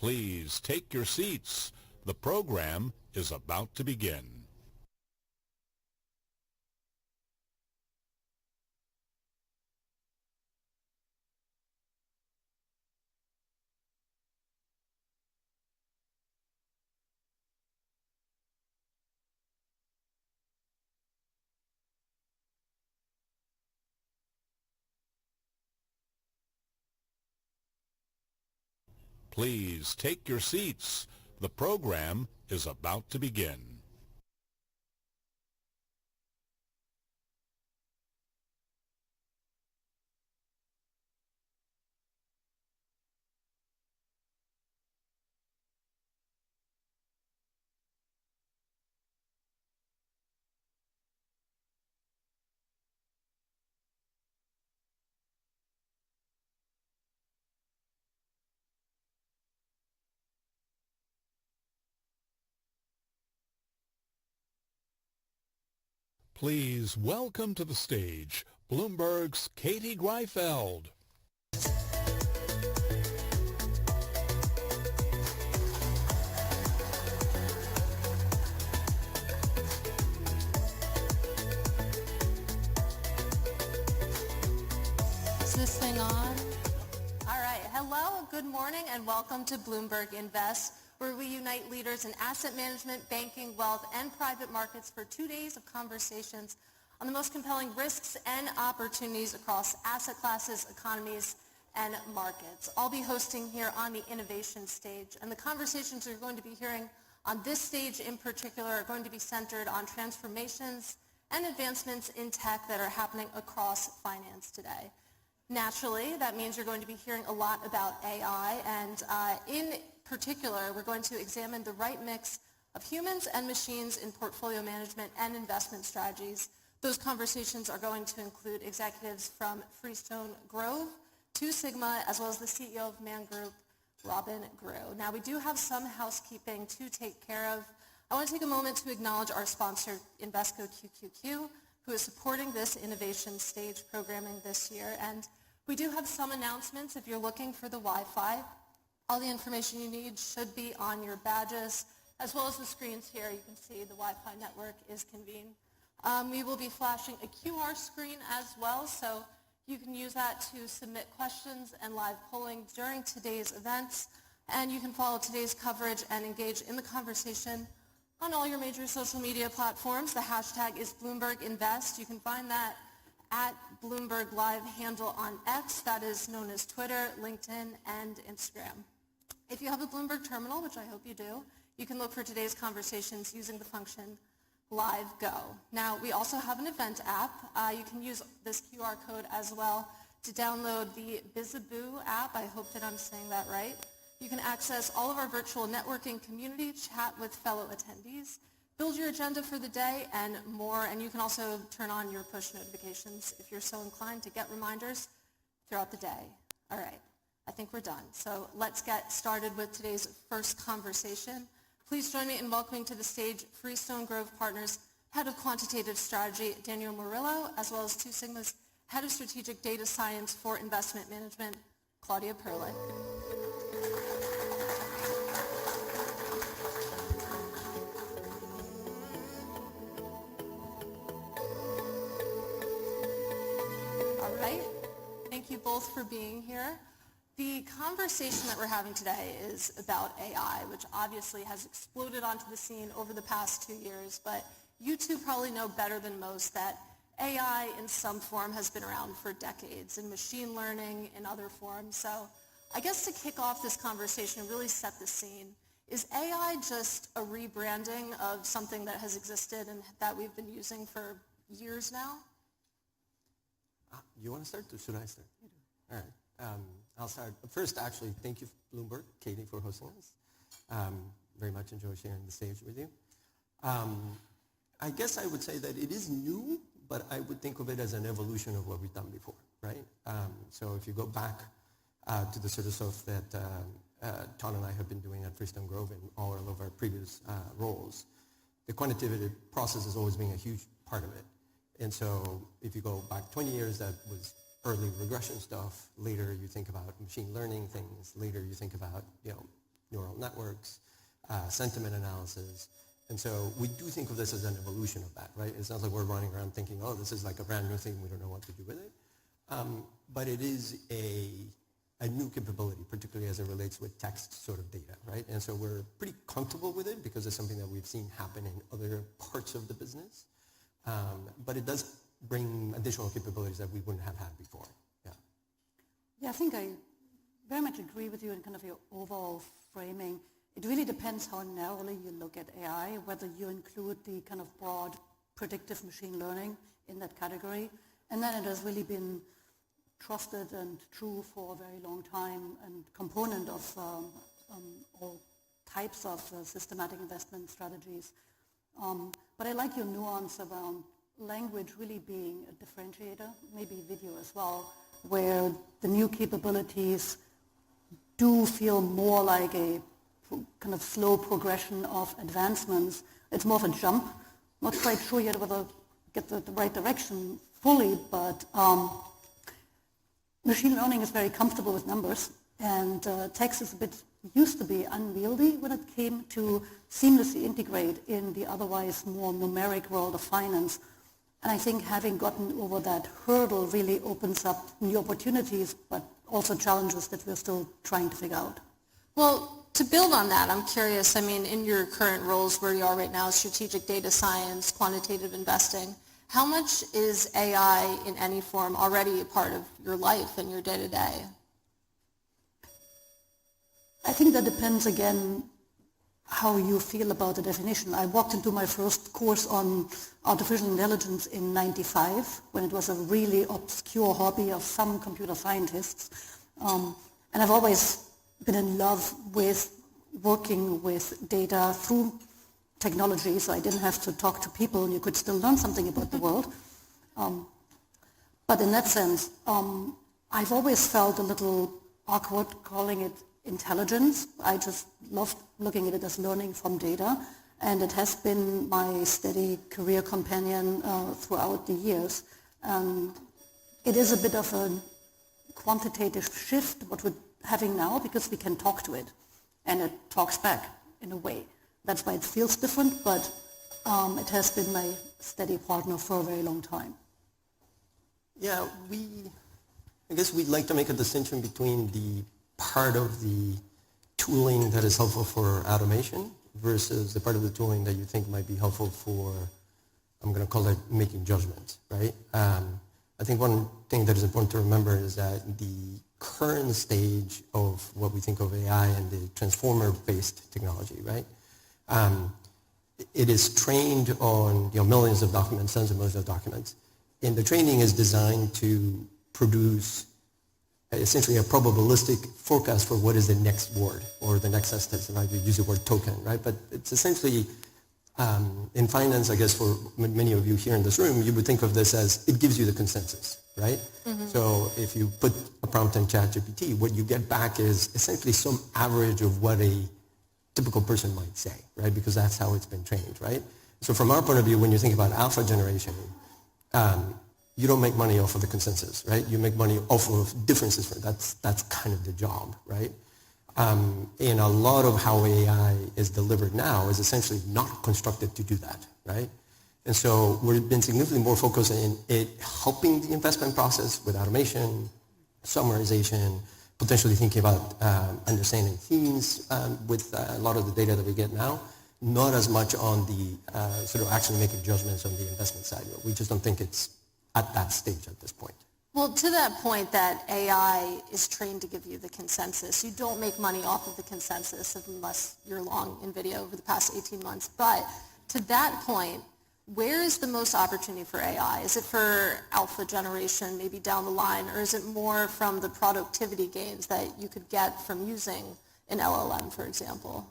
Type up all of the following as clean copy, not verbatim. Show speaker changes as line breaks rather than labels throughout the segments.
Please take your seats. The program is about to begin. Please take your seats. The program is about to begin. Please welcome to the stage Bloomberg's Katie Greifeld.
Is this thing on? All right. Hello, good morning, and welcome to Bloomberg Invest, where we unite leaders in asset management, banking, wealth, and private markets for 2 days of conversations on the most compelling risks and opportunities across asset classes, economies, and markets. I'll be hosting here on the innovation stage, and the conversations you're going to be hearing on this stage in particular are going to be centered on transformations and advancements in tech that are happening across finance today. Naturally, that means you're going to be hearing a lot about AI, and in particular, we're going to examine the right mix of humans and machines in portfolio management and investment strategies. Those conversations are going to include executives from Freestone Grove, Two Sigma, as well as the CEO of Man Group, Robin Grew. Now, we do have some housekeeping to take care of. I want to take a moment to acknowledge our sponsor, Invesco QQQ, who is supporting this innovation stage programming this year. And we do have some announcements if you're looking for the Wi-Fi. All the information you need should be on your badges, as well as the screens here. You can see the Wi-Fi network is convened. We will be flashing a QR screen as well, so you can use that to submit questions and live polling during today's events. And you can follow today's coverage and engage in the conversation on all your major social media platforms. The hashtag is Bloomberg Invest. You can find that at Bloomberg Live handle on X, that is known as Twitter, LinkedIn, and Instagram. If you have a Bloomberg terminal, which I hope you do, you can look for today's conversations using the function Live Go. Now, we also have an event app. You can use this QR code as well to download the Bizaboo app. I hope that I'm saying that right. You can access all of our virtual networking community, chat with fellow attendees, build your agenda for the day, and more. And you can also turn on your push notifications if you're so inclined to get reminders throughout the day. All right, I think we're done. So let's get started with today's first conversation. Please join me in welcoming to the stage Freestone Grove Partners Head of Quantitative Strategy, Daniel Murillo, as well as Two Sigma's Head of Strategic Data Science for Investment Management, Claudia Perlin. All right. Thank you both for being here. The conversation that we're having today is about AI, which obviously has exploded onto the scene over the past 2 years, but you two probably know better than most that AI in some form has been around for decades, and machine learning in other forms. So I guess to kick off this conversation and really set the scene, is AI just a rebranding of something that has existed and that we've been using for years now?
You want to start, or should I start? All right. I'll start. First, actually, thank you, Bloomberg, Katie, for hosting us. Very much enjoy sharing the stage with you. I guess I would say that it is new, but I would think of it as an evolution of what we've done before, right? So if you go back to the sort of stuff that Ton and I have been doing at Freestone Grove in all of our previous roles, the quantitative process has always been a huge part of it. And so if you go back 20 years, that was early regression stuff. Later, you think about machine learning things. Later, you think about, neural networks, sentiment analysis. And so we do think of this as an evolution of that, right? It's not like we're running around thinking, oh, this is like a brand new thing, we don't know what to do with it. But it is a new capability, particularly as it relates with text sort of data, right? And so we're pretty comfortable with it because it's something that we've seen happen in other parts of the business. But it does bring additional capabilities that we wouldn't have had before.
Yeah, I think I very much agree with you in kind of your overall framing. It really depends how narrowly you look at AI, whether you include the kind of broad predictive machine learning in that category. And then it has really been trusted and true for a very long time and component of all types of systematic investment strategies. But I like your nuance around language really being a differentiator, maybe video as well, where the new capabilities do feel more like a kind of slow progression of advancements. It's more of a jump. Not quite sure yet whether get the right direction fully, but machine learning is very comfortable with numbers, and text is used to be unwieldy when it came to seamlessly integrate in the otherwise more numeric world of finance. And I think having gotten over that hurdle really opens up new opportunities, but also challenges that we're still trying to figure out.
Well, to build on that, I'm curious, I mean, in your current roles where you are right now, strategic data science, quantitative investing, how much is AI in any form already a part of your life and your day-to-day?
I think that depends, again, how you feel about the definition. I walked into my first course on artificial intelligence in '95, when it was a really obscure hobby of some computer scientists. And I've always been in love with working with data through technology, so I didn't have to talk to people and you could still learn something about the world. But in that sense, I've always felt a little awkward calling it intelligence. I just loved looking at it as learning from data, and it has been my steady career companion throughout the years. It is a bit of a quantitative shift, what we're having now, because we can talk to it, and it talks back in a way. That's why it feels different, but it has been my steady partner for a very long time.
Yeah, I guess we'd like to make a distinction between the part of the tooling that is helpful for automation versus the part of the tooling that you think might be helpful for, I'm going to call it making judgments, right? I think one thing that is important to remember is that the current stage of what we think of AI and the transformer-based technology, right? It is trained on millions of documents, tens of millions of documents, and the training is designed to produce essentially a probabilistic forecast for what is the next word or the next sentence, and I use the word token, right? But it's essentially, in finance, I guess for many of you here in this room, you would think of this as it gives you the consensus, right? Mm-hmm. So if you put a prompt in ChatGPT, what you get back is essentially some average of what a typical person might say, right? Because that's how it's been trained, right? So from our point of view, when you think about alpha generation, you don't make money off of the consensus, right? You make money off of differences. That's kind of the job, right? And a lot of how AI is delivered now is essentially not constructed to do that, right? And so we've been significantly more focused in it helping the investment process with automation, summarization, potentially thinking about understanding themes with a lot of the data that we get now, not as much on the sort of actually making judgments on the investment side. We just don't think it's at that stage at this point.
Well, to that point that AI is trained to give you the consensus, you don't make money off of the consensus unless you're long in video over the past 18 months. But to that point, where is the most opportunity for AI? Is it for alpha generation maybe down the line, or is it more from the productivity gains that you could get from using an LLM, for example?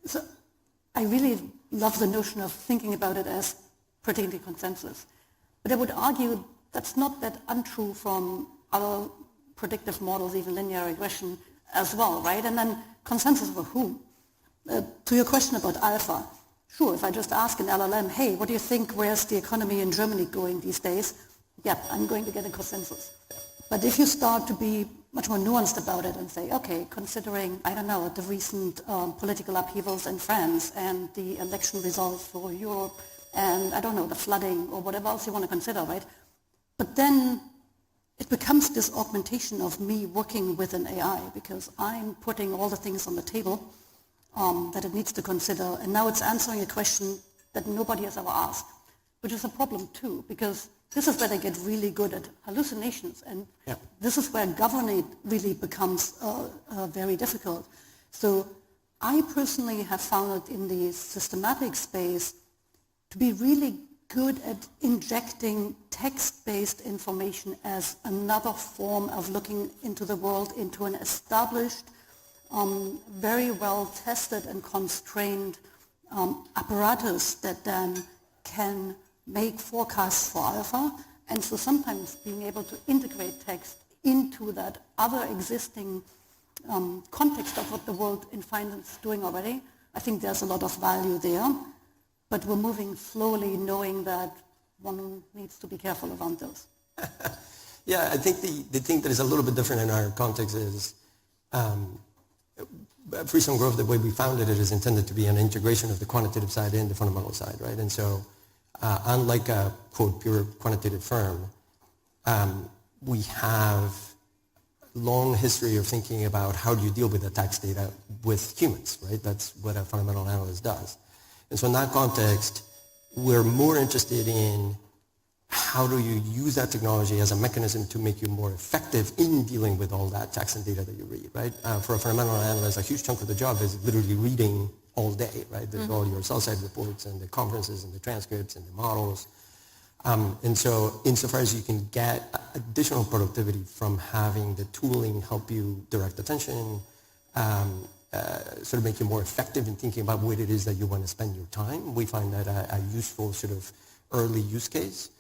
So I really love the notion of thinking about it as predicting consensus. But I would argue that's not that untrue from other predictive models, even linear regression as well, right? And then consensus for who? To your question about alpha, sure, if I just ask an LLM, hey, what do you think, where's the economy in Germany going these days? Yep, I'm going to get a consensus. But if you start to be much more nuanced about it and say, okay, considering, I don't know, the recent political upheavals in France and the election results for Europe and, I don't know, the flooding or whatever else you want to consider, right? But then it becomes this augmentation of me working with an AI because I'm putting all the things on the table that it needs to consider, and now it's answering a question that nobody has ever asked, which is a problem too, because this is where they get really good at hallucinations, and this is where governing really becomes very difficult. So I personally have found it in the systematic space to be really good at injecting text-based information as another form of looking into the world, into an established, very well tested and constrained apparatus that then can make forecasts for alpha. And so sometimes being able to integrate text into that other existing context of what the world in finance is doing already, I think there's a lot of value there. But we're moving slowly, knowing that one needs to be careful around those.
Yeah, I think the thing that is a little bit different in our context is Free Zone Growth, the way we founded it, is intended to be an integration of the quantitative side and the fundamental side, right? And so unlike a, quote, pure quantitative firm, we have long history of thinking about how do you deal with the tax data with humans, right? That's what a fundamental analyst does. And so in that context, we're more interested in how do you use that technology as a mechanism to make you more effective in dealing with all that text and data that you read, right? For a fundamental analyst, a huge chunk of the job is literally reading all day, right? There's all your sell-side reports and the conferences and the transcripts and the models. And so insofar as you can get additional productivity from having the tooling help you direct attention, sort of make you more effective in thinking about what it is that you want to spend your time, we find that a useful sort of early use case.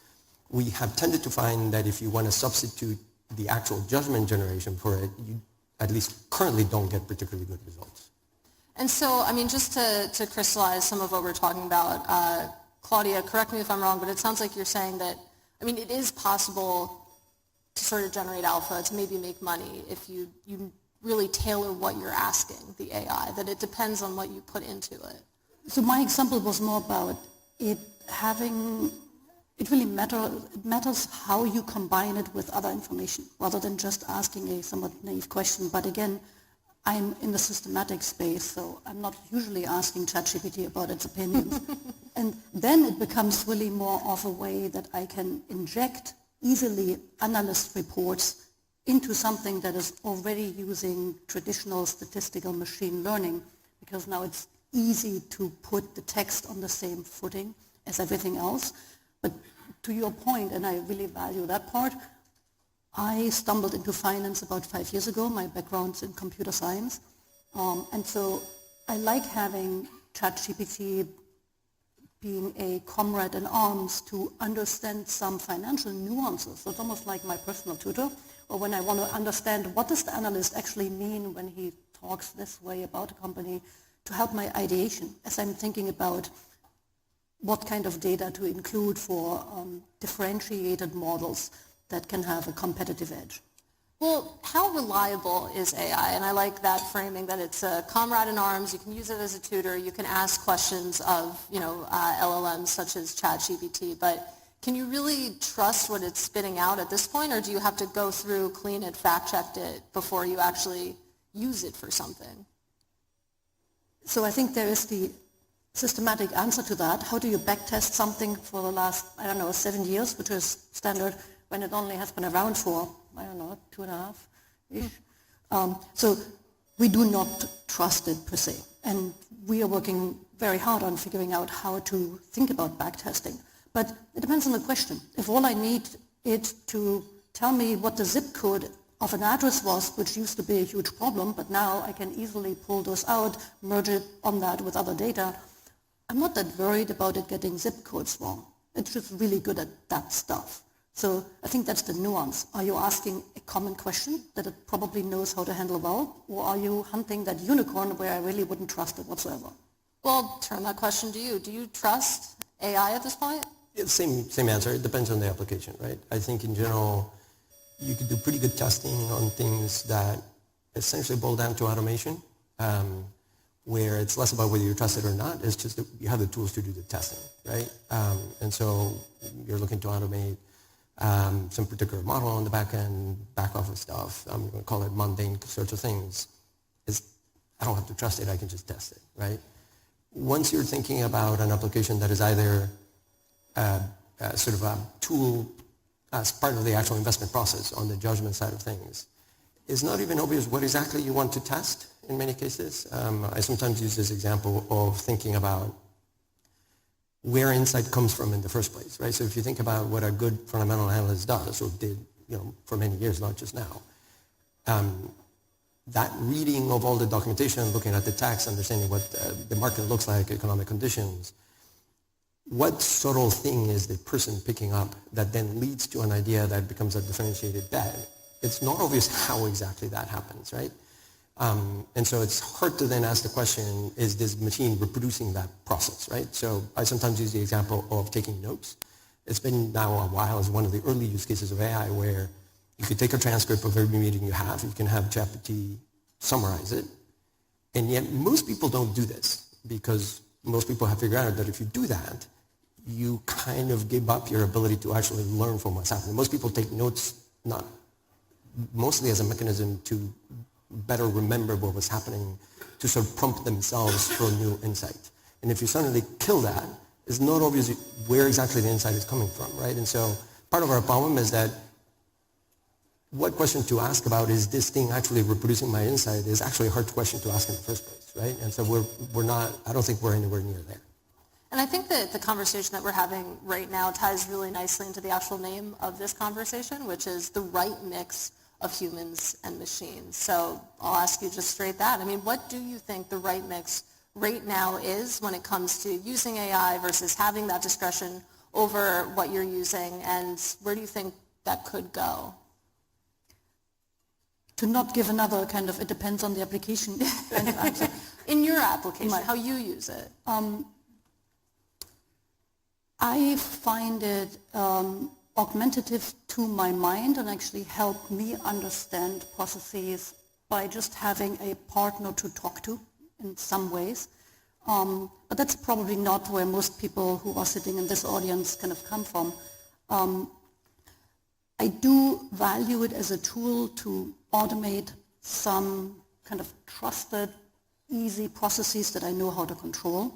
We have tended to find that if you want to substitute the actual judgment generation for it, you at least currently don't get particularly good results.
And so, I mean, just to crystallize some of what we're talking about, Claudia, correct me if I'm wrong, but it sounds like you're saying that, I mean, it is possible to sort of generate alpha, to maybe make money if you really tailor what you're asking the AI, that it depends on what you put into it.
So my example was more about it having, it really matters how you combine it with other information, rather than just asking a somewhat naive question. But again, I'm in the systematic space, so I'm not usually asking ChatGPT about its opinions. And then it becomes really more of a way that I can inject easily analyst reports into something that is already using traditional statistical machine learning, because now it's easy to put the text on the same footing as everything else. But to your point, and I really value that part, I stumbled into finance about 5 years ago. My background's in computer science. And so I like having ChatGPT being a comrade in arms to understand some financial nuances. So it's almost like my personal tutor, or when I want to understand what does the analyst actually mean when he talks this way about a company, to help my ideation as I'm thinking about what kind of data to include for differentiated models that can have a competitive edge.
Well, how reliable is AI? And I like that framing, that it's a comrade in arms. You can use it as a tutor. You can ask questions of, LLMs such as ChatGPT. But can you really trust what it's spitting out at this point, or do you have to go through, clean it, fact-check it before you actually use it for something?
So I think there is the systematic answer to that. How do you backtest something for the last, 7 years, which is standard, when it only has been around for, 2.5-ish. So we do not trust it per se. And we are working very hard on figuring out how to think about backtesting. But it depends on the question. If all I need it to tell me what the zip code of an address was, which used to be a huge problem, but now I can easily pull those out, merge it on that with other data, I'm not that worried about it getting zip codes wrong. It's just really good at that stuff. So I think that's the nuance. Are you asking a common question that it probably knows how to handle well, or are you hunting that unicorn where I really wouldn't trust it whatsoever?
Well, turn that question to you. Do you trust AI at this point?
Same answer. It depends on the application, right? I think in general, you could do pretty good testing on things that essentially boil down to automation, where it's less about whether you trust it or not. It's just that you have the tools to do the testing, right? And so you're looking to automate some particular model on the back end, back office stuff. I'm going to call it mundane sorts of things. I don't have to trust it. I can just test it, right? Once you're thinking about an application that is either sort of a tool as part of the actual investment process on the judgment side of things, it's not even obvious what exactly you want to test in many cases. I sometimes use this example of thinking about where insight comes from in the first place, right? So if you think about what a good fundamental analyst does, or did, for many years, not just now, that reading of all the documentation, looking at the text, understanding what the market looks like, economic conditions, what subtle thing is the person picking up that then leads to an idea that becomes a differentiated bet? It's not obvious how exactly that happens, right? And so it's hard to then ask the question, is this machine reproducing that process, right? So I sometimes use the example of taking notes. It's been now a while as one of the early use cases of AI where you could take a transcript of every meeting you have, you can have ChatGPT summarize it, and yet most people don't do this because most people have figured out that if you do that, you kind of give up your ability to actually learn from what's happening. Most people take notes mostly as a mechanism to better remember what was happening, to sort of prompt themselves for new insight. And if you suddenly kill that, it's not obvious where exactly the insight is coming from, right? And so part of our problem is that what question to ask about, is this thing actually reproducing my insight, is actually a hard question to ask in the first place, right? And so we're not, I don't think we're anywhere near there.
And I think that the conversation that we're having right now ties really nicely into the actual name of this conversation, which is the right mix of humans and machines. So I'll ask you just straight that. I mean, what do you think the right mix right now is when it comes to using AI versus having that discretion over what you're using, and where do you think that could go?
To not give another kind of, it depends on the application kind of answer.
In your application, how you use it.
I find it augmentative to my mind and actually help me understand processes by just having a partner to talk to in some ways. But that's probably not where most people who are sitting in this audience kind of come from. I do value it as a tool to automate some kind of trusted, easy processes that I know how to control.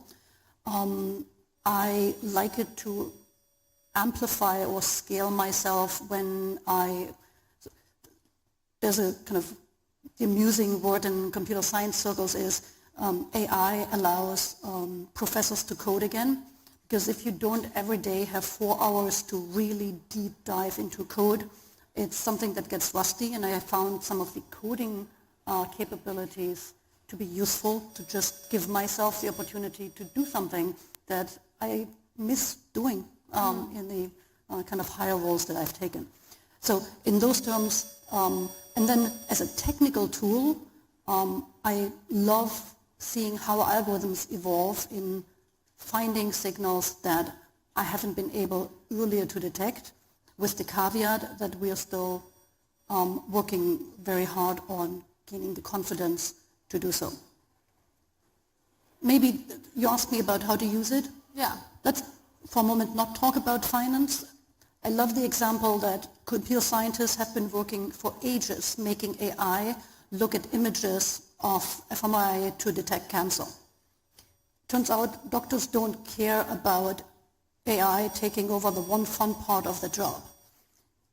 I like it to amplify or scale myself when there's a kind of the amusing word in computer science circles is AI allows professors to code again. Because if you don't every day have 4 hours to really deep dive into code, it's something that gets rusty, and I have found some of the coding capabilities to be useful, to just give myself the opportunity to do something that I miss doing in the kind of higher roles that I've taken. So in those terms, and then as a technical tool, I love seeing how algorithms evolve in finding signals that I haven't been able earlier to detect, with the caveat that we are still working very hard on gaining the confidence to do so. Maybe you asked me about how to use it.
Yeah.
Let's for a moment not talk about finance. I love the example that computer scientists have been working for ages making AI look at images of fMRI to detect cancer. Turns out doctors don't care about AI taking over the one fun part of the job,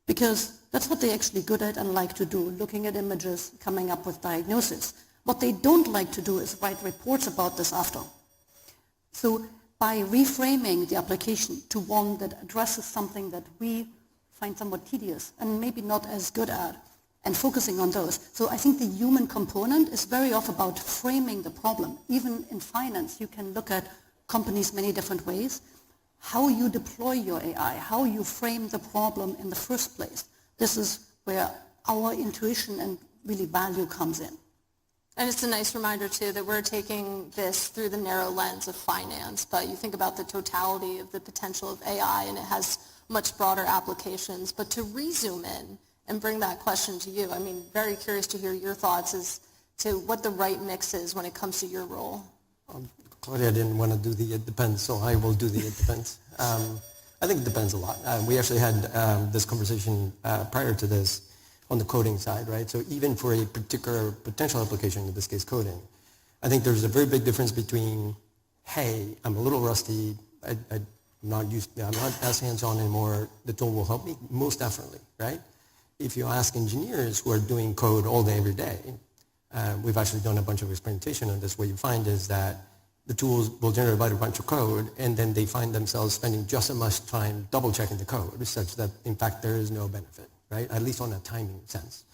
because that's what they're actually good at and like to do, looking at images, coming up with diagnosis. What they don't like to do is write reports about this after. So by reframing the application to one that addresses something that we find somewhat tedious and maybe not as good at, and focusing on those. So I think the human component is very often about framing the problem. Even in finance, you can look at companies many different ways. How you deploy your AI, how you frame the problem in the first place. This is where our intuition and really value comes in.
And it's a nice reminder, too, that we're taking this through the narrow lens of finance, but you think about the totality of the potential of AI, and it has much broader applications. But to re-zoom in and bring that question to you. I mean, very curious to hear your thoughts as to what the right mix is when it comes to your role.
Claudia didn't want to do the it depends, so I will do the it depends. I think it depends a lot. We actually had this conversation prior to this on the coding side, right? So even for a particular potential application, in this case coding, I think there's a very big difference between, hey, I'm a little rusty, I'm not as hands-on anymore, the tool will help me, most definitely, right? If you ask engineers who are doing code all day, every day, we've actually done a bunch of experimentation on this, what you find is that the tools will generate a bunch of code, and then they find themselves spending just as much time double-checking the code, such that, in fact, there is no benefit, right? At least on a timing sense.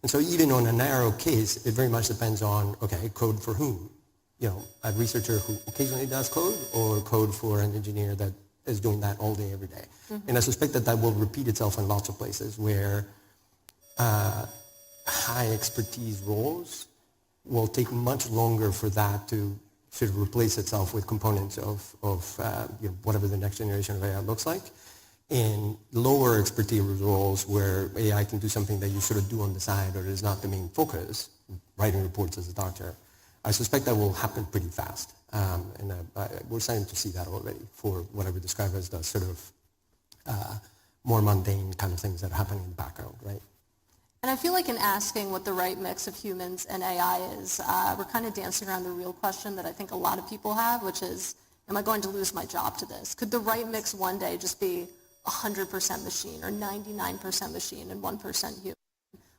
And so even on a narrow case, it very much depends on, okay, code for whom? You know, a researcher who occasionally does code, or code for an engineer that is doing that all day, every day. Mm-hmm. And I suspect that that will repeat itself in lots of places where high expertise roles will take much longer for that to sort of replace itself with components of you know, whatever the next generation of AI looks like. In lower expertise roles where AI can do something that you sort of do on the side or is not the main focus, writing reports as a doctor, I suspect that will happen pretty fast. And we're starting to see that already for what I would describe as the sort of more mundane kind of things that are happening in the background, right?
And I feel like in asking what the right mix of humans and AI is, we're kind of dancing around the real question that I think a lot of people have, which is, am I going to lose my job to this? Could the right mix one day just be 100% machine or 99% machine and 1% human?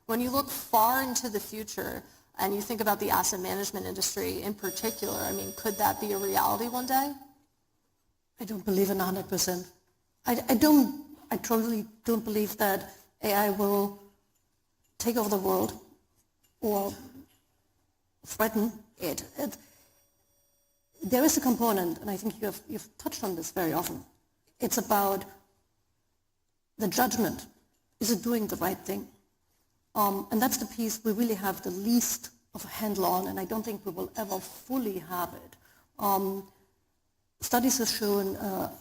When you look far into the future and you think about the asset management industry in particular, I mean, could that be a reality one day?
I don't believe in 100%. I totally don't believe that AI will take over the world or threaten it. There is a component, and I think you've touched on this very often. It's about the judgment. Is it doing the right thing? And that's the piece we really have the least of a handle on, and I don't think we will ever fully have it. Studies have shown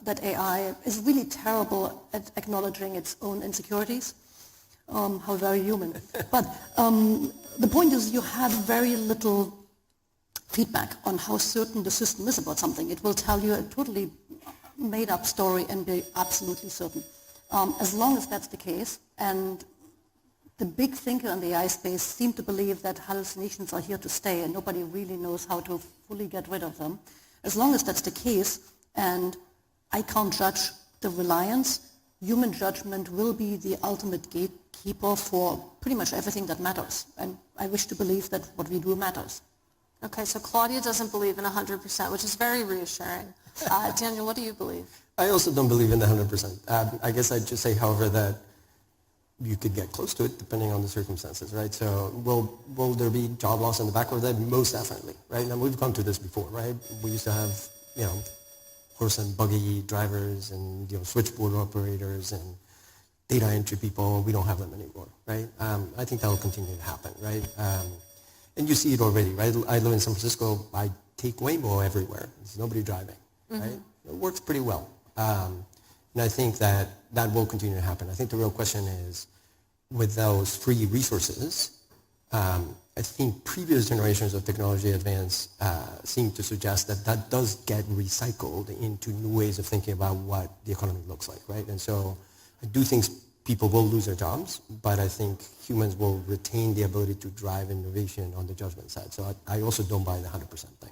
that AI is really terrible at acknowledging its own insecurities. How very human. But the point is you have very little feedback on how certain the system is about something. It will tell you a totally made-up story and be absolutely certain. As long as that's the case, and the big thinker in the AI space seem to believe that hallucinations are here to stay and nobody really knows how to fully get rid of them. As long as that's the case, and I can't judge the reliance, human judgment will be the ultimate gatekeeper for pretty much everything that matters. And I wish to believe that what we do matters.
Okay, so Claudia doesn't believe in 100%, which is very reassuring. Daniel, what do you believe?
I also don't believe in the 100%. I guess I'd just say, however, that you could get close to it depending on the circumstances, right? So will there be job loss in the back of that? Most definitely, right? And we've gone through this before, right? We used to have, you know, horse and buggy drivers and, you know, switchboard operators and data entry people. We don't have them anymore, right? I think that will continue to happen, right? And you see it already, right? I live in San Francisco. I take Waymo everywhere. There's nobody driving, right? It works pretty well. And I think that will continue to happen. I think the real question is, with those free resources, I think previous generations of technology advance seem to suggest that does get recycled into new ways of thinking about what the economy looks like, right? And so I do think people will lose their jobs, but I think humans will retain the ability to drive innovation on the judgment side. So I also don't buy the 100% thing.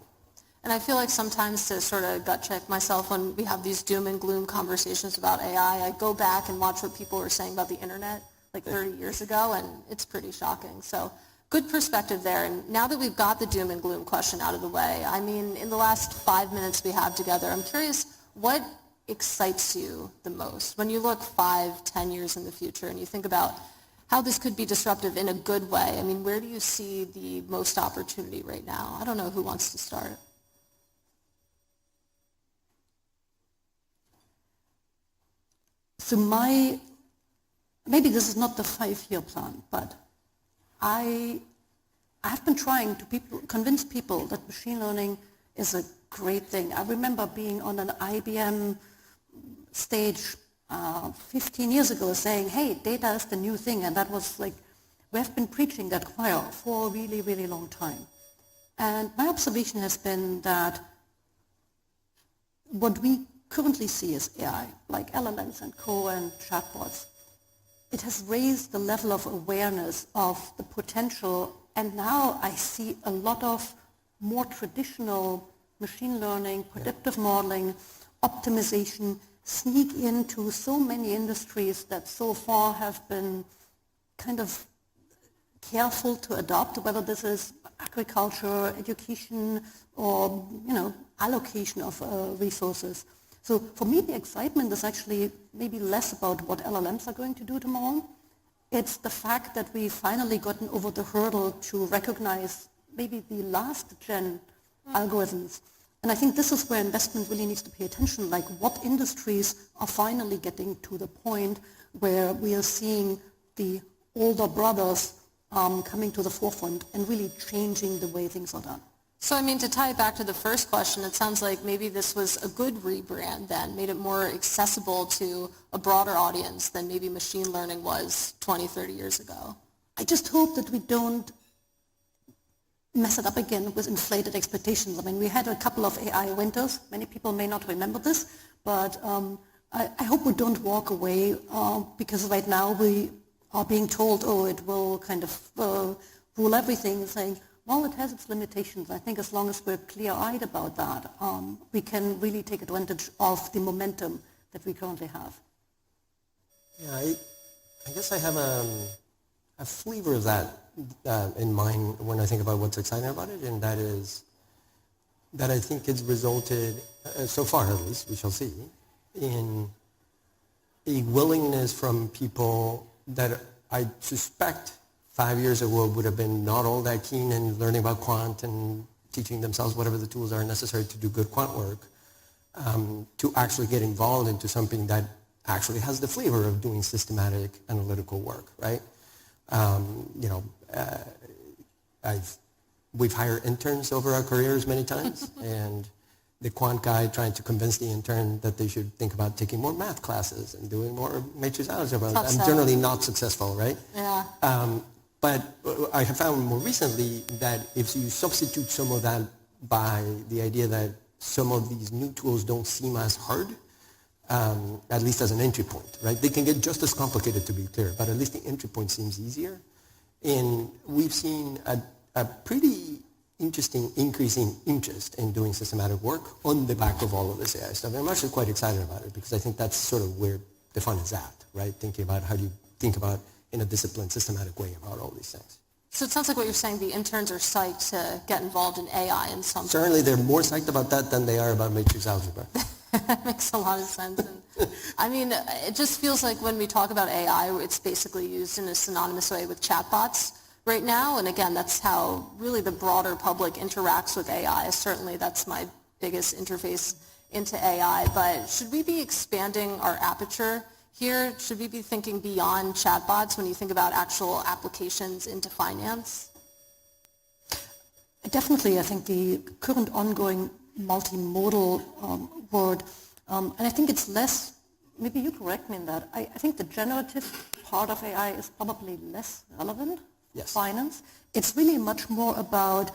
And I feel like sometimes to sort of gut check myself when we have these doom and gloom conversations about AI, I go back and watch what people were saying about the internet like 30 years ago, and it's pretty shocking. So good perspective there. And now that we've got the doom and gloom question out of the way, I mean, in the last 5 minutes we have together, I'm curious, what excites you the most when you look 5, 10 years in the future and you think about how this could be disruptive in a good way? I mean, where do you see the most opportunity right now? I don't know who wants to start.
So maybe this is not the 5-year plan, but I have been trying to convince people that machine learning is a great thing. I remember being on an IBM stage 15 years ago saying, hey, data is the new thing, and that was like, we have been preaching that choir for a really, really long time. And my observation has been that what we currently see is AI, like LLMs and co and chatbots. It has raised the level of awareness of the potential, and now I see a lot of more traditional machine learning, predictive modeling, optimization sneak into so many industries that so far have been kind of careful to adopt, whether this is agriculture, education, or allocation of resources. So for me, the excitement is actually maybe less about what LLMs are going to do tomorrow. It's the fact that we've finally gotten over the hurdle to recognize maybe the last gen algorithms. And I think this is where investment really needs to pay attention, like what industries are finally getting to the point where we are seeing the older brothers coming to the forefront and really changing the way things are done.
So, I mean, to tie it back to the first question, it sounds like maybe this was a good rebrand then, made it more accessible to a broader audience than maybe machine learning was 20, 30 years ago.
I just hope that we don't mess it up again with inflated expectations. I mean, we had a couple of AI winters. Many people may not remember this, but I hope we don't walk away because right now we are being told, oh, it will kind of rule everything, saying, well, it has its limitations. I think as long as we're clear-eyed about that, we can really take advantage of the momentum that we currently have.
Yeah, I guess I have a flavor of that in mind when I think about what's exciting about it, and that is that I think it's resulted, so far at least, we shall see, in a willingness from people that I suspect 5 years ago would have been not all that keen in learning about quant and teaching themselves whatever the tools are necessary to do good quant work, to actually get involved into something that actually has the flavor of doing systematic analytical work, right? We've hired interns over our careers many times, and the quant guy trying to convince the intern that they should think about taking more math classes and doing more matrix algebra. I'm generally not successful, right?
Yeah.
But I have found more recently that if you substitute some of that by the idea that some of these new tools don't seem as hard, at least as an entry point, right? They can get just as complicated, to be clear, but at least the entry point seems easier. And we've seen a pretty interesting increasing interest in doing systematic work on the back of all of this AI stuff. And I'm actually quite excited about it because I think that's sort of where the fun is at, right? Thinking about how do you think about in a disciplined, systematic way about all these things.
So it sounds like what you're saying, the interns are psyched to get involved in AI in some
Certainly they're more psyched about that than they are about matrix algebra.
That makes a lot of sense. And, I mean, it just feels like when we talk about AI, it's basically used in a synonymous way with chatbots right now. And again, that's how really the broader public interacts with AI. Certainly that's my biggest interface into AI. But should we be expanding our aperture here? Should we be thinking beyond chatbots when you think about actual applications into finance?
Definitely, I think the current ongoing multimodal world, and I think it's less, maybe you correct me in that, I think the generative part of AI is probably less relevant for finance. It's really much more about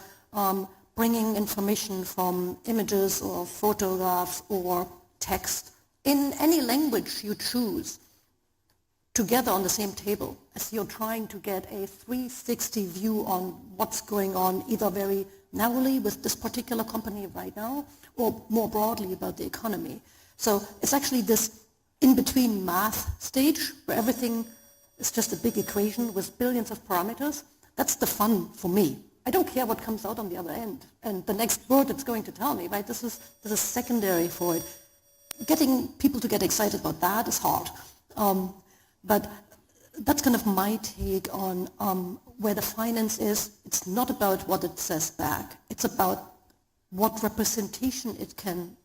bringing information from images or photographs or text in any language you choose together on the same table as you're trying to get a 360 view on what's going on, either very narrowly with this particular company right now or more broadly about the economy. So it's actually this in-between math stage where everything is just a big equation with billions of parameters. That's the fun for me. I don't care what comes out on the other end and the next word it's going to tell me, right? This is secondary for it. Getting people to get excited about that is hard. But that's kind of my take on where the finance is. It's not about what it says back. It's about what representation it can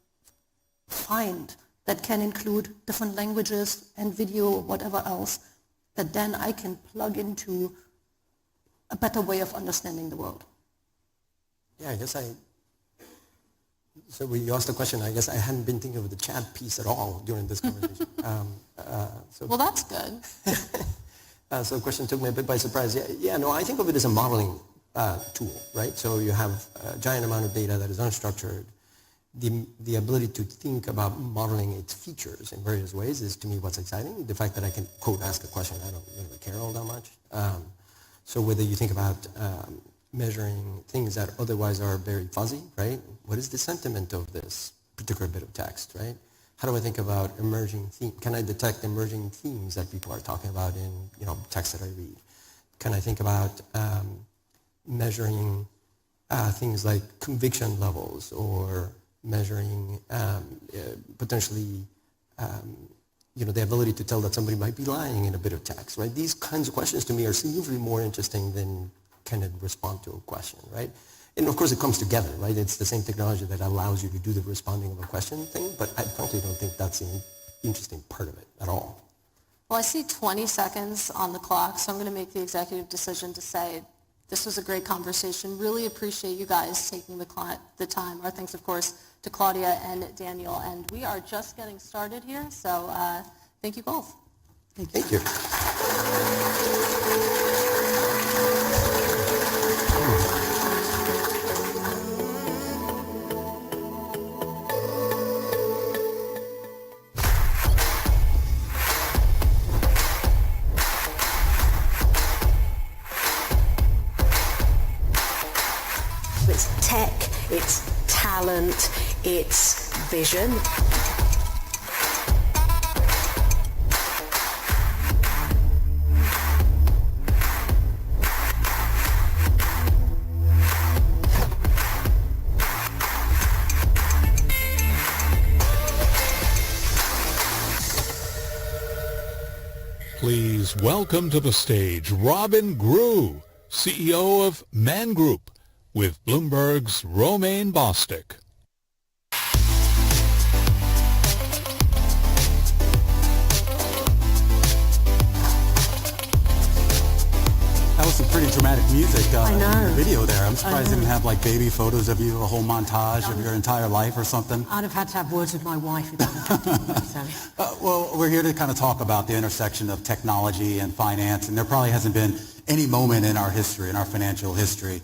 find that can include different languages and video or whatever else that then I can plug into a better way of understanding the world.
Yeah, I guess So when you asked the question, I guess I hadn't been thinking of the chat piece at all during this conversation.
Well, that's good.
So the question took me a bit by surprise. No, I think of it as a modeling tool, right? So you have a giant amount of data that is unstructured. The ability to think about modeling its features in various ways is, to me, what's exciting. The fact that I can, quote, ask a question, I don't really care all that much. So whether you think about measuring things that otherwise are very fuzzy, right? What is the sentiment of this particular bit of text, right? How do I think about emerging themes? Can I detect emerging themes that people are talking about in text that I read? Can I think about measuring things like conviction levels or measuring potentially the ability to tell that somebody might be lying in a bit of text, right? These kinds of questions to me are significantly more interesting than can it respond to a question, right? And of course it comes together, right? It's the same technology that allows you to do the responding of a question thing, but I frankly don't think that's the interesting part of it at all.
Well, I see 20 seconds on the clock, so I'm going to make the executive decision to say this was a great conversation. Really appreciate you guys taking the time. Our thanks, of course, to Claudia and Daniel. And we are just getting started here, so thank you both.
Thank you.
It's tech, it's talent, it's vision.
Please welcome to the stage Robin Grew, CEO of Man Group, with Bloomberg's Romaine Bostick.
That was some pretty dramatic music
I know.
in the video there. I'm surprised they didn't have like baby photos of you, a whole montage of your entire life or something.
I'd have had to have words with my wife about that.
Well, we're here to kind of talk about the intersection of technology and finance, and there probably hasn't been any moment in our history, in our financial history,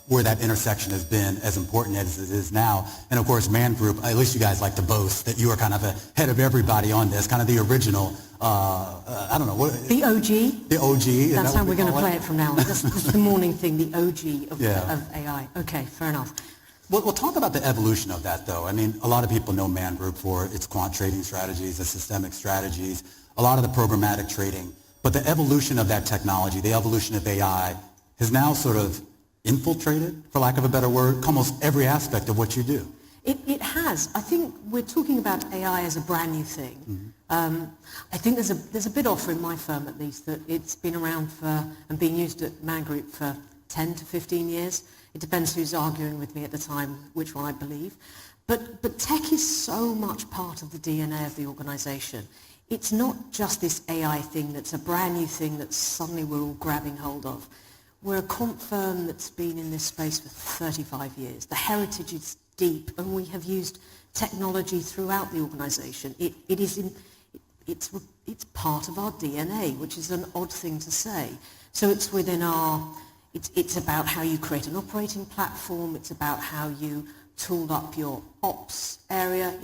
where that intersection has been as important as it is now. And of course, Man Group, at least you guys like to boast that you are kind of ahead of everybody on this, kind of the original, I don't know. What,
The OG?
the OG.
That's how we're going to play it from now on. That's the morning thing, the OG of AI. Okay, fair enough.
We'll talk about the evolution of that, though. I mean, a lot of people know Man Group for its quant trading strategies, the systemic strategies, a lot of the programmatic trading. But the evolution of that technology, the evolution of AI, has now sort of infiltrated, for lack of a better word, almost every aspect of what you do.
It has. I think we're talking about AI as a brand new thing. Mm-hmm. I think there's a bid offer in my firm, at least, that it's been around for and being used at Man Group for 10 to 15 years. It depends who's arguing with me at the time, which one I believe. But tech is so much part of the DNA of the organization. It's not just this AI thing that's a brand new thing that suddenly we're all grabbing hold of. We're a quant firm that's been in this space for 35 years. The heritage is deep, and we have used technology throughout the organization. It's part of our DNA, which is an odd thing to say. So it's within it's about how you create an operating platform. It's about how you tooled up your ops area.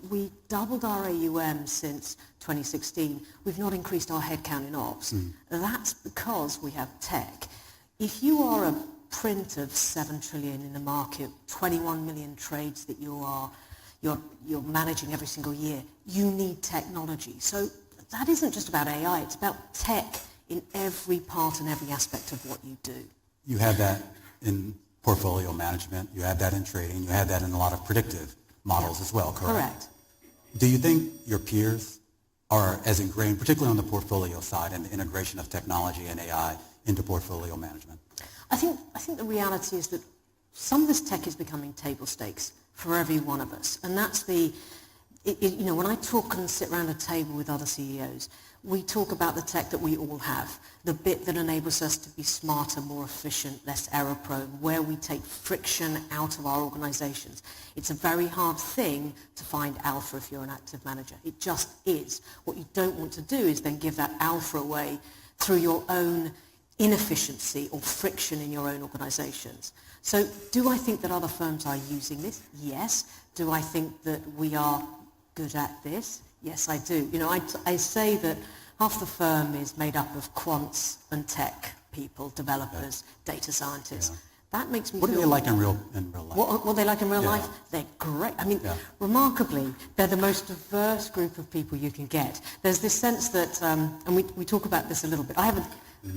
We doubled our AUM since 2016. We've not increased our headcount in ops. That's because we have tech. If you are a print of 7 trillion in the market, 21 million trades that you're managing every single year, you need technology. So that isn't just about AI, it's about tech in every part and every aspect of what you do.
You have that in portfolio management, you have that in trading, you have that in a lot of predictive models as well, correct?
Correct.
Do you think your peers are as ingrained, particularly on the portfolio side, in the integration of technology and AI into portfolio management?
I think the reality is that some of this tech is becoming table stakes for every one of us. And that's when I talk and sit around a table with other CEOs, we talk about the tech that we all have, the bit that enables us to be smarter, more efficient, less error-prone, where we take friction out of our organizations. It's a very hard thing to find alpha if you're an active manager. It just is. What you don't want to do is then give that alpha away through your own inefficiency or friction in your own organizations. So do I think that other firms are using this? Yes. Do I think that we are good at this? Yes, I do. You know, I say that half the firm is made up of quants and tech people, developers, data scientists.
Yeah.
That makes me
What
feel...
do they like in real life?
What they like in real
Yeah.
life? They're great. I mean, remarkably, they're the most diverse group of people you can get. There's this sense that, and we talk about this a little bit, I have a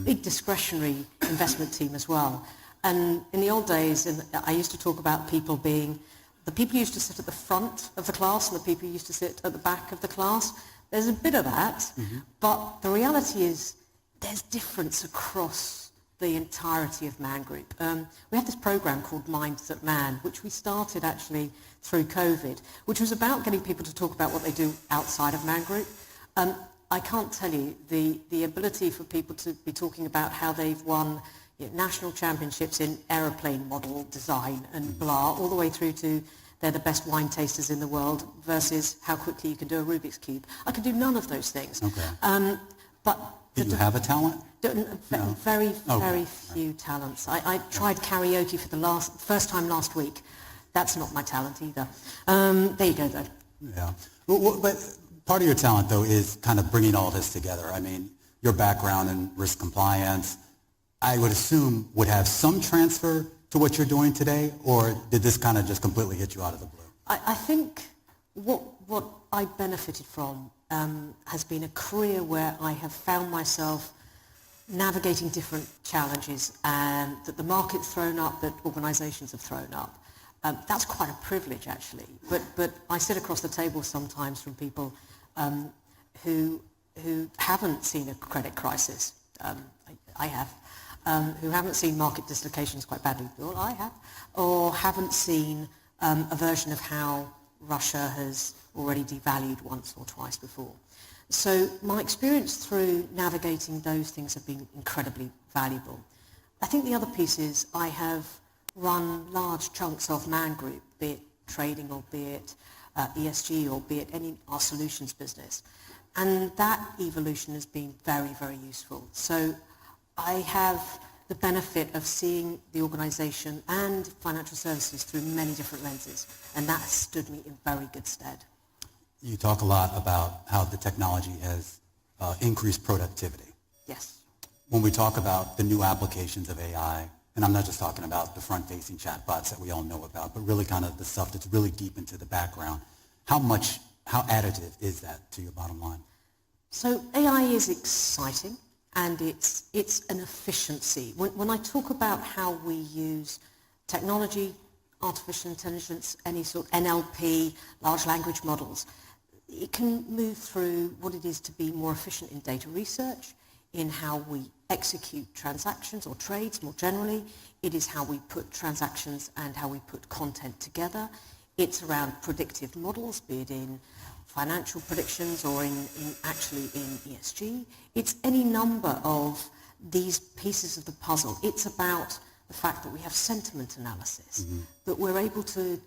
big discretionary investment team as well. And in the old days, I used to talk about people being... The people who used to sit at the front of the class and the people who used to sit at the back of the class. There's a bit of that, but the reality is there's difference across the entirety of Man Group. We have this program called Mindset Man, which we started actually through COVID, which was about getting people to talk about what they do outside of Man Group. I can't tell you the ability for people to be talking about how they've won national championships in aeroplane model design and blah, all the way through to they're the best wine tasters in the world versus how quickly you can do a Rubik's Cube. I can do none of those things.
Okay.
But
Do you have a talent?
very few talents. I tried karaoke for the first time last week. That's not my talent either. There you go, though.
Yeah. But part of your talent, though, is kind of bringing all this together. I mean, your background in risk compliance, I would assume would have some transfer to what you're doing today, or did this kind of just completely hit you out of the blue?
I think what I benefited from has been a career where I have found myself navigating different challenges that the market's thrown up, that organizations have thrown up. That's quite a privilege, actually. But I sit across the table sometimes from people who haven't seen a credit crisis. I have. Who haven't seen market dislocations quite badly. Well, I have. Or haven't seen a version of how Russia has already devalued once or twice before. So my experience through navigating those things have been incredibly valuable. I think the other piece is I have run large chunks of Man Group, be it trading or be it ESG or be it our solutions business. And that evolution has been very, very useful. So I have the benefit of seeing the organization and financial services through many different lenses, and that has stood me in very good stead.
You talk a lot about how the technology has increased productivity.
Yes.
When we talk about the new applications of AI, and I'm not just talking about the front-facing chatbots that we all know about, but really kind of the stuff that's really deep into the background, how additive is that to your bottom line?
So AI is exciting. And it's an efficiency. When I talk about how we use technology, artificial intelligence, any sort, NLP, large language models, it can move through what it is to be more efficient in data research, in how we execute transactions or trades more generally. It is how we put transactions and how we put content together. It's around predictive models, be it in financial predictions or in ESG. It's any number of these pieces of the puzzle. It's about the fact that we have sentiment analysis, that we're able to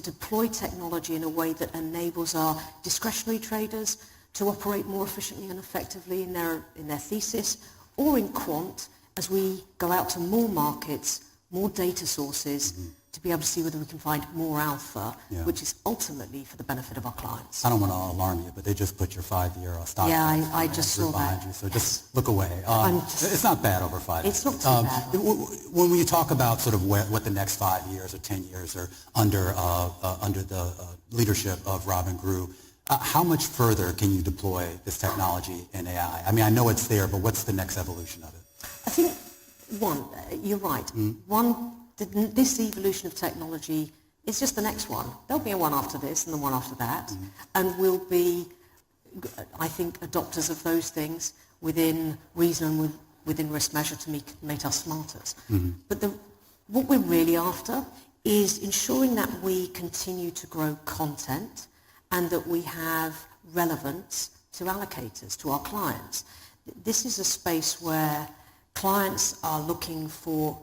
deploy technology in a way that enables our discretionary traders to operate more efficiently and effectively in their thesis, or in quant as we go out to more markets, more data sources, to be able to see whether we can find more alpha, which is ultimately for the benefit of our clients.
I don't want to alarm you, but they just put your 5-year stock.
Yeah,
price
I just saw
behind
that.
you, so just look away. It's not bad over 5 years.
It's not too bad.
When we talk about sort of what the next 5 years or 10 years are under the leadership of Robin Grew, how much further can you deploy this technology in AI? I mean, I know it's there, but what's the next evolution of it?
I think, you're right. This evolution of technology is just the next one. There'll be a one after this and the one after that. And we'll be, I think, adopters of those things within reason and within risk measure to make us smarter. But what we're really after is ensuring that we continue to grow content and that we have relevance to allocators, to our clients. This is a space where clients are looking for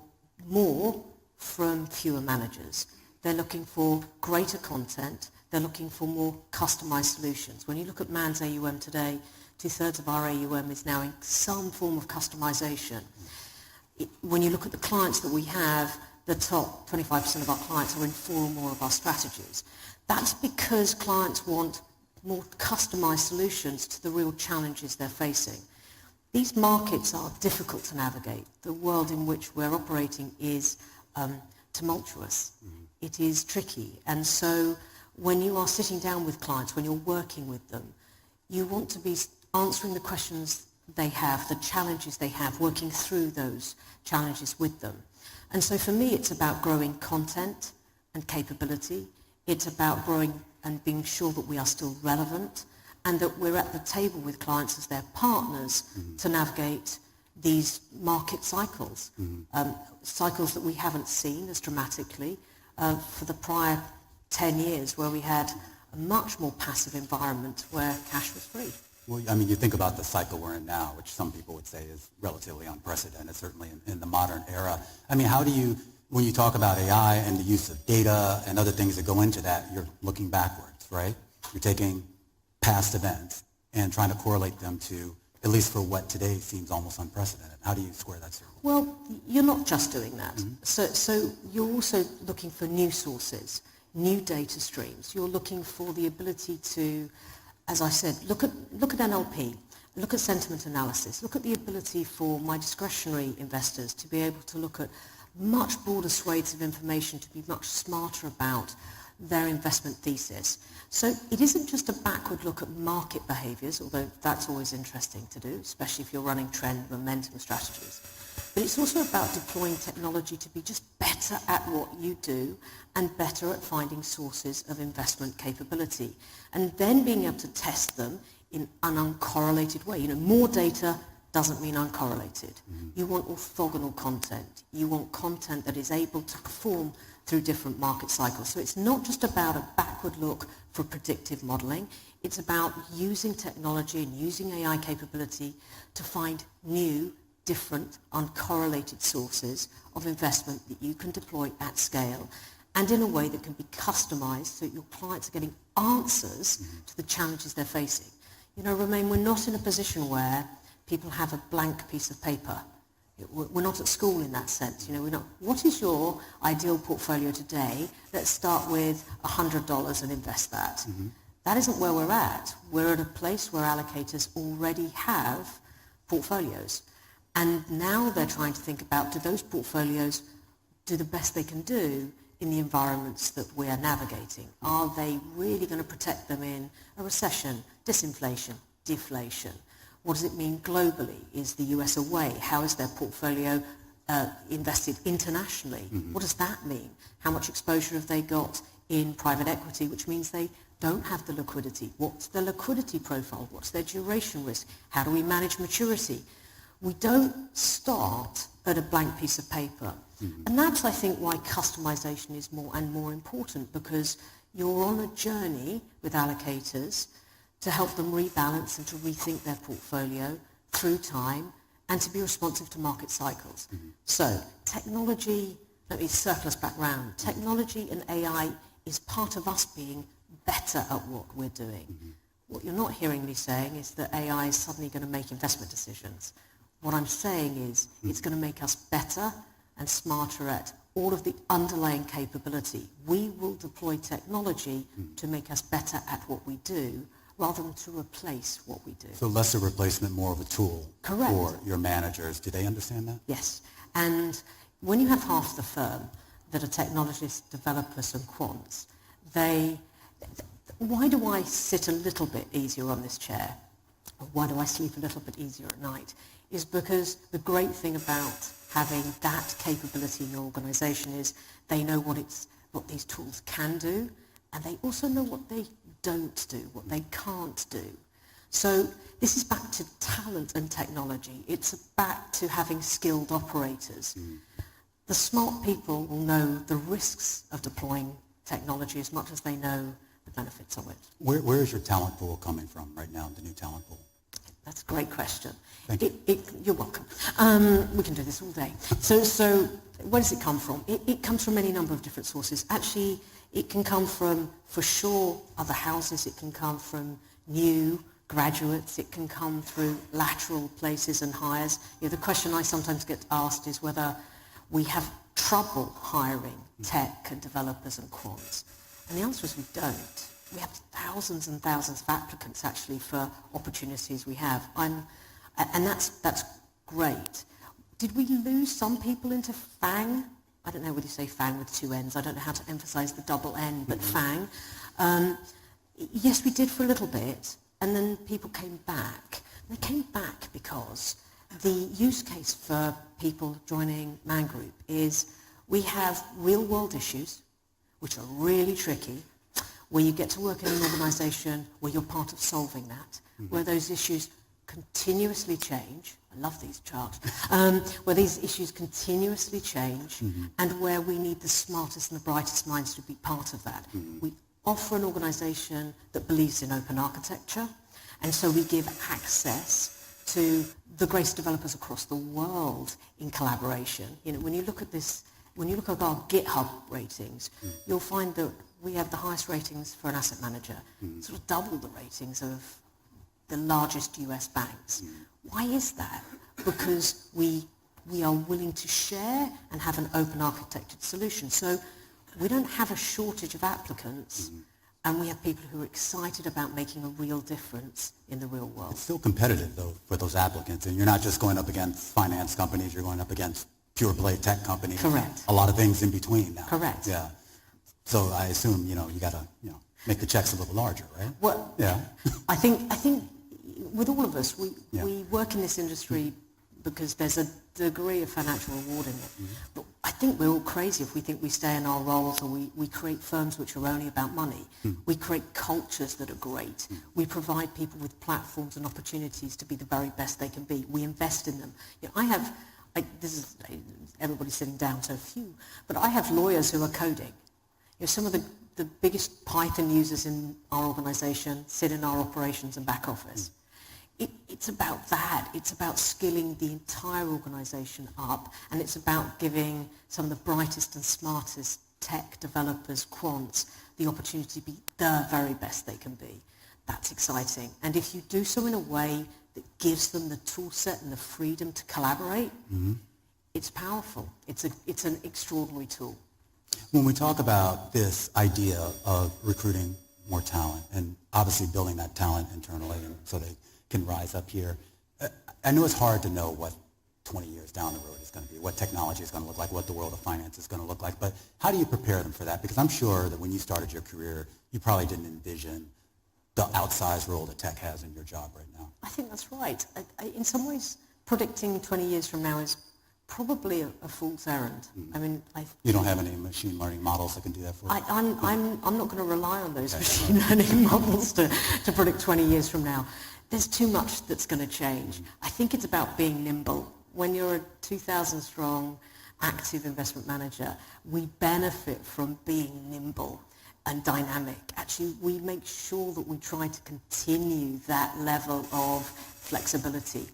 more from fewer managers. They're looking for greater content. They're looking for more customized solutions. When you look at Man's AUM today, 2/3 of our AUM is now in some form of customization. When you look at the clients that we have, the top 25% of our clients are in 4 or more of our strategies. That's because clients want more customized solutions to the real challenges they're facing. These markets are difficult to navigate. The world in which we're operating is tumultuous. It is tricky. And so when you are sitting down with clients, when you're working with them, you want to be answering the questions they have, the challenges they have, working through those challenges with them. And so for me, it's about growing content and capability. It's about growing and being sure that we are still relevant and that we're at the table with clients as their partners to navigate these market cycles, cycles that we haven't seen as dramatically for the prior 10 years where we had a much more passive environment where cash was free.
Well, I mean, you think about the cycle we're in now, which some people would say is relatively unprecedented, certainly in the modern era. I mean, how do you, when you talk about AI and the use of data and other things that go into that, you're looking backwards, right? You're taking past events and trying to correlate them to, at least for what today seems almost unprecedented. How do you square that circle?
Well, you're not just doing that. So you're also looking for new sources, new data streams. You're looking for the ability to, as I said, look at NLP, look at sentiment analysis, look at the ability for my discretionary investors to be able to look at much broader swathes of information, to be much smarter about their investment thesis. So it isn't just a backward look at market behaviors, although that's always interesting to do, especially if you're running trend momentum strategies. But it's also about deploying technology to be just better at what you do and better at finding sources of investment capability. And then being able to test them in an uncorrelated way. You know, more data doesn't mean uncorrelated. You want orthogonal content. You want content that is able to perform through different market cycles. So it's not just about a backward look for predictive modeling. It's about using technology and using AI capability to find new, different, uncorrelated sources of investment that you can deploy at scale and in a way that can be customized so that your clients are getting answers to the challenges they're facing. You know, Romain, we're not in a position where people have a blank piece of paper. We're not at school in that sense. You know, we're not. What is your ideal portfolio today? Let's start with $100 and invest that. That isn't where we're at. We're at a place where allocators already have portfolios. And now they're trying to think about, do those portfolios do the best they can do in the environments that we are navigating? Are they really going to protect them in a recession, disinflation, deflation? What does it mean globally? Is the US away? How is their portfolio invested internationally? What does that mean? How much exposure have they got in private equity, which means they don't have the liquidity? What's their liquidity profile? What's their duration risk? How do we manage maturity? We don't start at a blank piece of paper. And that's, I think, why customization is more and more important, because you're on a journey with allocators to help them rebalance and to rethink their portfolio through time and to be responsive to market cycles. So technology, let me circle us back round. Technology and AI is part of us being better at what we're doing. What you're not hearing me saying is that AI is suddenly going to make investment decisions. What I'm saying is it's going to make us better and smarter at all of the underlying capability. We will deploy technology to make us better at what we do rather than to replace what we do.
So less a replacement, more of a tool.
Correct.
For your managers. Do they understand that?
Yes. And when you have half the firm that are technologists, developers and quants, why do I sit a little bit easier on this chair? Or why do I sleep a little bit easier at night? Is because the great thing about having that capability in your organization is they know what these tools can do, and they also know what they don't do, what they can't do. So this is back to talent and technology. It's back to having skilled operators. The smart people will know the risks of deploying technology as much as they know the benefits of it.
Where is your talent pool coming from right now, the new talent pool?
That's a great question.
Thank you.
You're welcome. We can do this all day. So where does it come from? It comes from any number of different sources. Actually, it can come from, for sure, other houses. It can come from new graduates. It can come through lateral places and hires. The question I sometimes get asked is whether we have trouble hiring tech and developers and quants. And the answer is we don't. We have thousands and thousands of applicants actually for opportunities we have. And that's great. Did we lose some people into FANG? I don't know whether you say FANG with two N's. I don't know how to emphasize the double N, but FANG. Yes, we did for a little bit, and then people came back. They came back because the use case for people joining Man Group is we have real-world issues, which are really tricky, where you get to work in an organization where you're part of solving that, where those issues continuously change. I love these charts. Where these issues continuously change, and where we need the smartest and the brightest minds to be part of that. We offer an organization that believes in open architecture, and so we give access to the greatest developers across the world in collaboration. When you look at our GitHub ratings, you'll find that we have the highest ratings for an asset manager, sort of double the ratings of the largest US banks. Why is that? Because we are willing to share and have an open architected solution. So we don't have a shortage of applicants, and we have people who are excited about making a real difference in the real world.
It's still competitive, though, for those applicants, and you're not just going up against finance companies, you're going up against pure play tech companies.
Correct.
A lot of things in between now.
Correct.
Yeah. So I assume, you got to, make the checks a little larger, right?
Well,
yeah.
I think with all of us, we work in this industry because there's a degree of financial reward in it. But I think we're all crazy if we think we stay in our roles, or we create firms which are only about money. We create cultures that are great. We provide people with platforms and opportunities to be the very best they can be. We invest in them. This is everybody sitting down, so few, but I have lawyers who are coding. Some of the biggest Python users in our organization sit in our operations and back office. It's about that. It's about skilling the entire organization up, and it's about giving some of the brightest and smartest tech developers, quants, the opportunity to be the very best they can be. That's exciting. And if you do so in a way that gives them the tool set and the freedom to collaborate, it's powerful. It's an extraordinary tool.
When we talk about this idea of recruiting more talent and obviously building that talent internally and so they can rise up here, I know it's hard to know what 20 years down the road is going to be, what technology is going to look like, what the world of finance is going to look like, but how do you prepare them for that? Because I'm sure that when you started your career, you probably didn't envision the outsized role that tech has in your job right now.
I think that's right. In some ways, predicting 20 years from now is probably a fool's errand. I mean,
you don't have any machine learning models that can do that for you?
I'm not going to rely on those machine learning models to predict 20 years from now. There's too much that's going to change. I think it's about being nimble. When you're a 2,000 strong active investment manager, we benefit from being nimble and dynamic. Actually, we make sure that we try to continue that level of flexibility.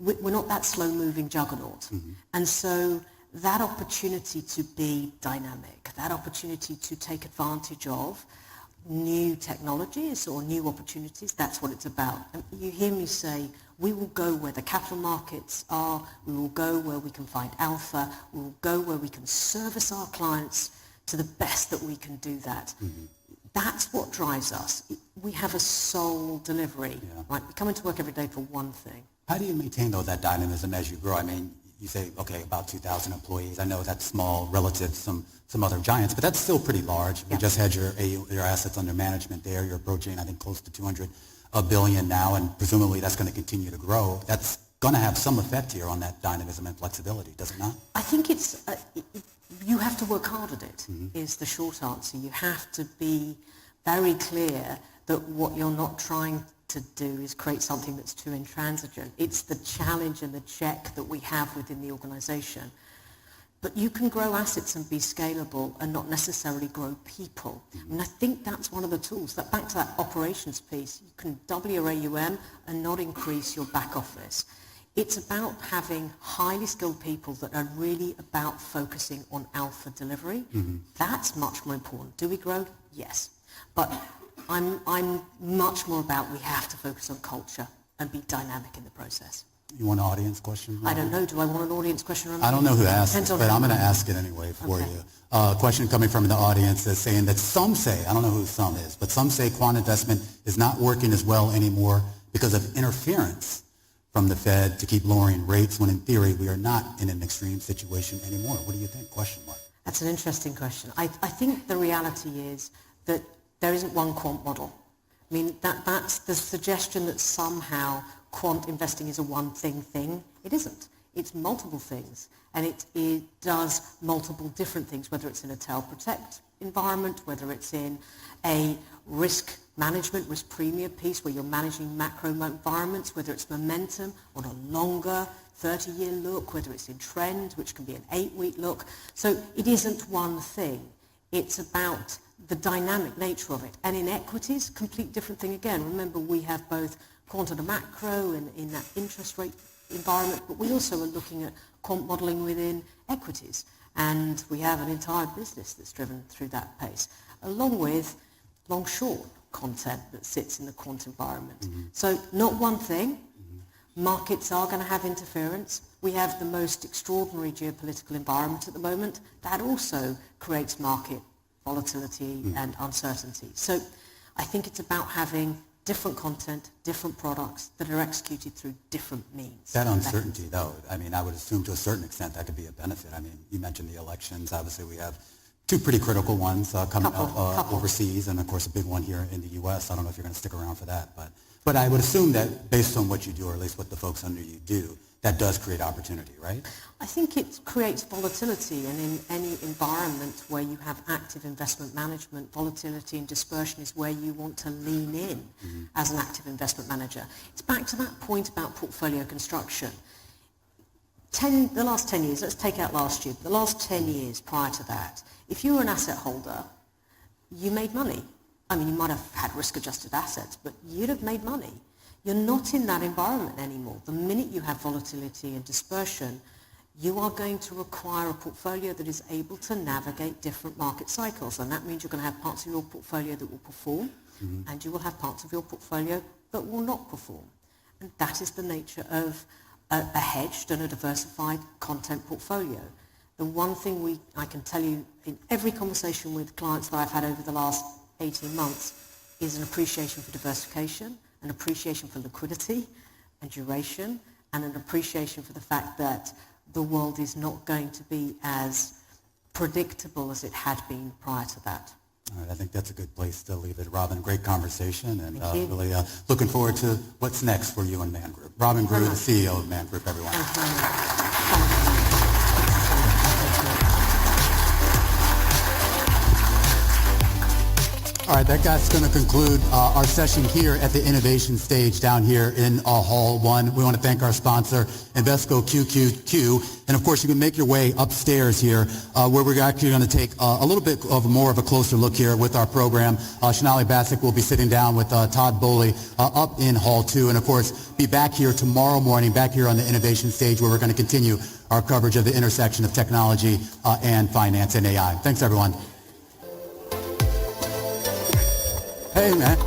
We're not that slow-moving juggernaut. And so that opportunity to be dynamic, that opportunity to take advantage of new technologies or new opportunities, that's what it's about. And you hear me say, we will go where the capital markets are, we will go where we can find alpha, we will go where we can service our clients to the best that we can do that. That's what drives us. We have a sole delivery. Right? We come into work every day for one thing.
How do you maintain, though, that dynamism as you grow? I mean, you say, okay, about 2,000 employees. I know that's small relative to some other giants, but that's still pretty large. We just had your assets under management there. You're approaching, I think, close to $200 billion now, and presumably that's going to continue to grow. That's going to have some effect here on that dynamism and flexibility, does it not?
I think it's, you have to work hard at it, is the short answer. You have to be very clear that what you're not trying to do is create something that's too intransigent. It's the challenge and the check that we have within the organization. But you can grow assets and be scalable and not necessarily grow people. And I think that's one of the tools. That back to that operations piece, you can double your AUM and not increase your back office. It's about having highly skilled people that are really about focusing on alpha delivery. That's much more important. Do we grow? Yes. But I'm much more about we have to focus on culture and be dynamic in the process.
You want an audience question?
I don't know. Do I want an audience question?
I don't know who asked it, but I'm going to ask it anyway for you. A question coming from the audience is saying that some say, I don't know who some is, but some say quant investment is not working as well anymore because of interference from the Fed to keep lowering rates when in theory we are not in an extreme situation anymore. What do you think? Question mark.
That's an interesting question. I think the reality is that there isn't one quant model. I mean, that's the suggestion that somehow quant investing is a one-thing thing. It isn't. It's multiple things, and it does multiple different things, whether it's in a tail protect environment, whether it's in a risk management, risk premium piece where you're managing macro environments, whether it's momentum on a longer 30-year look, whether it's in trend, which can be an 8-week look. So it isn't one thing. It's about the dynamic nature of it. And in equities, complete different thing again. Remember, we have both quant and a macro and in that interest rate environment, but we also are looking at quant modeling within equities. And we have an entire business that's driven through that pace, along with long-short content that sits in the quant environment. So not one thing. Markets are going to have interference. We have the most extraordinary geopolitical environment at the moment. That also creates market volatility and uncertainty. So I think it's about having different content, different products that are executed through different means.
That uncertainty, though, I mean, I would assume to a certain extent that could be a benefit. I mean, you mentioned the elections. Obviously, we have two pretty critical ones coming up overseas, and of course a big one here in the U.S. I don't know if you're going to stick around for that, but I would assume that based on what you do, or at least what the folks under you do, that does create opportunity, right?
I think it creates volatility, and in any environment where you have active investment management, volatility and dispersion is where you want to lean in as an active investment manager. It's back to that point about portfolio construction. The last 10 years, let's take out last year, but the last 10 years prior to that, if you were an asset holder, you made money. I mean, you might have had risk-adjusted assets, but you'd have made money. You're not in that environment anymore. The minute you have volatility and dispersion, you are going to require a portfolio that is able to navigate different market cycles. And that means you're going to have parts of your portfolio that will perform, and you will have parts of your portfolio that will not perform. And that is the nature of a hedged and a diversified content portfolio. The one thing I can tell you in every conversation with clients that I've had over the last 18 months is an appreciation for diversification, an appreciation for liquidity and duration, and an appreciation for the fact that the world is not going to be as predictable as it had been prior to that.
All right, I think that's a good place to leave it. Robin, great conversation, and really looking forward to what's next for you and Man Group. Robin Grew, the CEO of Man Group, everyone.
Thank you very much.
All right, that's going to conclude our session here at the innovation stage down here in Hall 1. We want to thank our sponsor, Invesco QQQ. And of course, you can make your way upstairs here where we're actually going to take a little bit of more of a closer look here with our program. Sonali Basak will be sitting down with Todd Boley up in Hall 2. And of course, be back here tomorrow morning, back here on the innovation stage where we're going to continue our coverage of the intersection of technology and finance and AI. Thanks, everyone. Hey, man.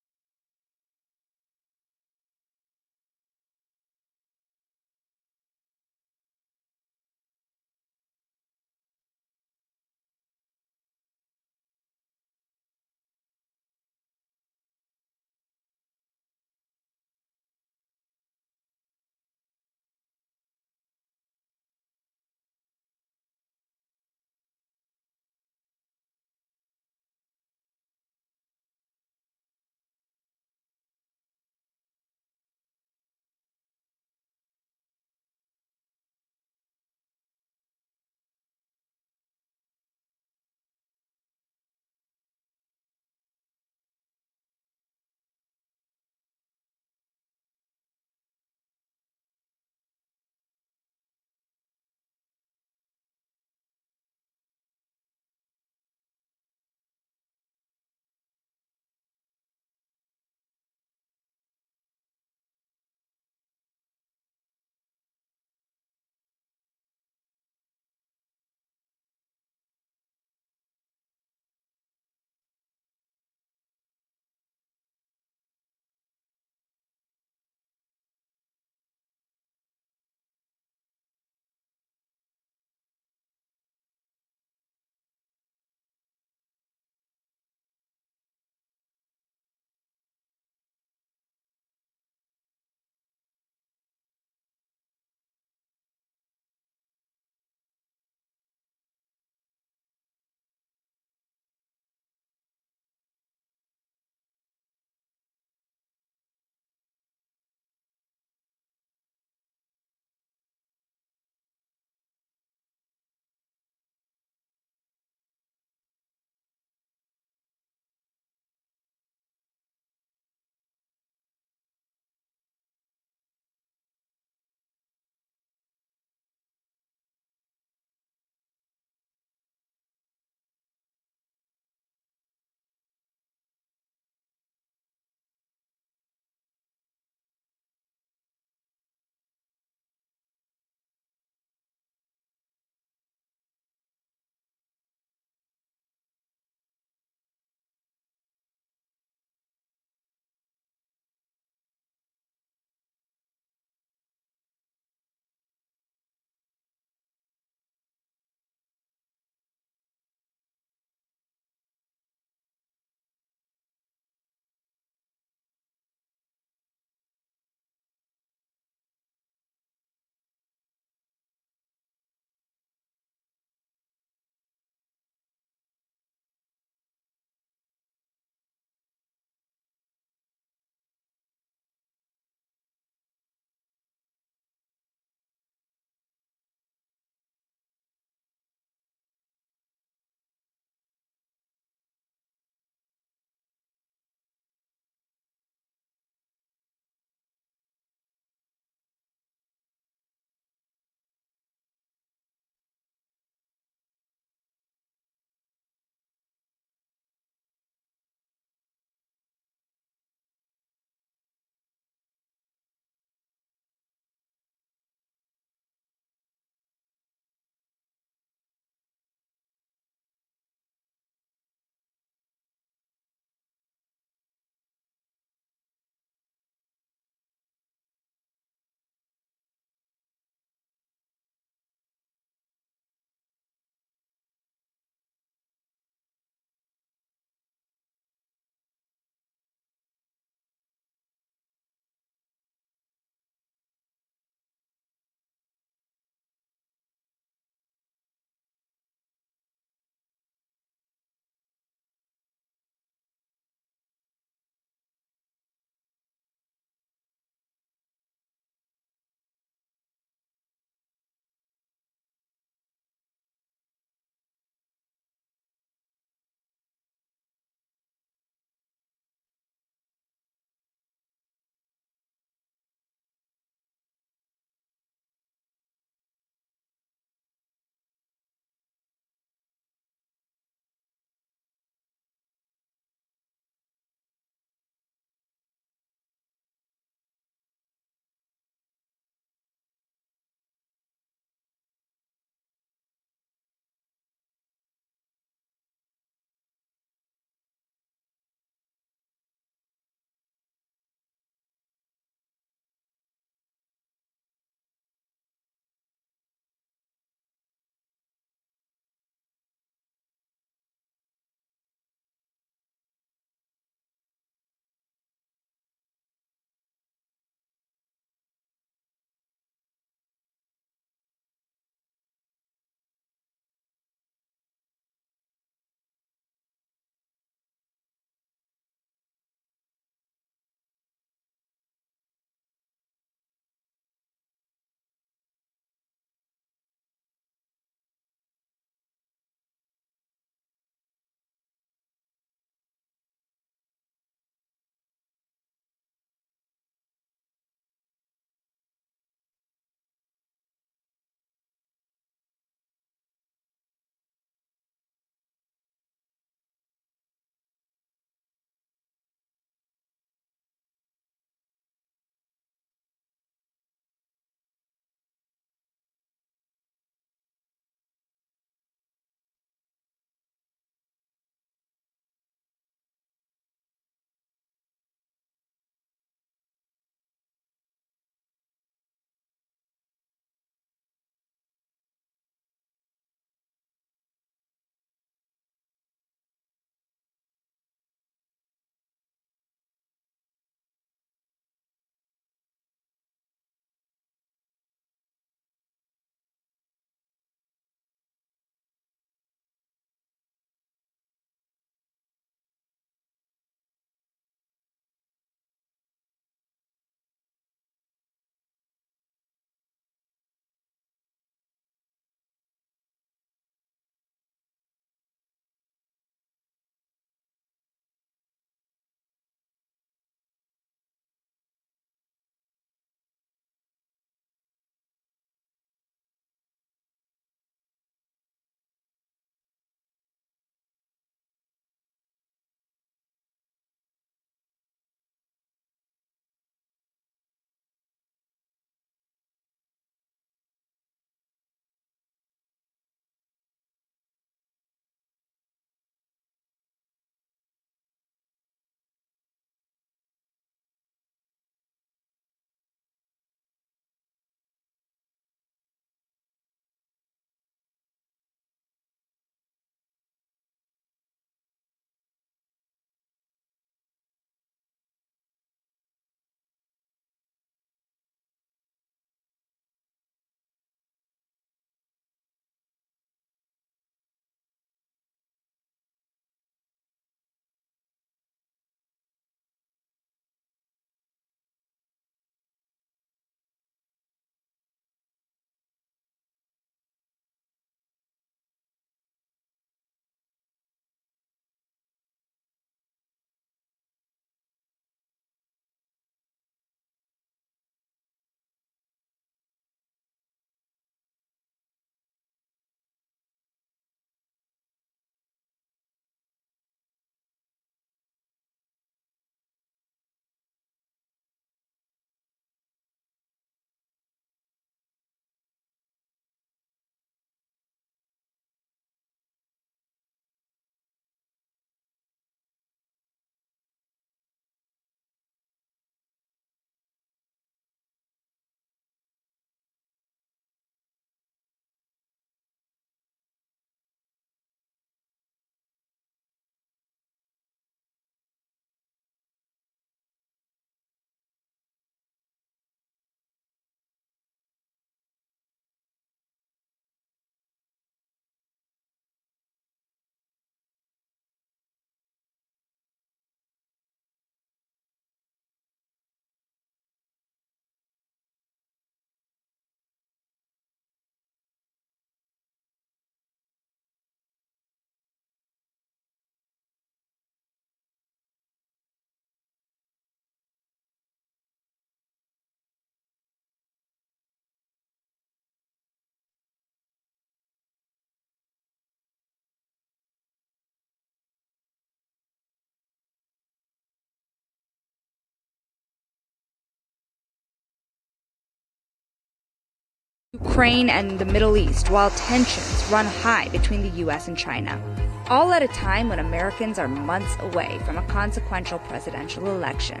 Ukraine and the Middle East, while tensions run high between the U.S. and China. All at a time when Americans are months away from a consequential presidential election.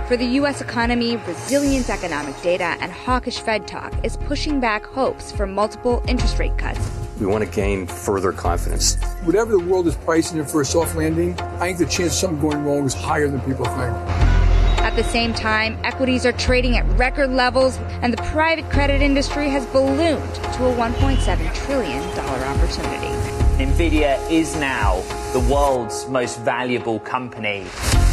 For the U.S. economy, resilient economic data and hawkish Fed talk is pushing back hopes for multiple interest rate cuts.
We want to gain further confidence.
Whatever the world is pricing in for a soft landing, I think the chance of something going wrong is higher than people think.
At the same time, equities are trading at record levels, and the private credit industry has ballooned to a $1.7 trillion opportunity.
NVIDIA is now the world's most valuable company.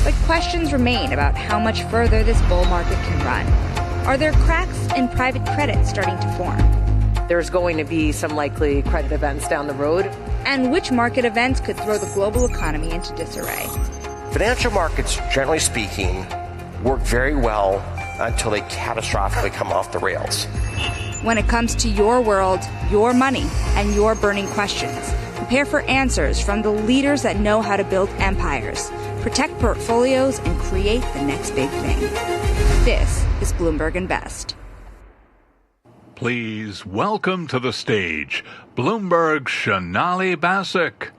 But questions remain about how much further this bull market can run. Are there cracks in private credit starting to form?
There's going to be some likely credit events down the road.
And which market events could throw the global economy into disarray?
Financial markets, generally speaking, work very well until they catastrophically come off the rails.
When it comes to your world, your money, and your burning questions, prepare for answers from the leaders that know how to build empires, protect portfolios, and create the next big thing. This is Bloomberg Invest.
Please welcome to the stage Bloomberg's Sonali Basak.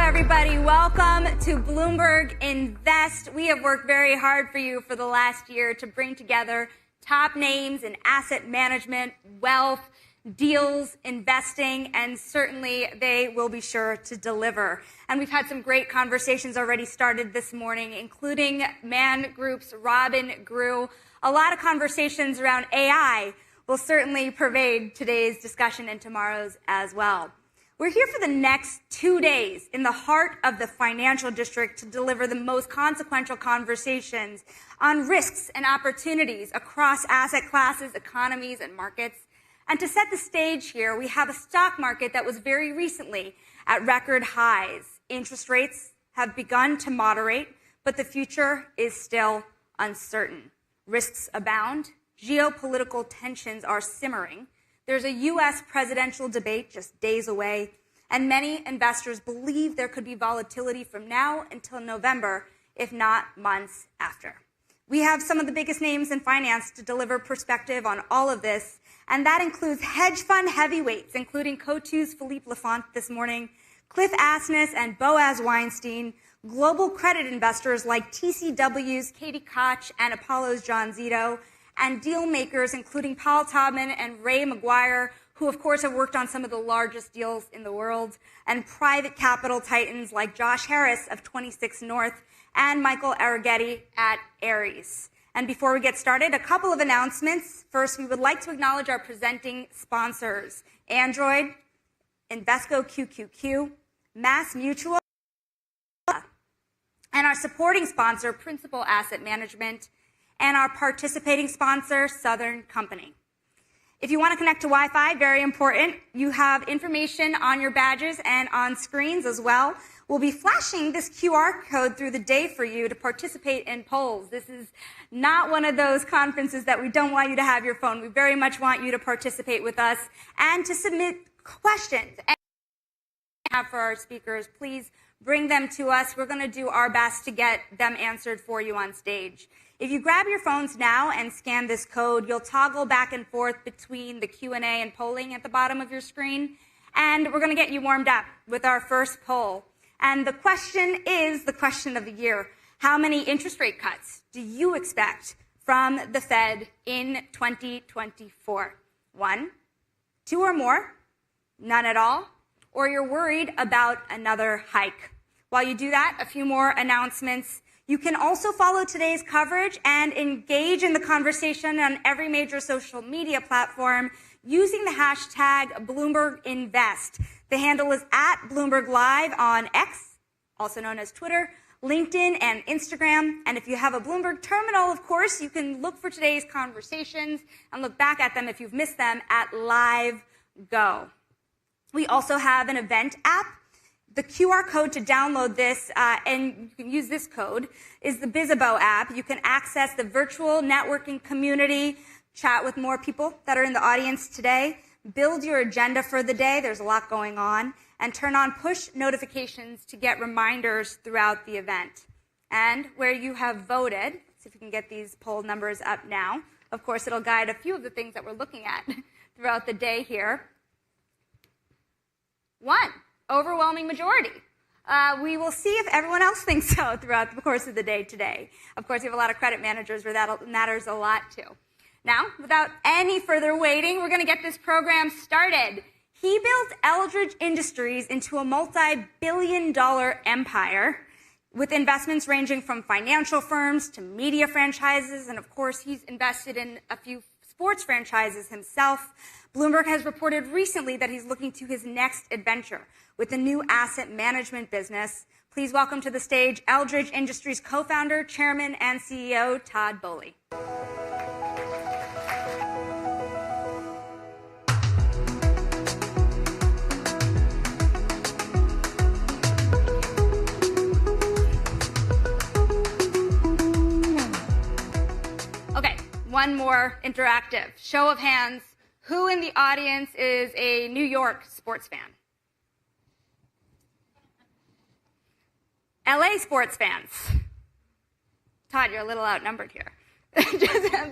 Everybody, welcome to Bloomberg Invest. We have worked very hard for you for the last year to bring together top names in asset management, wealth, deals, investing, and certainly they will be sure to deliver. And we've had some great conversations already started this morning, including Man Group's Robin Grew. A lot of conversations around AI will certainly pervade today's discussion and tomorrow's as well. We're here for the next 2 days in the heart of the financial district to deliver the most consequential conversations on risks and opportunities across asset classes, economies, and markets. And to set the stage here, we have a stock market that was very recently at record highs. Interest rates have begun to moderate, but the future is still uncertain. Risks abound. Geopolitical tensions are simmering. There's a U.S. presidential debate just days away, and many investors believe there could be volatility from now until November, if not months after. We have some of the biggest names in finance to deliver perspective on all of this, and that includes hedge fund heavyweights, including Coatue Philippe Lafont this morning, Cliff Asness and Boaz Weinstein, global credit investors like TCW's Katie Koch and Apollo's John Zito, and deal makers including Paul Taubman and Ray McGuire, who of course have worked on some of the largest deals in the world, and private capital titans like Josh Harris of 26 North and Michael Arrighetti at Ares. And before we get started, a couple of announcements. First, we would like to acknowledge our presenting sponsors: Android, Invesco QQQ, Mass Mutual, and our supporting sponsor, Principal Asset Management, and our participating sponsor, Southern Company. If you want to connect to Wi-Fi, very important, you have information on your badges and on screens as well. We'll be flashing this QR code through the day for you to participate in polls. This is not one of those conferences that we don't want you to have your phone. We very much want you to participate with us and to submit questions and have for our speakers. Please bring them to us. We're going to do our best to get them answered for you on stage. If you grab your phones now and scan this code, you'll toggle back and forth between the Q&A and polling at the bottom of your screen. And we're going to get you warmed up with our first poll. And the question is the question of the year. How many interest rate cuts do you expect from the Fed in 2024? 1, 2 or more, none at all, or you're worried about another hike? While you do that, a few more announcements. You can also follow today's coverage and engage in the conversation on every major social media platform using the hashtag Bloomberg Invest. The handle is at Bloomberg Live on X, also known as Twitter, LinkedIn, and Instagram. And if you have a Bloomberg terminal, of course, you can look for today's conversations and look back at them if you've missed them at Live Go. We also have an event app. The QR code to download this, and you can use this code, is the Bizzabo app. You can access the virtual networking community, chat with more people that are in the audience today, build your agenda for the day. There's a lot going on. And turn on push notifications to get reminders throughout the event. And where you have voted, see if we can get these poll numbers up now. Of course, it'll guide a few of the things that we're looking at throughout the day here. 1, overwhelming majority. We will see if everyone else thinks so throughout the course of the day today. Of course, we have a lot of credit managers where that matters a lot too. Now, without any further waiting, we're going to get this program started. He built Eldridge Industries into a multi-billion-dollar empire with investments ranging from financial firms to media franchises, and of course, he's invested in a few sports franchises himself. Bloomberg has reported recently that he's looking to his next adventure with a new asset management business. Please welcome to the stage Eldridge Industries co-founder, chairman, and CEO, Todd Boehly. One more interactive. Show of hands. Who in the audience is a New York sports fan? LA sports fans. Todd, you're a little outnumbered here.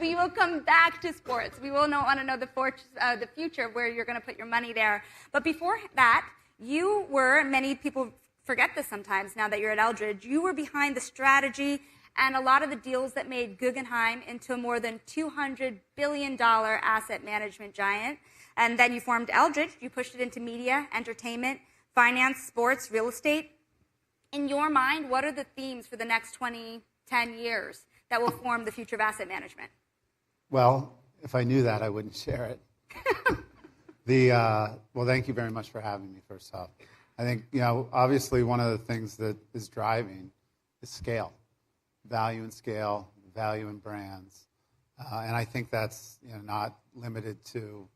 We will come back to sports. We will want to know the future of where you're going to put your money there. But before that, you were, many people forget this sometimes now that you're at Eldridge, you were behind the strategy and a lot of the deals that made Guggenheim into a more than $200 billion asset management giant. And then you formed Eldridge. You pushed it into media, entertainment, finance, sports, real estate. In your mind, what are the themes for the next 10 years that will form the future of asset management?
Well, if I knew that, I wouldn't share it. Well, thank you very much for having me, first off. I think, obviously one of the things that is driving is scale. Value in scale, value in brands. And I think that's not limited to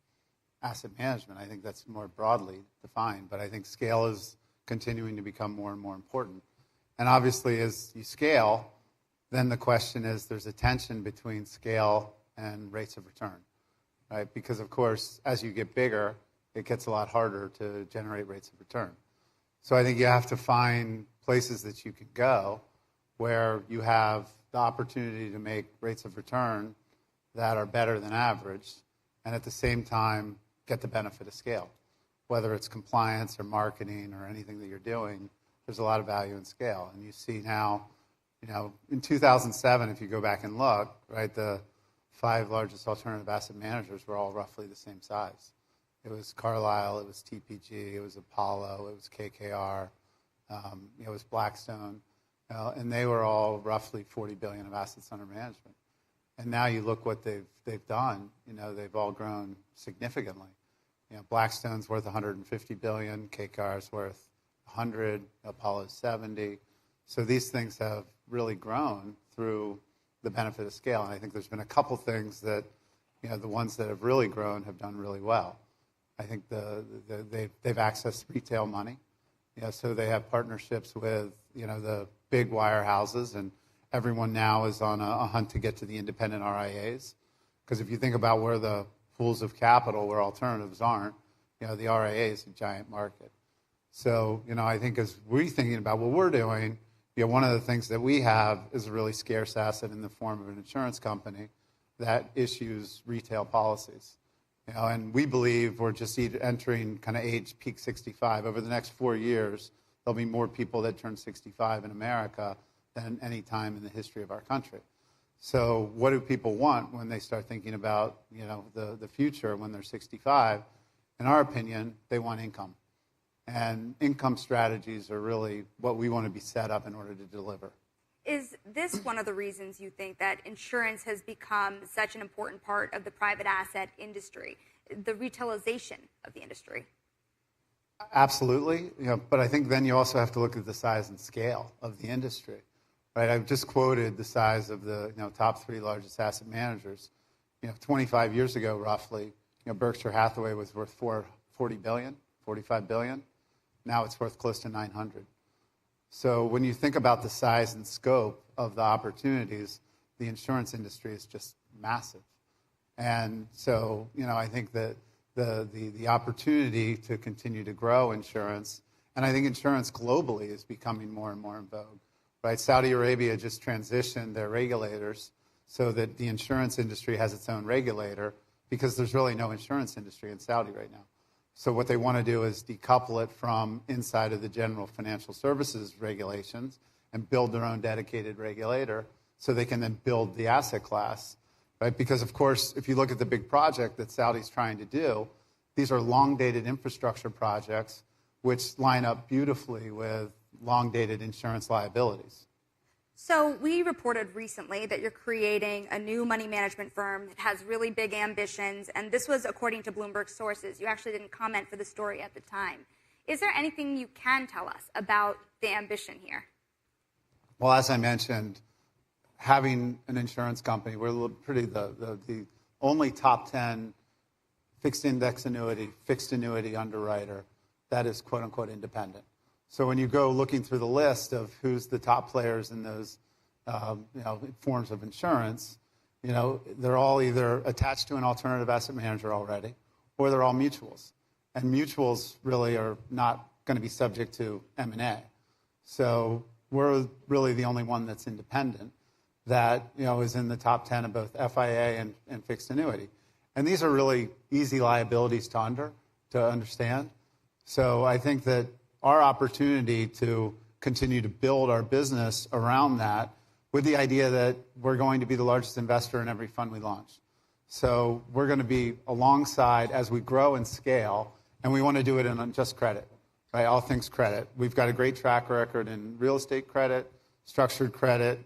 asset management. I think that's more broadly defined. But I think scale is continuing to become more and more important. And obviously, as you scale, then the question is there's a tension between scale and rates of return, right? Because, of course, as you get bigger, it gets a lot harder to generate rates of return. So I think you have to find places that you can go where you have the opportunity to make rates of return that are better than average, and at the same time get the benefit of scale. Whether it's compliance or marketing or anything that you're doing, there's a lot of value in scale. And you see now, in 2007, if you go back and look, right, the 5 largest alternative asset managers were all roughly the same size. It was Carlyle, it was TPG, it was Apollo, it was KKR, it was Blackstone. And they were all roughly $40 billion of assets under management. And now you look what they've done. They've all grown significantly. Blackstone's worth $150 billion, KKR's worth 100, Apollo's 70. So these things have really grown through the benefit of scale. And I think there's been a couple things that, the ones that have really grown have done really well. I think they've accessed retail money. So they have partnerships with, the big wirehouses, and everyone now is on a hunt to get to the independent RIAs. Because if you think about where the pools of capital, where alternatives aren't, the RIA is a giant market. So, I think as we're thinking about what we're doing, one of the things that we have is a really scarce asset in the form of an insurance company that issues retail policies. And we believe we're just entering kind of age peak 65. Over the next 4 years, there'll be more people that turn 65 in America than any time in the history of our country. So what do people want when they start thinking about, the future when they're 65? In our opinion, they want income. And income strategies are really what we want to be set up in order to deliver.
Is this one of the reasons you think that insurance has become such an important part of the private asset industry, the retailization of the industry?
Absolutely, but I think then you also have to look at the size and scale of the industry, right? I've just quoted the size of the top 3 largest asset managers. 25 years ago, roughly, Berkshire Hathaway was worth $45 billion. Now it's worth close to 900. So when you think about the size and scope of the opportunities, the insurance industry is just massive. And so, I think that
the opportunity to continue to grow insurance. And I think insurance globally is becoming more and more in vogue. Right? Saudi Arabia just transitioned their regulators so that the insurance industry has its own regulator, because there's really no insurance industry in Saudi right now. So what they want to do is decouple it from inside of the general financial services regulations and build their own dedicated regulator so they can then build the asset class. Right? Because, of course, if you look at the big project that Saudi's trying to do, these are long-dated infrastructure projects which line up beautifully with long-dated insurance liabilities.
So we reported recently that you're creating a new money management firm that has really big ambitions, and this was according to Bloomberg sources. You actually didn't comment for the story at the time. Is there anything you can tell us about the ambition here?
Well, as I mentioned, having an insurance company, we're pretty the only top 10 fixed annuity underwriter that is quote-unquote independent. So when you go looking through the list of who's the top players in those forms of insurance, they're all either attached to an alternative asset manager already, or they're all mutuals. And mutuals really are not going to be subject to M&A. So we're really the only one that's independent that is in the top 10 of both FIA and fixed annuity. And these are really easy liabilities to understand. So I think that our opportunity to continue to build our business around that, with the idea that we're going to be the largest investor in every fund we launch. So we're going to be alongside as we grow and scale, and we want to do it in just credit, right? All things credit. We've got a great track record in real estate credit, structured credit,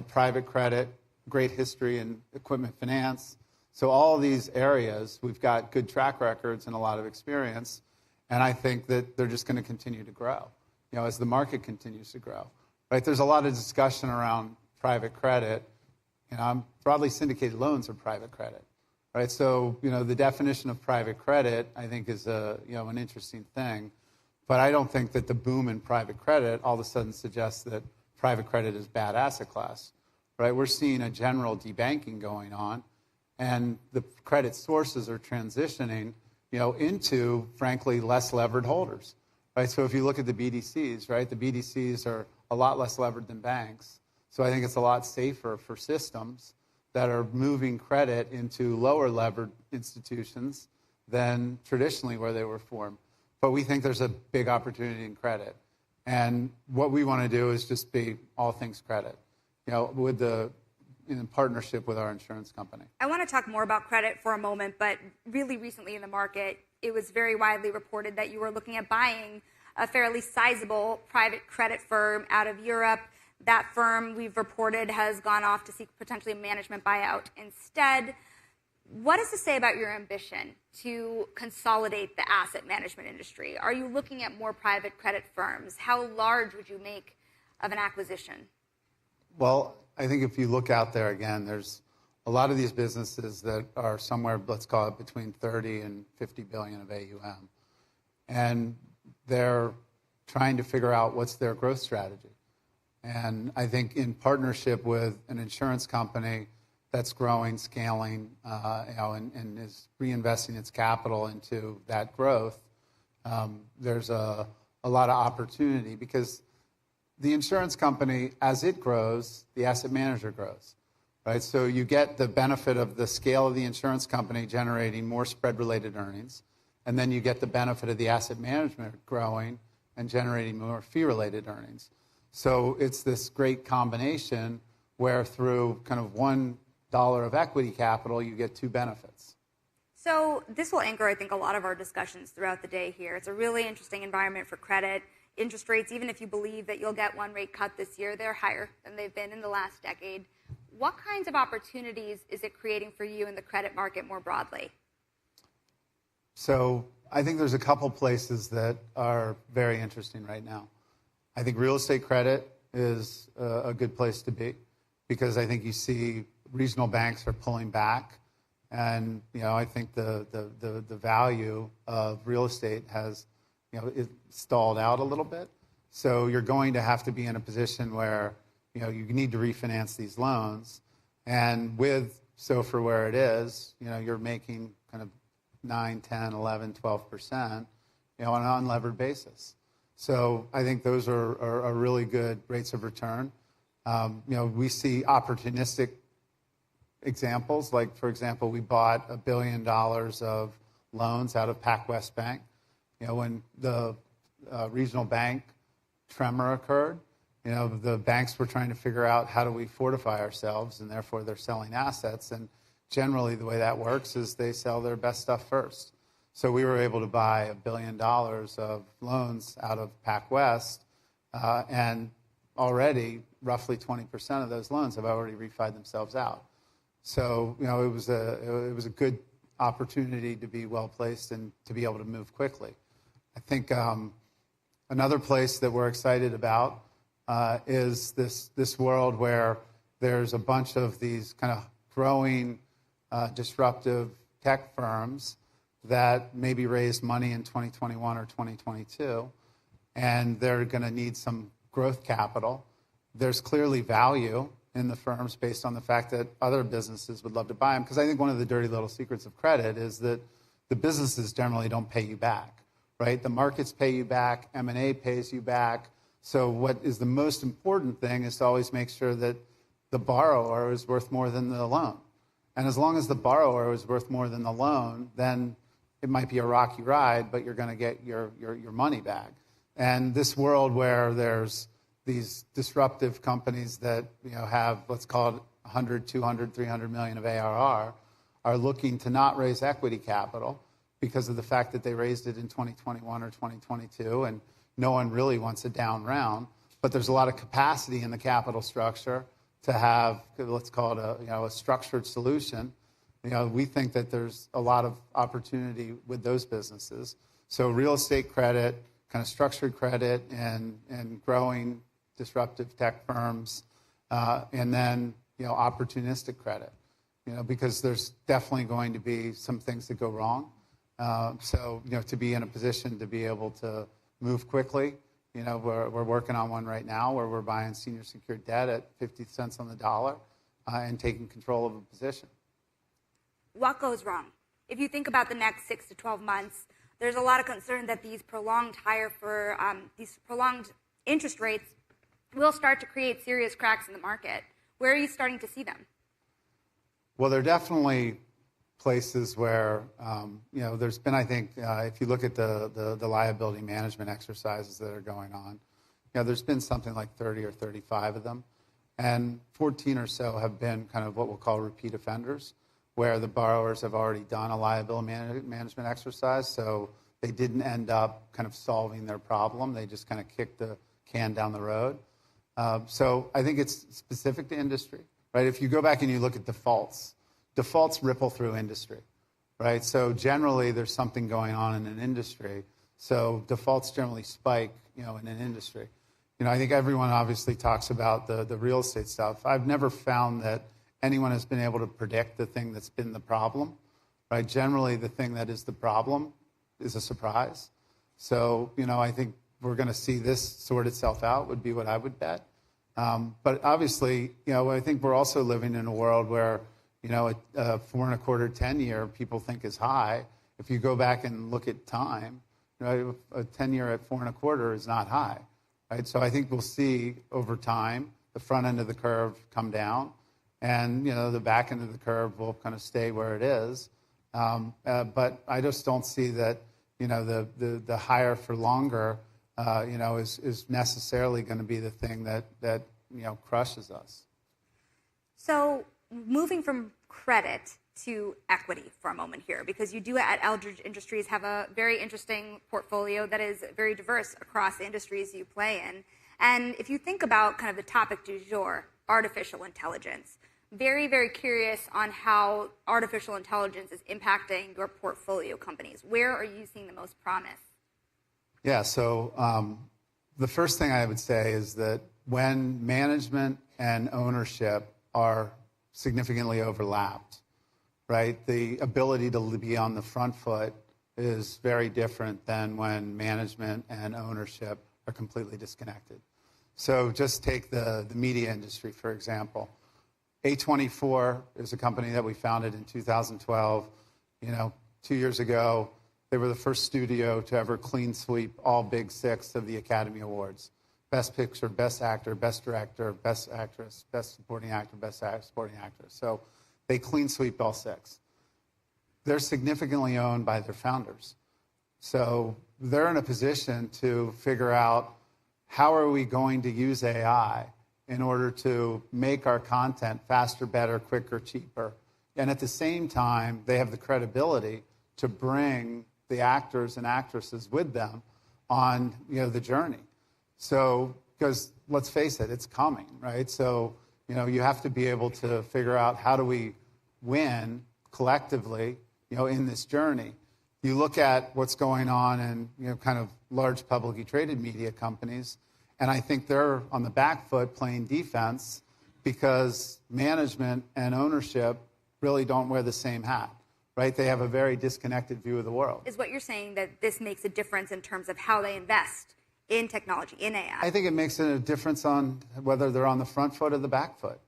private credit, great history in equipment finance. So all these areas, we've got good track records and a lot of experience. And I think that they're just going to continue to grow, as the market continues to grow. Right? There's a lot of discussion around private credit. Broadly syndicated loans are private credit. Right? So, the definition of private credit, I think, is an interesting thing. But I don't think that the boom in private credit all of a sudden suggests that private credit is bad asset class. Right? We're seeing a general debanking going on, and the credit sources are transitioning into, frankly, less levered holders, right? So if you look at the BDCs, right, the BDCs are a lot less levered than banks. So I think it's a lot safer for systems that are moving credit into lower levered institutions than traditionally where they were formed. But we think there's a big opportunity in credit. And what we want to do is just be all things credit, in partnership with our insurance company.
I want to talk more about credit for a moment, but really recently in the market, it was very widely reported that you were looking at buying a fairly sizable private credit firm out of Europe. That firm, we've reported, has gone off to seek potentially a management buyout instead. What does this say about your ambition to consolidate the asset management industry? Are you looking at more private credit firms? How large would you make of an acquisition?
Well, I think if you look out there again, there's a lot of these businesses that are somewhere, let's call it between 30 and 50 billion of AUM. And they're trying to figure out what's their growth strategy. And I think in partnership with an insurance company that's growing, scaling, and is reinvesting its capital into that growth, there's a lot of opportunity, because the insurance company, as it grows, the asset manager grows, right? So you get the benefit of the scale of the insurance company generating more spread-related earnings, and then you get the benefit of the asset management growing and generating more fee-related earnings. So it's this great combination where through kind of $1 of equity capital, you get two benefits.
So this will anchor, I think, a lot of our discussions throughout the day here. It's a really interesting environment for credit. Interest rates, even if you believe that you'll get one rate cut this year, they're higher than they've been in the last decade. What kinds of opportunities is it creating for you in the credit market more broadly?
So I think there's a couple places that are very interesting right now. I think real estate credit is a good place to be, because I think you see regional banks are pulling back, and I think the value of real estate has it stalled out a little bit. So you're going to have to be in a position where you need to refinance these loans, and with SOFR where it is, you're making kind of 9, 10, 11, 12%, on an unlevered basis. So I think those are really good rates of return. We see opportunistic examples, like, for example, we bought $1 billion of loans out of PacWest Bank. When the regional bank tremor occurred, the banks were trying to figure out how do we fortify ourselves, and therefore they're selling assets. And generally the way that works is they sell their best stuff first. So we were able to buy $1 billion of loans out of PacWest, and already roughly 20% of those loans have already refied themselves out. So it was a good opportunity to be well placed and to be able to move quickly. I think another place that we're excited about is this world where there's a bunch of these kind of growing disruptive tech firms that maybe raised money in 2021 or 2022, and they're going to need some growth capital. There's clearly value in the firms based on the fact that other businesses would love to buy them, because I think one of the dirty little secrets of credit is that the businesses generally don't pay you back, right? The markets pay you back, M&A pays you back. So what is the most important thing is to always make sure that the borrower is worth more than the loan. And as long as the borrower is worth more than the loan, then it might be a rocky ride, but you're going to get your money back. And this world where there's these disruptive companies that have, let's call it 100, 200, 300 million of ARR, are looking to not raise equity capital because of the fact that they raised it in 2021 or 2022, and no one really wants a down round. But there's a lot of capacity in the capital structure to have, let's call it a structured solution. We think that there's a lot of opportunity with those businesses. So real estate credit, kind of structured credit, and growing disruptive tech firms, and then opportunistic credit. Because there's definitely going to be some things that go wrong. So to be in a position to be able to move quickly. We're working on one right now where we're buying senior secured debt at 50 cents on the dollar and taking control of a position.
What goes wrong? If you think about the next 6 to 12 months, there's a lot of concern that these prolonged interest rates will start to create serious cracks in the market. Where are you starting to see them?
Well, there are definitely places where, there's been, I think, if you look at the liability management exercises that are going on, there's been something like 30 or 35 of them. And 14 or so have been kind of what we'll call repeat offenders, where the borrowers have already done a liability management exercise, so they didn't end up kind of solving their problem. They just kind of kicked the can down the road. So I think it's specific to industry, right? If you go back and you look at defaults ripple through industry, right? So generally there's something going on in an industry. So defaults generally spike, in an industry. I think everyone obviously talks about the real estate stuff. I've never found that anyone has been able to predict the thing that's been the problem, right? Generally the thing that is the problem is a surprise. So, I think we're going to see this sort itself out would be what I would bet. But obviously, I think we're also living in a world where, a 4.25 10-year people think is high. If you go back and look at time, a 10-year at 4.25 is not high, right? So I think we'll see over time the front end of the curve come down, and the back end of the curve will kind of stay where it is. But I just don't see that the higher for longer is necessarily going to be the thing that crushes us.
So moving from credit to equity for a moment here, because you do at Eldridge Industries have a very interesting portfolio that is very diverse across the industries you play in. And if you think about kind of the topic du jour, artificial intelligence, very, very curious on how artificial intelligence is impacting your portfolio companies. Where are you seeing the most promise?
Yeah, so the first thing I would say is that when management and ownership are significantly overlapped, right, the ability to be on the front foot is very different than when management and ownership are completely disconnected. So just take the media industry, for example. A24 is a company that we founded in 2012. 2 years ago, they were the first studio to ever clean sweep all big six of the Academy Awards. Best Picture, Best Actor, Best Director, Best Actress, Best Supporting Actor, Best Supporting Actress. So they clean sweep all six. They're significantly owned by their founders. So they're in a position to figure out how are we going to use AI in order to make our content faster, better, quicker, cheaper. And at the same time, they have the credibility to bring the actors and actresses with them on the journey. So, because let's face it, it's coming, right? So, you have to be able to figure out how do we win collectively, in this journey. You look at what's going on in, kind of large publicly traded media companies, and I think they're on the back foot playing defense because management and ownership really don't wear the same hat, right? They have a very disconnected view of the world.
Is what you're saying that this makes a difference in terms of how they invest in technology, in AI?
I think it makes a difference on whether they're on the front foot or the back foot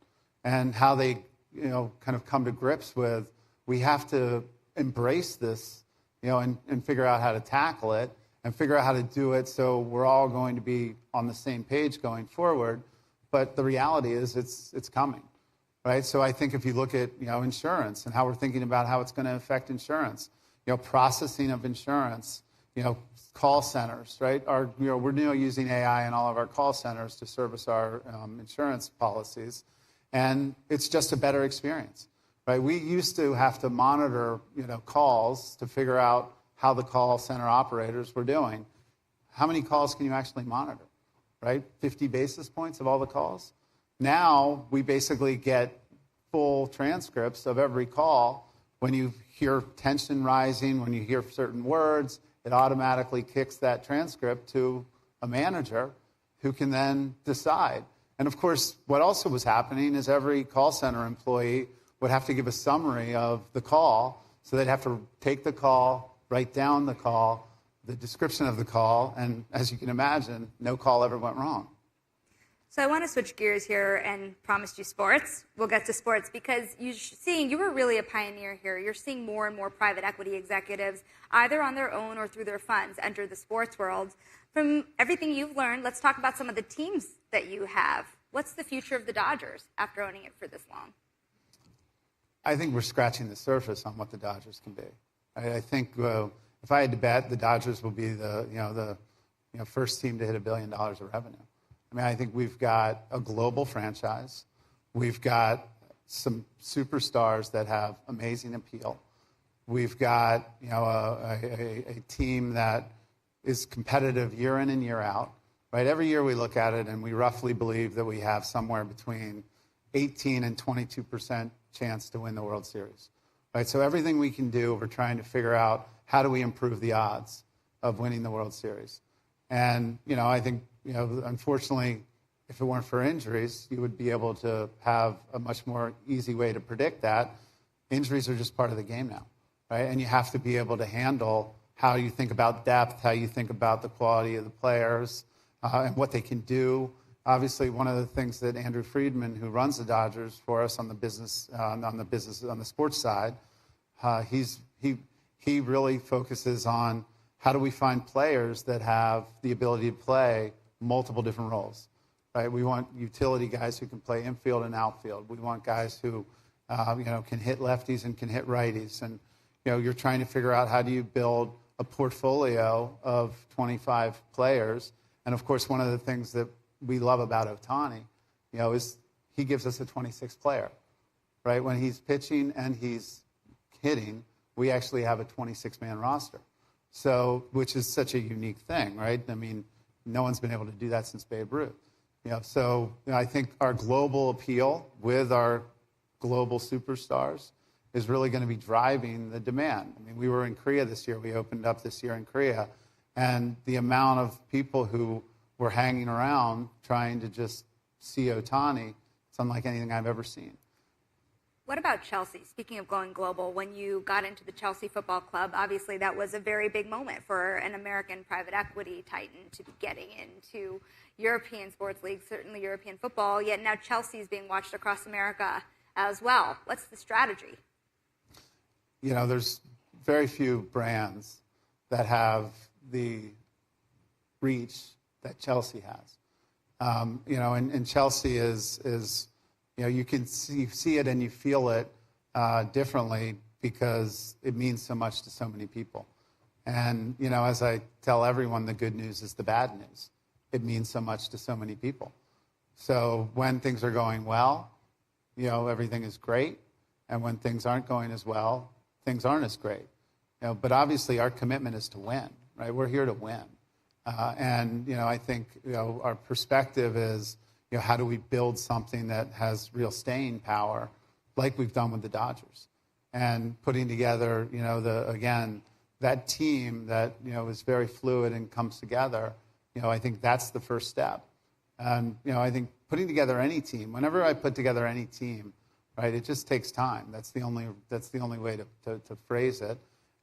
and how they, kind of come to grips with, we have to embrace this, and figure out how to tackle it and figure out how to do it so we're all going to be on the same page going forward. But the reality is it's coming, right? So I think if you look at, insurance and how we're thinking about how it's going to affect insurance, processing of insurance, call centers, right? We're now using AI in all of our call centers to service our insurance policies, and it's just a better experience, right? We used to have to monitor, calls to figure out how the call center operators were doing. How many calls can you actually monitor, right? 50 basis points of all the calls? Now we basically get full transcripts of every call. When you hear tension rising, when you hear certain words, it automatically kicks that transcript to a manager who can then decide. And of course, what also was happening is every call center employee would have to give a summary of the call. So they'd have to take the call, write down the call, the description of the call, and as you can imagine, no call ever went wrong.
So I want to switch gears here and promised you sports. We'll get to sports because you were really a pioneer here. You're seeing more and more private equity executives, either on their own or through their funds, enter the sports world. From everything you've learned, let's talk about some of the teams that you have. What's the future of the Dodgers after owning it for this long?
I think we're scratching the surface on what the Dodgers can be. I think if I had to bet, the Dodgers will be the first team to hit $1 billion of revenue. I mean, I think we've got a global franchise. We've got some superstars that have amazing appeal. We've got a team that is competitive year in and year out. Right? Every year we look at it and we roughly believe that we have somewhere between 18 and 22% chance to win the World Series. Right? So everything we can do, we're trying to figure out how do we improve the odds of winning the World Series. And, I think, unfortunately, if it weren't for injuries, you would be able to have a much more easy way to predict that. Injuries are just part of the game now, right? And you have to be able to handle how you think about depth, how you think about the quality of the players, and what they can do. Obviously, one of the things that Andrew Friedman, who runs the Dodgers for us on the sports side, he really focuses on how do we find players that have the ability to play multiple different roles, right? We want utility guys who can play infield and outfield. We want guys who, can hit lefties and can hit righties. And, you're trying to figure out how do you build a portfolio of 25 players. And of course, one of the things that we love about Ohtani, is he gives us a 26th player, right? When he's pitching and he's hitting, we actually have a 26-man roster. So, which is such a unique thing, right? I mean, no one's been able to do that since Babe Ruth. So I think our global appeal with our global superstars is really going to be driving the demand. I mean, we were in Korea this year. We opened up this year in Korea. And the amount of people who were hanging around trying to just see Ohtani, it's unlike anything I've ever seen.
What about Chelsea? Speaking of going global, when you got into the Chelsea Football Club, obviously that was a very big moment for an American private equity titan to be getting into European sports leagues, certainly European football, yet now Chelsea is being watched across America as well. What's the strategy?
There's very few brands that have the reach that Chelsea has. And Chelsea is you can see it and you feel it differently because it means so much to so many people. And, as I tell everyone, the good news is the bad news. It means so much to so many people. So when things are going well, everything is great. And when things aren't going as well, things aren't as great. But obviously our commitment is to win, right? We're here to win. I think, our perspective is, how do we build something that has real staying power like we've done with the Dodgers? And putting together, that team that, is very fluid and comes together, I think that's the first step. And, I think putting together any team, whenever I put together any team, right, it just takes time. That's the only way to phrase it.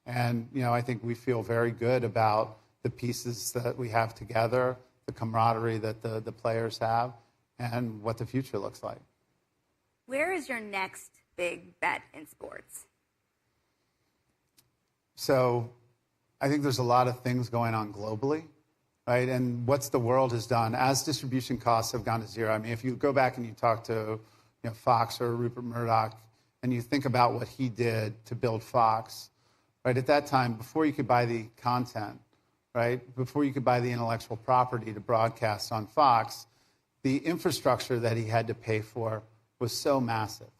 And, I think we feel very good about the pieces that we have together, the camaraderie that the players have, and what the future looks like.
Where is your next big bet in sports?
So I think there's a lot of things going on globally, right? And what's the world has done as distribution costs have gone to zero. I mean, if you go back and you talk to Fox or Rupert Murdoch and you think about what he did to build Fox, right? At that time, before you could buy the content, right? Before you could buy the intellectual property to broadcast on Fox, the infrastructure that he had to pay for was so massive,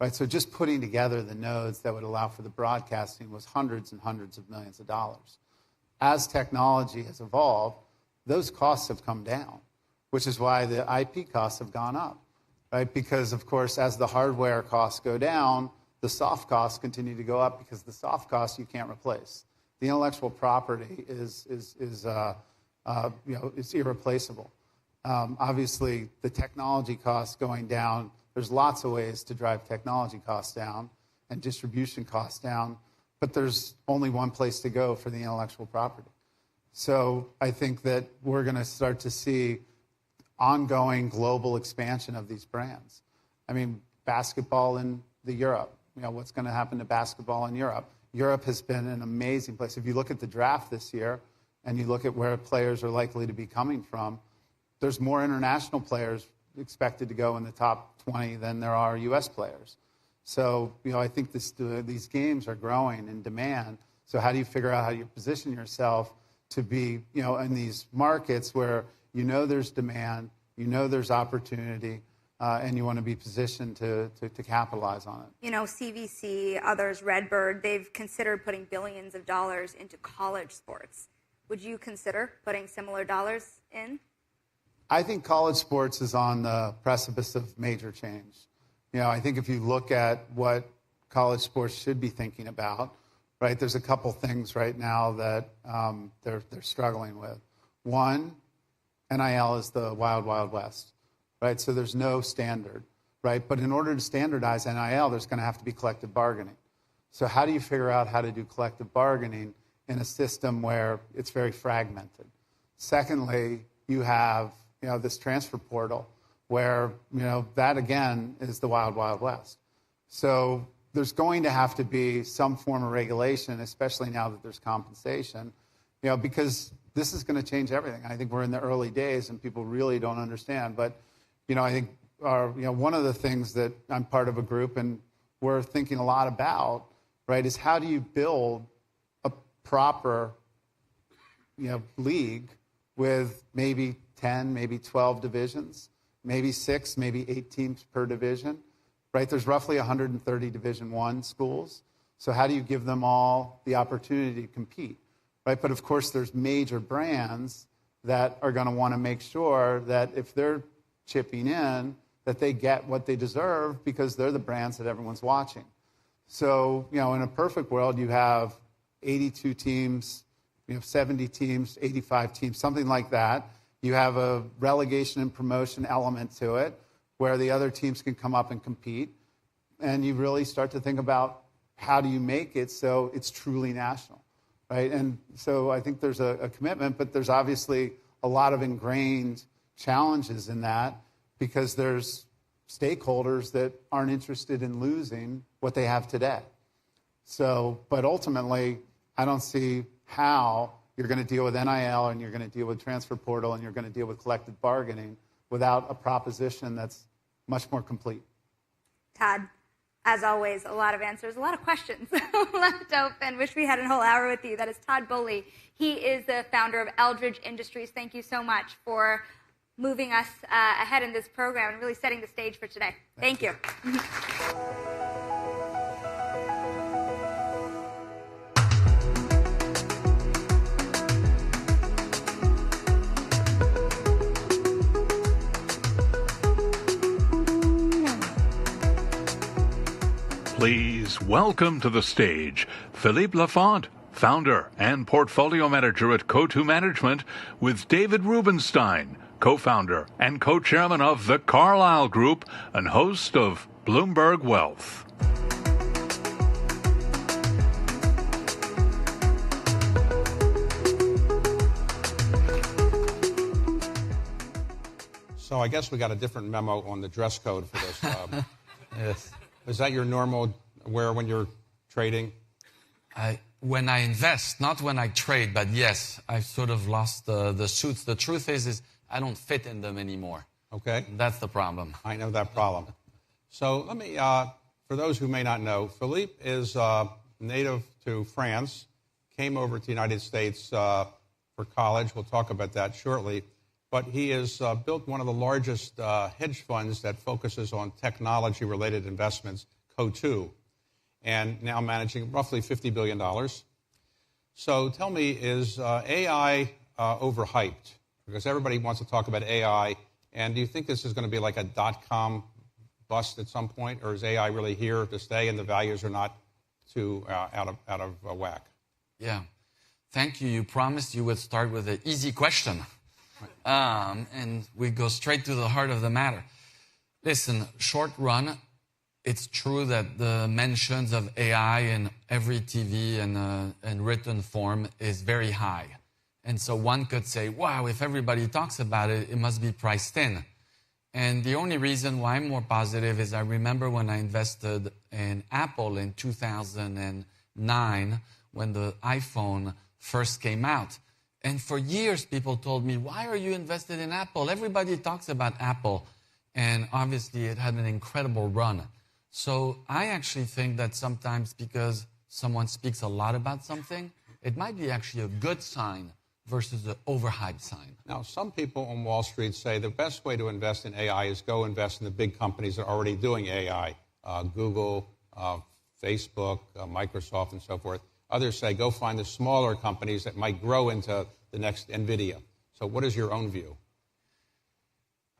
right? So just putting together the nodes that would allow for the broadcasting was hundreds and hundreds of millions of dollars. As technology has evolved, those costs have come down, which is why the IP costs have gone up, right? Because, of course, as the hardware costs go down, the soft costs continue to go up because the soft costs you can't replace. The intellectual property is irreplaceable. Obviously, the technology costs going down, there's lots of ways to drive technology costs down and distribution costs down, but there's only one place to go for the intellectual property. So I think that we're going to start to see ongoing global expansion of these brands. I mean, basketball in Europe, what's going to happen to basketball in Europe? Europe has been an amazing place. If you look at the draft this year and you look at where players are likely to be coming from, there's more international players expected to go in the top 20 than there are U.S. players. So, I think these games are growing in demand. So how do you figure out how you position yourself to be, in these markets where there's demand, there's opportunity, and you want to be positioned to capitalize on it.
CVC, others, Redbird, they've considered putting billions of dollars into college sports. Would you consider putting similar dollars in?
I think college sports is on the precipice of major change. I think if you look at what college sports should be thinking about, right, there's a couple things right now that they're struggling with. One, NIL is the wild, wild west, right? So there's no standard, right? But in order to standardize NIL, there's going to have to be collective bargaining. So how do you figure out how to do collective bargaining in a system where it's very fragmented? Secondly, you have this transfer portal where, that again is the wild, wild west. So there's going to have to be some form of regulation, especially now that there's compensation, because this is going to change everything. I think we're in the early days and people really don't understand. But, I think one of the things that I'm part of a group and we're thinking a lot about, right, is how do you build a proper, league with maybe 10, maybe 12 divisions, maybe 6, maybe 8 teams per division, right? There's roughly 130 Division I schools. So how do you give them all the opportunity to compete, right? But of course, there's major brands that are going to want to make sure that if they're chipping in, that they get what they deserve because they're the brands that everyone's watching. So, in a perfect world, you have 82 teams, 70 teams, 85 teams, something like that. You have a relegation and promotion element to it where the other teams can come up and compete. And you really start to think about how do you make it so it's truly national, right? And so I think there's a commitment, but there's obviously a lot of ingrained challenges in that because there's stakeholders that aren't interested in losing what they have today. So, but ultimately, I don't see how you're going to deal with NIL and you're going to deal with transfer portal and you're going to deal with collective bargaining without a proposition that's much more complete.
Todd, as always, a lot of answers, a lot of questions left open. Wish we had a whole hour with you. That is Todd Boehly. He is the founder of Eldridge Industries. Thank you so much for moving us ahead in this program and really setting the stage for today. Thank you.
Please welcome to the stage Philippe Lafont, founder and portfolio manager at Co2 Management, with David Rubenstein, co-founder and co-chairman of the Carlyle Group and host of Bloomberg Wealth.
So I guess we got a different memo on the dress code for this. Yes. Is that your normal wear when you're trading?
When I invest, not when I trade, but yes, I've sort of lost the suits. The truth is I don't fit in them anymore.
Okay.
That's the problem.
I know that problem. So let me, for those who may not know, Philippe is native to France, came over to the United States for college. We'll talk about that shortly. But he has built one of the largest hedge funds that focuses on technology-related investments, Co2, and now managing roughly $50 billion. So tell me, is AI overhyped? Because everybody wants to talk about AI. And do you think this is going to be like a dot-com bust at some point? Or is AI really here to stay and the values are not too out of whack?
Yeah. Thank you. You promised you would start with an easy question. And we go straight to the heart of the matter. Listen, short run, it's true that the mentions of AI in every TV and written form is very high. And so one could say, wow, if everybody talks about it, it must be priced in. And the only reason why I'm more positive is I remember when I invested in Apple in 2009 when the iPhone first came out. And for years, people told me, why are you invested in Apple? Everybody talks about Apple. And obviously, it had an incredible run. So I actually think that sometimes because someone speaks a lot about something, it might be actually a good sign versus an overhyped sign.
Now, some people on Wall Street say the best way to invest in AI is go invest in the big companies that are already doing AI, Google, Facebook, Microsoft, and so forth. Others say go find the smaller companies that might grow into the next NVIDIA. So what is your own view?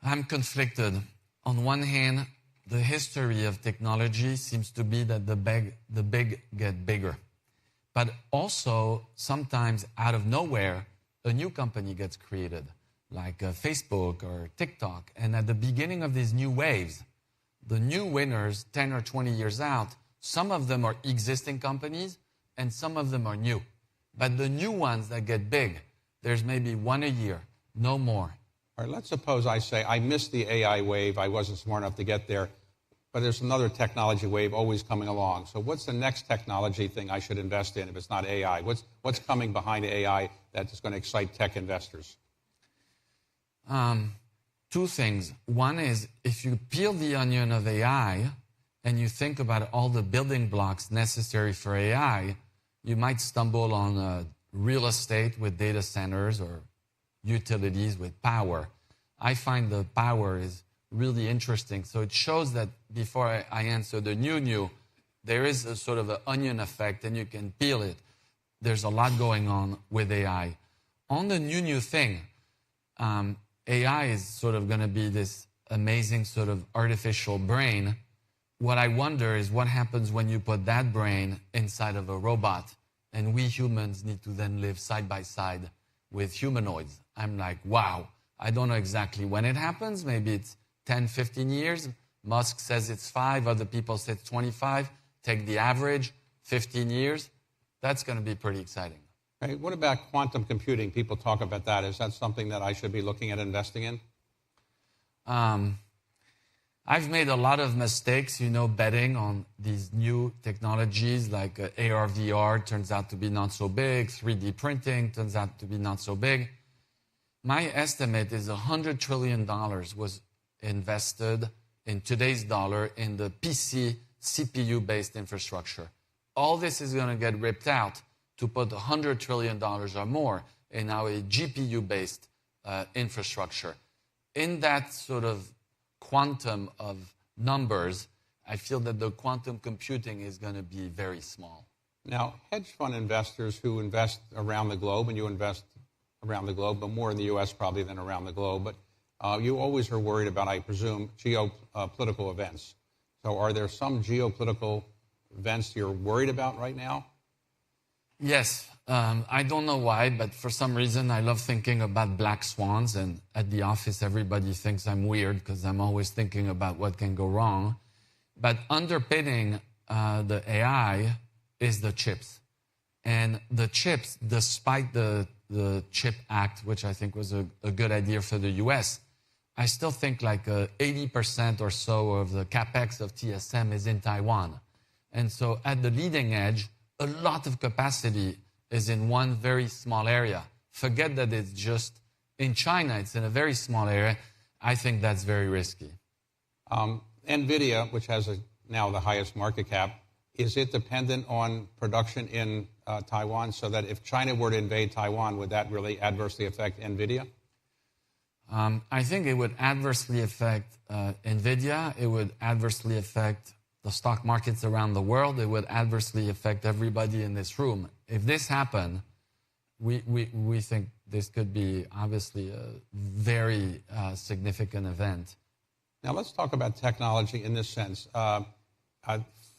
I'm conflicted. On one hand, the history of technology seems to be that the big get bigger. But also, sometimes out of nowhere, a new company gets created, like Facebook or TikTok. And at the beginning of these new waves, the new winners, 10 or 20 years out, some of them are existing companies, and some of them are new. But the new ones that get big, there's maybe one a year, no more.
All right, let's suppose I say I missed the AI wave. I wasn't smart enough to get there. But there's another technology wave always coming along. So what's the next technology thing I should invest in if it's not AI? What's coming behind AI that's going to excite tech investors?
Two things. One is if you peel the onion of AI and you think about all the building blocks necessary for AI, you might stumble on real estate with data centers or utilities with power. I find the power is really interesting. So it shows that before I answer the new, there is a sort of an onion effect and you can peel it. There's a lot going on with AI. On the new thing, AI is sort of going to be this amazing sort of artificial brain. What I wonder is what happens when you put that brain inside of a robot and we humans need to then live side by side with humanoids. I'm like, wow, I don't know exactly when it happens. Maybe it's 10, 15 years. Musk says it's 5. Other people say it's 25. Take the average, 15 years. That's going to be pretty exciting.
Hey, what about quantum computing? People talk about that. Is that something that I should be looking at investing in?
I've made a lot of mistakes, betting on these new technologies like AR, VR turns out to be not so big, 3D printing turns out to be not so big. My estimate is $100 trillion was invested in today's dollar in the PC, CPU-based infrastructure. All this is going to get ripped out to put $100 trillion or more in our GPU-based infrastructure. In that sort of quantum of numbers, I feel that the quantum computing is going to be very small.
Now, hedge fund investors who invest around the globe, and you invest around the globe, but more in the U.S. probably than around the globe, but you always are worried about, I presume, geopolitical events. So are there some geopolitical events you're worried about right now?
Yes. I don't know why, but for some reason I love thinking about black swans, and at the office everybody thinks I'm weird because I'm always thinking about what can go wrong. But underpinning the AI is the chips. And the chips, despite the CHIP Act, which I think was a good idea for the US, I still think like 80% or so of the capex of TSM is in Taiwan. And so at the leading edge, a lot of capacity is in one very small area. Forget that it's just in China, it's in a very small area. I think that's very risky.
NVIDIA, which has now the highest market cap, is it dependent on production in Taiwan, so that if China were to invade Taiwan, would that really adversely affect NVIDIA?
I think it would adversely affect NVIDIA. It would adversely affect the stock markets around the world. It would adversely affect everybody in this room. If this happened, we think this could be obviously a very significant event.
Now let's talk about technology in this sense.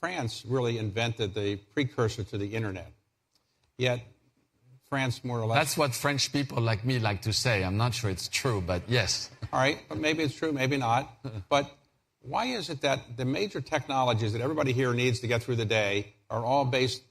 France really invented the precursor to the internet. Yet France more or less...
That's what French people like me like to say. I'm not sure it's true, but yes.
All right, but maybe it's true, maybe not. But why is it that the major technologies that everybody here needs to get through the day are all based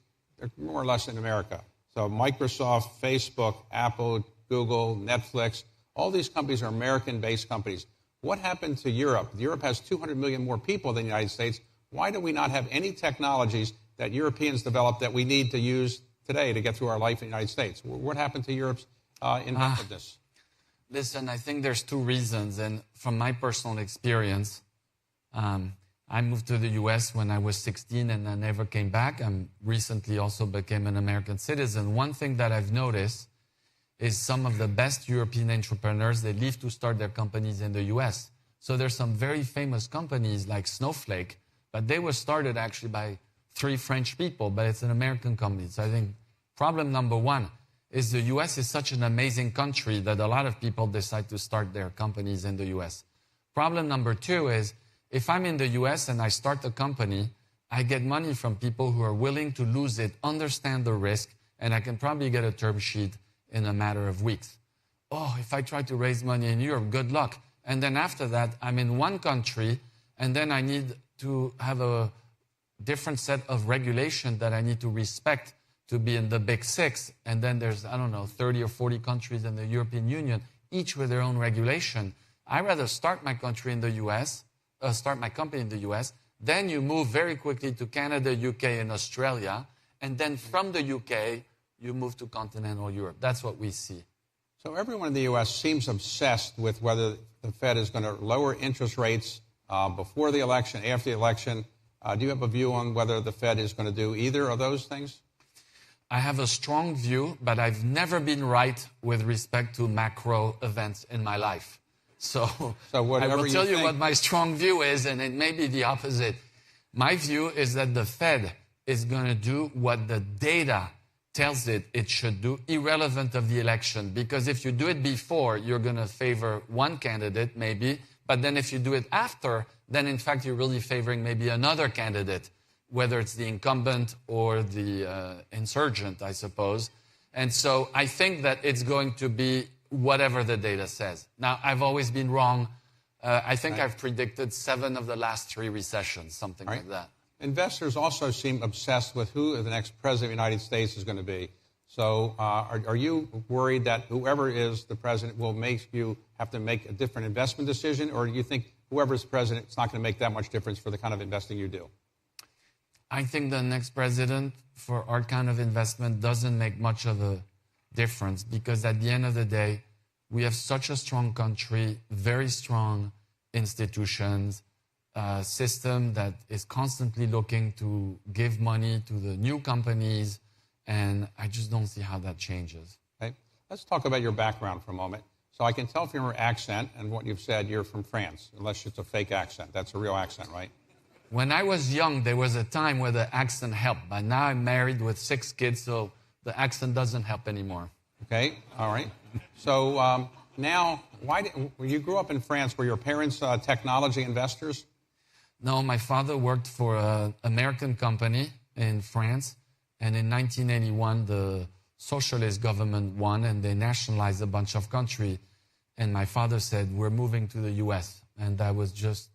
more or less in America? So Microsoft, Facebook, Apple, Google, Netflix, all these companies are American-based companies. What happened to Europe? Europe has 200 million more people than the United States. Why do we not have any technologies that Europeans developed that we need to use today to get through our life in the United States? What happened to Europe's inventiveness?
Listen, I think there's two reasons. And from my personal experience, I moved to the U.S. when I was 16 and I never came back. I recently also became an American citizen. One thing that I've noticed is some of the best European entrepreneurs, they leave to start their companies in the U.S. So there's some very famous companies like Snowflake, but they were started actually by 3 French people, but it's an American company. So I think problem number one is the U.S. is such an amazing country that a lot of people decide to start their companies in the U.S. Problem number two is if I'm in the U.S. and I start a company, I get money from people who are willing to lose it, understand the risk, and I can probably get a term sheet in a matter of weeks. Oh, if I try to raise money in Europe, good luck. And then after that, I'm in one country, and then I need to have a different set of regulation that I need to respect to be in the big 6. And then there's, 30 or 40 countries in the European Union, each with their own regulation. I'd rather start my country in the U.S., start my company in the U.S., then you move very quickly to Canada, UK, and Australia. And then from the UK, you move to continental Europe. That's what we see.
So everyone in the U.S. seems obsessed with whether the Fed is going to lower interest rates before the election, after the election. Do you have a view on whether the Fed is going to do either of those things?
I have a strong view, but I've never been right with respect to macro events in my life. So I will tell you what my strong view is, and it may be the opposite. My view is that the Fed is going to do what the data tells it should do, irrelevant of the election. Because if you do it before, you're going to favor one candidate, maybe. But then if you do it after, then in fact you're really favoring maybe another candidate, whether it's the incumbent or the insurgent, I suppose. And so I think that it's going to be whatever the data says. Now, I've always been wrong. I think I've predicted 7 of the last 3 recessions, something like that.
Investors also seem obsessed with who the next president of the United States is going to be. So are you worried that whoever is the president will make you have to make a different investment decision, or do you think whoever's president, it's not going to make that much difference for the kind of investing you do?
I think the next president for our kind of investment doesn't make much of a difference, because at the end of the day, we have such a strong country, very strong institutions, a system that is constantly looking to give money to the new companies, and I just don't see how that changes.
Okay. Let's talk about your background for a moment. So I can tell from your accent and what you've said, you're from France, unless it's a fake accent. That's a real accent, right?
When I was young, there was a time where the accent helped, but now I'm married with 6 kids, so the accent doesn't help anymore.
Okay, all right. So now, when you grew up in France, were your parents technology investors?
No, my father worked for an American company in France, and in 1981, the socialist government won, and they nationalized a bunch of countries. And my father said, we're moving to the U.S., and that was just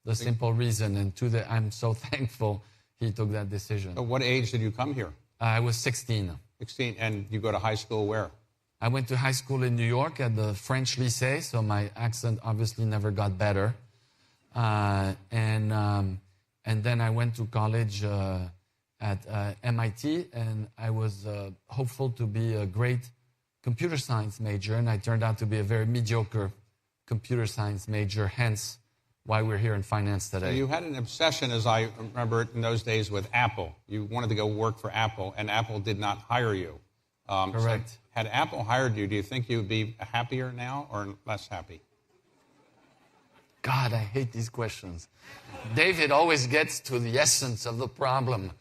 the simple reason. And I'm so thankful he took that decision.
So what age did you come here?
I was 16.
16, and you go to high school where?
I went to high school in New York at the French Lycée, so my accent obviously never got better. And then I went to college at MIT, and I was hopeful to be a great computer science major, and I turned out to be a very mediocre computer science major, hence why we're here in finance today.
So you had an obsession, as I remember it in those days, with Apple. You wanted to go work for Apple, and Apple did not hire you.
Correct.
So had Apple hired you, do you think you would be happier now or less happy?
God, I hate these questions. David always gets to the essence of the problem.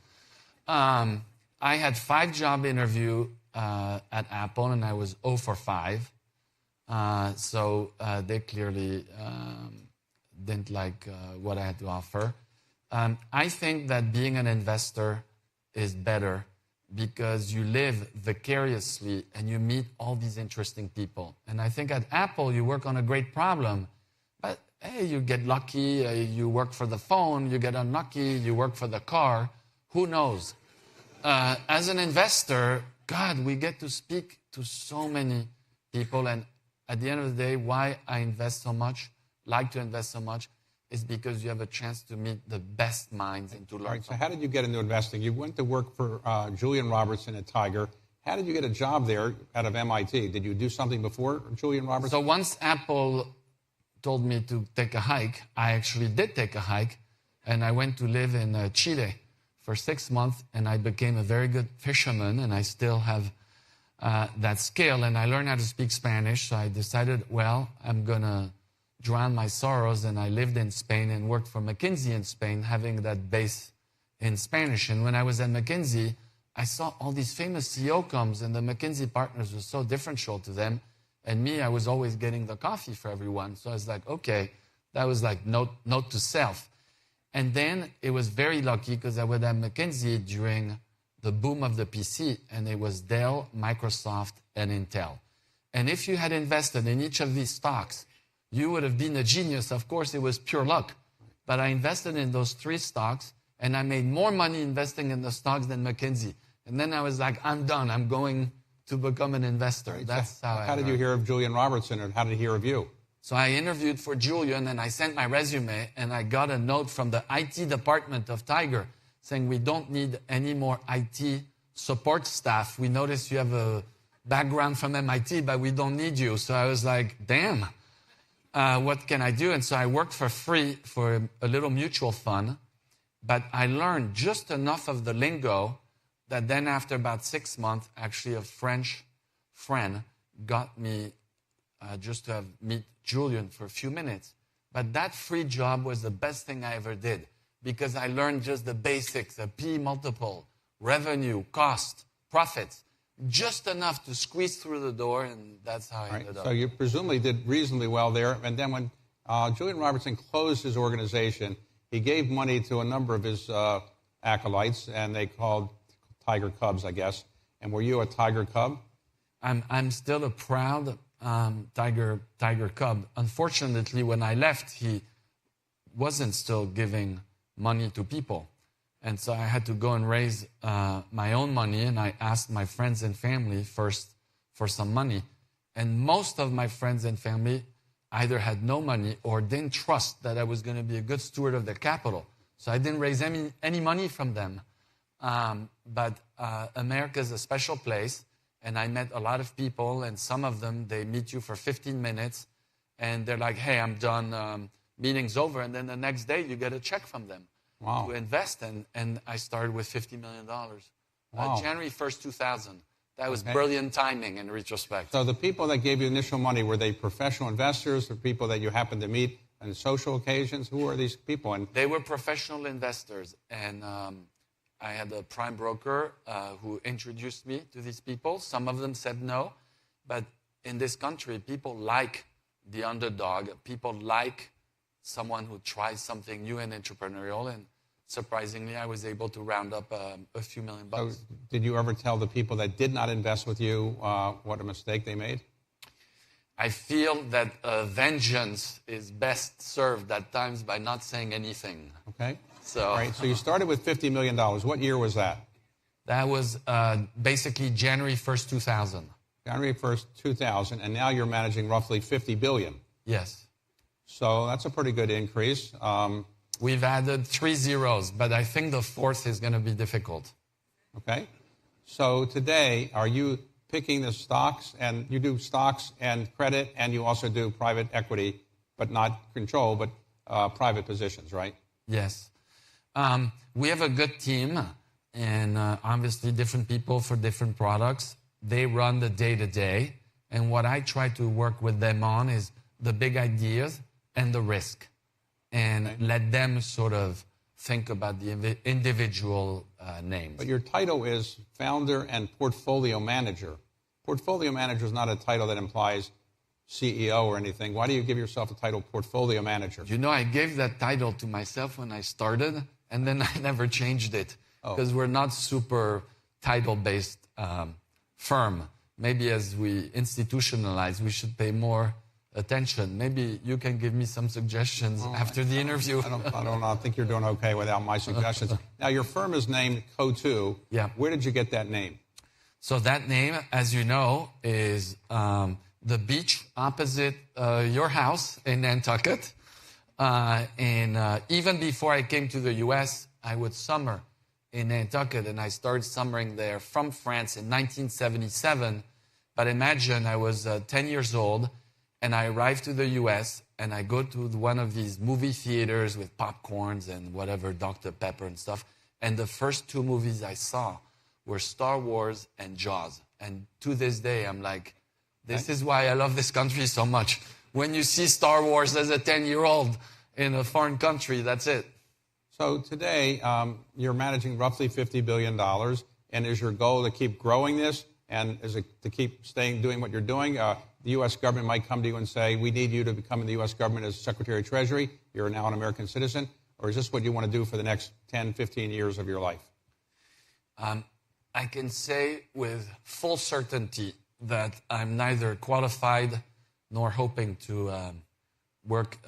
I had 5 job interviews at Apple, and I was 0 for 5. So they clearly didn't like what I had to offer. I think that being an investor is better because you live vicariously and you meet all these interesting people. And I think at Apple, you work on a great problem. But, hey, you get lucky, you work for the phone, you get unlucky, you work for the car. Who knows? As an investor, God, we get to speak to so many people. And at the end of the day, why I invest so much, like to invest so much, is because you have a chance to meet the best minds and to learn.
All right, so how did you get into investing? You went to work for Julian Robertson at Tiger. How did you get a job there out of MIT? Did you do something before Julian Robertson?
So once Apple told me to take a hike, I actually did take a hike, and I went to live in Chile for 6 months, and I became a very good fisherman, and I still have that skill, and I learned how to speak Spanish, so I decided, well, I'm going to drown my sorrows, and I lived in Spain and worked for McKinsey in Spain, having that base in Spanish. And when I was at McKinsey, I saw all these famous CEO comes, and the McKinsey partners were so differential to them. And me, I was always getting the coffee for everyone. So I was like, okay, that was like note to self. And then it was very lucky because I was at McKinsey during the boom of the PC, and it was Dell, Microsoft, and Intel. And if you had invested in each of these stocks, you would have been a genius. Of course, it was pure luck. But I invested in those 3 stocks, and I made more money investing in the stocks than McKinsey. And then I was like, I'm done. I'm going to become an investor.
Right.
That's
so
how
how did you hear of Julian Robertson, or how did he hear of you?
So I interviewed for Julian, and I sent my resume, and I got a note from the IT department of Tiger saying, we don't need any more IT support staff. We noticed you have a background from MIT, but we don't need you. So I was like, damn. What can I do? And so I worked for free for a little mutual fund, but I learned just enough of the lingo that then after about 6 months, actually a French friend got me just to meet Julian for a few minutes. But that free job was the best thing I ever did because I learned just the basics, the P multiple, revenue, cost, profits. Just enough to squeeze through the door, and that's how I ended up.
So you presumably did reasonably well there. And then when Julian Robertson closed his organization, he gave money to a number of his acolytes, and they called Tiger Cubs, I guess. And were you a Tiger Cub?
I'm still a proud Tiger Cub. Unfortunately, when I left, he wasn't still giving money to people. And so I had to go and raise my own money, and I asked my friends and family first for some money. And most of my friends and family either had no money or didn't trust that I was going to be a good steward of their capital. So I didn't raise any money from them. But America is a special place, and I met a lot of people, and some of them, they meet you for 15 minutes, and they're like, hey, I'm done, meeting's over, and then the next day you get a check from them to invest, and I started with $50 million. January 1st, 2000. That was brilliant timing in retrospect.
So the people that gave you initial money, were they professional investors or people that you happened to meet on social occasions? Who are these people? And
they were professional investors, and I had a prime broker who introduced me to these people. Some of them said no, but in this country, people like the underdog. People like someone who tries something new and entrepreneurial, and surprisingly, I was able to round up a few $1 million.
So did you ever tell the people that did not invest with you what a mistake they made?
I feel that vengeance is best served at times by not saying anything.
Okay.
So,
all right, so you started with $50 million. What year was that?
That was basically January 1st, 2000.
January 1st, 2000, and now you're managing roughly $50 billion.
Yes.
So that's a pretty good increase.
We've added 3 zeros, but I think the fourth is going to be difficult.
Okay. So today, are you picking the stocks, and you do stocks and credit, and you also do private equity, but not control, but private positions, right?
Yes. We have a good team, and obviously different people for different products. They run the day-to-day, and what I try to work with them on is the big ideas and the risk, and let them sort of think about the individual names.
But your title is founder and portfolio manager. Portfolio manager is not a title that implies CEO or anything. Why do you give yourself the title portfolio manager?
You know, I gave that title to myself when I started, and then I never changed it because we're not super title-based firm. Maybe as we institutionalize, we should pay more attention. Maybe you can give me some suggestions after the interview.
I don't think you're doing okay without my suggestions. Now, your firm is named Co2.
Yeah.
Where did you get that name?
So that name, as you know, is the beach opposite your house in Nantucket. And even before I came to the U.S., I would summer in Nantucket, and I started summering there from France in 1977. But imagine I was 10 years old, and I arrived to the U.S., and I go to one of these movie theaters with popcorns and whatever, Dr. Pepper and stuff. And the first 2 movies I saw were Star Wars and Jaws. And to this day, I'm like, this is why I love this country so much. When you see Star Wars as a 10-year-old in a foreign country, that's it.
So today, you're managing roughly $50 billion. And is your goal to keep growing this? And is it to keep doing what you're doing? The U.S. government might come to you and say, we need you to become in the U.S. government as Secretary of Treasury. You're now an American citizen. Or is this what you want to do for the next 10, 15 years of your life?
I can say with full certainty that I'm neither qualified nor hoping to work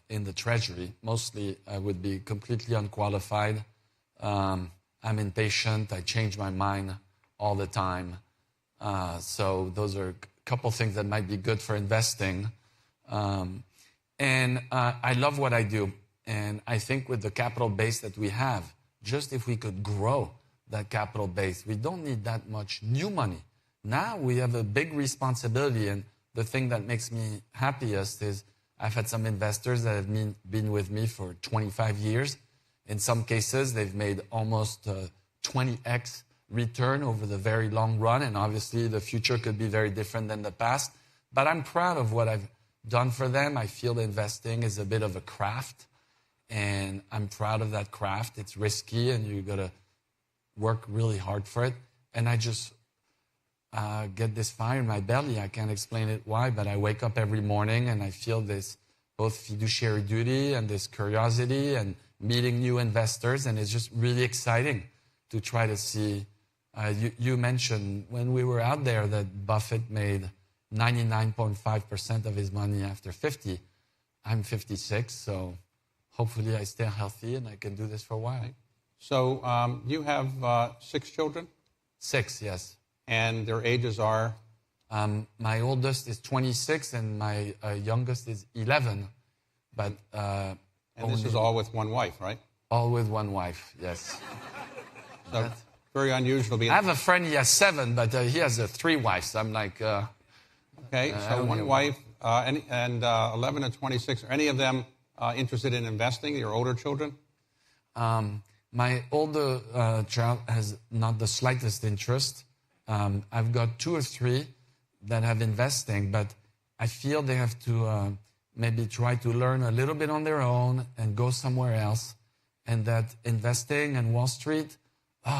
in the Treasury. Mostly, I would be completely unqualified. I'm impatient. I change my mind all the time. So those are a couple things that might be good for investing. And I love what I do. And I think with the capital base that we have, just if we could grow that capital base, we don't need that much new money. Now we have a big responsibility. And the thing that makes me happiest is I've had some investors that have been with me for 25 years. In some cases, they've made almost 20x return over the very long run, and obviously the future could be very different than the past. But I'm proud of what I've done for them. I feel investing is a bit of a craft, and I'm proud of that craft. It's risky, and you got to work really hard for it. And I just get this fire in my belly. I can't explain it why, but I wake up every morning and I feel this both fiduciary duty and this curiosity and meeting new investors, and it's just really exciting to try to see. You mentioned when we were out there that Buffett made 99.5% of his money after 50. I'm 56, so hopefully I stay healthy and I can do this for a while.
So you have 6 children?
6, yes.
And their ages are?
My oldest is 26 and my youngest is 11. But
and this is all with one wife, right?
All with one wife, yes.
So very unusual.
I have a friend, he has 7, but he has 3 wives. I'm like...
okay, so one wife and 11 and 26. Are any of them interested in investing, your older children?
My older child has not the slightest interest. I've got 2 or 3 that have investing, but I feel they have to maybe try to learn a little bit on their own and go somewhere else. And that investing and Wall Street,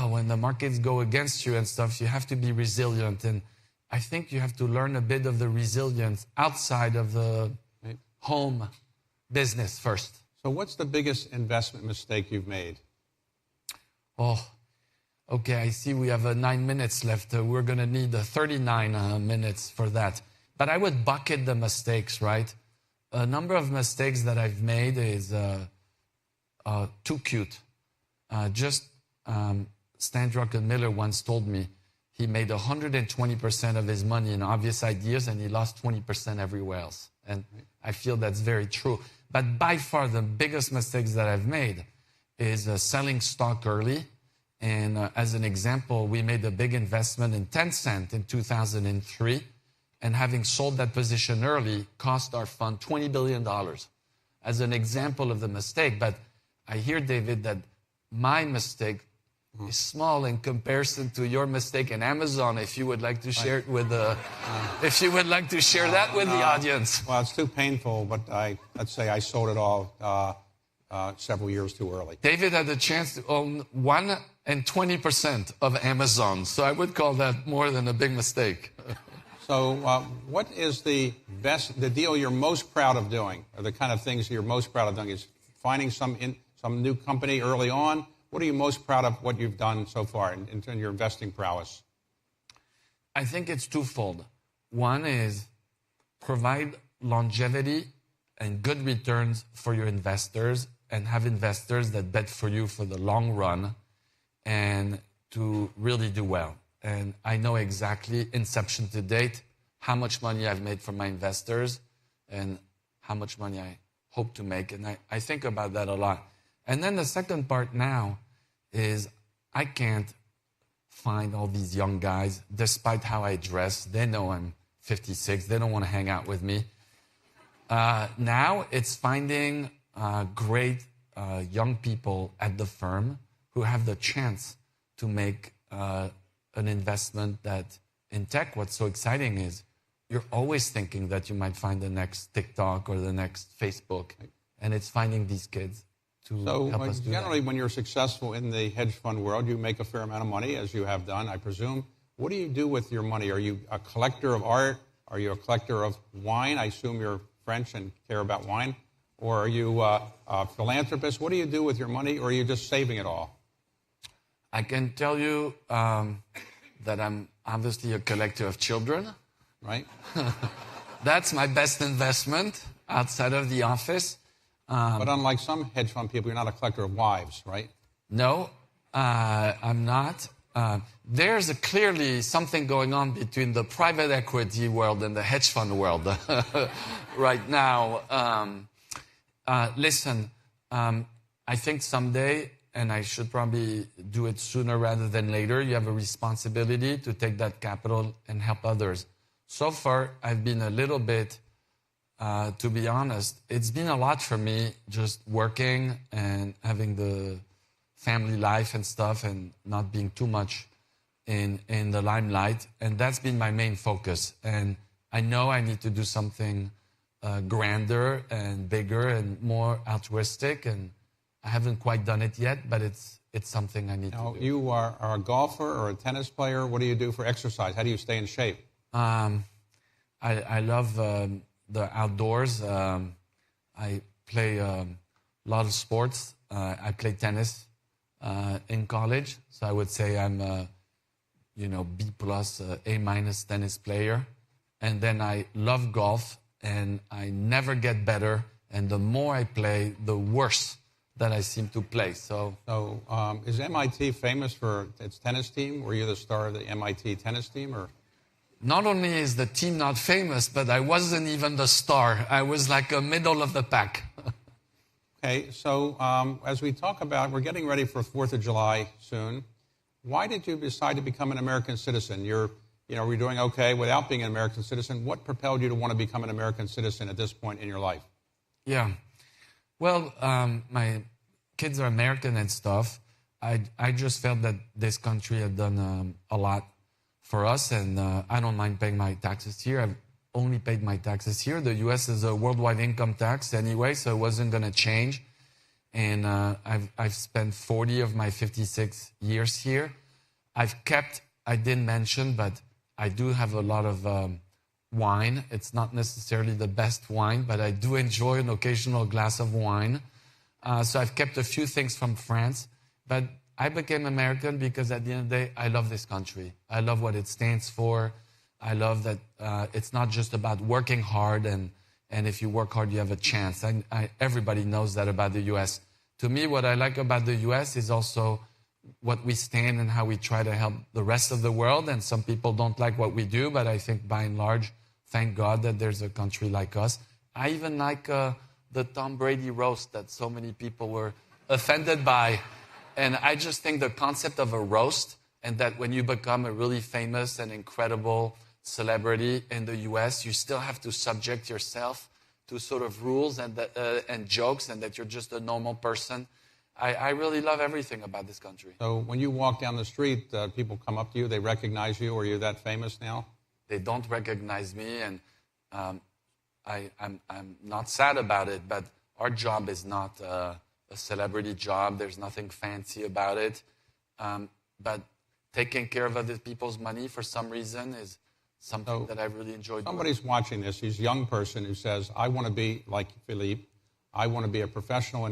when the markets go against you and stuff, you have to be resilient. And I think you have to learn a bit of the resilience outside of the home business first.
So what's the biggest investment mistake you've made?
Oh, okay, I see we have 9 minutes left. We're going to need 39 minutes for that. But I would bucket the mistakes, right? A number of mistakes that I've made is too cute. Stan Druckenmiller once told me he made 120% of his money in obvious ideas and he lost 20% everywhere else. And I feel that's very true. But by far the biggest mistakes that I've made is selling stock early. And as an example, we made a big investment in Tencent in 2003. And having sold that position early cost our fund $20 billion as an example of the mistake. But I hear, David, that my mistake is small in comparison to your mistake in Amazon. If you would like to share it with if you would like to share that with the audience.
Well, it's too painful, but let's say I sold it all several years too early.
David had the chance to own 1 and 20% of Amazon, so I would call that more than a big mistake.
So, what is the deal you're most proud of doing, or the kind of things you're most proud of doing? Is finding some new company early on? What are you most proud of what you've done so far in your investing prowess?
I think it's twofold. One is provide longevity and good returns for your investors and have investors that bet for you for the long run and to really do well. And I know exactly, inception to date, how much money I've made from my investors and how much money I hope to make. And I think about that a lot. And then the second part now is I can't find all these young guys, despite how I dress. They know I'm 56. They don't want to hang out with me. Now it's finding great young people at the firm who have the chance to make an investment that in tech, what's so exciting is you're always thinking that you might find the next TikTok or the next Facebook. And it's finding these kids to help us do
generally, when you're successful in the hedge fund world, you make a fair amount of money, as you have done, I presume. What do you do with your money? Are you a collector of art? Are you a collector of wine? I assume you're French and care about wine. Or are you a philanthropist? What do you do with your money, or are you just saving it all?
I can tell you that I'm obviously a collector of children.
Right.
That's my best investment outside of the office.
But unlike some hedge fund people, you're not a collector of wives, right?
No, I'm not. There's clearly something going on between the private equity world and the hedge fund world right now. Listen, I think someday, and I should probably do it sooner rather than later, you have a responsibility to take that capital and help others. So far, I've been a little bit, to be honest, it's been a lot for me just working and having the family life and stuff and not being too much in the limelight. And that's been my main focus. And I know I need to do something grander and bigger and more altruistic. And I haven't quite done it yet, but it's something I need to do.
You are a golfer or a tennis player. What do you do for exercise? How do you stay in shape?
I love the outdoors. I play a lot of sports. I played tennis in college, so I would say I'm a B+, A- tennis player. And then I love golf, and I never get better. And the more I play, the worse that I seem to play.
So is MIT famous for its tennis team? Were you the star of the MIT tennis team, or?
Not only is the team not famous, but I wasn't even the star. I was like a middle of the pack.
Okay, so as we talk about, we're getting ready for 4th of July soon. Why did you decide to become an American citizen? You're doing okay without being an American citizen. What propelled you to want to become an American citizen at this point in your life?
Yeah. Well, my kids are American and stuff. I just felt that this country had done a lot for us, and I don't mind paying my taxes here. I've only paid my taxes here. The U.S. is a worldwide income tax anyway, so it wasn't going to change. And I've spent 40 of my 56 years here. I didn't mention, but I do have a lot of wine. It's not necessarily the best wine, but I do enjoy an occasional glass of wine. So I've kept a few things from France, but I became American because at the end of the day, I love this country. I love what it stands for. I love that it's not just about working hard, and if you work hard, you have a chance. Everybody knows that about the U.S. To me, what I like about the U.S. is also what we stand and how we try to help the rest of the world. And some people don't like what we do, but I think by and large, thank God that there's a country like us. I even like the Tom Brady roast that so many people were offended by. And I just think the concept of a roast, and that when you become a really famous and incredible celebrity in the U.S., you still have to subject yourself to sort of rules and jokes, and that you're just a normal person. I really love everything about this country.
So when you walk down the street, people come up to you, they recognize you, or you're that famous now?
They don't recognize me, and I'm not sad about it, but our job is not a celebrity job. There's nothing fancy about it. But taking care of other people's money for some reason is something that I really enjoy doing.
Somebody's watching this. He's a young person who says, I want to be like Philippe. I want to be a professional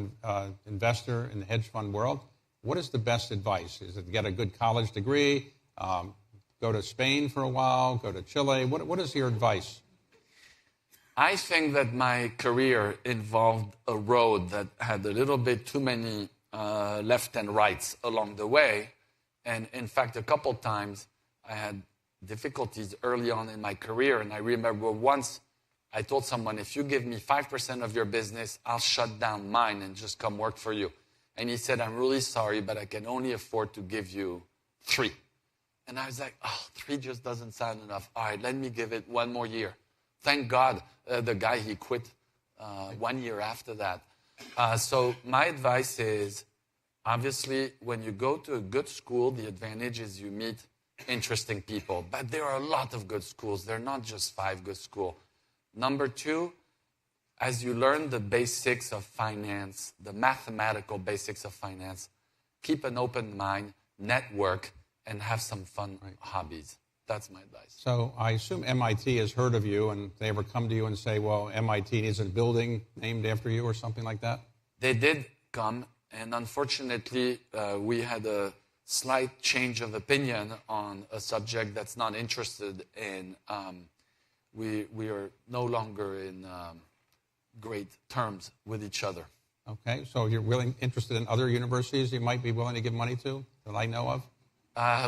investor in the hedge fund world. What is the best advice? Is it get a good college degree, go to Spain for a while, go to Chile? What is your advice?
I think that my career involved a road that had a little bit too many left and rights along the way. And in fact, a couple times I had difficulties early on in my career. And I remember once I told someone, if you give me 5% of your business, I'll shut down mine and just come work for you. And he said, I'm really sorry, but I can only afford to give you 3. And I was like, 3 just doesn't sound enough. All right, let me give it 1 more year. Thank God the guy, he quit 1 year after that. So my advice is, obviously, when you go to a good school, the advantage is you meet interesting people. But there are a lot of good schools. They're not just 5 good schools. Number 2, as you learn the basics of finance, the mathematical basics of finance, keep an open mind, network, and have some fun hobbies. That's my advice.
So I assume MIT has heard of you, and they ever come to you and say, well, MIT needs a building named after you or something like that? They did come, and unfortunately, we had a slight change of opinion on a subject that's not interested in. We are no longer in great terms with each other. Okay, so you're interested in other universities you might be willing to give money to that I know of?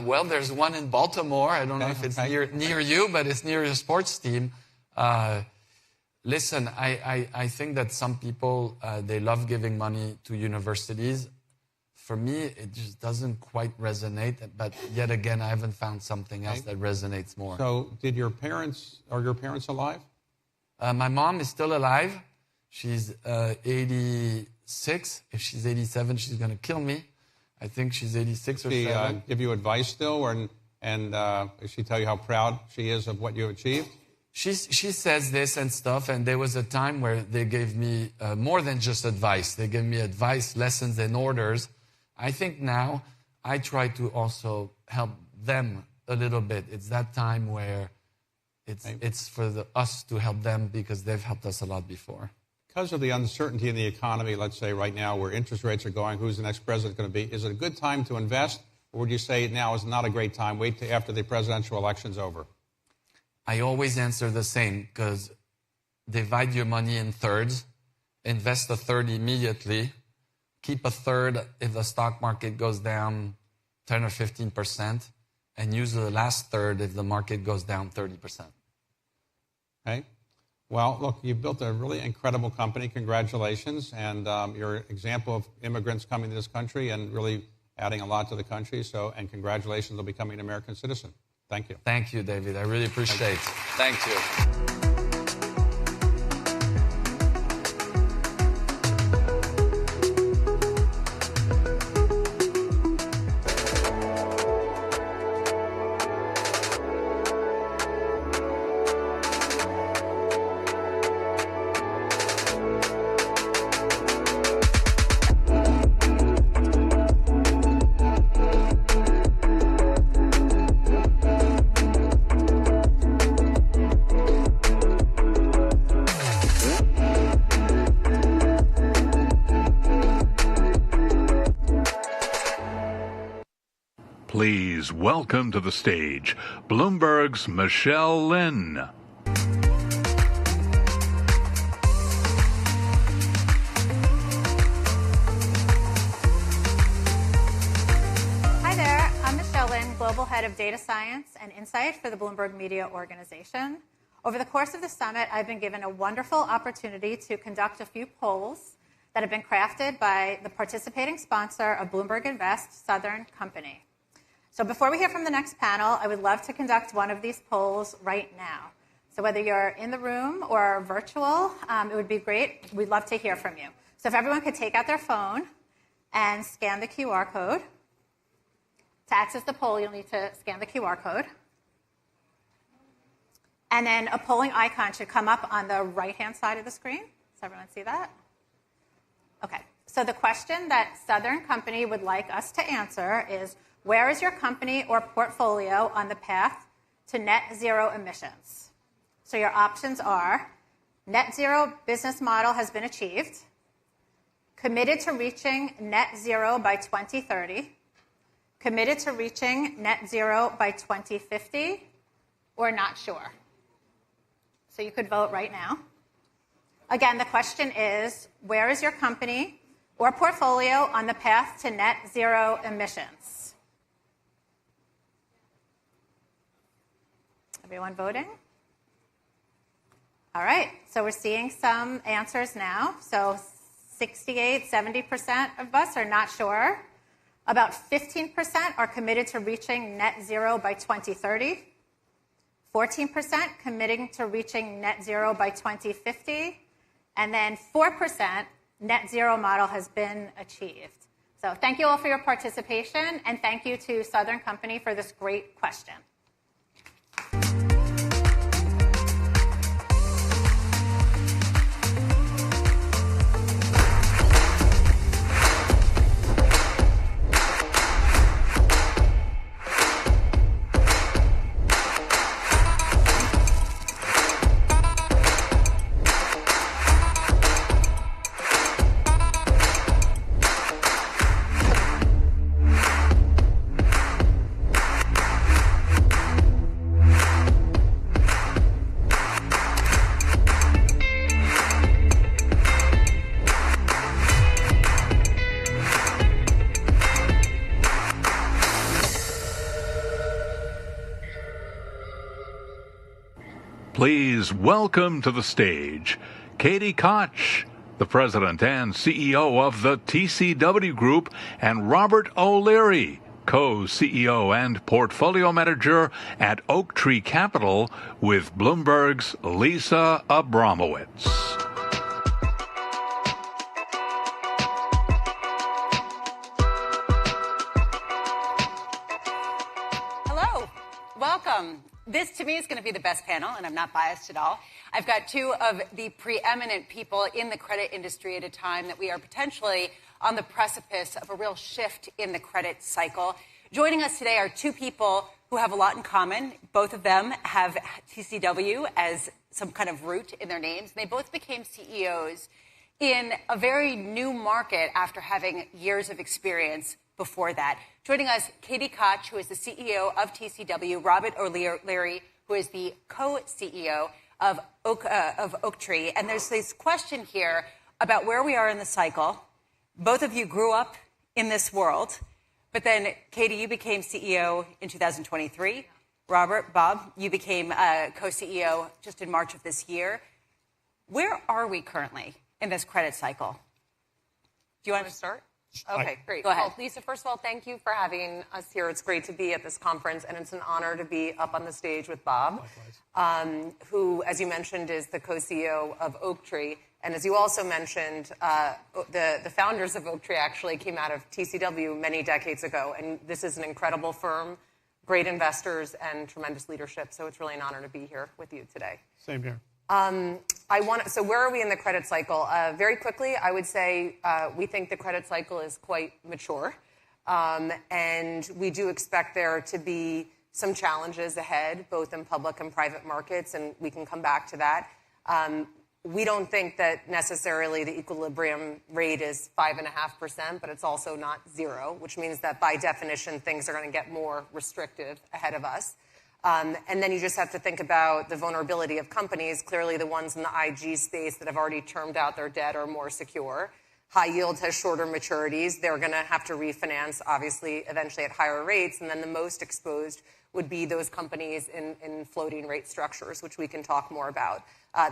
Well, there's one in Baltimore. I don't know if it's near you, but it's near your sports team. Listen, I think that some people, they love giving money to universities. For me, it just doesn't quite resonate. But yet again, I haven't found something else that resonates more. So are your parents alive? My mom is still alive. She's 86. If she's 87, she's going to kill me. I think she's 86 or 7. She give you advice still, and does she tell you how proud she is of what you achieved? She says this and stuff, and there was a time where they gave me more than just advice. They gave me advice, lessons, and orders. I think now I try to also help them a little bit. It's that time where it's for us to help them because they've helped us a lot before. Because of the uncertainty in the economy, let's say right now where interest rates are going, who's the next president going to be, is it a good time to invest? Or would you say now is not a great time, wait till after the presidential election's over? I always answer the same, because divide your money in thirds, invest a third immediately,
keep a third if the stock market goes down 10 or 15%, and use the last third if the market goes down 30%.
Okay. Well, look, you've built a really incredible company. Congratulations. And you're an example of immigrants coming to this country and really adding a lot to the country. And congratulations on becoming an American citizen. Thank you.
Thank you, David. I really appreciate it. Thank you.
Please welcome to the stage Bloomberg's Michelle Lynn.
Hi there, I'm Michelle Lynn, Global Head of Data Science and Insight for the Bloomberg Media Organization. Over the course of the summit, I've been given a wonderful opportunity to conduct a few polls that have been crafted by the participating sponsor of Bloomberg Invest, Southern Company. So before we hear from the next panel, I would love to conduct one of these polls right now. So whether you're in the room or virtual, it would be great. We'd love to hear from you. So if everyone could take out their phone and scan the QR code. To access the poll, you'll need to scan the QR code. And then a polling icon should come up on the right-hand side of the screen. Does everyone see that? Okay. So the question that Southern Company would like us to answer is, where is your company or portfolio on the path to net zero emissions? So your options are, net zero business model has been achieved, committed to reaching net zero by 2030, committed to reaching net zero by 2050, or not sure. So you could vote right now. Again, the question is, where is your company or portfolio on the path to net zero emissions? Everyone voting? All right, so we're seeing some answers now. So 68, 70% of us are not sure. About 15% are committed to reaching net zero by 2030. 14% committing to reaching net zero by 2050. And then 4% net zero model has been achieved. So thank you all for your participation, and thank you to Southern Company for this great question.
Please welcome to the stage Katie Koch, the president and CEO of the TCW Group, and Robert O'Leary, co-CEO and portfolio manager at Oaktree Capital, with Bloomberg's Lisa Abramowitz.
Hello. Welcome. This, to me, is going to be the best panel, and I'm not biased at all. I've got two of the preeminent people in the credit industry at a time that we are potentially on the precipice of a real shift in the credit cycle. Joining us today are two people who have a lot in common. Both of them have TCW as some kind of root in their names. They both became CEOs in a very new market after having years of experience before that. Joining us, Katie Koch, who is the CEO of TCW, Robert O'Leary, who is the co-CEO of Oaktree. And there's this question here about where we are in the cycle, Both of you grew up in this world, but then, Katie, you became CEO in 2023. Robert, Bob, you became co-CEO just in March of this year. Where are we currently in this credit cycle? Do you want to start?
Okay, great.
Go ahead.
Well, Lisa, first of all, thank you for having us here. It's great to be at this conference, and it's an honor to be up on the stage with Bob, who, as you mentioned, is the co-CEO of Oaktree. And as you also mentioned, the founders of Oaktree actually came out of TCW many decades ago, and this is an incredible firm, great investors, and tremendous leadership. So it's really an honor to be here with you today.
Same here.
So where are we in the credit cycle? Very quickly, I would say we think the credit cycle is quite mature, and we do expect there to be some challenges ahead, both in public and private markets, and we can come back to that. We don't think that necessarily the equilibrium rate is 5.5%, but it's also not zero, which means that by definition, things are going to get more restrictive ahead of us. And then you just have to think about the vulnerability of companies. Clearly, the ones in the IG space that have already termed out their debt are more secure. High yield has shorter maturities. They're going to have to refinance, obviously, eventually at higher rates. And then the most exposed would be those companies in floating rate structures, which we can talk more about.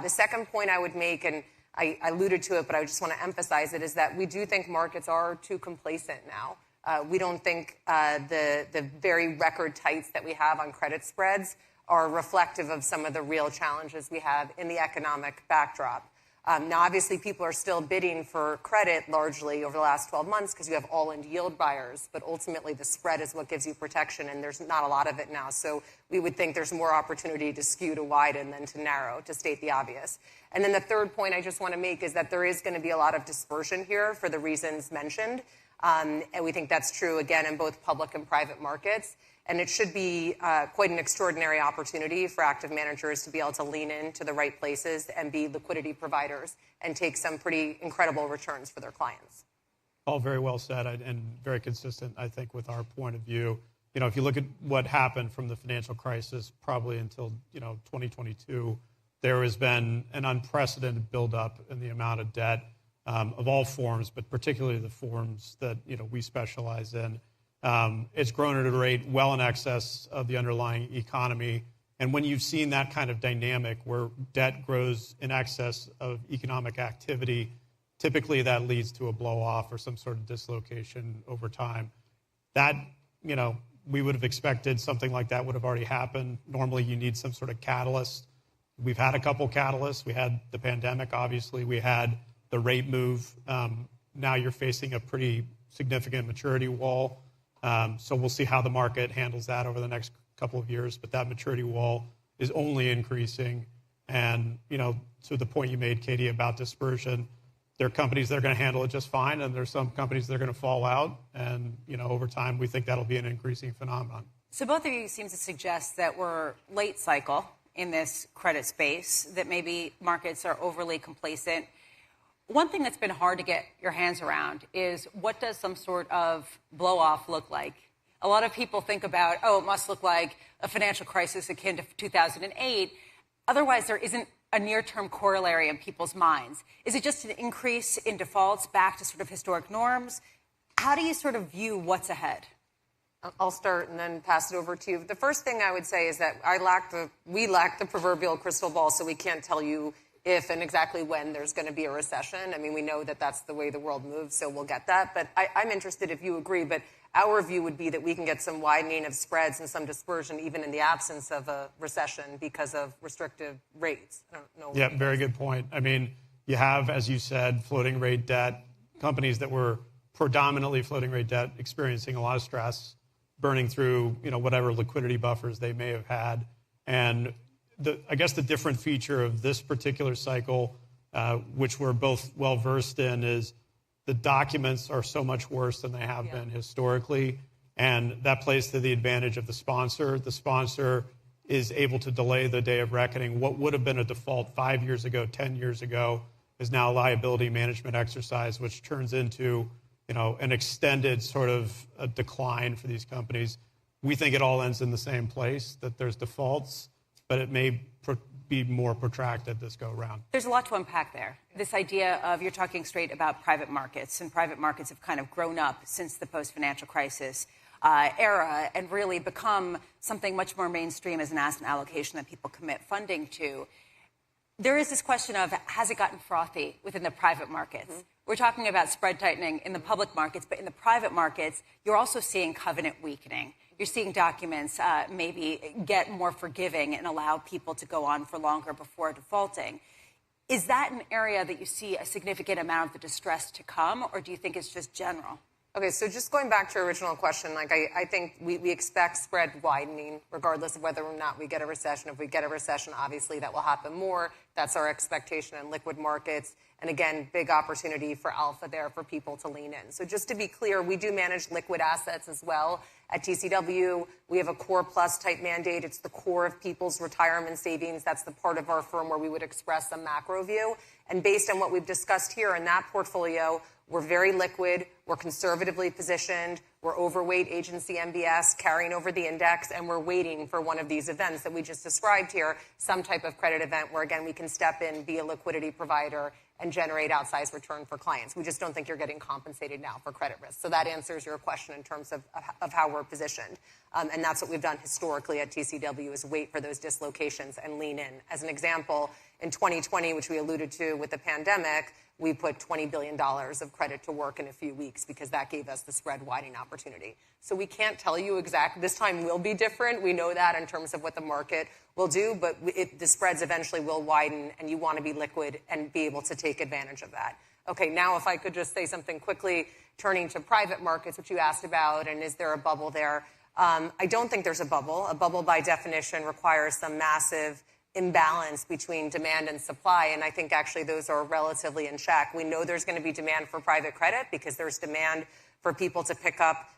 The second point I would make, and I alluded to it, but I just want to emphasize it, is that we do think markets are too complacent now. We don't think the very record tights that we have on credit spreads are reflective of some of the real challenges we have in the economic backdrop. Now, obviously, people are still bidding for credit largely over the last 12 months because you have all-in yield buyers, but ultimately the spread is what gives you protection, and there's not a lot of it now. So we would think there's more opportunity to skew to widen than to narrow, to state the obvious. And then the third point I just want to make is that there is going to be a lot of dispersion here for the reasons mentioned. And we think that's true, again, in both public and private markets. And it should be quite an extraordinary opportunity for active managers to be able to lean into the right places and be liquidity providers and take some pretty incredible returns for their clients.
All very well said and very consistent, I think, with our point of view. You know, if you look at what happened from the financial crisis probably until, 2022, there has been an unprecedented buildup in the amount of debt of all forms, but particularly the forms that, we specialize in. It's grown at a rate well in excess of the underlying economy. And when you've seen that kind of dynamic where debt grows in excess of economic activity, typically that leads to a blow-off or some sort of dislocation over time. That, we would have expected something like that would have already happened. Normally you need some sort of catalyst. We've had a couple catalysts. We had the pandemic, obviously. We had the rate move. Now you're facing a pretty significant maturity wall. So we'll see how the market handles that over the next couple of years. But that maturity wall is only increasing. And, to the point you made, Katie, about dispersion, there are companies that are going to handle it just fine, and there's some companies that are going to fall out. And, over time, we think that'll be an increasing phenomenon.
So both of you seem to suggest that we're late cycle in this credit space, that maybe markets are overly complacent. One thing that's been hard to get your hands around is what does some sort of blow-off look like? A lot of people think about, it must look like a financial crisis akin to 2008. Otherwise, there isn't a near-term corollary in people's minds. Is it just an increase in defaults back to sort of historic norms? How do you sort of view what's ahead?
I'll start and then pass it over to you. The first thing I would say is that we lack the proverbial crystal ball, so we can't tell you if and exactly when there's going to be a recession. I mean, we know that that's the way the world moves, so we'll get that. But I'm interested if you agree, but our view would be that we can get some widening of spreads and some dispersion even in the absence of a recession because of restrictive rates. I don't know.
Yeah, very good point. I mean, you have, as you said, floating rate debt, companies that were predominantly floating rate debt experiencing a lot of stress, burning through, whatever liquidity buffers they may have had. And I guess the different feature of this particular cycle, which we're both well versed in, is the documents are so much worse than they have been historically. And that plays to the advantage of the sponsor. The sponsor is able to delay the day of reckoning. What would have been a default 5 years ago, 10 years ago, is now a liability management exercise, which turns into, an extended sort of a decline for these companies. We think it all ends in the same place, that there's defaults, but it may be more protracted this go around?
There's a lot to unpack there. This idea of you're talking straight about private markets, and private markets have kind of grown up since the post-financial crisis era and really become something much more mainstream as an asset allocation that people commit funding to. There is this question of, has it gotten frothy within the private markets? Mm-hmm. We're talking about spread tightening in the public markets, but in the private markets, you're also seeing covenant weakening. You're seeing documents maybe get more forgiving and allow people to go on for longer before defaulting. Is that an area that you see a significant amount of the distress to come, or do you think it's just general?
Okay, so just going back to your original question, I think we expect spread widening regardless of whether or not we get a recession. If we get a recession, obviously that will happen more. That's our expectation in liquid markets. And again, big opportunity for alpha there for people to lean in. So just to be clear, we do manage liquid assets as well. At TCW, we have a core plus type mandate. It's the core of people's retirement savings. That's the part of our firm where we would express a macro view. And based on what we've discussed here in that portfolio, we're very liquid, we're conservatively positioned, we're overweight agency MBS, carrying over the index, and we're waiting for one of these events that we just described here, some type of credit event where, again, we can step in, be a liquidity provider, and generate outsized return for clients. We just don't think you're getting compensated now for credit risk. So that answers your question in terms of how we're positioned. And that's what we've done historically at TCW, is wait for those dislocations and lean in. As an example, in 2020, which we alluded to with the pandemic, we put $20 billion of credit to work in a few weeks because that gave us the spread widening opportunity. So we can't tell you exactly. This time will be different. We know that in terms of what the market will do, but the spreads eventually will widen, and you want to be liquid and be able to take advantage of that. Okay, now if I could just say something quickly, turning to private markets, which you asked about, and is there a bubble there? I don't think there's a bubble. A bubble, by definition, requires some massive imbalance between demand and supply, and I think actually those are relatively in check. We know there's going to be demand for private credit because there's demand for people to pick up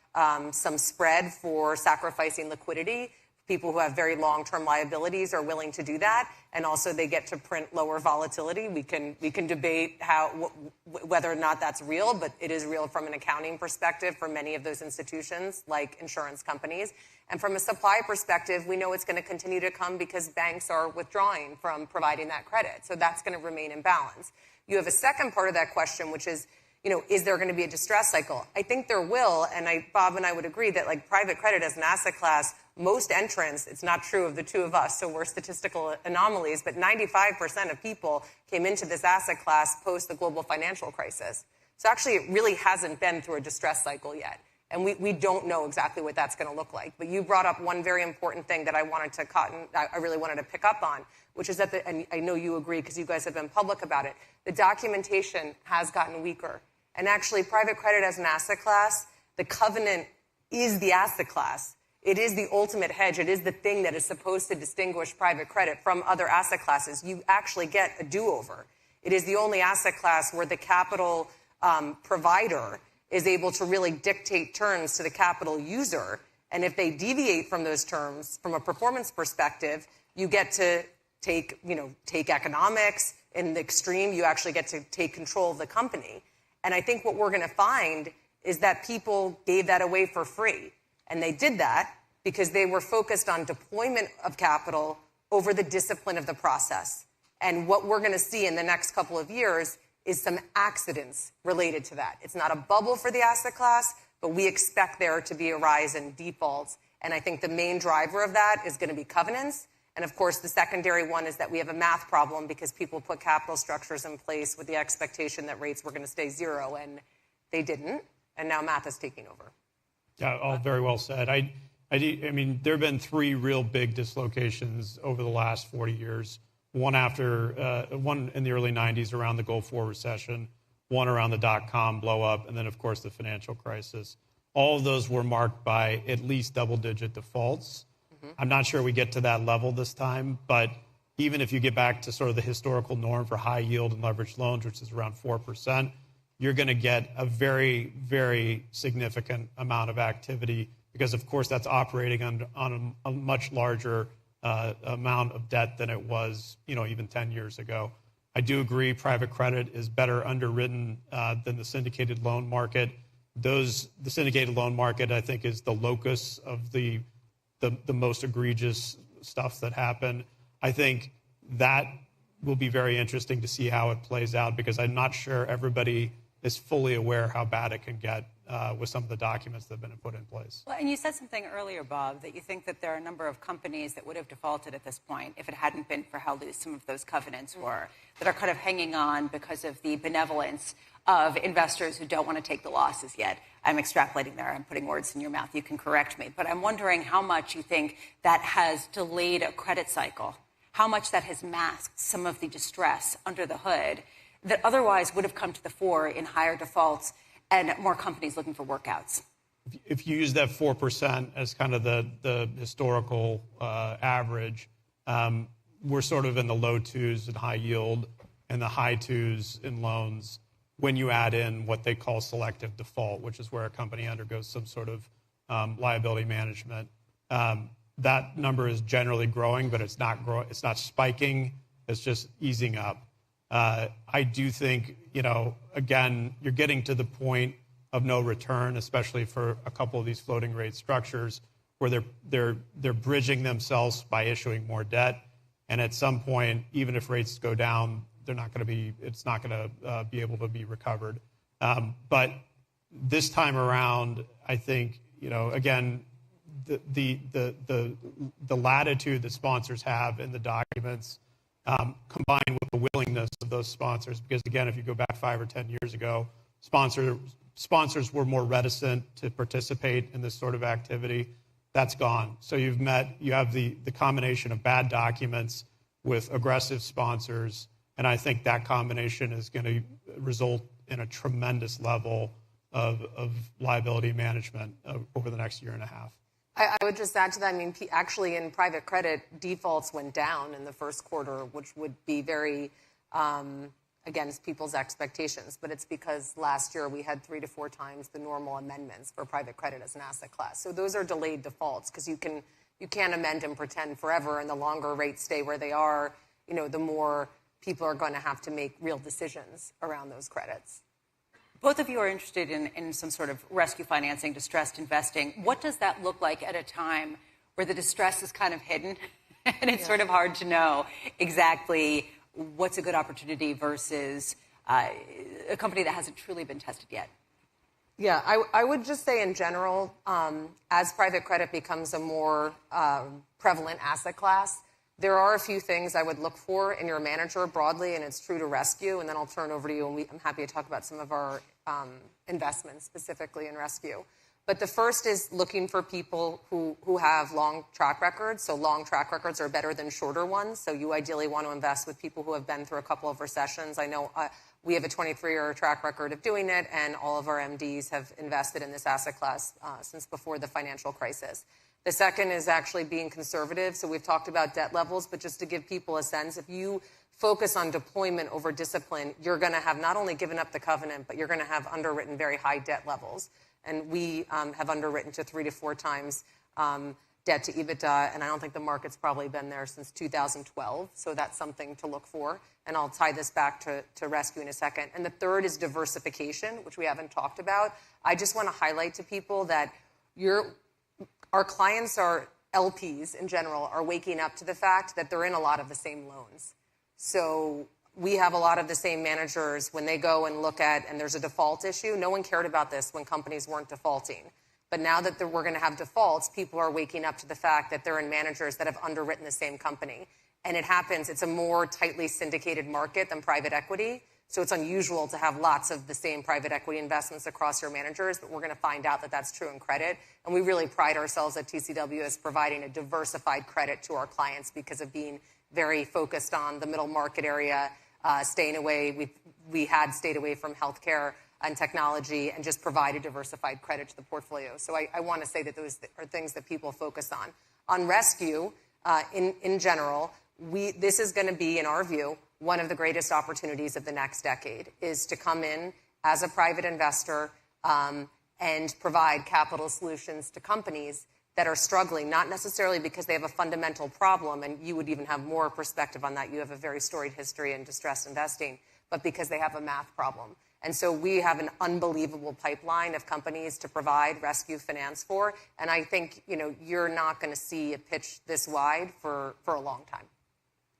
some spread for sacrificing liquidity. People who have very long-term liabilities are willing to do that, and also they get to print lower volatility. We can debate whether or not that's real, but it is real from an accounting perspective for many of those institutions, like insurance companies. And from a supply perspective, we know it's going to continue to come because banks are withdrawing from providing that credit. So that's going to remain in balance. You have a second part of that question, which is, is there going to be a distress cycle? I think there will, and Bob and I would agree that private credit as an asset class, most entrants, it's not true of the two of us, so we're statistical anomalies, but 95% of people came into this asset class post the global financial crisis. So actually it really hasn't been through a distress cycle yet. And we don't know exactly what that's going to look like. But you brought up one very important thing that I really wanted to pick up on, which is that, and I know you agree because you guys have been public about it, the documentation has gotten weaker. And actually, private credit as an asset class, the covenant is the asset class. It is the ultimate hedge. It is the thing that is supposed to distinguish private credit from other asset classes. You actually get a do-over. It is the only asset class where the capital provider is able to really dictate terms to the capital user. And if they deviate from those terms, from a performance perspective, you get to take economics. In the extreme, you actually get to take control of the company. And I think what we're going to find is that people gave that away for free. And they did that because they were focused on deployment of capital over the discipline of the process. And what we're going to see in the next couple of years is some accidents related to that. It's not a bubble for the asset class, but we expect there to be a rise in defaults. And I think the main driver of that is going to be covenants. And of course, the secondary one is that we have a math problem because people put capital structures in place with the expectation that rates were going to stay zero, and they didn't. And now math is taking over.
Yeah, all very well said. I mean, there have been three real big dislocations over the last 40 years. One in the early 90s around the Gulf War recession, one around the dot-com blow-up, and then, of course, the financial crisis. All of those were marked by at least double-digit defaults. Mm-hmm. I'm not sure we get to that level this time, but even if you get back to sort of the historical norm for high yield and leveraged loans, which is around 4%, you're going to get a very, very significant amount of activity because, of course, that's operating on a much larger amount of debt than it was, even 10 years ago. I do agree private credit is better underwritten than the syndicated loan market. The syndicated loan market, I think, is the locus of the most egregious stuff that happened. I think that will be very interesting to see how it plays out, because I'm not sure everybody is fully aware how bad it can get with some of the documents that have been put in place.
Well, and you said something earlier, Bob, that you think that there are a number of companies that would have defaulted at this point if it hadn't been for how loose some of those covenants were, that are kind of hanging on because of the benevolence of investors who don't want to take the losses yet. I'm extrapolating there. I'm putting words in your mouth. You can correct me. But I'm wondering how much you think that has delayed a credit cycle, how much that has masked some of the distress under the hood that otherwise would have come to the fore in higher defaults and more companies looking for workouts.
If you use that 4% as kind of the historical average, we're sort of in the low 2s in high yield and the high 2s in loans when you add in what they call selective default, which is where a company undergoes some sort of liability management. That number is generally growing, but it's not spiking. It's just easing up. I do think, again, you're getting to the point of no return, especially for a couple of these floating rate structures where they're bridging themselves by issuing more debt. And at some point, even if rates go down, it's not going to be able to be recovered. But this time around, I think, again, the latitude that sponsors have in the documents, combined with the willingness of those sponsors, because again, if you go back 5 or 10 years ago, sponsors were more reticent to participate in this sort of activity. That's gone. So you have the combination of bad documents with aggressive sponsors, and I think that combination is going to result in a tremendous level of liability management over the next year and a half.
I would just add to that, actually in private credit, defaults went down in the first quarter, which would be very against people's expectations. But it's because last year we had 3 to 4 times the normal amendments for private credit as an asset class. So those are delayed defaults because you can't amend and pretend forever, and the longer rates stay where they are, the more people are going to have to make real decisions around those credits.
Both of you are interested in some sort of rescue financing, distressed investing. What does that look like at a time where the distress is kind of hidden and it's sort of hard to know exactly what's a good opportunity versus a company that hasn't truly been tested yet?
Yeah, I would just say in general, as private credit becomes a more prevalent asset class, there are a few things I would look for in your manager broadly, and it's true to rescue, and then I'll turn over to you, and I'm happy to talk about some of our investments specifically in rescue. But the first is looking for people who have long track records. So long track records are better than shorter ones. So you ideally want to invest with people who have been through a couple of recessions. I know we have a 23-year track record of doing it, and all of our MDs have invested in this asset class since before the financial crisis. The second is actually being conservative. So we've talked about debt levels, but just to give people a sense, if you focus on deployment over discipline, you're going to have not only given up the covenant, but you're going to have underwritten very high debt levels. And we have underwritten to 3 to 4 times debt to EBITDA, and I don't think the market's probably been there since 2012. So that's something to look for. And I'll tie this back to rescue in a second. And the third is diversification, which we haven't talked about. I just want to highlight to people that our clients, our LPs in general, are waking up to the fact that they're in a lot of the same loans. So we have a lot of the same managers when they go and look at, and there's a default issue. No one cared about this when companies weren't defaulting. But now that we're going to have defaults, people are waking up to the fact that they're in managers that have underwritten the same company. And it happens, it's a more tightly syndicated market than private equity. So it's unusual to have lots of the same private equity investments across your managers, but we're going to find out that that's true in credit. And we really pride ourselves at TCW as providing a diversified credit to our clients because of being very focused on the middle market area, staying away. We had stayed away from healthcare and technology and just provided diversified credit to the portfolio. So I want to say that those are things that people focus on. On rescue, in general, this is going to be, in our view, one of the greatest opportunities of the next decade is to come in as a private investor and provide capital solutions to companies that are struggling, not necessarily because they have a fundamental problem, and you would even have more perspective on that. You have a very storied history in distressed investing, but because they have a math problem. And so we have an unbelievable pipeline of companies to provide rescue finance for, and I think you're not going to see a pitch this wide for a long time.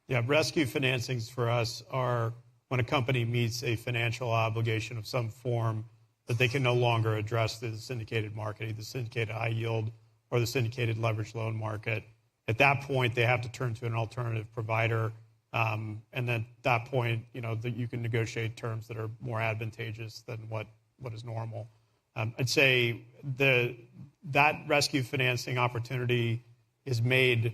Yeah, rescue financings for us are when a company meets a financial obligation of some form that they can no longer address the syndicated market, either the syndicated high yield or the syndicated leveraged loan market. At that point, they have to turn to an alternative provider. And then at that point, that you can negotiate terms that are more advantageous than what is normal. I'd say that rescue financing opportunity is made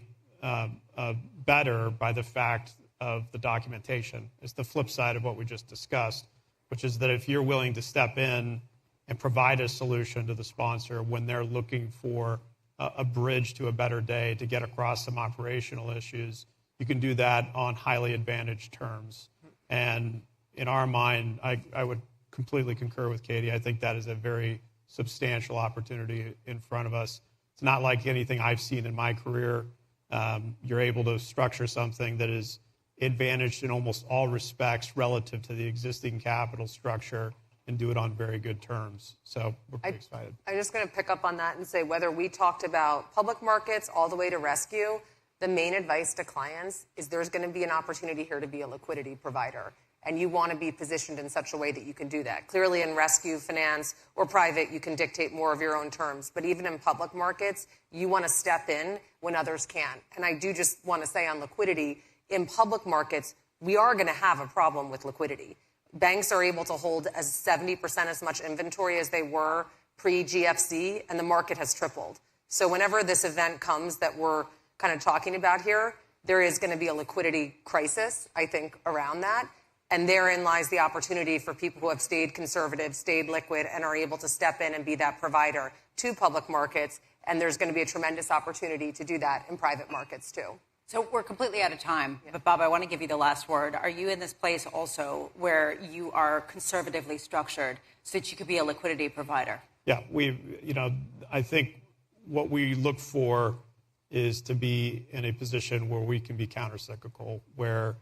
better by the fact of the documentation. It's the flip side of what we just discussed, which is that if you're willing to step in and provide a solution to the sponsor when they're looking for a bridge to a better day to get across some operational issues, you can do that on highly advantaged terms. And in our mind, I would completely concur with Katie. I think that is a very substantial opportunity in front of us. It's not like anything I've seen in my career. You're able to structure something that is advantaged in almost all respects relative to the existing capital structure and do it on very good terms. So we're pretty excited.
I'm just going to pick up on that and say whether we talked about public markets all the way to rescue, the main advice to clients is there's going to be an opportunity here to be a liquidity provider. And you want to be positioned in such a way that you can do that. Clearly in rescue finance or private, you can dictate more of your own terms. But even in public markets, you want to step in when others can't. And I do just want to say on liquidity, in public markets, we are going to have a problem with liquidity. Banks are able to hold as 70% as much inventory as they were pre-GFC, and the market has tripled. So whenever this event comes that we're kind of talking about here, there is going to be a liquidity crisis, I think, around that. And therein lies the opportunity for people who have stayed conservative, stayed liquid, and are able to step in and be that provider to public markets. And there's going to be a tremendous opportunity to do that in private markets, too.
So we're completely out of time. Yeah. But, Bob, I want to give you the last word. Are you in this place also where you are conservatively structured so that you could be a liquidity provider?
Yeah, I think what we look for is to be in a position where we can be countercyclical, where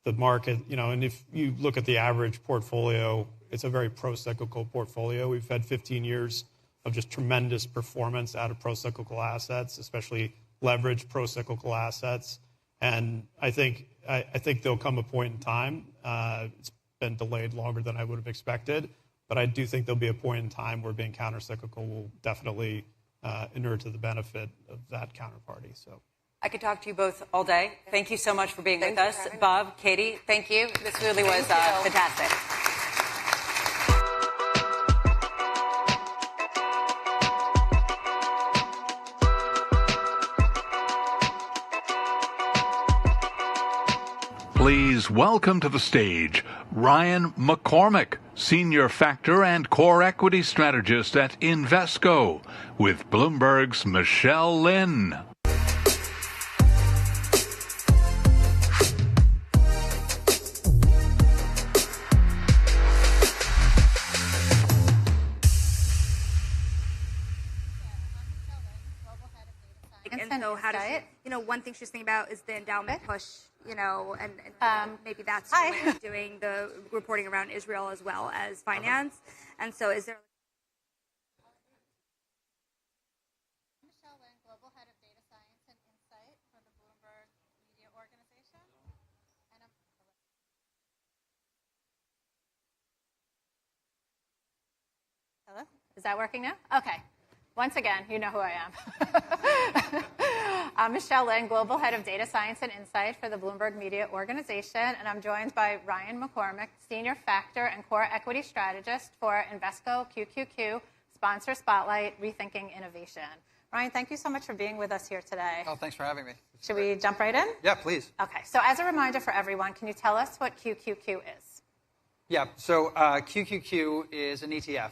the market, and if you look at the average portfolio, it's a very pro-cyclical portfolio. We've had 15 years of just tremendous performance out of pro-cyclical assets, especially leveraged pro-cyclical assets. And I think there'll come a point in time, it's been delayed longer than I would have expected, but I do think there'll be a point in time where being countercyclical will definitely inure to the benefit of that counterparty. So
I could talk to you both all day. Thank you so much for being with us. Bob, Katie, thank you. This really was fantastic.
Please welcome to the stage Ryan McCormick, Senior Factor and Core Equity Strategist at Invesco, with Bloomberg's Michelle Lynn.
And so how does one thing she's thinking about is the endowment push, and maybe that's the way of doing the reporting around Israel as well as finance. And so is there...
Michelle Lynn, Global Head of Data Science and Insight for the Bloomberg Media Organization.
Hello? Is that working now? Okay. Once again, you know who I am. I'm Michelle Lynn, Global Head of Data Science and Insight for the Bloomberg Media Organization, and I'm joined by Ryan McCormick, Senior Factor and Core Equity Strategist for Invesco QQQ, Sponsor Spotlight, Rethinking Innovation. Ryan, thank you so much for being with us here today.
Oh, thanks for having me.
Should we jump right in?
Yeah, please.
Okay, so as a reminder for everyone, can you tell us what QQQ is?
Yeah, so QQQ is an ETF.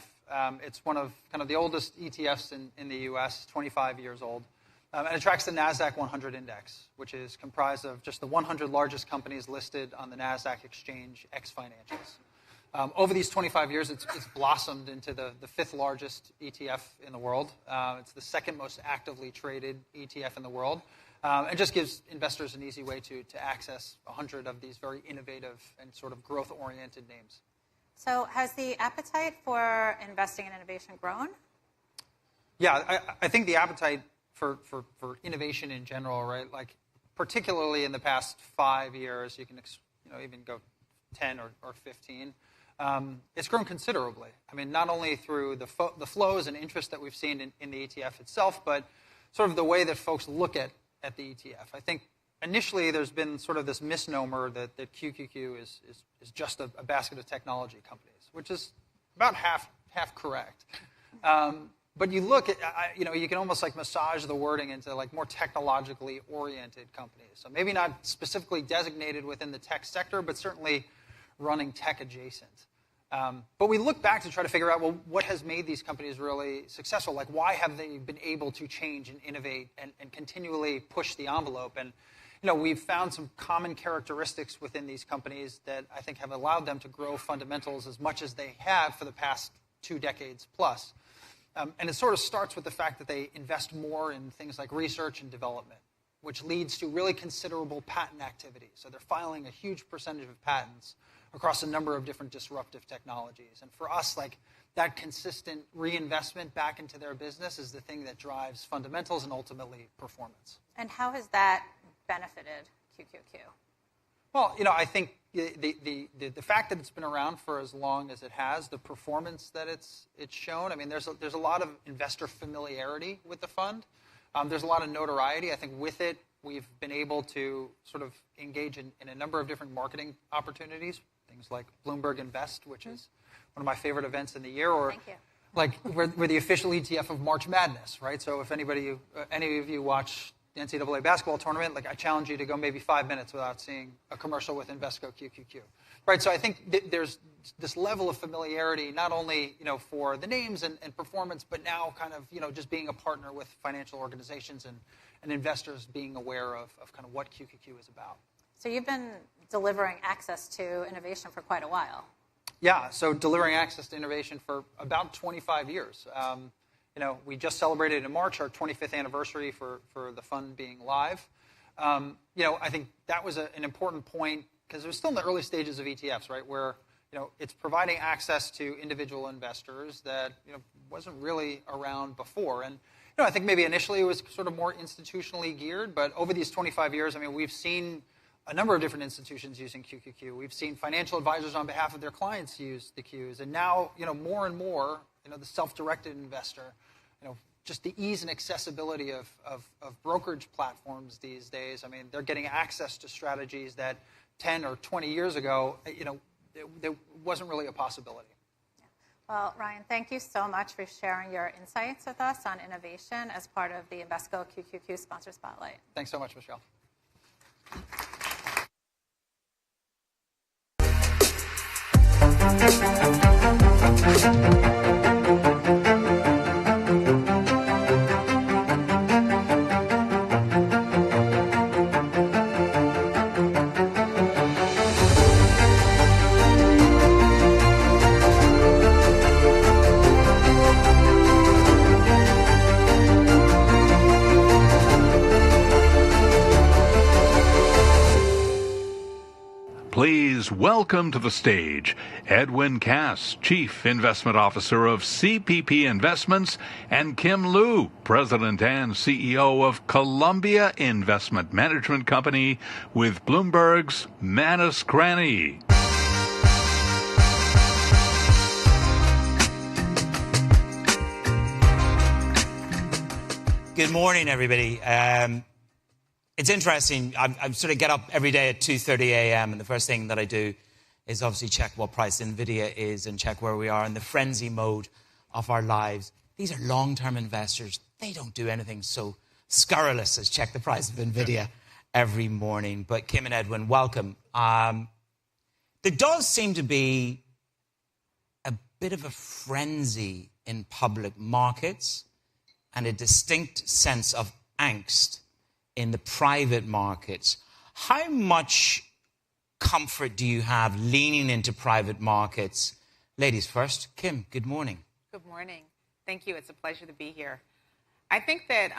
It's one of kind of the oldest ETFs in the U.S., 25 years old. And it tracks the NASDAQ 100 index, which is comprised of just the 100 largest companies listed on the NASDAQ exchange, ex-financials. Over these 25 years, it's blossomed into the fifth largest ETF in the world. It's the second most actively traded ETF in the world. It just gives investors an easy way to access 100 of these very innovative and sort of growth-oriented names.
So has the appetite for investing in innovation grown?
Yeah, I think the appetite for innovation in general, right? Like particularly in the past 5 years, you can even go 10 or 15, it's grown considerably. I mean, not only through the flows and interest that we've seen in the ETF itself, but sort of the way that folks look at the ETF. I think initially there's been sort of this misnomer that QQQ is just a basket of technology companies, which is about half correct. But you look at, you can almost like massage the wording into like more technologically oriented companies. So maybe not specifically designated within the tech sector, but certainly running tech adjacent. But we look back to try to figure out, well, what has made these companies really successful? Like, why have they been able to change and innovate and continually push the envelope? And, we've found some common characteristics within these companies that I think have allowed them to grow fundamentals as much as they have for the past 2 decades plus. And it sort of starts with the fact that they invest more in things like research and development, which leads to really considerable patent activity. So they're filing a huge percentage of patents across a number of different disruptive technologies. And for us, like, that consistent reinvestment back into their business is the thing that drives fundamentals and ultimately performance.
And how has that benefited QQQ?
Well, I think the fact that it's been around for as long as it has, the performance that it's shown. I mean, there's a lot of investor familiarity with the fund. There's a lot of notoriety. I think with it, we've been able to sort of engage in a number of different marketing opportunities, things like Bloomberg Invest, which is one of my favorite events in the year, or like we're the official ETF of March Madness, right? So if any of you watch the NCAA basketball tournament, like, I challenge you to go maybe 5 minutes without seeing a commercial with Invesco QQQ, right? So I think there's this level of familiarity, not only for the names and performance, but now kind of just being a partner with financial organizations and investors being aware of kind of what QQQ is about.
So you've been delivering access to innovation for quite a while.
Yeah, so delivering access to innovation for about 25 years. We just celebrated in March our 25th anniversary for the fund being live. I think that was an important point because it was still in the early stages of ETFs, right, where it's providing access to individual investors that wasn't really around before. And I think maybe initially it was sort of more institutionally geared, but over these 25 years, I mean, we've seen a number of different institutions using QQQ. We've seen financial advisors on behalf of their clients use the Qs, and now more and more the self-directed investor. Just the ease and accessibility of brokerage platforms these days. I mean, they're getting access to strategies that 10 or 20 years ago, there wasn't really a possibility.
Well, Ryan, thank you so much for sharing your insights with us on innovation as part of the Invesco QQQ Sponsor Spotlight.
Thanks so much, Michelle.
Please welcome to the stage Edwin Cass, Chief Investment Officer of CPP Investments, and Kim Liu, President and CEO of Columbia Investment Management Company with Bloomberg's Manus Cranny.
Good morning, everybody. It's interesting. I sort of get up every day at 2:30 a.m. and the first thing that I do is obviously check what price NVIDIA is and check where we are in the frenzy mode of our lives. These are long-term investors. They don't do anything so scurrilous as check the price of NVIDIA every morning. But Kim and Edwin, welcome. There does seem to be a bit of a frenzy in public markets and a distinct sense of angst in the private markets. How much comfort do you have leaning into private markets? Ladies first. Kim, good morning.
Good morning. Thank you. It's a pleasure to be here. I think that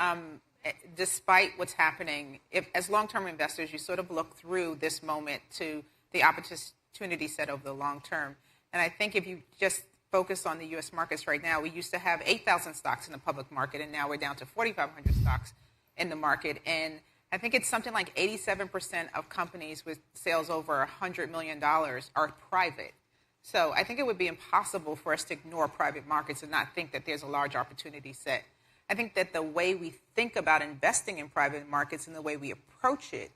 despite what's happening, as long-term investors, you sort of look through this moment to the opportunity set over the long term. And I think if you just focus on the U.S. markets right now, we used to have 8,000 stocks in the public market, and now we're down to 4,500 stocks in the market. And I think it's something like 87% of companies with sales over $100 million are private. So I think it would be impossible for us to ignore private markets and not think that there's a large opportunity set. I think that the way we think about investing in private markets and the way we approach it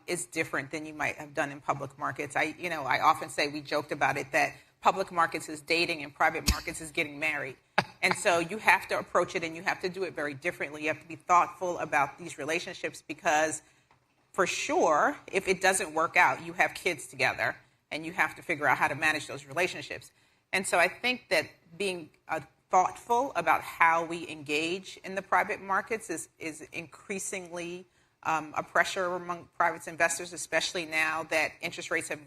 is different than you might have done in public markets. I often say, we joked about it, that public markets is dating and private markets is getting married. And so you have to approach it and you have to do it very differently. You have to be thoughtful about these relationships because, for sure, if it doesn't work out, you have kids together and you have to figure out how to manage those relationships. And so I think that being thoughtful about how we engage in the private markets is increasingly a pressure among private investors, especially now that interest rates have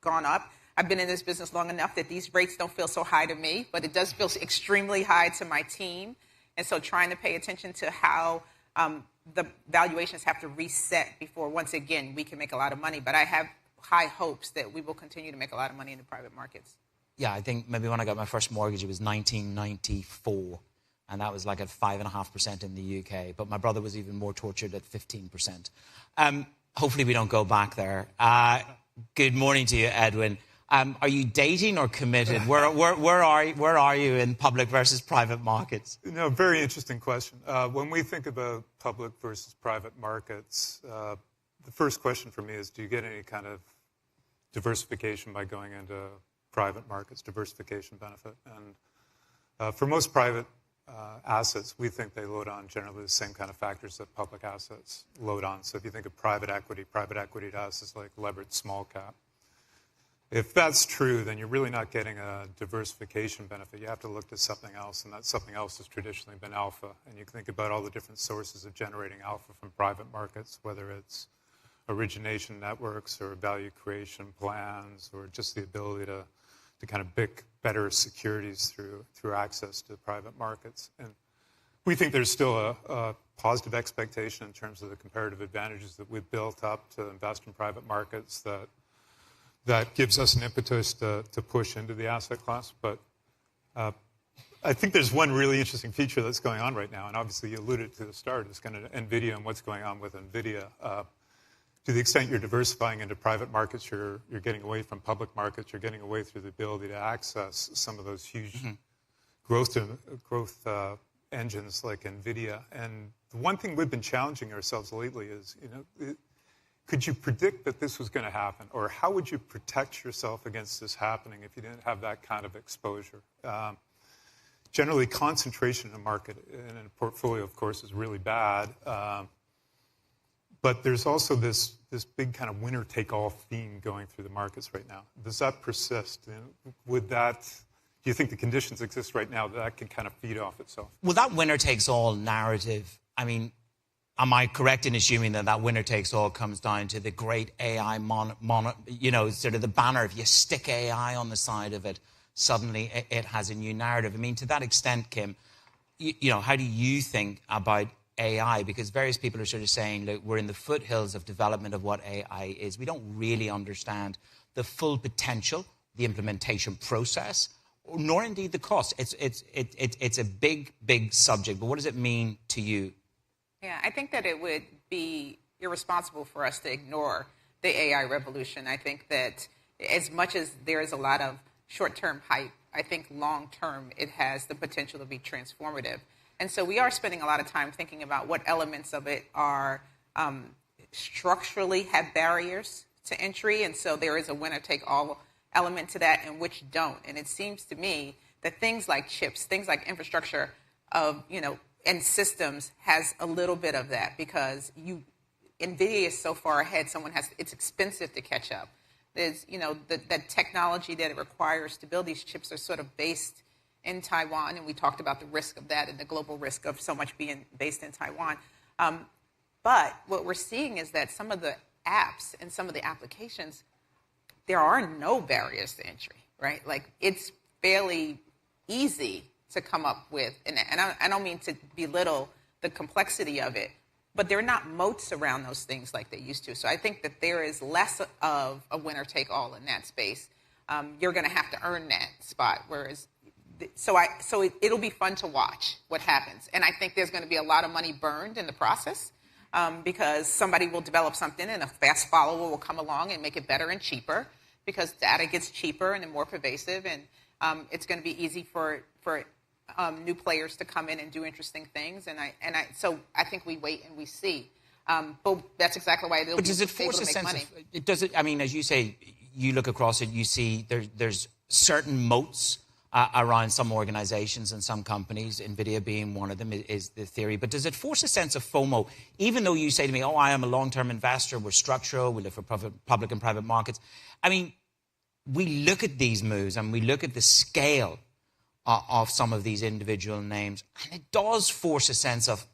gone up. I've been in this business long enough that these rates don't feel so high to me, but it does feel extremely high to my team. And so trying to pay attention to how the valuations have to reset before, once again, we can make a lot of money. But I have high hopes that we will continue to make a lot of money in the private markets.
Yeah, I think maybe when I got my first mortgage, it was 1994. And that was like at 5.5% in the UK. But my brother was even more tortured at 15%. Hopefully we don't go back there. Good morning to you, Edwin. Are you dating or committed? Where are you in public versus private markets?
No, very interesting question. When we think about public versus private markets, the first question for me is, do you get any kind of diversification by going into private markets, diversification benefit? And for most private assets, we think they load on generally the same kind of factors that public assets load on. So if you think of private equity to us is like leveraged small cap. If that's true, then you're really not getting a diversification benefit. You have to look to something else, and that something else has traditionally been alpha. And you can think about all the different sources of generating alpha from private markets, whether it's origination networks or value creation plans or just the ability to kind of pick better securities through access to private markets. And we think there's still a positive expectation in terms of the comparative advantages that we've built up to invest in private markets that gives us an impetus to push into the asset class. But I think there's one really interesting feature that's going on right now, and obviously you alluded to the start, is kind of NVIDIA and what's going on with NVIDIA. To the extent you're diversifying into private markets, you're getting away from public markets, you're getting away through the ability to access some of those huge growth engines like NVIDIA. And the one thing we've been challenging ourselves lately is, could you predict that this was going to happen? Or how would you protect yourself against this happening if you didn't have that kind of exposure? Generally, concentration in a market, in a portfolio, of course, is really bad. But there's also this big kind of winner-take-all theme going through the markets right now. Does that persist? Do you think the conditions exist right now that can kind of feed off itself?
Well, that winner-takes-all narrative, I mean, am I correct in assuming that winner-takes-all comes down to the great AI, sort of the banner? If you stick AI on the side of it, suddenly it has a new narrative. I mean, to that extent, Kim, how do you think about AI? Because various people are sort of saying, look, we're in the foothills of development of what AI is. We don't really understand the full potential, the implementation process, nor indeed the cost. It's a big, big subject. But what does it mean to you?
Yeah, I think that it would be irresponsible for us to ignore the AI revolution. I think that as much as there is a lot of short-term hype, I think long-term it has the potential to be transformative. And so we are spending a lot of time thinking about what elements of it are structurally have barriers to entry. And so there is a winner-take-all element to that and which don't. And it seems to me that things like chips, things like infrastructure and systems has a little bit of that because NVIDIA is so far ahead. It's expensive to catch up. There's, the technology that it requires to build these chips are sort of based in Taiwan, and we talked about the risk of that and the global risk of so much being based in Taiwan. But what we're seeing is that some of the apps and some of the applications, there are no barriers to entry, right? Like it's fairly easy to come up with, and I don't mean to belittle the complexity of it, but there are not moats around those things like they used to. So I think that there is less of a winner-take-all in that space. You're going to have to earn that spot, whereas it'll be fun to watch what happens. And I think there's going to be a lot of money burned in the process. because somebody will develop something and a fast follower will come along and make it better and cheaper because data gets cheaper and more pervasive, and it's going to be easy for new players to come in and do interesting things. So I think we wait and we see. But that's exactly why they'll be able to make money.
Does it? I mean, as you say, you look across it, you see there's certain moats around some organizations and some companies, NVIDIA being one of them, is the theory. But does it force a sense of FOMO? Even though you say to me, oh, I am a long-term investor, we're structural, we look for public and private markets. I mean, we look at these moves and we look at the scale of some of these individual names, and it does force a sense of,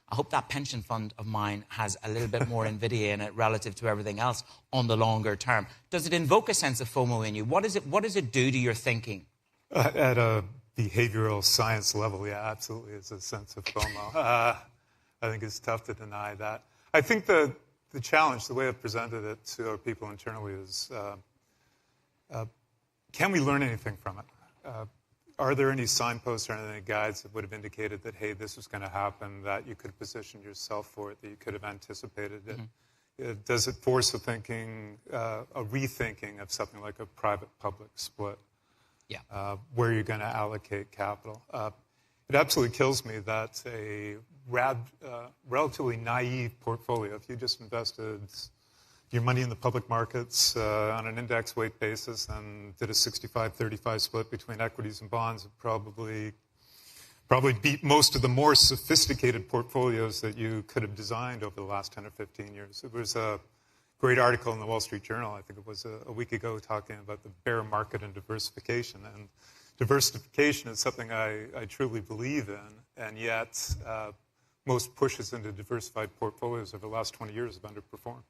I hope that pension fund of mine has a little bit more NVIDIA in it relative to everything else on the longer term. Does it invoke a sense of FOMO in you? What does it do to your thinking?
At a behavioral science level, yeah, absolutely, it's a sense of FOMO. I think it's tough to deny that. I think the challenge, the way I've presented it to our people internally is, can we learn anything from it? Are there any signposts or any guides that would have indicated that, hey, this was going to happen, that you could have positioned yourself for it, that you could have anticipated it? Mm-hmm. Does it force a rethinking of something like a private-public split? Yeah. Where you're going to allocate capital. It absolutely kills me that a relatively naive portfolio, if you just invested your money in the public markets on an index weight basis and did a 65-35 split between equities and bonds, it probably beat most of the more sophisticated portfolios that you could have designed over the last 10 or 15 years. It was a great article in the Wall Street Journal, I think it was a week ago, talking about the bear market and diversification. And diversification is something I truly believe in, and yet most pushes into diversified portfolios over the last 20 years have underperformed.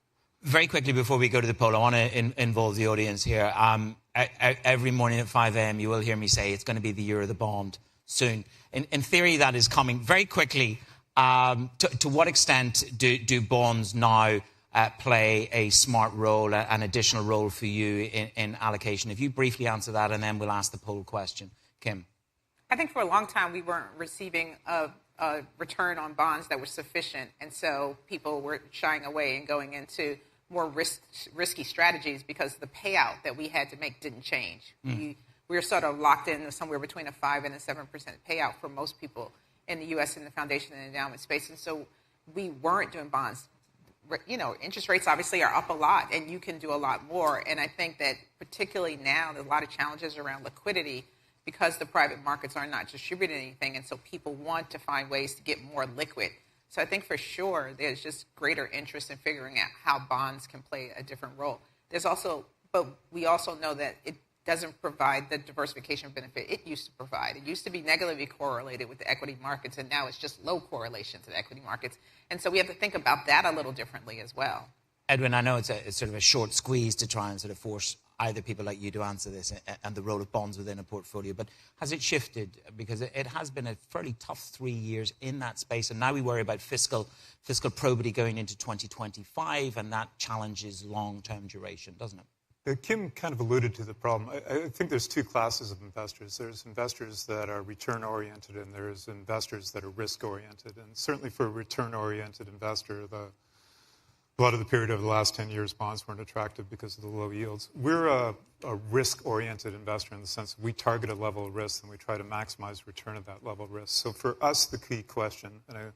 Very quickly before we go to the poll, I want to involve the audience here. Every morning at 5 a.m. you will hear me say it's going to be the year of the bond soon. In theory, that is coming. Very quickly, to what extent do bonds now play a smart role, an additional role for you in allocation? If you briefly answer that, and then we'll ask the poll question. Kim?
I think for a long time we weren't receiving a return on bonds that were sufficient, and so people were shying away and going into more risky strategies because the payout that we had to make didn't change. We were sort of locked in somewhere between a 5 and a 7% payout for most people in the U.S. in the foundation and endowment space, and so we weren't doing bonds. You know, interest rates obviously are up a lot, and you can do a lot more. And I think that particularly now, there's a lot of challenges around liquidity because the private markets are not distributing anything, and so people want to find ways to get more liquid. So I think for sure there's just greater interest in figuring out how bonds can play a different role. But we also know that it doesn't provide the diversification benefit it used to provide. It used to be negatively correlated with the equity markets, and now it's just low correlation to the equity markets. And so we have to think about that a little differently as well.
Edwin, I know it's sort of a short squeeze to try and sort of force either people like you to answer this and the role of bonds within a portfolio, but has it shifted? Because it has been a fairly tough 3 years in that space, and now we worry about fiscal probity going into 2025, and that challenges long-term duration, doesn't it?
Kim kind of alluded to the problem. I think there's two classes of investors. There's investors that are return-oriented, and there's investors that are risk-oriented. And certainly for a return-oriented investor, a lot of the period over the last 10 years, bonds weren't attractive because of the low yields. We're a risk-oriented investor in the sense that we target a level of risk, and we try to maximize return at that level of risk. So for us, the key question, and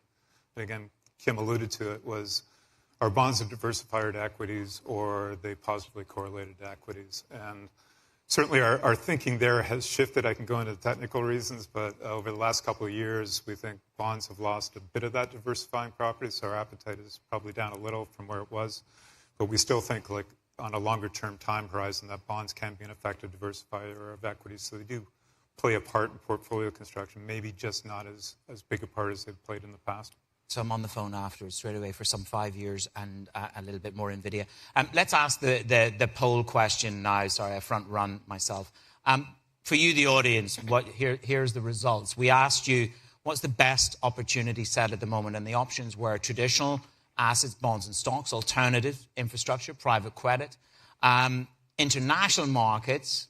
again, Kim alluded to it, was, are bonds a diversifier to equities, or are they positively correlated to equities? And certainly our thinking there has shifted. I can go into technical reasons, but over the last couple of years, we think bonds have lost a bit of that diversifying property, so our appetite is probably down a little from where it was. But we still think, like, on a longer-term time horizon, that bonds can be an effective diversifier of equities. So they do play a part in portfolio construction, maybe just not as big a part as they've played in the past.
So I'm on the phone afterwards straight away for some 5 years and a little bit more NVIDIA. Let's ask the poll question now. Sorry, I front run myself. For you, the audience, here's the results. We asked you, what's the best opportunity set at the moment? And the options were traditional assets, bonds and stocks, alternative infrastructure, private credit, international markets,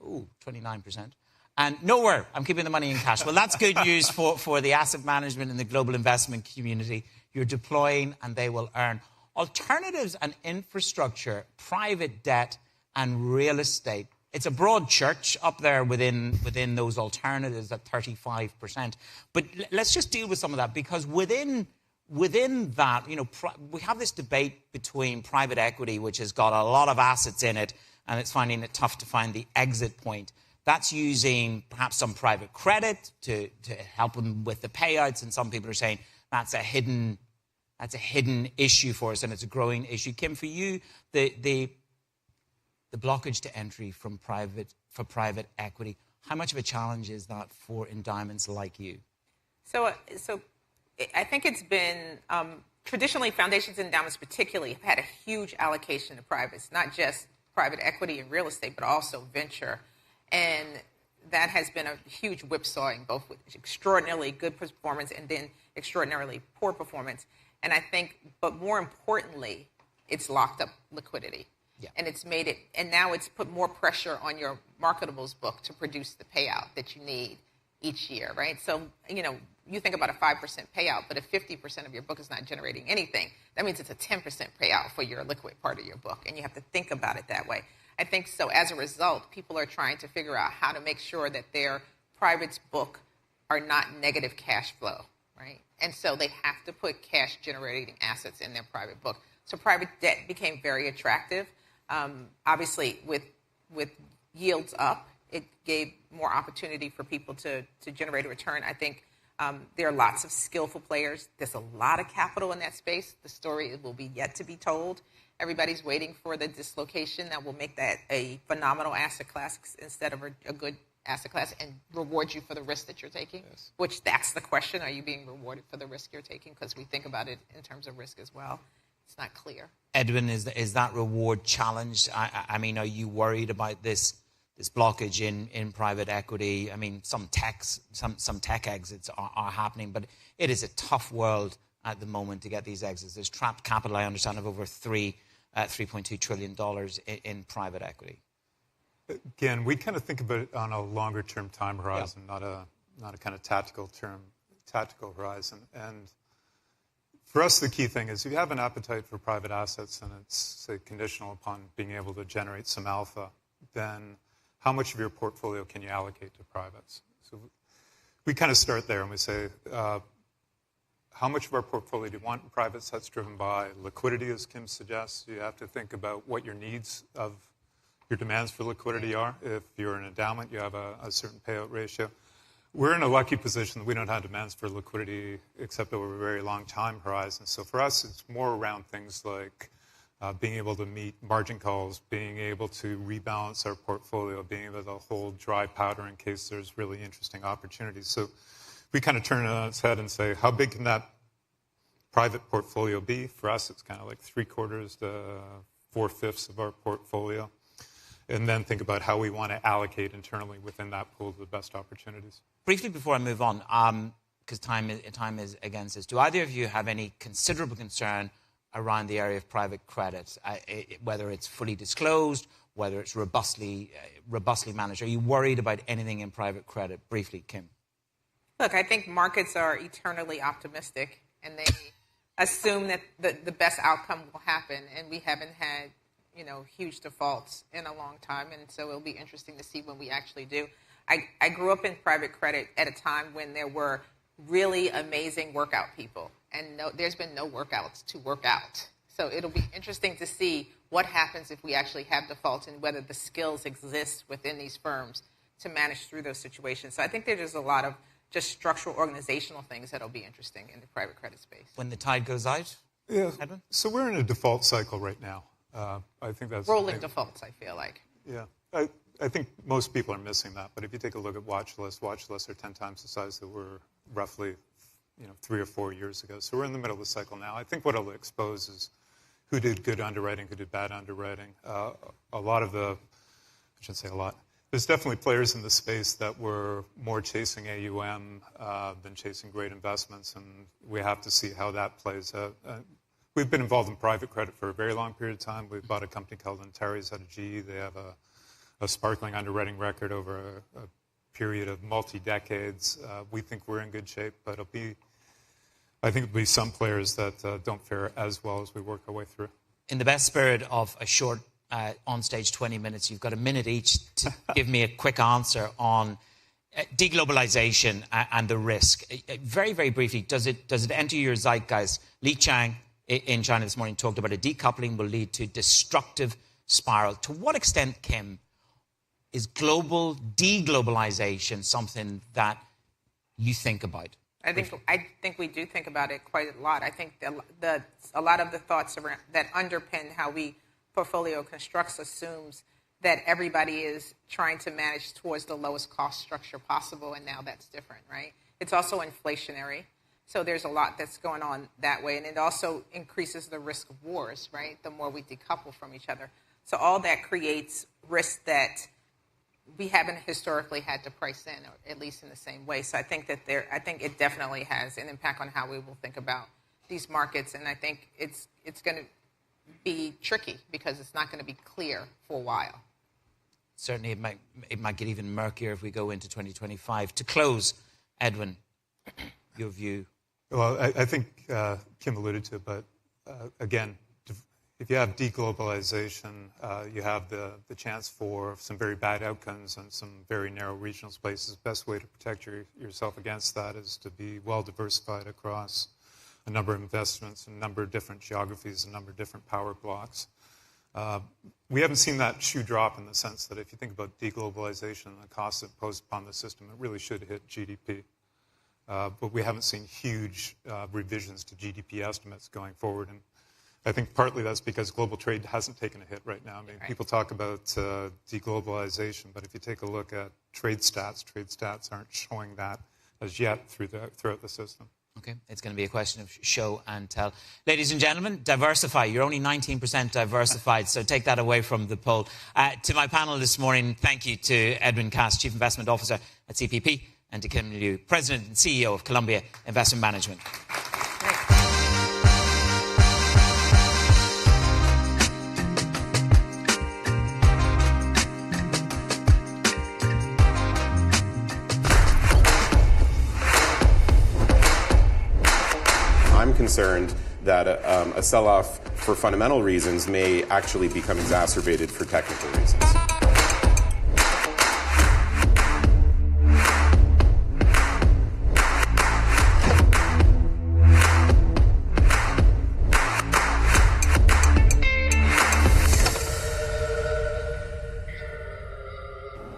29%. And nowhere, I'm keeping the money in cash. Well, that's good news for the asset management and the global investment community. You're deploying and they will earn. Alternatives and infrastructure, private debt and real estate. It's a broad church up there within those alternatives at 35%. But let's just deal with some of that, because within that, we have this debate between private equity, which has got a lot of assets in it, and it's finding it tough to find the exit point. That's using perhaps some private credit to help them with the payouts, and some people are saying that's a hidden issue for us, and it's a growing issue. Kim, for you, the blockage to entry for private equity, how much of a challenge is that for endowments like you?
So I think it's been, traditionally, foundations and endowments particularly have had a huge allocation to privates, not just private equity and real estate, but also venture. And that has been a huge whipsawing, both with extraordinarily good performance and then extraordinarily poor performance. And I think, but more importantly, it's locked up liquidity. Yeah. And it's made it, and now it's put more pressure on your marketables book to produce the payout that you need each year, right? So, you think about a 5% payout, but if 50% of your book is not generating anything, that means it's a 10% payout for your liquid part of your book, and you have to think about it that way. I think so. As a result, people are trying to figure out how to make sure that their privates book are not negative cash flow, right? And so they have to put cash-generating assets in their private book. So private debt became very attractive. Obviously, with yields up, it gave more opportunity for people to generate a return. I think there are lots of skillful players. There's a lot of capital in that space. The story will be yet to be told. Everybody's waiting for the dislocation that will make that a phenomenal asset class instead of a good asset class and reward you for the risk that you're taking, yes. Which that's the question. Are you being rewarded for the risk you're taking? Because we think about it in terms of risk as well. It's not clear.
Edwin, is that reward challenged? I mean, are you worried about this blockage in private equity? I mean, some tech exits are happening, but it is a tough world at the moment to get these exits. There's trapped capital, I understand, of over $3.2 trillion in private equity.
Again, we kind of think about it on a longer-term time horizon, not a kind of tactical horizon. And for us, the key thing is if you have an appetite for private assets and it's, say, conditional upon being able to generate some alpha, then how much of your portfolio can you allocate to privates? So we kind of start there and we say, how much of our portfolio do you want in privates? That's driven by liquidity, as Kim suggests. You have to think about what your needs of your demands for liquidity are. If you're an endowment, you have a certain payout ratio. We're in a lucky position that we don't have demands for liquidity except over a very long time horizon. So for us, it's more around things like being able to meet margin calls, being able to rebalance our portfolio, being able to hold dry powder in case there's really interesting opportunities. So we kind of turn it on its head and say, how big can that private portfolio be? For us, it's kind of like 3/4 to 4/5 of our portfolio. And then think about how we want to allocate internally within that pool the best opportunities.
Briefly before I move on, because time is against us, do either of you have any considerable concern around the area of private credit, whether it's fully disclosed, whether it's robustly managed? Are you worried about anything in private credit? Briefly, Kim.
Look, I think markets are eternally optimistic, and they assume that the best outcome will happen, and we haven't had huge defaults in a long time, and so it'll be interesting to see when we actually do. I grew up in private credit at a time when there were really amazing workout people, and there's been no workouts to work out. So it'll be interesting to see what happens if we actually have defaults and whether the skills exist within these firms to manage through those situations. So I think there's a lot of just structural organizational things that'll be interesting in the private credit space.
When the tide goes out?
Yeah.
Edwin?
So we're in a default cycle right now. I think that's
rolling defaults, I feel like.
Yeah. I think most people are missing that. But if you take a look at watch lists are 10 times the size that were roughly 3 or 4 years ago. So we're in the middle of the cycle now. I think what it'll expose is who did good underwriting, who did bad underwriting. A lot of I shouldn't say a lot. There's definitely players in the space that were more chasing AUM than chasing great investments, and we have to see how that plays out. We've been involved in private credit for a very long period of time. We've bought a company called Antares out of GE. They have a sparkling underwriting record over a period of multi-decades. We think we're in good shape, but I think there'll be some players that don't fare as well as we work our way through.
In the best spirit of a short on-stage 20 minutes, you've got a minute each to give me a quick answer on deglobalization and the risk. Very, very briefly, does it enter your zeitgeist? Li Chang in China this morning talked about a decoupling will lead to destructive spiral. To what extent, Kim, is global deglobalization something that you think about?
I think we do think about it quite a lot. I think a lot of the thoughts around, that underpin how we portfolio constructs assumes that everybody is trying to manage towards the lowest cost structure possible, and now that's different, right? It's also inflationary, so there's a lot that's going on that way, and it also increases the risk of wars, right? The more we decouple from each other. So all that creates risk that we haven't historically had to price in, or at least in the same way. So I think it definitely has an impact on how we will think about these markets, and I think it's going to be tricky because it's not going to be clear for a while.
Certainly, it might get even murkier if we go into 2025. To close, Edwin, your view.
Well, I think Kim alluded to it, but again, if you have deglobalization, you have the chance for some very bad outcomes and some very narrow regional spaces. The best way to protect yourself against that is to be well diversified across a number of investments, a number of different geographies, a number of different power blocks. We haven't seen that shoe drop in the sense that if you think about deglobalization and the costs imposed upon the system, it really should hit GDP. But we haven't seen huge revisions to GDP estimates going forward. And I think partly that's because global trade hasn't taken a hit right now. I mean, people talk about deglobalization, but if you take a look at trade stats aren't showing that as yet throughout the system.
Okay, it's going to be a question of show and tell. Ladies and gentlemen, diversify. You're only 19% diversified, so take that away from the poll. To my panel this morning, thank you to Edwin Cass, Chief Investment Officer at CPP, and to Kim Liu, President and CEO of Columbia Investment Management.
I'm concerned that a sell-off for fundamental reasons may actually become exacerbated for technical reasons.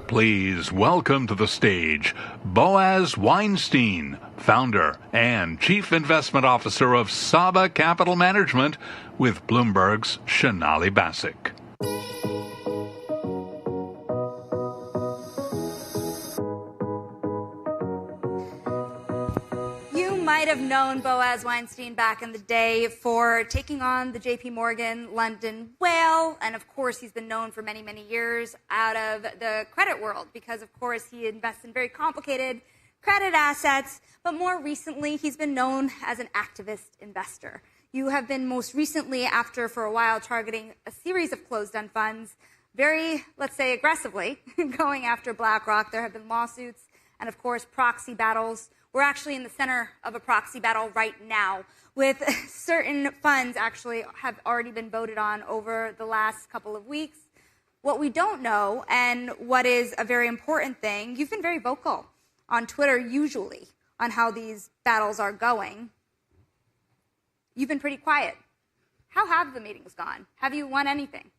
Please welcome to the stage Boaz Weinstein, founder and chief investment officer of Saba Capital Management, with Bloomberg's Sonali Basak.
Might have known Boaz Weinstein back in the day for taking on the JP Morgan London whale. And of course, he's been known for many, many years out of the credit world because, of course, he invests in very complicated credit assets. But more recently, he's been known as an activist investor. You have been most recently, after for a while, targeting a series of closed-end funds, very, let's say, aggressively going after BlackRock. There have been lawsuits and, of course, proxy battles. We're actually in the center of a proxy battle right now, with certain funds actually have already been voted on over the last couple of weeks. What we don't know, and what is a very important thing, you've been very vocal on Twitter usually on how these battles are going. You've been pretty quiet. How have the meetings gone? Have you won anything?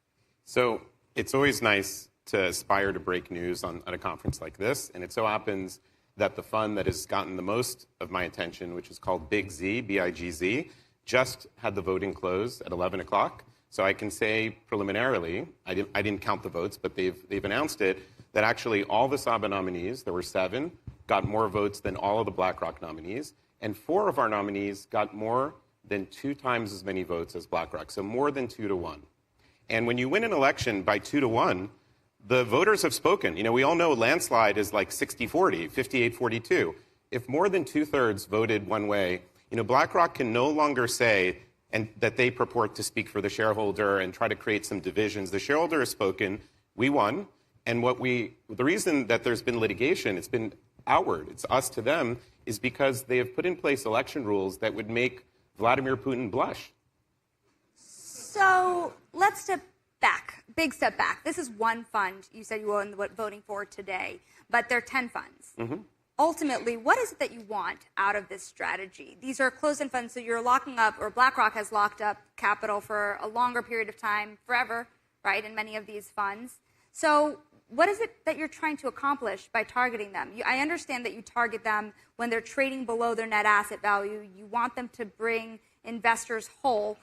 So it's always nice to aspire to break news at a conference like this, and it so happens that the fund that has gotten the most of my attention, which is called Big Z, B-I-G-Z, just had the voting close at 11 o'clock. So I can say preliminarily, I didn't count the votes, but they've announced it, that actually all the Saba nominees, there were 7, got more votes than all of the BlackRock nominees, and 4 of our nominees got more than 2 times as many votes as BlackRock, so more than 2 to 1. And when you win an election by 2 to 1, the voters have spoken. You know, we all know landslide is like 60-40, 58-42. If more than 2/3 voted one way, you know, BlackRock can no longer say that they purport to speak for the shareholder and try to create some divisions. The shareholder has spoken. We won. And the reason that there's been litigation, it's been outward, it's us to them, is because they have put in place election rules that would make Vladimir Putin blush.
So let's step back, big step back. This is one fund you said you were voting for today, but there are 10 funds.
Mm-hmm.
Ultimately, what is it that you want out of this strategy? These are closed-end funds, so you're locking up, or BlackRock has locked up capital for a longer period of time, forever, right, in many of these funds. So what is it that you're trying to accomplish by targeting them? I understand that you target them when they're trading below their net asset value. You want them to bring investors whole.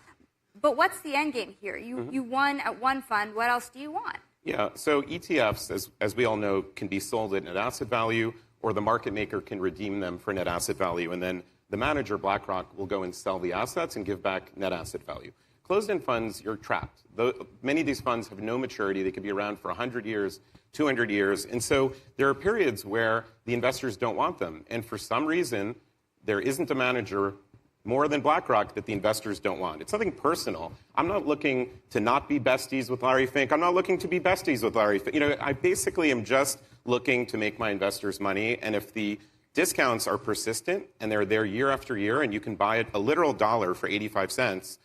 But what's the end game here? You won at one fund. What else do you want?
Yeah, so ETFs, as we all know, can be sold at net asset value, or the market maker can redeem them for net asset value, and then the manager, BlackRock, will go and sell the assets and give back net asset value. Closed-end funds, you're trapped. Many of these funds have no maturity. They could be around for 100 years, 200 years, and so there are periods where the investors don't want them, and for some reason, there isn't a manager more than BlackRock that the investors don't want. It's nothing personal. I'm not looking to not be besties with Larry Fink. I'm not looking to be besties with Larry Fink. I basically am just looking to make my investors money, and if the discounts are persistent and they're there year after year and you can buy it a literal dollar for 85 cents,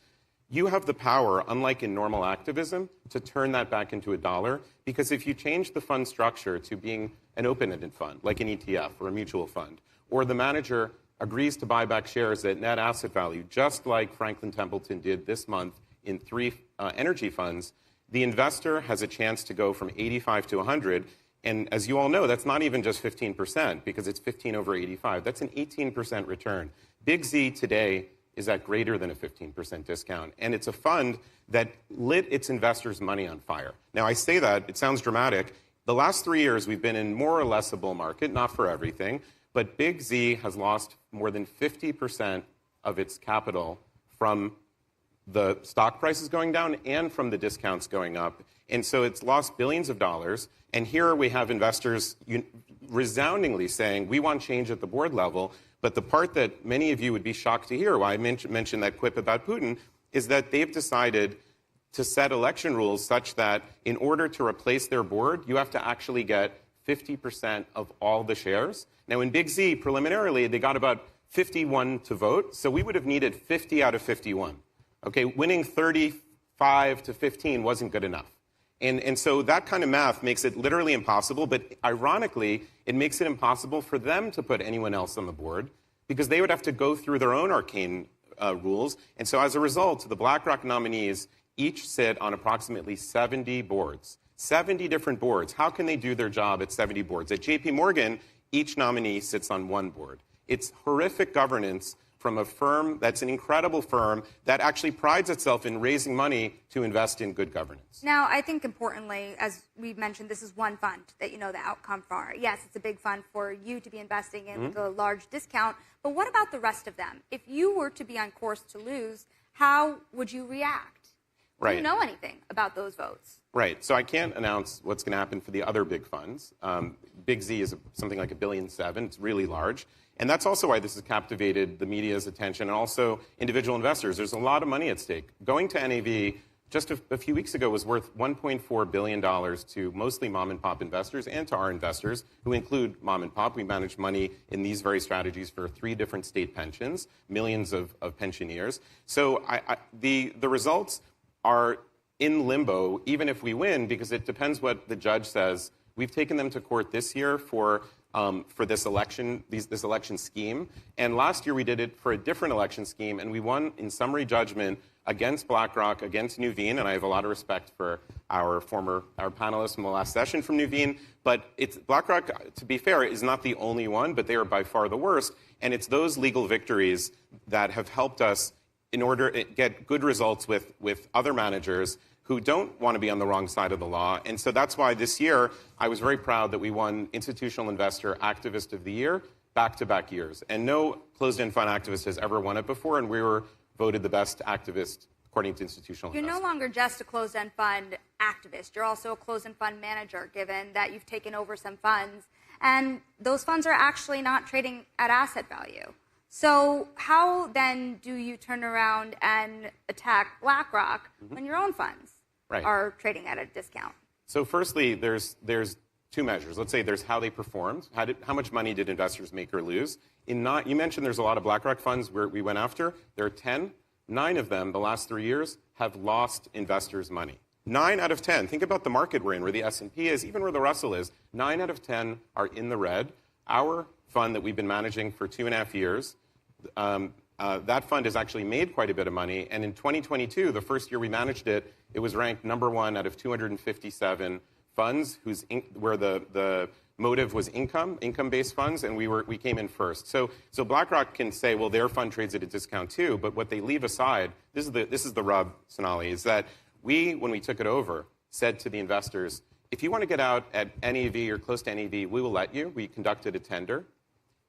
you have the power, unlike in normal activism, to turn that back into a dollar, because if you change the fund structure to being an open-ended fund, like an ETF or a mutual fund, or the manager agrees to buy back shares at net asset value, just like Franklin Templeton did this month in 3 energy funds, the investor has a chance to go from 85 to 100. And as you all know, that's not even just 15%, because it's 15 over 85. That's an 18% return. Big Z today is at greater than a 15% discount. And it's a fund that lit its investors' money on fire. Now, I say that, it sounds dramatic. The last 3 years, we've been in more or less a bull market, not for everything. But Big Z has lost more than 50% of its capital from the stock prices going down and from the discounts going up. And so it's lost billions of dollars. And here we have investors resoundingly saying, we want change at the board level. But the part that many of you would be shocked to hear, why I mentioned that quip about Putin, is that they've decided to set election rules such that in order to replace their board, you have to actually get 50% of all the shares. Now, in Big Z, preliminarily, they got about 51 to vote. So we would have needed 50 out of 51. Okay, winning 35 to 15 wasn't good enough. And so that kind of math makes it literally impossible. But ironically, it makes it impossible for them to put anyone else on the board, because they would have to go through their own arcane rules. And so as a result, the BlackRock nominees each sit on approximately 70 boards. 70 different boards. How can they do their job at 70 boards? At JP Morgan, each nominee sits on one board. It's horrific governance from a firm that's an incredible firm that actually prides itself in raising money to invest in good governance.
Now, I think importantly, as we've mentioned, this is one fund that you know the outcome for. Yes, it's a big fund for you to be investing in with a large discount, but what about the rest of them? If you were to be on course to lose, how would you react?
Right.
Do you know anything about those votes?
Right. So I can't announce what's going to happen for the other big funds. Big Z is something like $1.7 billion. It's really large. And that's also why this has captivated the media's attention and also individual investors. There's a lot of money at stake. Going to NAV just a few weeks ago was worth $1.4 billion to mostly mom-and-pop investors and to our investors, who include mom-and-pop. We manage money in these very strategies for 3 different state pensions, millions of pensioners. So the results are in limbo, even if we win, because it depends what the judge says. We've taken them to court this year for this election, this election scheme. And last year we did it for a different election scheme, and we won in summary judgment against BlackRock, against Nuveen, and I have a lot of respect for our panelists from the last session from Nuveen. But BlackRock, to be fair, is not the only one, but they are by far the worst. And it's those legal victories that have helped us in order to get good results with other managers who don't want to be on the wrong side of the law. And so that's why this year I was very proud that we won Institutional Investor Activist of the Year back-to-back years. And no closed-end fund activist has ever won it before, and we were voted the best activist according to Institutional Investor.
You're no longer just a closed-end fund activist. You're also a closed-end fund manager, given that you've taken over some funds. And those funds are actually not trading at asset value. So how then do you turn around and attack BlackRock when your own funds are trading at a discount?
So firstly, there's two measures. Let's say there's how they performed, how much money did investors make or lose. You mentioned there's a lot of BlackRock funds where we went after. There are 10. 9 of them, the last 3 years, have lost investors' money. 9 out of 10. Think about the market we're in, where the S&P is, even where the Russell is. 9 out of 10 are in the red. Our fund that we've been managing for 2.5 years, that fund has actually made quite a bit of money. And in 2022, the first year we managed it, it was ranked number 1 out of 257 funds where the motive was income-based funds, and we came in first. So BlackRock can say, well, their fund trades at a discount too, but what they leave aside, this is the rub, Sonali, is that when we took it over, said to the investors, if you want to get out at NAV or close to NAV, we will let you. We conducted a tender.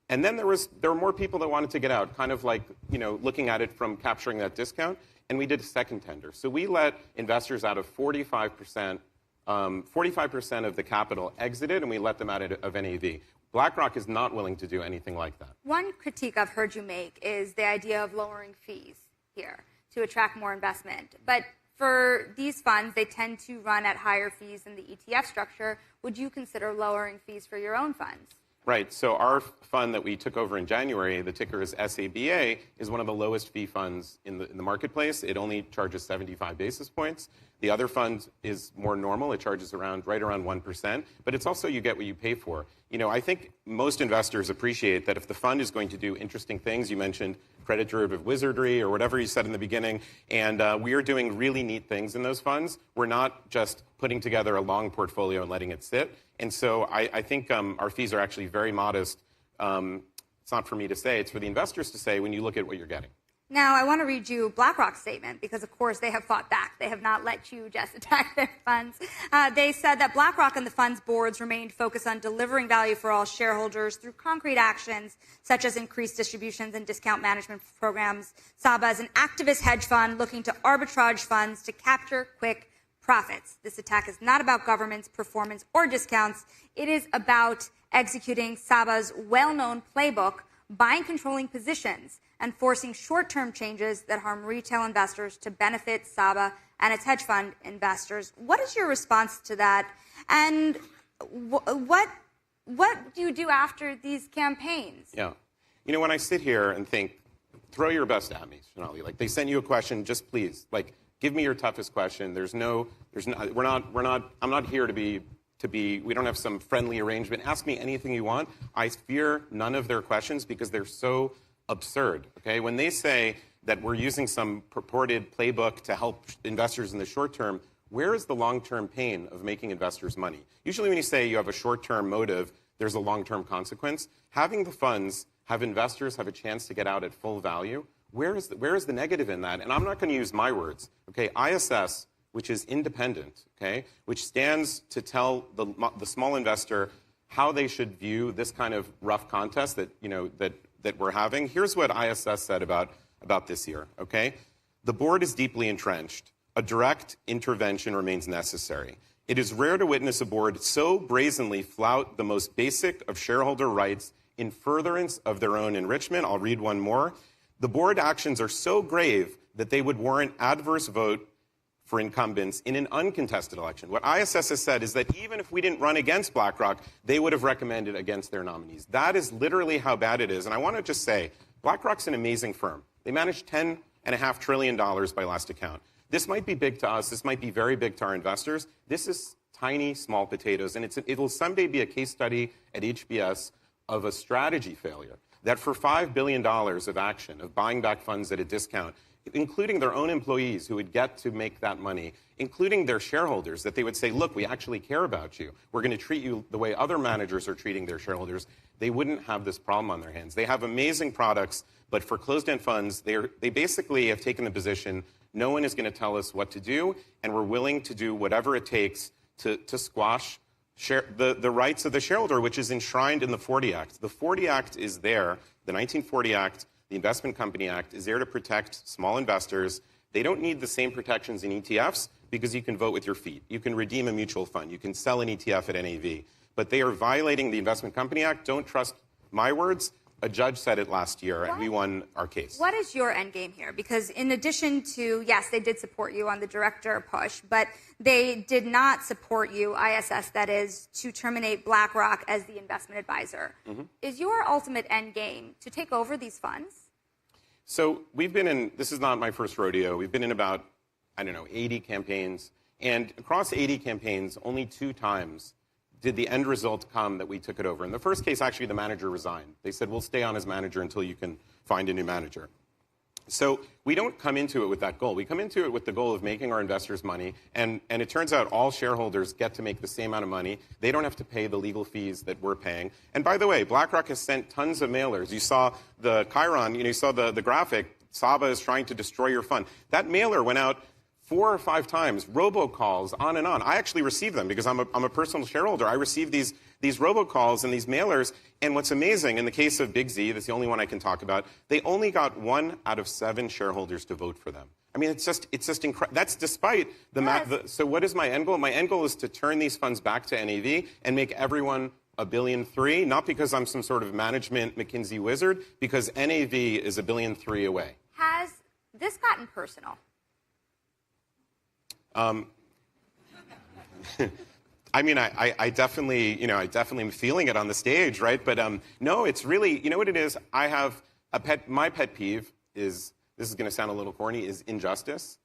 And then there were more people that wanted to get out, kind of like, looking at it from capturing that discount, and we did a second tender. So we let investors out of 45%. 45% of the capital exited, and we let them out of NAV. BlackRock is not willing to do anything like that.
One critique I've heard you make is the idea of lowering fees here to attract more investment. But for these funds, they tend to run at higher fees than the ETF structure. Would you consider lowering fees for your own funds?
Right. So our fund that we took over in January, the ticker is SABA, is one of the lowest fee funds in the marketplace. It only charges 75 basis points. The other fund is more normal. It charges right around 1%. But it's also you get what you pay for. I think most investors appreciate that if the fund is going to do interesting things, you mentioned credit derivative wizardry or whatever you said in the beginning, and we are doing really neat things in those funds. We're not just putting together a long portfolio and letting it sit. And so I think our fees are actually very modest. It's not for me to say. It's for the investors to say when you look at what you're getting.
Now, I want to read you BlackRock's statement because, of course, they have fought back. They have not let you just attack their funds. They said that BlackRock and the fund's boards remained focused on delivering value for all shareholders through concrete actions such as increased distributions and discount management programs. SABA is an activist hedge fund looking to arbitrage funds to capture quick profits. This attack is not about government's performance or discounts. It is about executing SABA's well-known playbook, buying controlling positions, and forcing short-term changes that harm retail investors to benefit SABA and its hedge fund investors. What is your response to that? And what do you do after these campaigns?
Yeah. When I sit here and think, throw your best at me, Sonali. Like, they send you a question, just please, give me your toughest question. I'm not here to be, we don't have some friendly arrangement. Ask me anything you want. I fear none of their questions because they're so absurd, okay? When they say that we're using some purported playbook to help investors in the short term, where is the long-term pain of making investors money? Usually when you say you have a short-term motive, there's a long-term consequence. Having the funds have investors have a chance to get out at full value, where is the negative in that? And I'm not going to use my words, okay? ISS, which is independent, okay, which stands to tell the small investor how they should view this kind of rough contest that we're having. Here's what ISS said about this year, okay? The board is deeply entrenched. A direct intervention remains necessary. It is rare to witness a board so brazenly flout the most basic of shareholder rights in furtherance of their own enrichment. I'll read one more. The board actions are so grave that they would warrant adverse vote for incumbents in an uncontested election. What ISS has said is that even if we didn't run against BlackRock, they would have recommended against their nominees. That is literally how bad it is. And I want to just say, BlackRock's an amazing firm. They manage $10.5 trillion by last account. This might be big to us. This might be very big to our investors. This is tiny, small potatoes. And it will someday be a case study at HBS of a strategy failure. That for $5 billion of action, of buying back funds at a discount, including their own employees who would get to make that money, including their shareholders, that they would say, look, we actually care about you. We're going to treat you the way other managers are treating their shareholders. They wouldn't have this problem on their hands. They have amazing products, but for closed-end funds, they basically have taken the position, no one is going to tell us what to do, and we're willing to do whatever it takes to squash the rights of the shareholder, which is enshrined in the 40 Act. The 40 Act is there, the 1940 Act, the Investment Company Act, is there to protect small investors. They don't need the same protections in ETFs because you can vote with your feet. You can redeem a mutual fund. You can sell an ETF at NAV. But they are violating the Investment Company Act. Don't trust my words. a judge said it last year, and we won our case.
What is your end game here? Because in addition to, yes, they did support you on the director push, but they did not support you, ISS that is, to terminate BlackRock as the investment advisor. Is your ultimate end game to take over these funds?
So we've been in, this is not my first rodeo, we've been in about, 80 campaigns. And across 80 campaigns, only 2 times did the end result come that we took it over. In the first case, actually, the manager resigned. They said, we'll stay on as manager until you can find a new manager. So we don't come into it with that goal. We come into it with the goal of making our investors money. And it turns out all shareholders get to make the same amount of money. They don't have to pay the legal fees that we're paying. And by the way, BlackRock has sent tons of mailers. You saw the Chiron, you saw the graphic. Saba is trying to destroy your fund. That mailer went out 4 or 5 times, robocalls, on and on. I actually received them because I'm a personal shareholder. I received these robocalls and these mailers. And what's amazing, in the case of Big Z, that's the only one I can talk about, they only got 1 out of 7 shareholders to vote for them. I mean, it's just incredible. That's despite so what is my end goal? My end goal is to turn these funds back to NAV and make everyone $1.3 billion, not because I'm some sort of management McKinsey wizard, because NAV is $1.3 billion away.
Has this gotten personal?
I mean, I definitely, I definitely am feeling it on the stage, right? But no, it's really, you know what it is? I have my pet peeve is, this is going to sound a little corny, is injustice.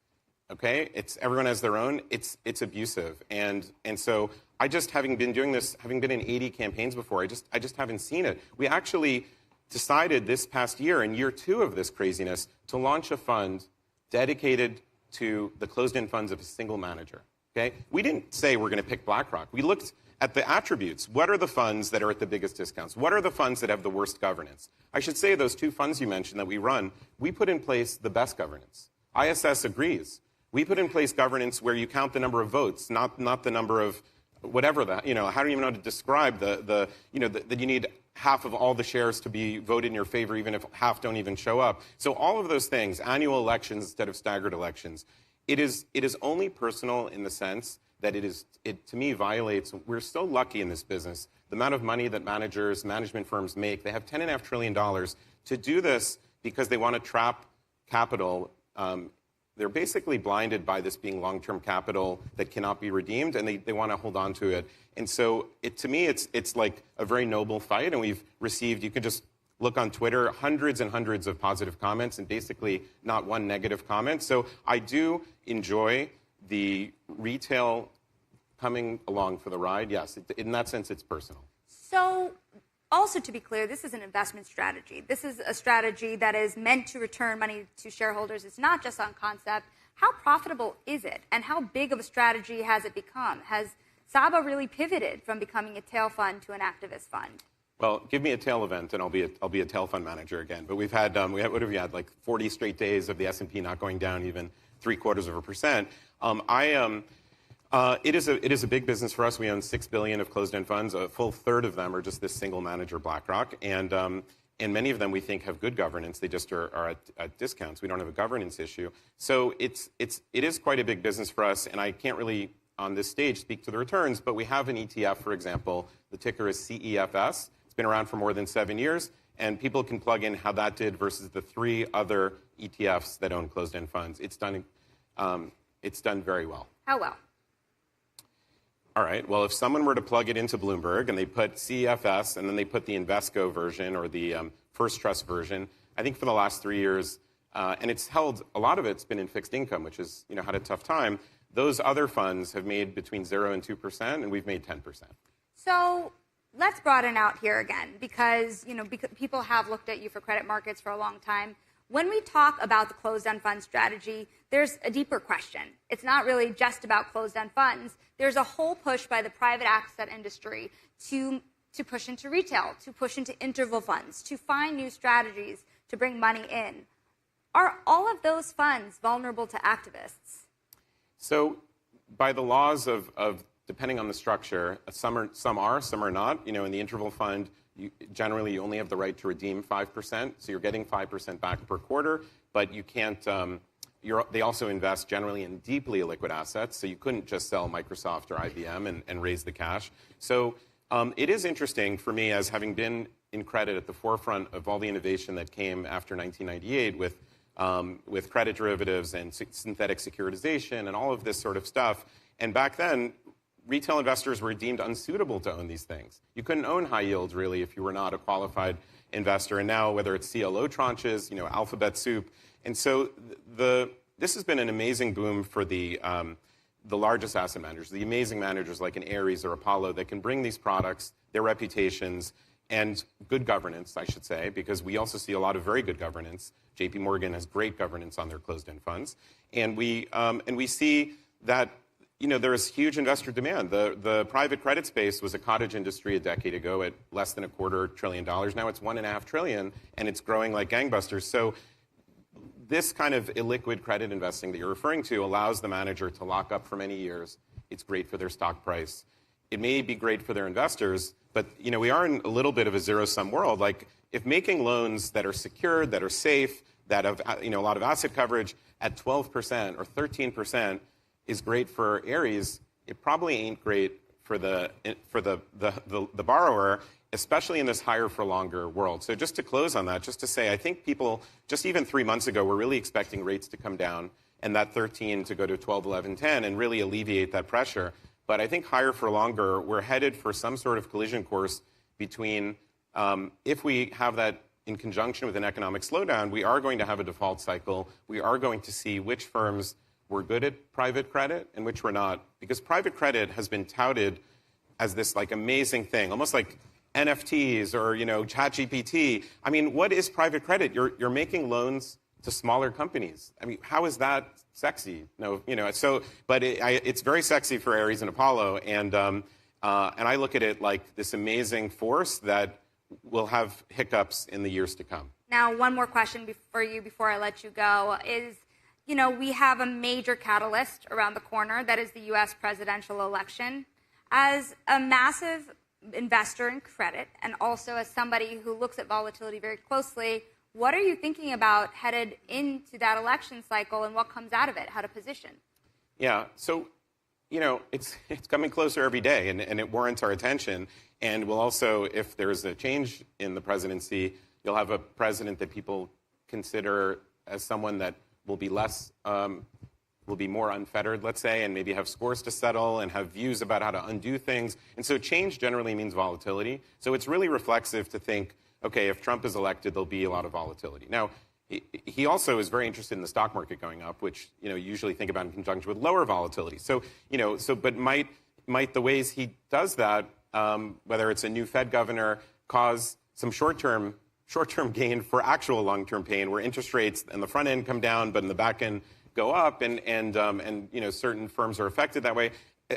Okay, everyone has their own. It's abusive, and so I just, having been doing this, having been in 80 campaigns before, I just haven't seen it. We actually decided this past year, in year 2 of this craziness, to launch a fund dedicated to the closed-end funds of a single manager. Okay? We didn't say we're going to pick BlackRock. We looked at the attributes. What are the funds that are at the biggest discounts? What are the funds that have the worst governance? I should say those 2 funds you mentioned that we run, we put in place the best governance. ISS agrees. We put in place governance where you count the number of votes, not the number of whatever that, how do you even know how to describe that you need half of all the shares to be voted in your favor, even if half don't even show up. So all of those things, annual elections instead of staggered elections, it is only personal in the sense that it to me violates, we're so lucky in this business, the amount of money that management firms make. They have $10.5 trillion to do this because they want to trap capital. They're basically blinded by this being long-term capital that cannot be redeemed, and they want to hold on to it. And so, to me, it's like a very noble fight, and we've received, you can just look on Twitter, hundreds and hundreds of positive comments, and basically not one negative comment. So I do enjoy the retail coming along for the ride. Yes, in that sense, it's personal.
So, also to be clear, this is an investment strategy. This is a strategy that is meant to return money to shareholders. It's not just on concept. How profitable is it? And how big of a strategy has it become? Has Saba really pivoted from becoming a tail fund to an activist fund?
Well, give me a tail event, and I'll be a tail fund manager again. But we've had what have we had, like 40 straight days of the S&P not going down even 0.75%. It is a big business for us. We own $6 billion of closed-end funds. A full third of them are just this single manager, BlackRock, and many of them we think have good governance. They just are at discounts. We don't have a governance issue. So it is quite a big business for us, and I can't really on this stage speak to the returns, but we have an ETF, for example. The ticker is CEFS. It's been around for more than 7 years, and people can plug in how that did versus the 3 other ETFs that own closed-end funds. It's done very well.
How well?
All right. Well, if someone were to plug it into Bloomberg and they put CEFS and then they put the Invesco version or the First Trust version, I think for the last 3 years, and it's held, a lot of it's been in fixed income, which has had a tough time. Those other funds have made between 0 and 2%, and we've made 10%.
So let's broaden out here again, because people have looked at you for credit markets for a long time. When we talk about the closed-end fund strategy, there's a deeper question. It's not really just about closed-end funds. There's a whole push by the private asset industry to push into retail, to push into interval funds, to find new strategies to bring money in. Are all of those funds vulnerable to activists?
So by the laws of depending on the structure, some are, some are not. In the interval fund, generally you only have the right to redeem 5%, so you're getting 5% back per quarter, but you can't, they also invest generally in deeply illiquid assets, so you couldn't just sell Microsoft or IBM and raise the cash. So it is interesting for me, as having been in credit at the forefront of all the innovation that came after 1998 with credit derivatives and synthetic securitization and all of this sort of stuff. And back then, retail investors were deemed unsuitable to own these things. You couldn't own high yields, really, if you were not a qualified investor. And now, whether it's CLO tranches, alphabet soup. And so this has been an amazing boom for the largest asset managers, the amazing managers like an Ares or Apollo that can bring these products, their reputations, and good governance, I should say, because we also see a lot of very good governance. JP Morgan has great governance on their closed-end funds. And we see that there is huge investor demand. The private credit space was a cottage industry a decade ago at less than $250 billion. Now it's $1.5 trillion, and it's growing like gangbusters. So this kind of illiquid credit investing that you're referring to allows the manager to lock up for many years. It's great for their stock price. It may be great for their investors, but we are in a little bit of a zero-sum world. Like, if making loans that are secured, that are safe, that have a lot of asset coverage at 12% or 13% is great for Ares, it probably ain't great for the borrower, especially in this higher for longer world. So just to close on that, just to say, I think people, just even 3 months ago, were really expecting rates to come down and that 13 to go to 12, 11, 10 and really alleviate that pressure. But I think higher for longer, we're headed for some sort of collision course between, if we have that in conjunction with an economic slowdown, we are going to have a default cycle. We are going to see which firms were good at private credit and which were not. Because private credit has been touted as this amazing thing, almost like NFTs or, ChatGPT. I mean, what is private credit? You're making loans to smaller companies. I mean, how is that sexy? No, but it's very sexy for Ares and Apollo, and I look at it like this amazing force that will have hiccups in the years to come.
Now, one more question for you before I let you go is, we have a major catalyst around the corner, that is the U.S. presidential election. As a massive investor in credit, and also as somebody who looks at volatility very closely, what are you thinking about headed into that election cycle and what comes out of it, how to position? Yeah, so, it's coming closer every day, and it warrants our attention. And we'll also, if there's a change in the presidency, you'll have a president that people consider as someone that will be will be more unfettered, let's say, and maybe have scores to settle and have views about how to undo things. And so change generally means volatility. So it's really reflexive to think, okay, if Trump is elected, there'll be a lot of volatility. Now, he also is very interested in the stock market going up, which you usually think about in conjunction with lower volatility. So but might the ways he does that, whether it's a new Fed governor, cause some short-term gain for actual long-term pain, where interest rates in the front end come down, but in the back end go up, and certain firms are affected that way.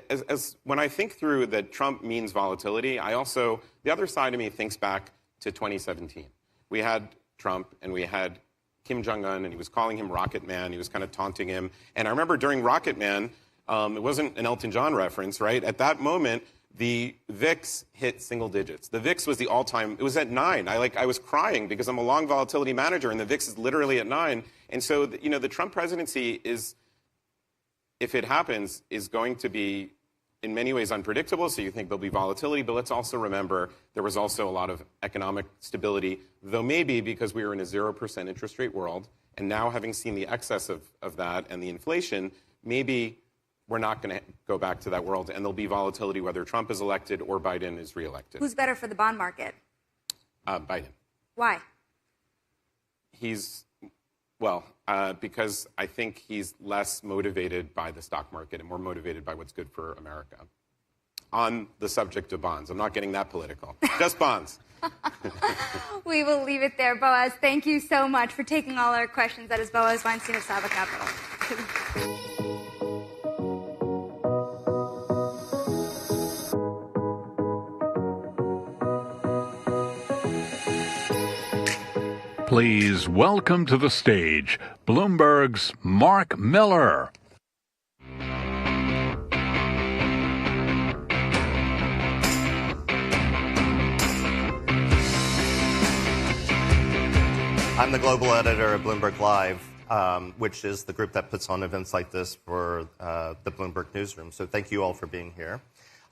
As when I think through that Trump means volatility, the other side of me thinks back to 2017. We had Trump and we had Kim Jong-un, and he was calling him Rocket Man. He was kind of taunting him. And I remember during Rocket Man, it wasn't an Elton John reference, right? At that moment, the VIX hit single digits. The VIX was the all-time, it was at 9. I was crying because I'm a long volatility manager and the VIX is literally at 9. And so, the Trump presidency is, if it happens, is going to be in many ways unpredictable. So you think there'll be volatility, but let's also remember there was also a lot of economic stability, though maybe because we were in a 0% interest rate world. And now having seen the excess of that and the inflation, maybe we're not going to go back to that world, and there'll be volatility whether Trump is elected or Biden is reelected. Who's better for the bond market?
Biden.
Why?
Because I think he's less motivated by the stock market and more motivated by what's good for America. On the subject of bonds. I'm not getting that political. Just bonds.
We will leave it there. Boaz, thank you so much for taking all our questions. That is Boaz Weinstein of Saba Capital.
Please welcome to the stage Bloomberg's Mark Miller.
I'm the global editor of Bloomberg Live, which is the group that puts on events like this for the Bloomberg newsroom. So thank you all for being here.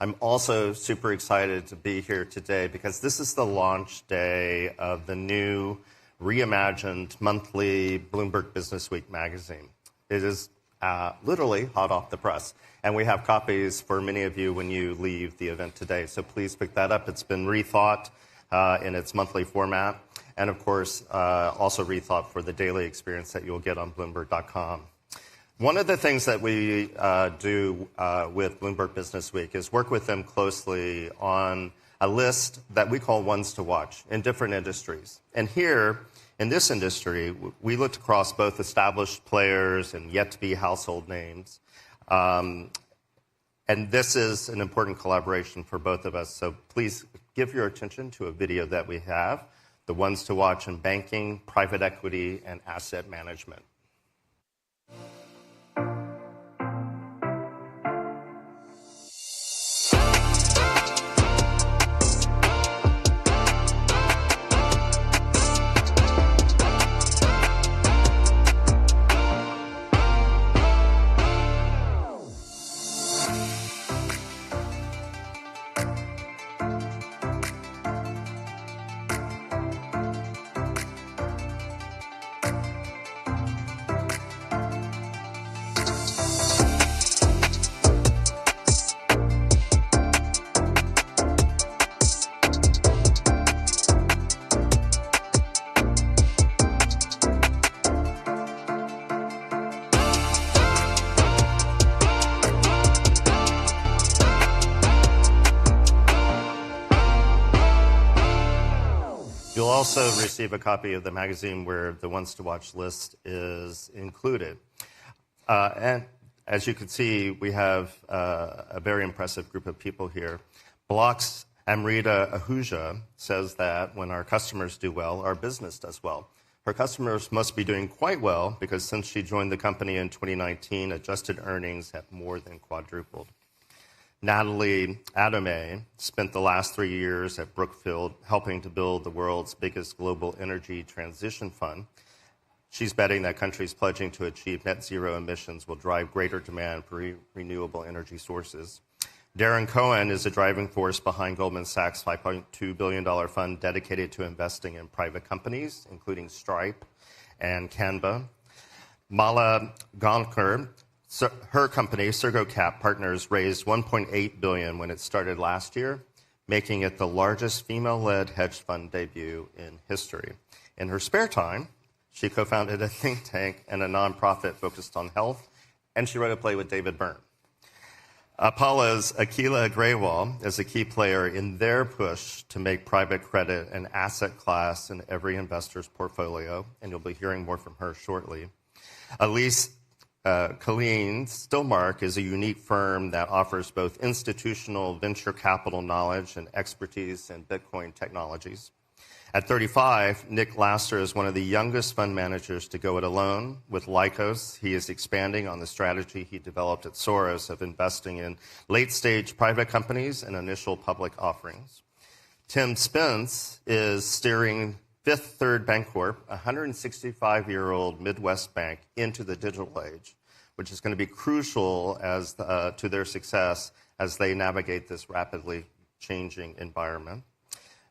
I'm also super excited to be here today because this is the launch day of the new reimagined monthly Bloomberg Business Week magazine. It is literally hot off the press. And we have copies for many of you when you leave the event today. So please pick that up. It's been rethought in its monthly format. And of course, also rethought for the daily experience that you'll get on Bloomberg.com. One of the things that we do with Bloomberg Business Week is work with them closely on a list that we call ones to watch in different industries. And here, in this industry, we looked across both established players and yet-to-be household names. And this is an important collaboration for both of us. So please give your attention to a video that we have, the ones to watch in banking, private equity, and asset management. You'll also receive a copy of the magazine where the ones to watch list is included. And as you can see, we have a very impressive group of people here. Block's Amrita Ahuja says that when our customers do well, our business does well. Her customers must be doing quite well because since she joined the company in 2019, adjusted earnings have more than quadrupled. Natalie Adame spent the last 3 years at Brookfield helping to build the world's biggest global energy transition fund. She's betting that countries pledging to achieve net zero emissions will drive greater demand for renewable energy sources. Darren Cohen is a driving force behind Goldman Sachs' $5.2 billion fund dedicated to investing in private companies, including Stripe and Canva. Mala Gonker, her company, SergoCap Partners, raised $1.8 billion when it started last year, making it the largest female-led hedge fund debut in history. In her spare time, she co-founded a think tank and a nonprofit focused on health, and she wrote a play with David Byrne. Apollo's Akila Grewal is a key player in their push to make private credit an asset class in every investor's portfolio, and you'll be hearing more from her shortly. Elise Colleen Stillmark is a unique firm that offers both institutional venture capital knowledge and expertise in Bitcoin technologies. At 35, Nick Laster is one of the youngest fund managers to go it alone. With Lycos, he is expanding on the strategy he developed at Soros of investing in late-stage private companies and initial public offerings. Tim Spence is steering Fifth Third Bancorp, a 165-year-old Midwest bank, into the digital age, which is going to be crucial to their success as they navigate this rapidly changing environment.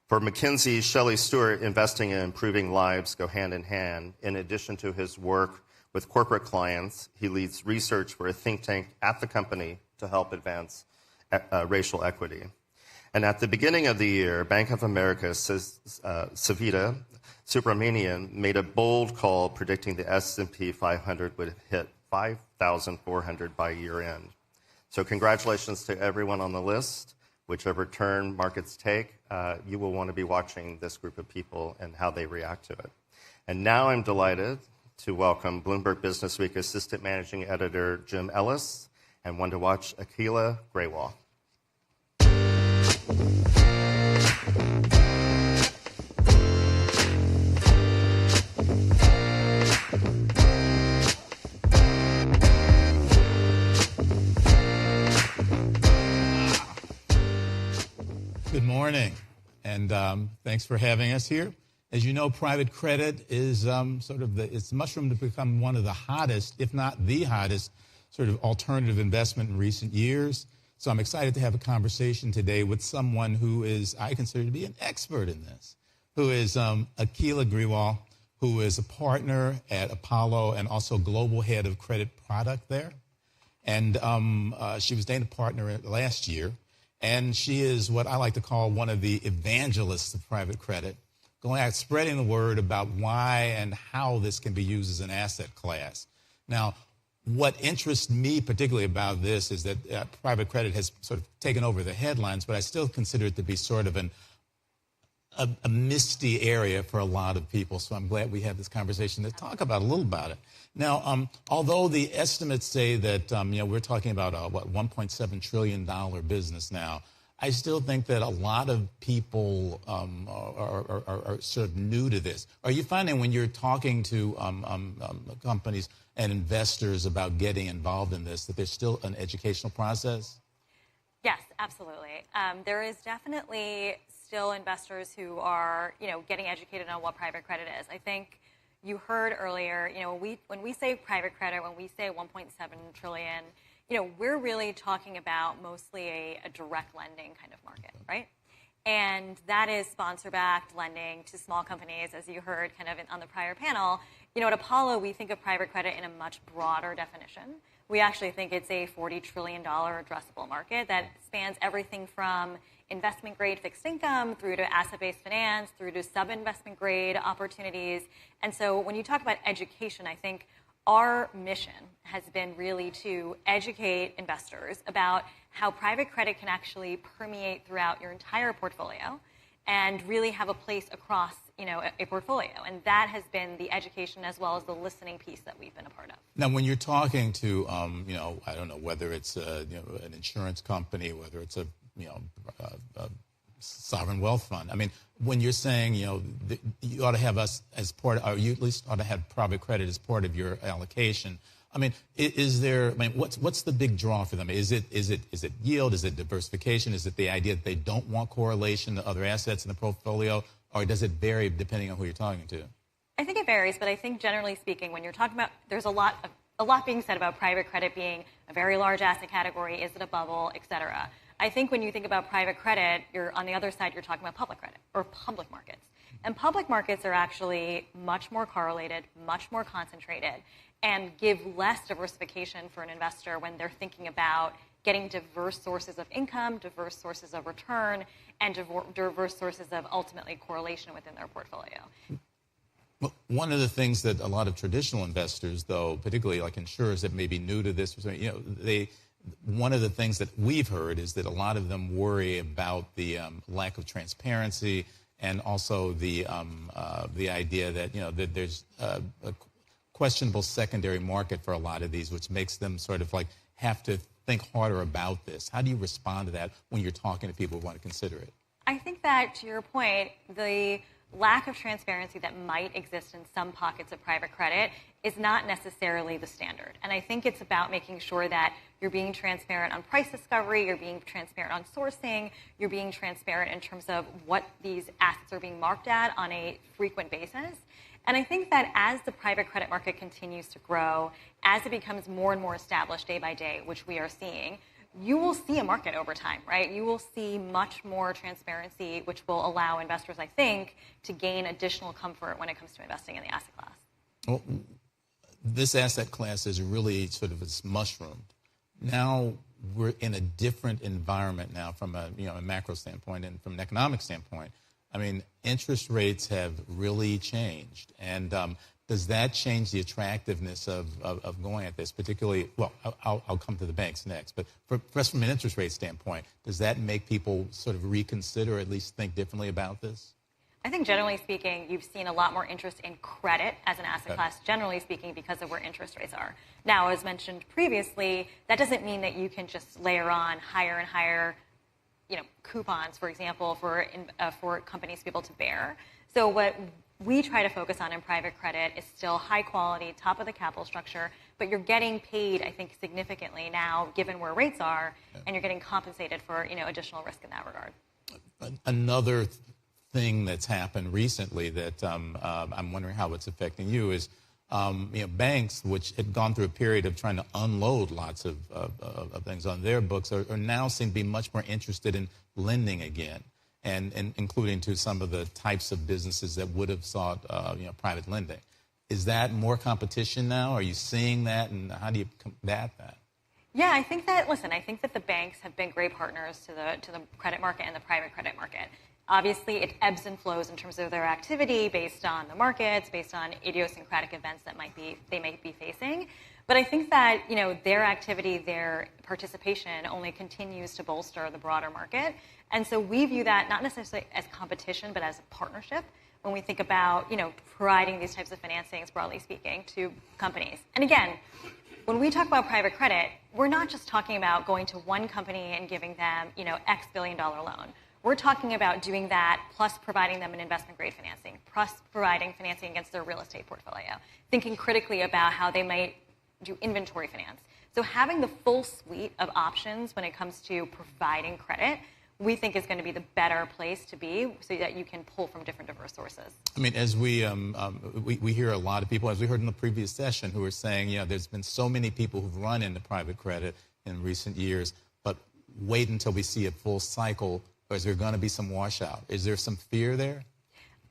For McKinsey, Shelley Stewart, investing and improving lives go hand in hand. In addition to his work with corporate clients, he leads research for a think tank at the company to help advance racial equity. And at the beginning of the year, Bank of America's Savita Subramanian made a bold call predicting the S&P 500 would hit 5,400 by year end. So congratulations to everyone on the list. Whichever turn markets take, you will want to be watching this group of people and how they react to it. And now I'm delighted to welcome Bloomberg Business Week Assistant Managing Editor Jim Ellis and one to watch Akila Grewal.
Good morning, and thanks for having us here. As you know, private credit is it's mushroomed to become one of the hottest, if not the hottest, sort of alternative investment in recent years. So I'm excited to have a conversation today with someone who is, I consider to be an expert in this, who is Akila Griwal, who is a partner at Apollo and also global head of credit product there. And she was named a partner last year. And she is what I like to call one of the evangelists of private credit, going out spreading the word about why and how this can be used as an asset class. Now, what interests me particularly about this is that private credit has sort of taken over the headlines, but I still consider it to be sort of a misty area for a lot of people. So I'm glad we had this conversation to talk about a little about it. Now, although the estimates say that we're talking about a $1.7 trillion business now, I still think that a lot of people are sort of new to this. Are you finding when you're talking to companies and investors about getting involved in this that there's still an educational process?
Yes, absolutely. There is definitely still investors who are, getting educated on what private credit is. I think you heard earlier, when we say private credit, when we say 1.7 trillion, we're really talking about mostly a direct lending kind of market, right? And that is sponsor-backed lending to small companies, as you heard kind of on the prior panel. At Apollo, we think of private credit in a much broader definition. We actually think it's a $40 trillion addressable market that spans everything from investment-grade fixed income through to asset-based finance, through to sub-investment grade opportunities. And so when you talk about education, I think our mission has been really to educate investors about how private credit can actually permeate throughout your entire portfolio and really have a place across, a portfolio. And that has been the education as well as the listening piece that we've been a part of.
Now, when you're talking to, I don't know, whether it's an insurance company, whether it's a sovereign wealth fund. I mean, when you're saying, you ought to have us as part, or you at least ought to have private credit as part of your allocation. I mean, what's the big draw for them? Is it yield? Is it diversification? Is it the idea that they don't want correlation to other assets in the portfolio? Or does it vary depending on who you're talking to?
I think it varies, but I think generally speaking, when you're talking about, there's a lot being said about private credit being a very large asset category. Is it a bubble, et cetera? I think when you think about private credit, on the other side, you're talking about public credit or public markets. And public markets are actually much more correlated, much more concentrated, and give less diversification for an investor when they're thinking about getting diverse sources of income, diverse sources of return, and diverse sources of ultimately correlation within their portfolio.
Well, one of the things that a lot of traditional investors, though, particularly like insurers that may be new to this, one of the things that we've heard is that a lot of them worry about the lack of transparency and also the idea that that there's a questionable secondary market for a lot of these, which makes them sort of like have to think harder about this. How do you respond to that when you're talking to people who want to consider it?
I think that, to your point, the lack of transparency that might exist in some pockets of private credit is not necessarily the standard. And I think it's about making sure that you're being transparent on price discovery, you're being transparent on sourcing, you're being transparent in terms of what these assets are being marked at on a frequent basis. And I think that as the private credit market continues to grow, as it becomes more and more established day by day, which we are seeing, you will see a market over time, right? You will see much more transparency, which will allow investors, I think, to gain additional comfort when it comes to investing in the asset class.
Well, this asset class is really sort of it's mushroomed. Now we're in a different environment now from a macro standpoint and from an economic standpoint. I mean, interest rates have really changed. And does that change the attractiveness of going at this, particularly, well, I'll come to the banks next, but first from an interest rate standpoint, does that make people sort of reconsider or at least think differently about this?
I think generally speaking, you've seen a lot more interest in credit as an asset class, generally speaking, because of where interest rates are. Now, as mentioned previously, that doesn't mean that you can just layer on higher and higher coupons, for example, for companies to be able to bear. So what we try to focus on in private credit is still high quality, top of the capital structure, but you're getting paid, I think, significantly now, given where rates are, and you're getting compensated for additional risk in that regard.
Another thing that's happened recently that I'm wondering how it's affecting you is Banks, which had gone through a period of trying to unload lots of things on their books, are now seem to be much more interested in lending again, and including to some of the types of businesses that would have sought private lending. Is that more competition now? Are you seeing that, and how do you combat that?
Yeah, I think that the banks have been great partners to the credit market and the private credit market. Obviously, it ebbs and flows in terms of their activity based on the markets, based on idiosyncratic events that they might be facing. But I think that their activity, their participation only continues to bolster the broader market. And so we view that not necessarily as competition, but as a partnership when we think about providing these types of financings, broadly speaking, to companies. And again, when we talk about private credit, we're not just talking about going to one company and giving them X billion-dollar loan. We're talking about doing that plus providing them an investment-grade financing, plus providing financing against their real estate portfolio, thinking critically about how they might do inventory finance. So having the full suite of options when it comes to providing credit, we think is going to be the better place to be so that you can pull from different diverse sources.
I mean, as we hear a lot of people, as we heard in the previous session, who are saying, there's been so many people who've run into private credit in recent years, but wait until we see a full cycle. Or is there going to be some washout? Is there some fear there?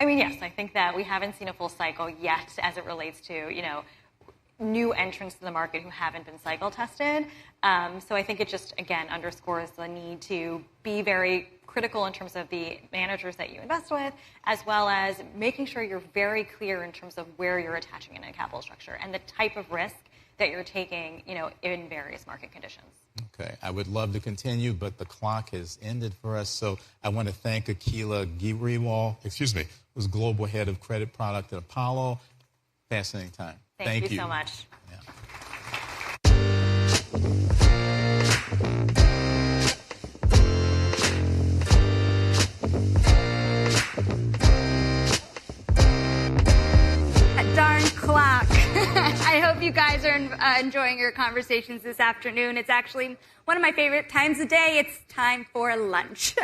I mean, yes. I think that we haven't seen a full cycle yet as it relates to, new entrants to the market who haven't been cycle tested. So I think it just, again, underscores the need to be very critical in terms of the managers that you invest with, as well as making sure you're very clear in terms of where you're attaching in a capital structure and the type of risk that you're taking, in various market conditions.
Okay, I would love to continue, but the clock has ended for us. So I want to thank Akila Giriwal, who's Global Head of Credit Product at Apollo. Fascinating time.
Thank you so much.
That darn clock. I hope you guys are enjoying your conversations this afternoon. It's actually one of my favorite times of day. It's time for lunch.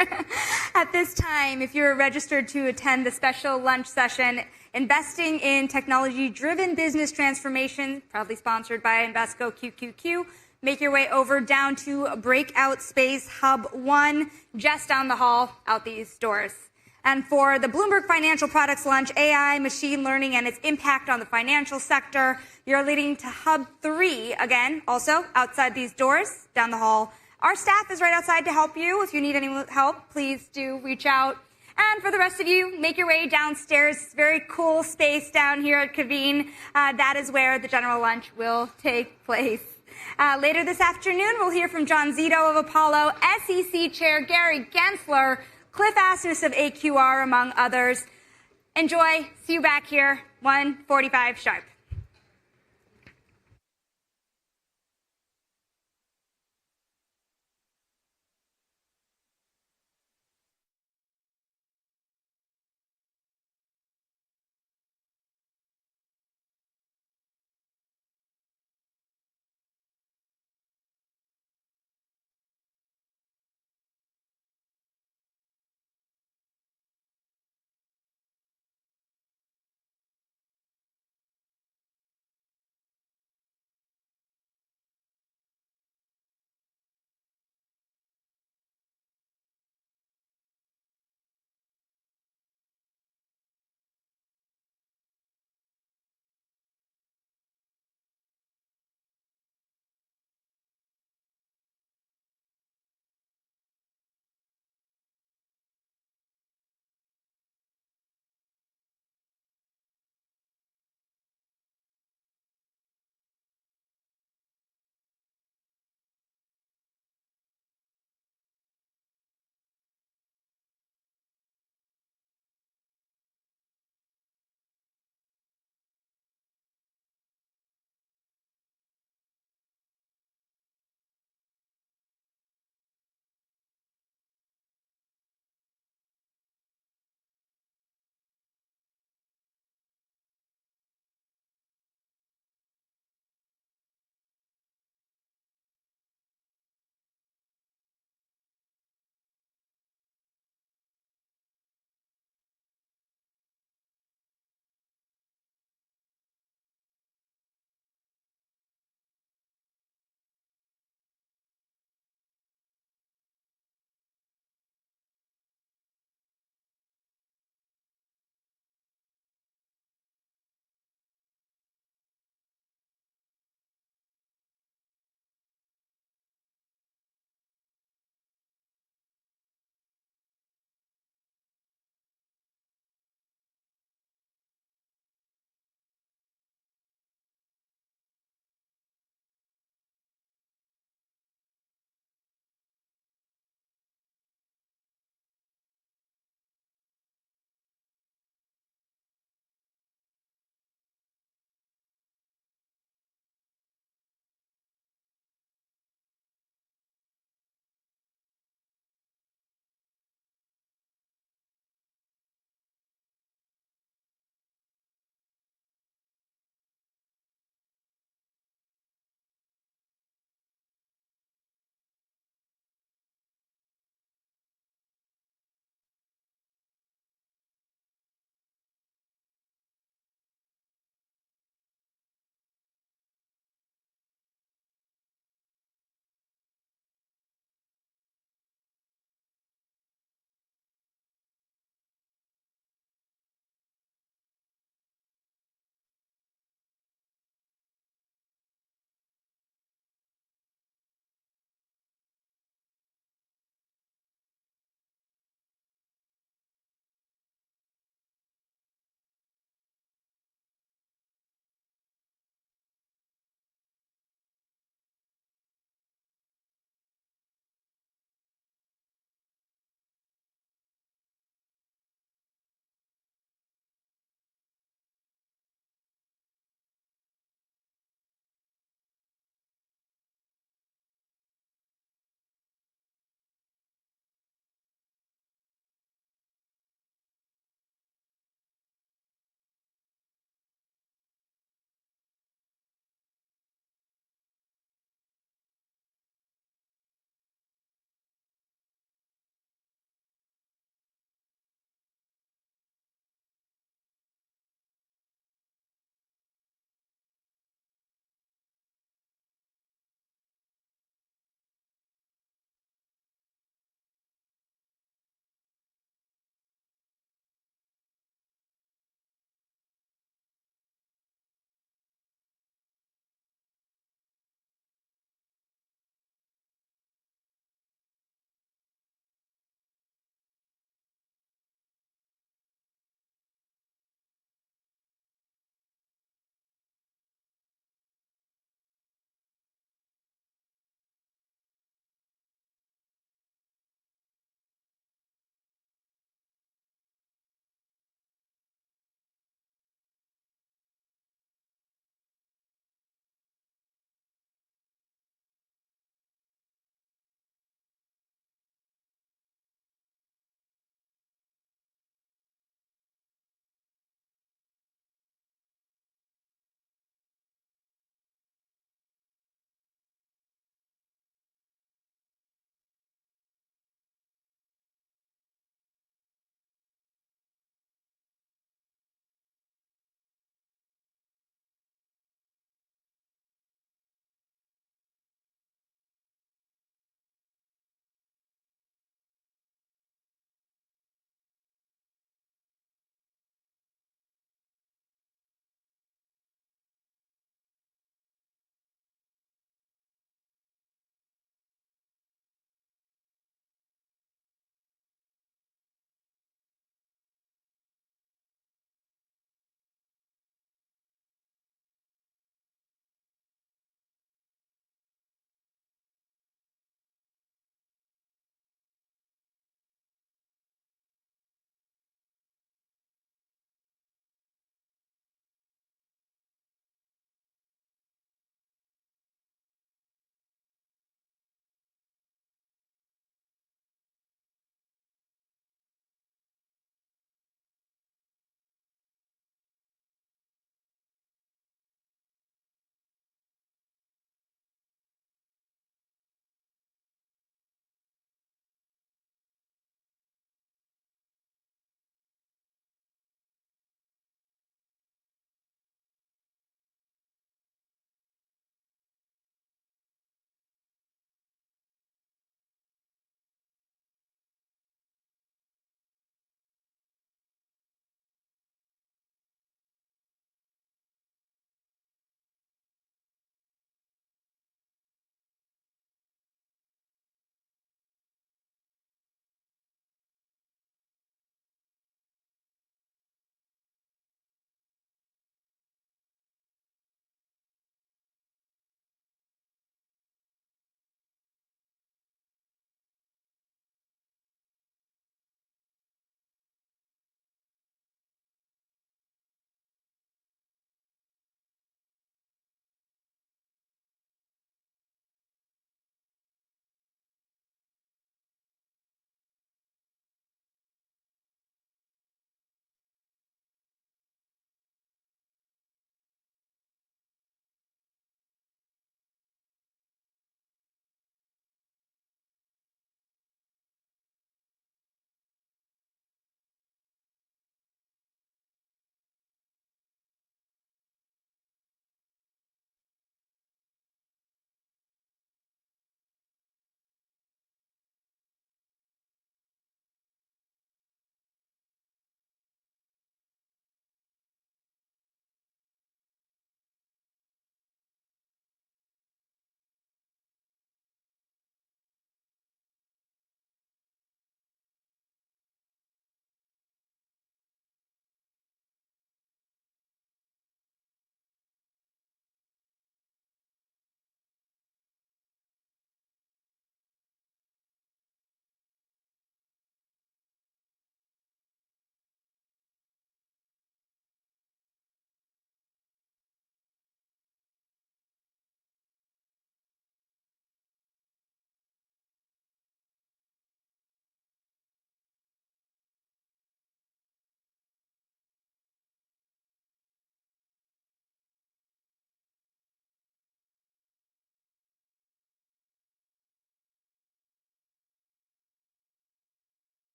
At this time, if you're registered to attend the special lunch session, Investing in Technology-Driven Business Transformation, proudly sponsored by Invesco QQQ, make your way over down to Breakout Space Hub 1, just down the hall, out these doors. And for the Bloomberg Financial Products Lunch, AI, machine learning, and its impact on the financial sector, you're leading to Hub 3, again, also outside these doors, down the hall. Our staff is right outside to help you. If you need any help, please do reach out. And for the rest of you, make your way downstairs. Very cool space down here at Caveen. That is where the general lunch will take place. Later this afternoon, we'll hear from John Zito of Apollo, SEC Chair Gary Gensler, Cliff Asmus of AQR, among others. Enjoy. See you back here, 1:45 sharp.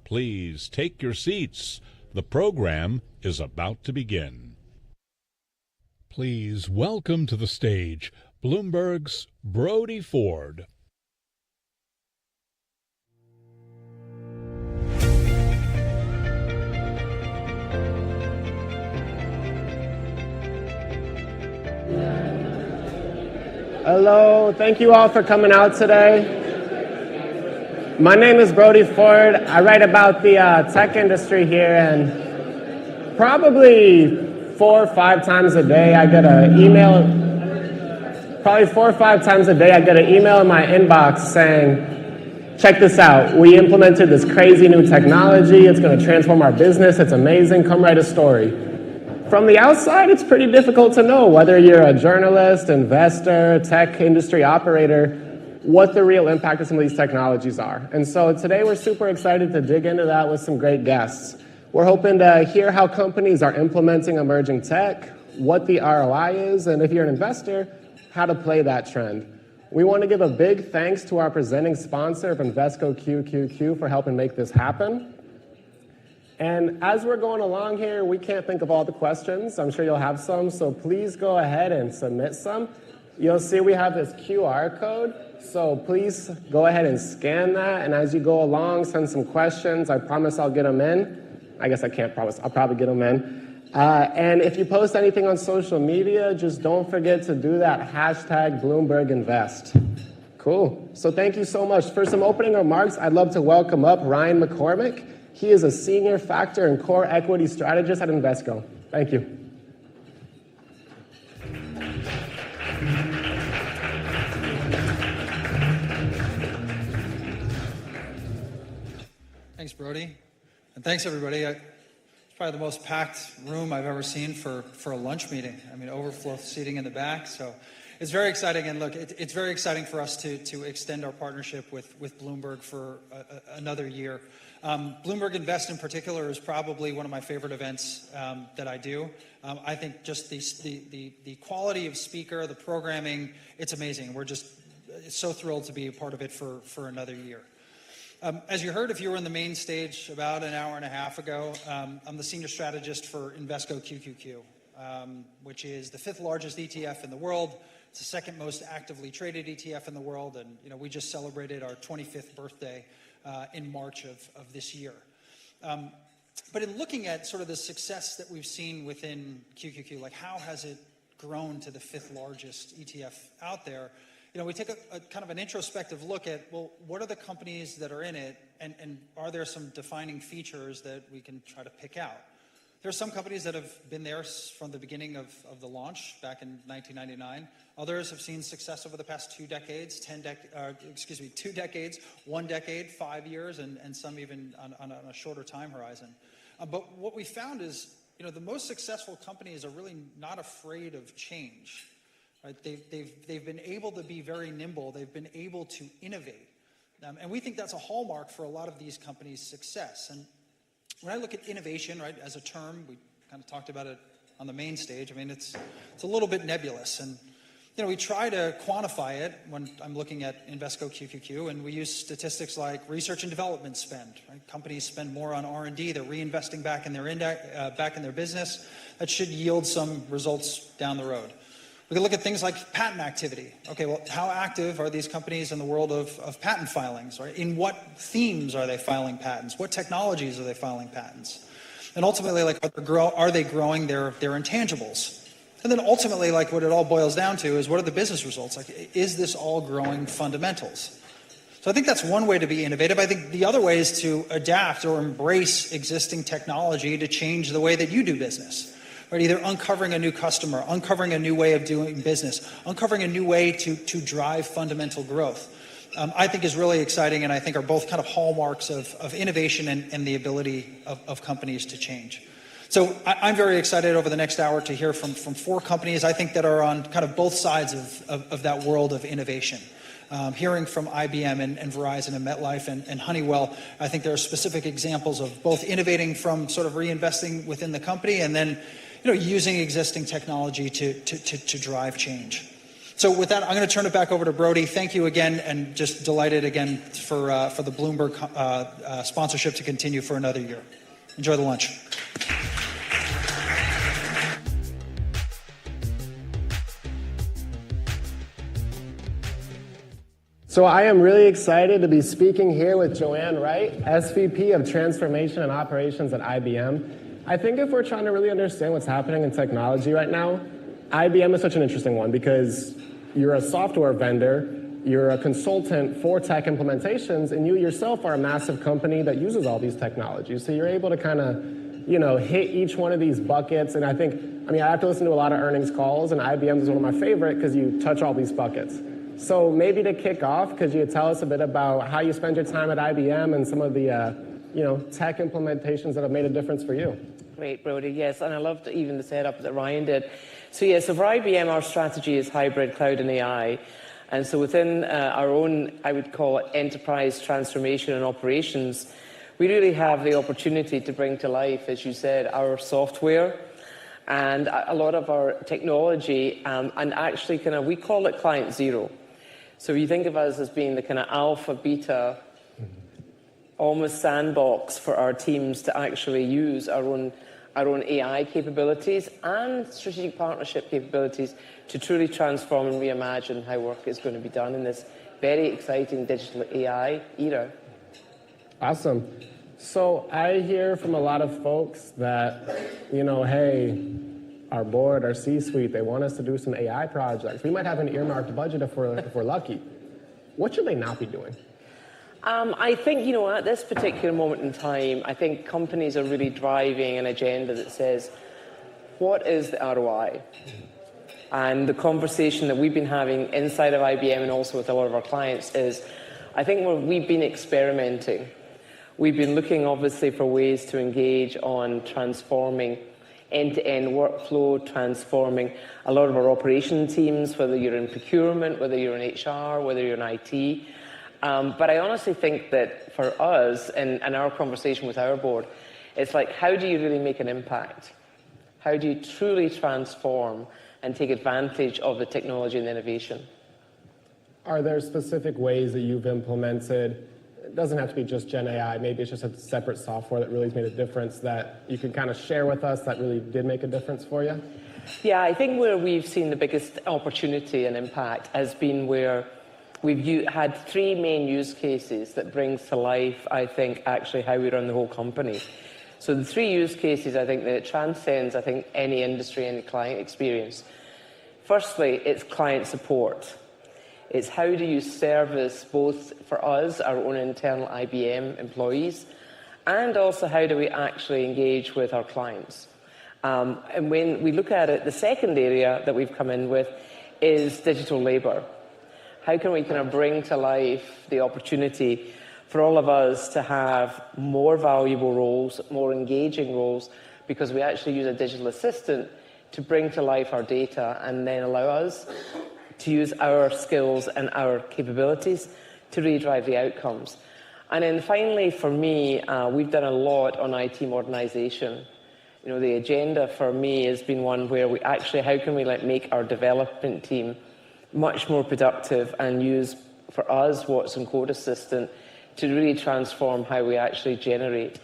Please take your seats. The program is about to begin. Please welcome to the stage Bloomberg's Brody Ford.
Hello, thank you all for coming out today. My name is Brody Ford. I write about the tech industry here, and probably 4 or 5 times a day I get an email. Probably 4 or 5 times a day I get an email in my inbox saying, check this out. We implemented this crazy new technology. It's going to transform our business. It's amazing. Come write a story. From the outside, it's pretty difficult to know whether you're a journalist, investor, tech industry operator, what the real impact of some of these technologies are. And so today we're super excited to dig into that with some great guests. We're hoping to hear how companies are implementing emerging tech, what the ROI is, and if you're an investor, how to play that trend. We want to give a big thanks to our presenting sponsor of Invesco QQQ for helping make this happen. And as we're going along here, we can't think of all the questions. I'm sure you'll have some, so please go ahead and submit some. You'll see we have this QR code, so please go ahead and scan that, and as you go along, send some questions. I promise I'll get them in. I guess I can't promise. I'll probably get them in. And if you post anything on social media, just don't forget to do that hashtag Bloomberg Invest. Cool. So thank you so much. For some opening remarks, I'd love to welcome up Ryan McCormick. He is a senior factor and core equity strategist at Invesco. Thank you.
Thanks, Brody. And thanks, everybody. It's probably the most packed room I've ever seen for a lunch meeting. I mean, overflow seating in the back. So it's very exciting. And look, it's very exciting for us to extend our partnership with Bloomberg for another year. Bloomberg Invest in particular is probably one of my favorite events that I do. I think just the quality of speaker, the programming, it's amazing. We're just so thrilled to be a part of it for another year. As you heard, if you were in the main stage about an hour and a half ago, I'm the senior strategist for Invesco QQQ, which is the 5th largest ETF in the world. It's the 2nd most actively traded ETF in the world, and we just celebrated our 25th birthday in March of this year. But in looking at sort of the success that we've seen within QQQ, like how has it grown to the 5th largest ETF out there? We take a kind of an introspective look at, well, what are the companies that are in it, and are there some defining features that we can try to pick out? There are some companies that have been there from the beginning of the launch back in 1999. Others have seen success over the past 2 decades, 2 decades, 1 decade, 5 years, and some even on a shorter time horizon. But what we found is, the most successful companies are really not afraid of change. Right? They've been able to be very nimble. They've been able to innovate. And we think that's a hallmark for a lot of these companies' success. And when I look at innovation, right, as a term, we kind of talked about it on the main stage. I mean, it's a little bit nebulous. And, we try to quantify it when I'm looking at Invesco QQQ, and we use statistics like research and development spend. Right? Companies spend more on R&D. They're reinvesting back in their business. That should yield some results down the road. We can look at things like patent activity. Okay, well, how active are these companies in the world of patent filings? Right? In what themes are they filing patents? What technologies are they filing patents? And ultimately, are they growing their intangibles? And then ultimately, what it all boils down to is, what are the business results? Is this all growing fundamentals? So I think that's one way to be innovative. I think the other way is to adapt or embrace existing technology to change the way that you do business. Right? Either uncovering a new customer, uncovering a new way of doing business, uncovering a new way to drive fundamental growth, I think is really exciting, and I think are both kind of hallmarks of innovation and the ability of companies to change. So I'm very excited over the next hour to hear from 4 companies, I think, that are on kind of both sides of that world of innovation. hearing from IBM and Verizon and MetLife and Honeywell, I think there are specific examples of both innovating from sort of reinvesting within the company and then using existing technology to drive change. So with that, I'm going to turn it back over to Brody. Thank you again, and just delighted again for the Bloomberg sponsorship to continue for another year. Enjoy the lunch.
So I am really excited to be speaking here with Joanne Wright, SVP of Transformation and Operations at IBM. I think if we're trying to really understand what's happening in technology right now, IBM is such an interesting one because you're a software vendor, you're a consultant for tech implementations, and you yourself are a massive company that uses all these technologies. So you're able to kind of, hit each one of these buckets. And I have to listen to a lot of earnings calls, and IBM is one of my favorite because you touch all these buckets. So maybe to kick off, could you tell us a bit about how you spend your time at IBM and some of the, tech implementations that have made a difference for you?
Great, Brody. Yes, and I loved even the setup that Ryan did. So for IBM, our strategy is hybrid cloud and AI. And so within our own, I would call it enterprise transformation and operations, we really have the opportunity to bring to life, as you said, our software and a lot of our technology, and actually we call it client zero. So you think of us as being the kind of alpha, beta, almost sandbox for our teams to actually use our own AI capabilities and strategic partnership capabilities to truly transform and reimagine how work is going to be done in this very exciting digital AI era.
Awesome. So I hear from a lot of folks that, hey, our board, our C-suite, they want us to do some AI projects. We might have an earmarked budget if we're lucky. What should they not be doing?
I think, at this particular moment in time, I think companies are really driving an agenda that says, what is the ROI? And the conversation that we've been having inside of IBM and also with a lot of our clients is, I think we've been experimenting. We've been looking, obviously, for ways to engage on transforming end-to-end workflow, transforming a lot of our operation teams, whether you're in procurement, whether you're in HR, whether you're in IT. But I honestly think that for us, and our conversation with our board, it's like, how do you really make an impact? How do you truly transform and take advantage of the technology and innovation?
Are there specific ways that you've implemented? It doesn't have to be just Gen AI. Maybe it's just a separate software that really has made a difference that you can kind of share with us that really did make a difference for you?
Yeah, I think where we've seen the biggest opportunity and impact has been where we've had three main use cases that brings to life, I think, actually how we run the whole company. So the three use cases, I think, that it transcends, any industry, any client experience. Firstly, it's client support. It's how do you service both for us, our own internal IBM employees, and also how do we actually engage with our clients. And when we look at it, the second area that we've come in with is digital labor. How can we kind of bring to life the opportunity for all of us to have more valuable roles, more engaging roles, because we actually use a digital assistant to bring to life our data and then allow us to use our skills and our capabilities to really drive the outcomes. And then finally, for me, we've done a lot on IT modernization. The agenda for me has been one where we actually, how can we make our development team much more productive and use, for us, Watson Code Assistant to really transform how we actually generate.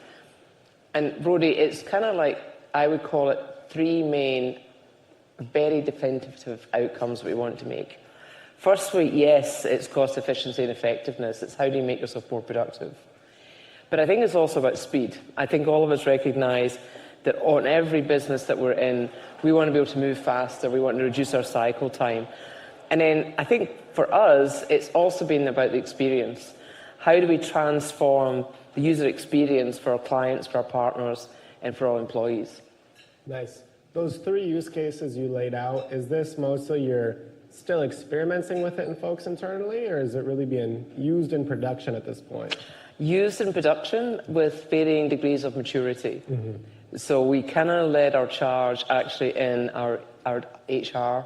And Brody, it's kind of like, I would call it three main very definitive outcomes we want to make. Firstly, yes, it's cost efficiency and effectiveness. It's how do you make yourself more productive. But I think it's also about speed. I think all of us recognize that on every business that we're in, we want to be able to move faster. We want to reduce our cycle time. And then I think for us, it's also been about the experience. How do we transform the user experience for our clients, for our partners, and for our employees?
Nice. Those three use cases you laid out, is this mostly you're still experimenting with it in folks internally, or is it really being used in production at this point?
Used in production with varying degrees of maturity. Mm-hmm. So we kind of led our charge actually in our HR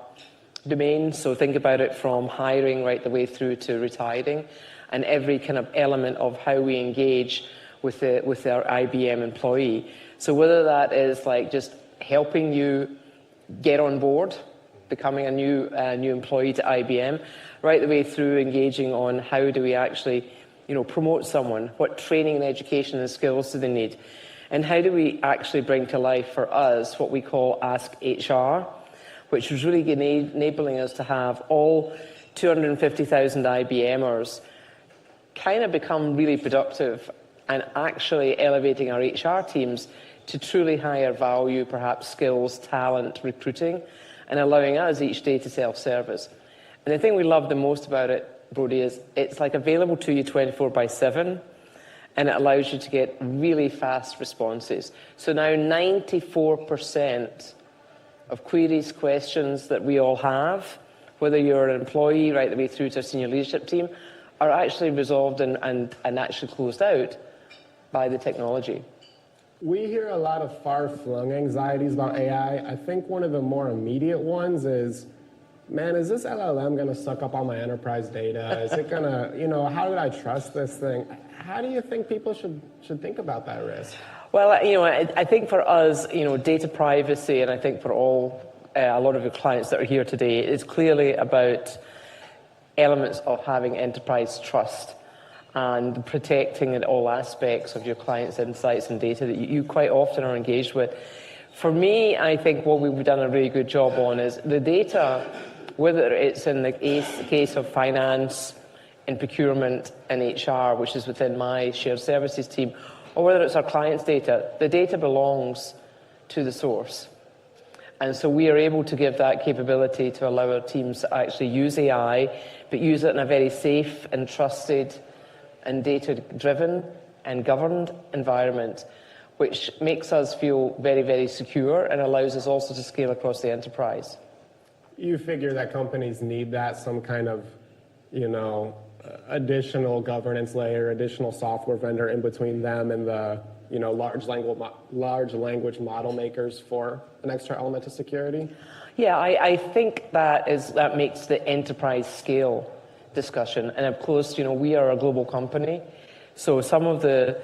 domains. So think about it from hiring right the way through to retiring, and every kind of element of how we engage with our IBM employee. So whether that is like just helping you get on board, becoming a new employee to IBM, right the way through engaging on how do we actually, promote someone, what training and education and skills do they need, and how do we actually bring to life for us what we call Ask HR, which was really enabling us to have all 250,000 IBMers kind of become really productive and actually elevating our HR teams to truly higher value, perhaps skills, talent, recruiting, and allowing us each day to self-service. And the thing we love the most about it, Brodie, is it's like available to you 24/7, and it allows you to get really fast responses. So now 94% of queries, questions that we all have, whether you're an employee right the way through to our senior leadership team, are actually resolved and actually closed out by the technology.
We hear a lot of far-flung anxieties about AI. I think one of the more immediate ones is, man, is this LLM going to suck up all my enterprise data? Is it going to, how do I trust this thing? How do you think people should think about that risk?
Well, I think for us, data privacy, and I think for a lot of your clients that are here today, is clearly about elements of having enterprise trust and protecting in all aspects of your clients' insights and data that you quite often are engaged with. For me, I think what we've done a really good job on is the data, whether it's in the case of finance, in procurement, and HR, which is within my shared services team, or whether it's our clients' data, the data belongs to the source. And so we are able to give that capability to allow our teams to actually use AI, but use it in a very safe and trusted and data-driven and governed environment, which makes us feel very, very secure and allows us also to scale across the enterprise.
You figure that companies need that, some kind of, additional governance layer, additional software vendor in between them and the, large language model makers for an extra element of security?
Yeah, I think that makes the enterprise scale discussion. And of course, we are a global company, so some of the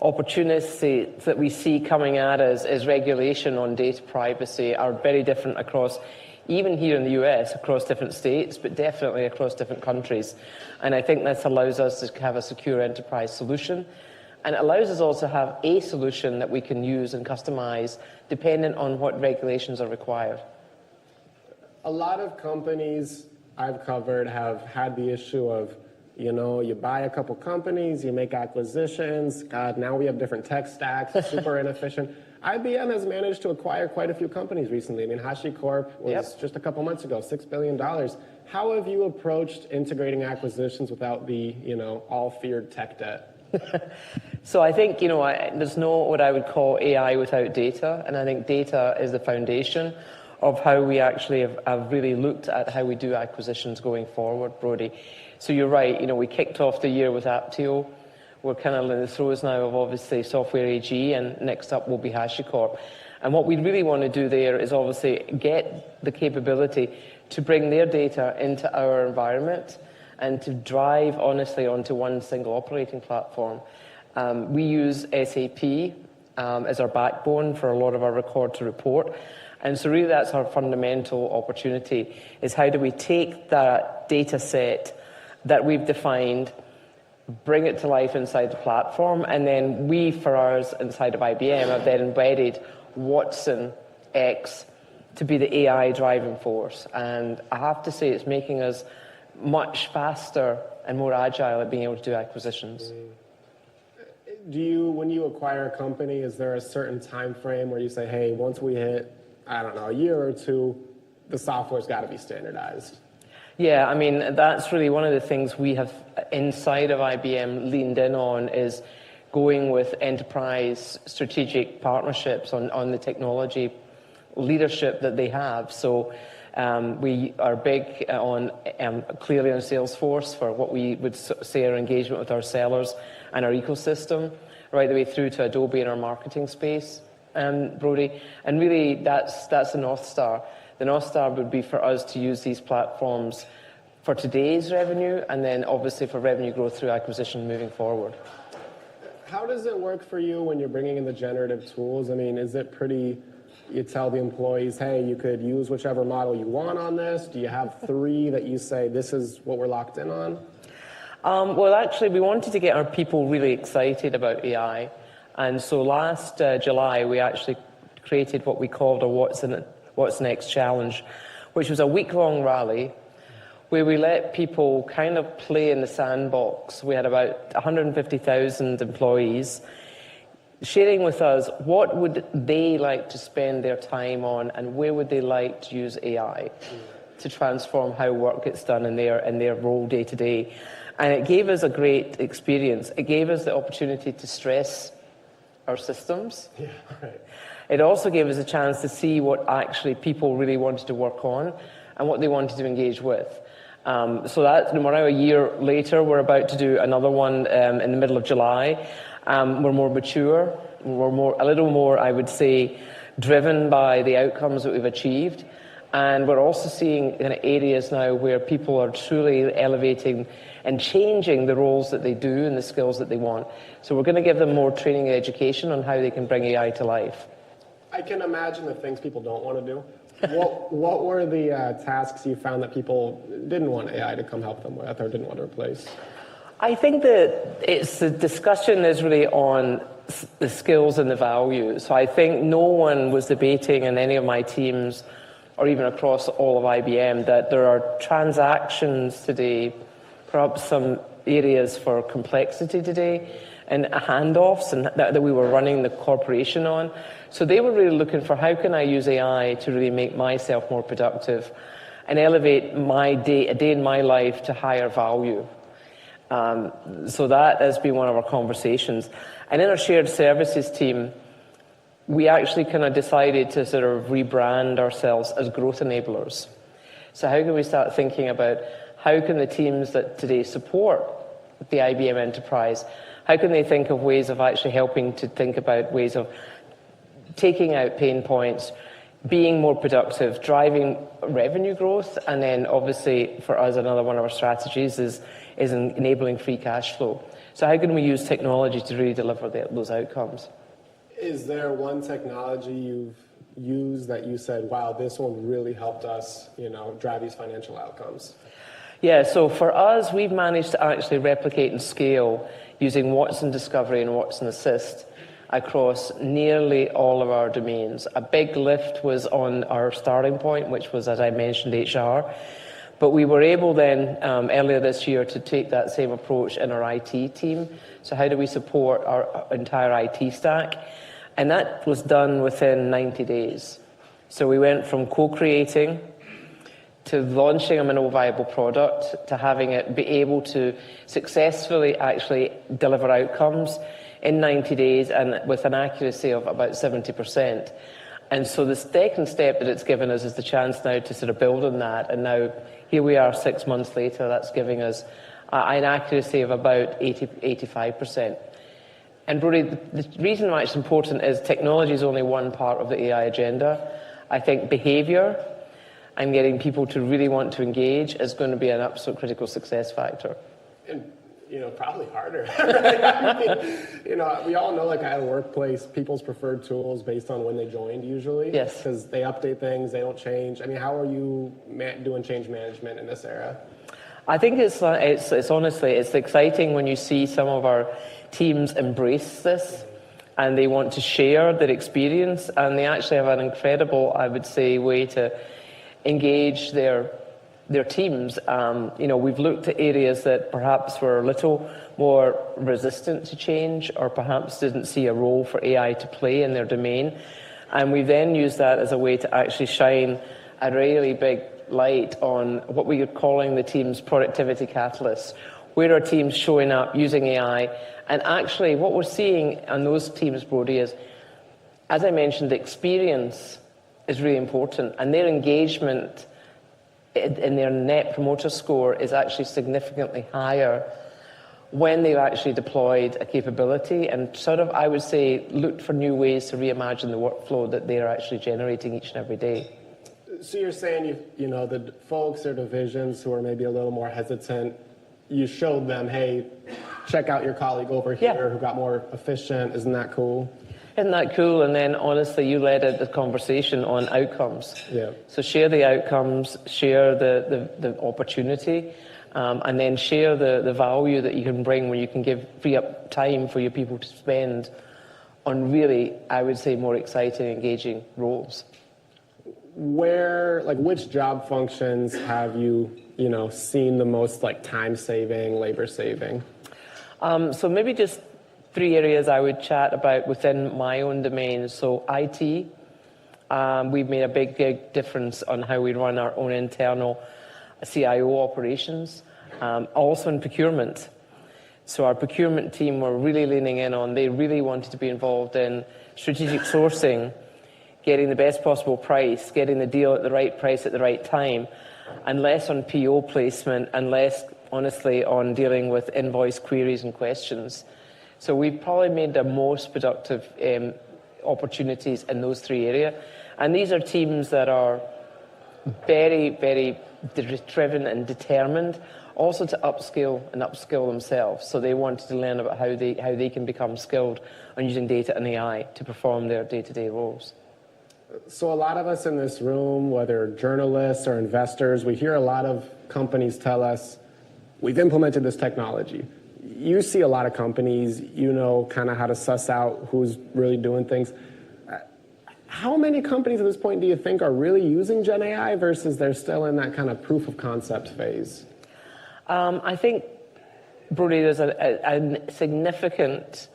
opportunities that we see coming at us as regulation on data privacy are very different across, even here in the US, across different states, but definitely across different countries. And I think this allows us to have a secure enterprise solution, and it allows us also to have a solution that we can use and customize dependent on what regulations are required.
A lot of companies I've covered have had the issue of, you buy a couple companies, you make acquisitions. God, now we have different tech stacks, super inefficient. IBM has managed to acquire quite a few companies recently. I mean, HashiCorp was just a couple months ago, $6 billion. How have you approached integrating acquisitions without the, all-feared tech debt?
So I think, there's no what I would call AI without data, and I think data is the foundation of how we actually have really looked at how we do acquisitions going forward, Brodie. So you're right, we kicked off the year with Aptio. We're kind of in the throes now of obviously Software AG, and next up will be HashiCorp. And what we really want to do there is obviously get the capability to bring their data into our environment and to drive honestly onto one single operating platform. We use SAP as our backbone for a lot of our record to report. And so really that's our fundamental opportunity, is how do we take that data set that we've defined, bring it to life inside the platform, and then we, for ours, inside of IBM, have then embedded Watson X to be the AI driving force. And I have to say it's making us much faster and more agile at being able to do acquisitions.
When you acquire a company, is there a certain time frame where you say, hey, once we hit, I don't know, a year or two, the software's got to be standardized?
Yeah, I mean, that's really one of the things we have inside of IBM leaned in on, is going with enterprise strategic partnerships on the technology leadership that they have. So we are big on clearly on Salesforce for what we would say our engagement with our sellers and our ecosystem, right the way through to Adobe in our marketing space, Brodie. And really, that's the North Star. The North Star would be for us to use these platforms for today's revenue and then obviously for revenue growth through acquisition moving forward.
How does it work for you when you're bringing in the generative tools? I mean, is it pretty, you tell the employees, hey, you could use whichever model you want on this? Do you have 3 that you say, this is what we're locked in on?
Well, actually, we wanted to get our people really excited about AI. And so last July, we actually created what we called a What's Next Challenge, which was a week-long rally where we let people kind of play in the sandbox. We had about 150,000 employees sharing with us what would they like to spend their time on and where would they like to use AI to transform how work gets done in their role day to day. And it gave us a great experience. It gave us the opportunity to stress our systems.
Yeah, right.
It also gave us a chance to see what actually people really wanted to work on and what they wanted to engage with. So that we're now a year later. We're about to do another one in the middle of July. We're more mature. We're a little more, I would say, driven by the outcomes that we've achieved. And we're also seeing kind of areas now where people are truly elevating and changing the roles that they do and the skills that they want. So we're going to give them more training and education on how they can bring AI to life.
I can imagine the things people don't want to do. What were the tasks you found that people didn't want AI to come help them with or didn't want to replace?
I think that the discussion is really on the skills and the value. So I think no one was debating in any of my teams or even across all of IBM that there are transactions today, perhaps some areas for complexity today, and handoffs and that we were running the corporation on. So they were really looking for how can I use AI to really make myself more productive and elevate a day in my life to higher value. So that has been one of our conversations. And in our shared services team, we actually kind of decided to sort of rebrand ourselves as growth enablers. So how can we start thinking about how can the teams that today support the IBM enterprise, how can they think of ways of actually helping to think about ways of taking out pain points, being more productive, driving revenue growth, and then obviously for us another one of our strategies is enabling free cash flow. So how can we use technology to really deliver those outcomes?
Is there one technology you've used that you said, wow, this one really helped us, drive these financial outcomes?
Yeah, so for us, we've managed to actually replicate and scale using Watson Discovery and Watson Assist across nearly all of our domains. A big lift was on our starting point, which was, as I mentioned, HR. But we were able then, earlier this year, to take that same approach in our IT team. So how do we support our entire IT stack? And that was done within 90 days. So we went from co-creating to launching a minimal viable product to having it be able to successfully actually deliver outcomes in 90 days and with an accuracy of about 70%. And so the second step that it's given us is the chance now to sort of build on that. And now here we are 6 months later, that's giving us an accuracy of about 85%. And Brody, the reason why it's important is technology is only one part of the AI agenda. I think behavior and getting people to really want to engage is going to be an absolute critical success factor.
And, probably harder. I mean, we all know, like at a workplace, people's preferred tools based on when they joined usually.
Yes.
Because they update things, they don't change. I mean, how are you doing change management in this era?
I think it's honestly, it's exciting when you see some of our teams embrace this and they want to share their experience and they actually have an incredible, I would say, way to engage their teams. We've looked at areas that perhaps were a little more resistant to change or perhaps didn't see a role for AI to play in their domain. And we then used that as a way to actually shine a really big light on what we are calling the team's productivity catalysts. Where are teams showing up using AI? And actually what we're seeing on those teams, Brody, is, as I mentioned, the experience is really important and their engagement in their net promoter score is actually significantly higher when they've actually deployed a capability and sort of, I would say, looked for new ways to reimagine the workflow that they're actually generating each and every day.
So you're saying, the folks or divisions who are maybe a little more hesitant, you showed them, hey, check out your colleague over here who got more efficient. Isn't that cool?
Isn't that cool? And then, honestly, you led the conversation on outcomes.
Yeah.
So share the outcomes, share the opportunity, and then share the value that you can bring when you can free up time for your people to spend on really, I would say, more exciting, engaging roles.
Which job functions have you, seen the most time saving, labor saving?
So maybe just 3 areas I would chat about within my own domain. So IT, we've made a big difference on how we run our own internal CIO operations. Also in procurement. So our procurement team were really leaning in on, they really wanted to be involved in strategic sourcing, getting the best possible price, getting the deal at the right price at the right time, and less on PO placement and less, honestly, on dealing with invoice queries and questions. So we've probably made the most productive opportunities in those 3 areas. And these are teams that are very, very driven and determined, also to upskill themselves. So they wanted to learn about how they can become skilled on using data and AI to perform their day-to-day roles.
So a lot of us in this room, whether journalists or investors, we hear a lot of companies tell us, we've implemented this technology. You see a lot of companies, kind of how to suss out who's really doing things. How many companies at this point do you think are really using Gen AI versus they're still in that kind of proof of concept phase?
I think, Brody, there's a significant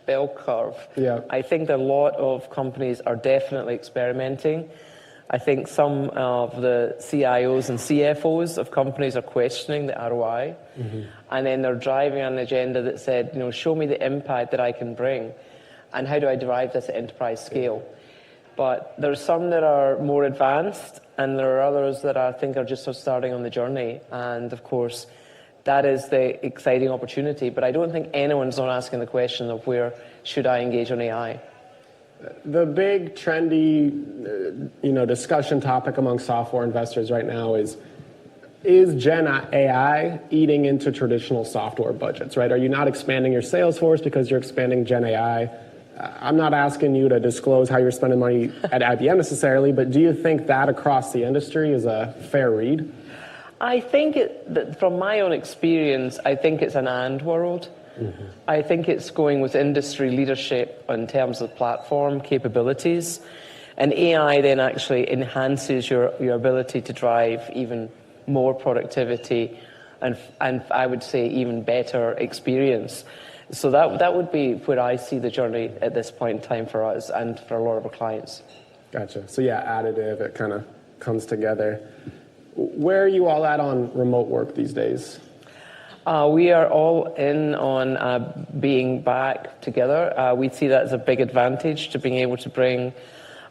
bell curve.
Yeah.
I think that a lot of companies are definitely experimenting. I think some of the CIOs and CFOs of companies are questioning the ROI. Mm-hmm. And then they're driving an agenda that said, show me the impact that I can bring and how do I derive this at enterprise scale. But there's some that are more advanced and there are others that I think are just starting on the journey. And of course, that is the exciting opportunity. But I don't think anyone's not asking the question of where should I engage on AI.
The big trendy, discussion topic among software investors right now is Gen AI eating into traditional software budgets, right? Are you not expanding your sales force because you're expanding Gen AI? I'm not asking you to disclose how you're spending money at IBM necessarily, but do you think that across the industry is a fair read?
I think that from my own experience, I think it's an and world. Mm-hmm. I think it's going with industry leadership in terms of platform capabilities. And AI then actually enhances your ability to drive even more productivity and I would say even better experience. So that would be where I see the journey at this point in time for us and for a lot of our clients.
Gotcha. So yeah, additive, it kind of comes together. Where are you all at on remote work these days?
We are all in on being back together. We see that as a big advantage to being able to bring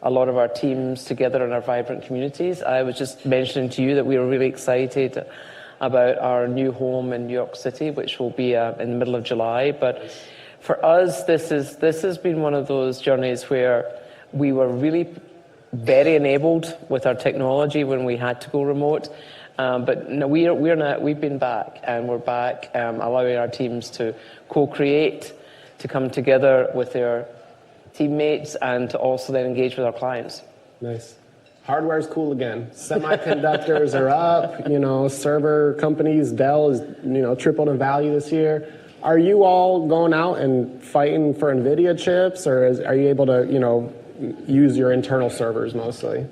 a lot of our teams together in our vibrant communities. I was just mentioning to you that we were really excited about our new home in New York City, which will be in the middle of July. But for us, this has been one of those journeys where we were really very enabled with our technology when we had to go remote. But no, we've been back, and we're back allowing our teams to co-create, to come together with their teammates, and to also then engage with our clients.
Nice. Hardware's cool again. Semiconductors are up, server companies, Dell is, tripled in value this year. Are you all going out and fighting for NVIDIA chips, or are you able to, use your internal servers mostly?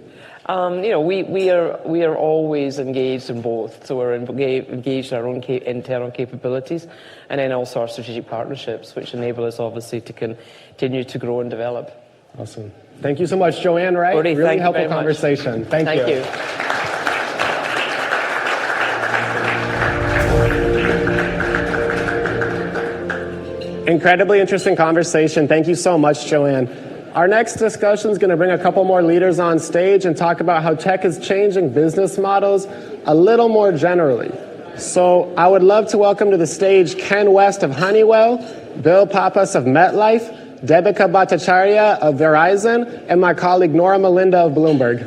We are always engaged in both. So we're engaged in our own internal capabilities and then also our strategic partnerships, which enable us obviously to continue to grow and develop.
Awesome. Thank you so much, Joanne Wright.
Brody,
really helpful conversation. Thank you. Incredibly interesting conversation. Thank you so much, Joanne. Our next discussion is going to bring a couple more leaders on stage and talk about how tech is changing business models a little more generally. So I would love to welcome to the stage Ken West of Honeywell, Bill Pappas of MetLife, Devika Bhattacharya of Verizon, and my colleague Nora Melinda of Bloomberg.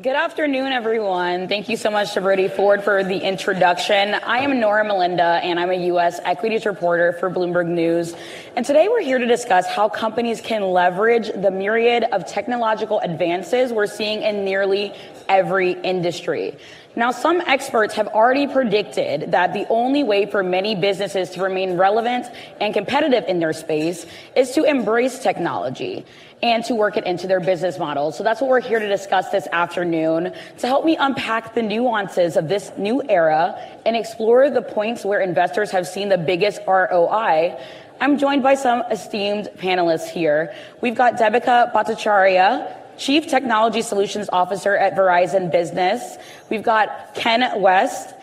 Good afternoon, everyone. Thank you so much to Brody Ford for the introduction. I am Nora Melinda, and I'm a U.S. equities reporter for Bloomberg News. And today we're here to discuss how companies can leverage the myriad of technological advances we're seeing in nearly every industry. Now, some experts have already predicted that the only way for many businesses to remain relevant and competitive in their space is to embrace technology and to work it into their business models. So that's what we're here to discuss this afternoon. To help me unpack the nuances of this new era and explore the points where investors have seen the biggest ROI, I'm joined by some esteemed panelists here. We've got Devika Bhattacharya, Chief Technology Solutions Officer at Verizon Business. We've got Ken West,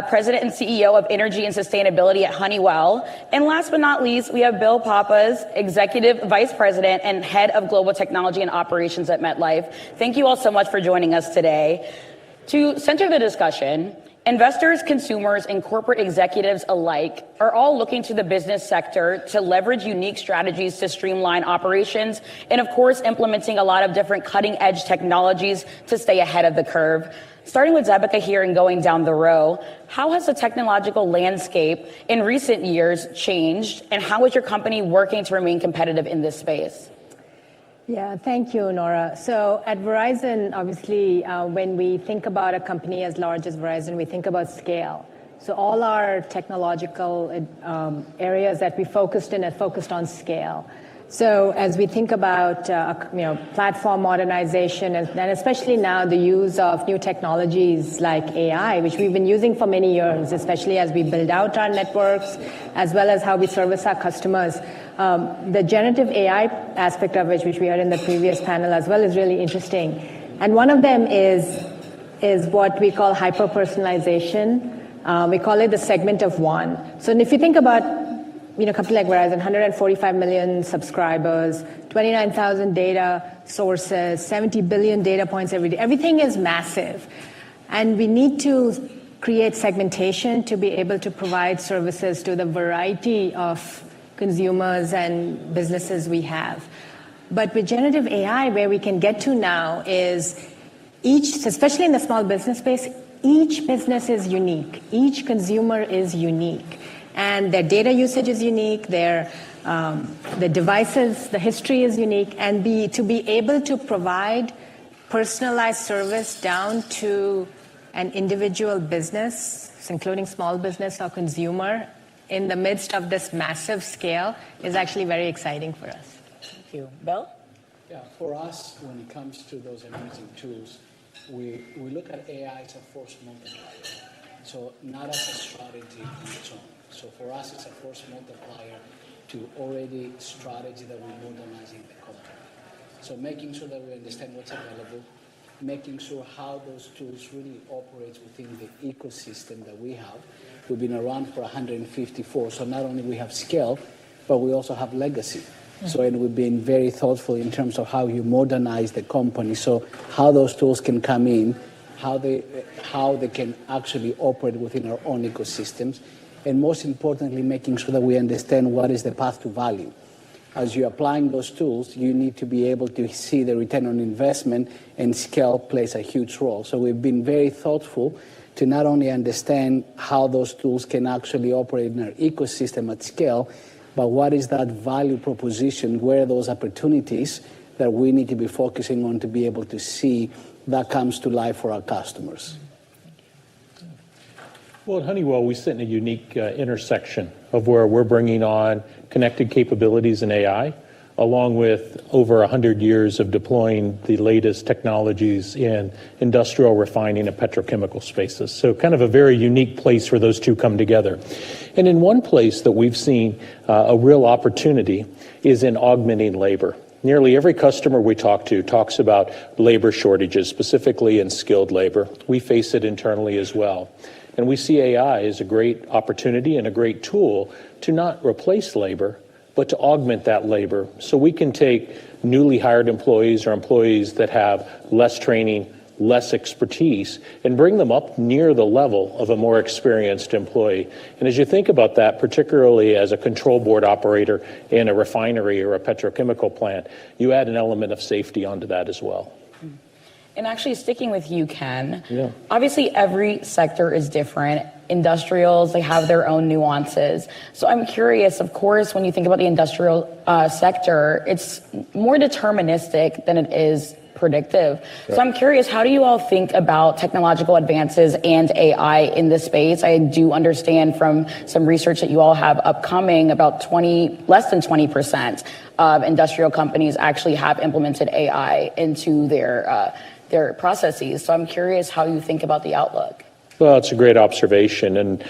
President and CEO of Energy and Sustainability at Honeywell. And last but not least, we have Bill Pappas, Executive Vice President and Head of Global Technology and Operations at MetLife. Thank you all so much for joining us today. To center the discussion, investors, consumers, and corporate executives alike are all looking to the business sector to leverage unique strategies to streamline operations and, of course, implementing a lot of different cutting-edge technologies to stay ahead of the curve. Starting with Devika here and going down the row, how has the technological landscape in recent years changed, and how is your company working to remain competitive in this space?
Yeah, thank you, Nora. So at Verizon, obviously, when we think about a company as large as Verizon, we think about scale. So all our technological areas that we focused in are focused on scale. So as we think about platform modernization, and especially now the use of new technologies like AI, which we've been using for many years, especially as we build out our networks, as well as how we service our customers. The generative AI aspect of which we heard in the previous panel as well, is really interesting. And one of them is what we call hyper-personalization. We call it the segment of one. So if you think about a company like Verizon, 145 million subscribers, 29,000 data sources, 70 billion data points every day. Everything is massive. And we need to create segmentation to be able to provide services to the variety of consumers and businesses we have. But with generative AI, where we can get to now is especially in the small business space, each business is unique. Each consumer is unique. And their data usage is unique, the devices, the history is unique, and to be able to provide personalized service down to an individual business, including small business or consumer, in the midst of this massive scale is actually very exciting for us.
Thank you. Bill?
Yeah, for us, when it comes to those amazing tools, we look at AI as a force multiplier. So not as a strategy on its own. So for us, it's a force multiplier to already strategy that we're modernizing the company. So making sure that we understand what's available, making sure how those tools really operate within the ecosystem that we have. We've been around for 154, so not only we have scale, but we also have legacy. So, and we've been very thoughtful in terms of how you modernize the company. So how those tools can come in, how they can actually operate within our own ecosystems, and most importantly, making sure that we understand what is the path to value. As you're applying those tools, you need to be able to see the return on investment, and scale plays a huge role. So we've been very thoughtful to not only understand how those tools can actually operate in our ecosystem at scale, but what is that value proposition, where are those opportunities that we need to be focusing on to be able to see that comes to life for our customers.
Well, at Honeywell, we sit in a unique intersection of where we're bringing on connected capabilities in AI, along with over 100 years of deploying the latest technologies in industrial refining and petrochemical spaces. So kind of a very unique place where those two come together. And in one place that we've seen a real opportunity is in augmenting labor. Nearly every customer we talk to talks about labor shortages, specifically in skilled labor. We face it internally as well. And we see AI as a great opportunity and a great tool to not replace labor, but to augment that labor. So we can take newly hired employees or employees that have less training, less expertise, and bring them up near the level of a more experienced employee. And as you think about that, particularly as a control board operator in a refinery or a petrochemical plant, you add an element of safety onto that as well.
And actually sticking with you, Ken,
Yeah.
obviously every sector is different. Industrials, they have their own nuances. So I'm curious, of course, when you think about the industrial sector, it's more deterministic than it is predictive.
Sure.
So I'm curious, how do you all think about technological advances and AI in this space? I do understand from some research that you all have upcoming about less than 20% of industrial companies actually have implemented AI into their processes. So I'm curious how you think about the outlook.
Well, it's a great observation, and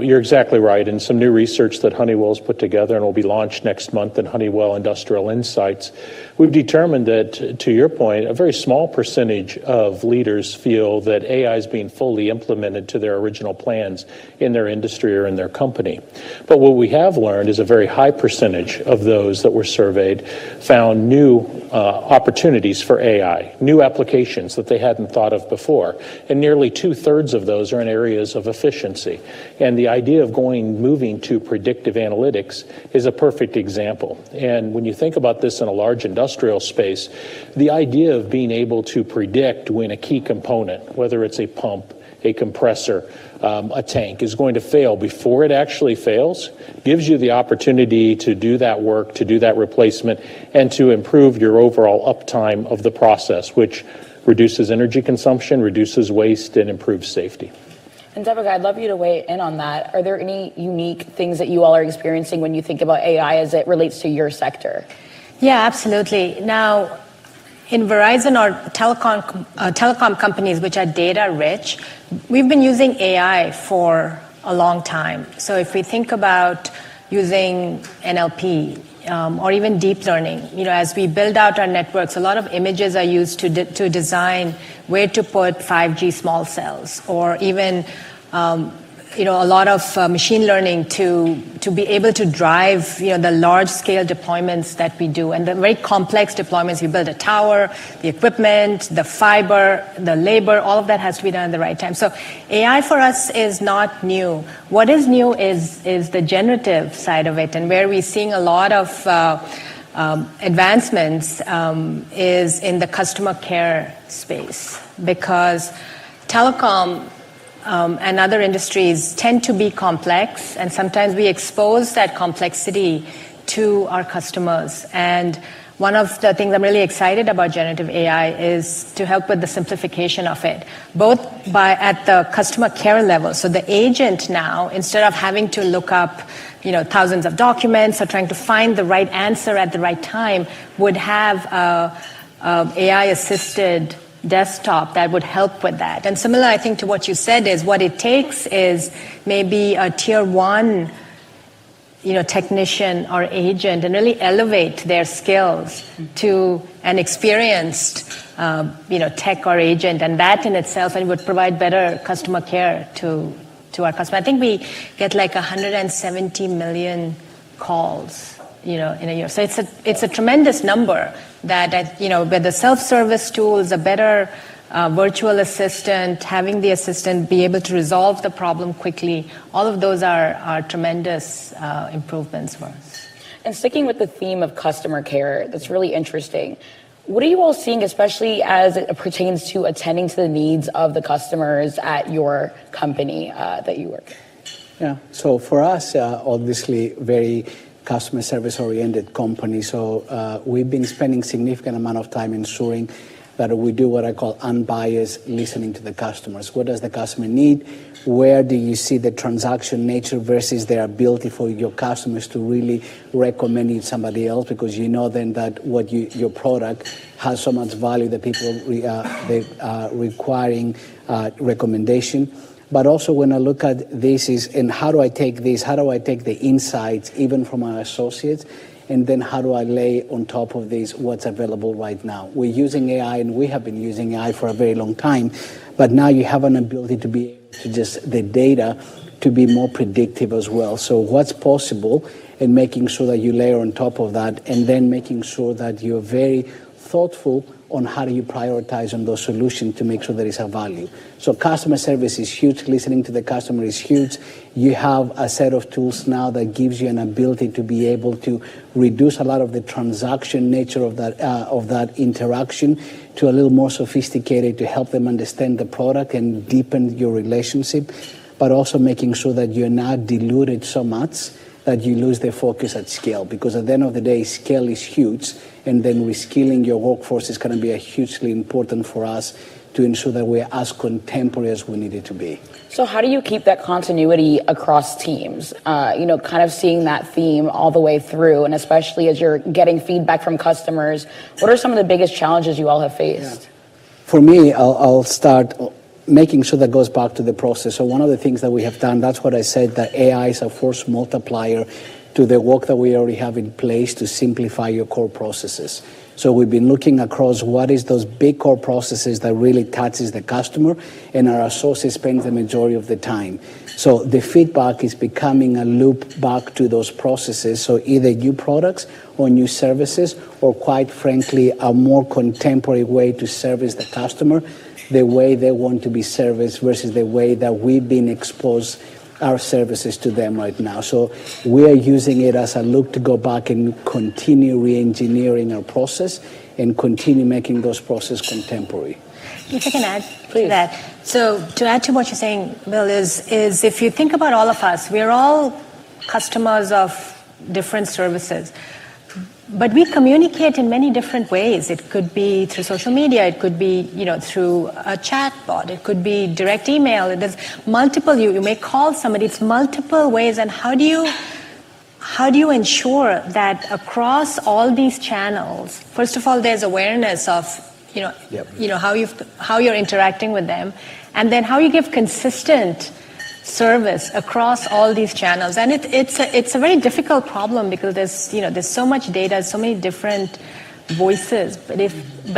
you're exactly right. And some new research that Honeywell's put together and will be launched next month in Honeywell Industrial Insights, we've determined that, to your point, a very small percentage of leaders feel that AI is being fully implemented to their original plans in their industry or in their company. But what we have learned is a very high percentage of those that were surveyed found new opportunities for AI, new applications that they hadn't thought of before. And nearly 2/3 of those are in areas of efficiency. And the idea of moving to predictive analytics is a perfect example. And when you think about this in a large industrial space, the idea of being able to predict when a key component, whether it's a pump, a compressor, a tank, is going to fail before it actually fails, gives you the opportunity to do that work, to do that replacement, and to improve your overall uptime of the process, which reduces energy consumption, reduces waste, and improves safety.
And Devika, I'd love you to weigh in on that. Are there any unique things that you all are experiencing when you think about AI as it relates to your sector?
Yeah, absolutely. Now, in Verizon or telecom companies which are data rich, we've been using AI for a long time. So if we think about using NLP or even deep learning, as we build out our networks, a lot of images are used to design where to put 5G small cells, or even a lot of machine learning to be able to drive, the large-scale deployments that we do, and the very complex deployments. We build a tower, the equipment, the fiber, the labor, all of that has to be done at the right time. So AI for us is not new. What is new is the generative side of it, and where we're seeing a lot of advancements is in the customer care space, because telecom and other industries tend to be complex, and sometimes we expose that complexity to our customers. And one of the things I'm really excited about generative AI is to help with the simplification of it, both at the customer care level. So the agent now, instead of having to look up thousands of documents or trying to find the right answer at the right time, would have a AI-assisted desktop that would help with that. And similar, I think, to what you said, is what it takes is maybe a tier one technician or agent, and really elevate their skills to an experienced tech or agent, and that in itself would provide better customer care to our customer. I think we get like 170 million calls in a year. So it's a tremendous number that with the self-service tools, a better virtual assistant, having the assistant be able to resolve the problem quickly, all of those are tremendous improvements for us.
And sticking with the theme of customer care, that's really interesting. What are you all seeing, especially as it pertains to attending to the needs of the customers at your company that you work at?
Yeah, so for us, obviously, very customer service oriented company. So we've been spending significant amount of time ensuring that we do what I call unbiased listening to the customers. What does the customer need? Where do you see the transaction nature versus their ability for your customers to really recommend you to somebody else, because then that your product has so much value that people they are requiring recommendation. But also when I look at this and how do I take the insights even from our associates, and then how do I lay on top of this what's available right now? We're using AI, and we have been using AI for a very long time, but now you have an ability to be able to the data to be more predictive as well. So what's possible, and making sure that you layer on top of that, and then making sure that you're very thoughtful on how do you prioritize on those solutions to make sure there is a value. So customer service is huge. Listening to the customer is huge. You have a set of tools now that gives you an ability to be able to reduce a lot of the transaction nature of that interaction to a little more sophisticated to help them understand the product and deepen your relationship, but also making sure that you're not diluted so much that you lose the focus at scale. Because at the end of the day, scale is huge, and then reskilling your workforce is going to be hugely important for us to ensure that we're as contemporary as we need it to be.
So how do you keep that continuity across teams? Kind of seeing that theme all the way through, and especially as you're getting feedback from customers, what are some of the biggest challenges you all have faced?
Yeah. For me, I'll start making sure that goes back to the process. So one of the things that we have done, that's what I said, that AI is a force multiplier to the work that we already have in place to simplify your core processes. So we've been looking across what is those big core processes that really touches the customer, and our associates spend the majority of the time. So the feedback is becoming a loop back to those processes. So either new products or new services, or quite frankly, a more contemporary way to service the customer, the way they want to be serviced versus the way that we've been exposed our services to them right now. So we are using it as a look to go back and continue re-engineering our process and continue making those processes contemporary.
If I can add to that. So to add to what you're saying, Bill, is if you think about all of us, we're all customers of different services. But we communicate in many different ways. It could be through social media. It could be, through a chat bot. It could be direct email. There's multiple. You may call somebody. It's multiple ways. And how do you ensure that across all these channels, first of all, there's awareness of, how you're interacting with them, and then how you give consistent service across all these channels. And it's a very difficult problem because there's so much data, so many different voices. But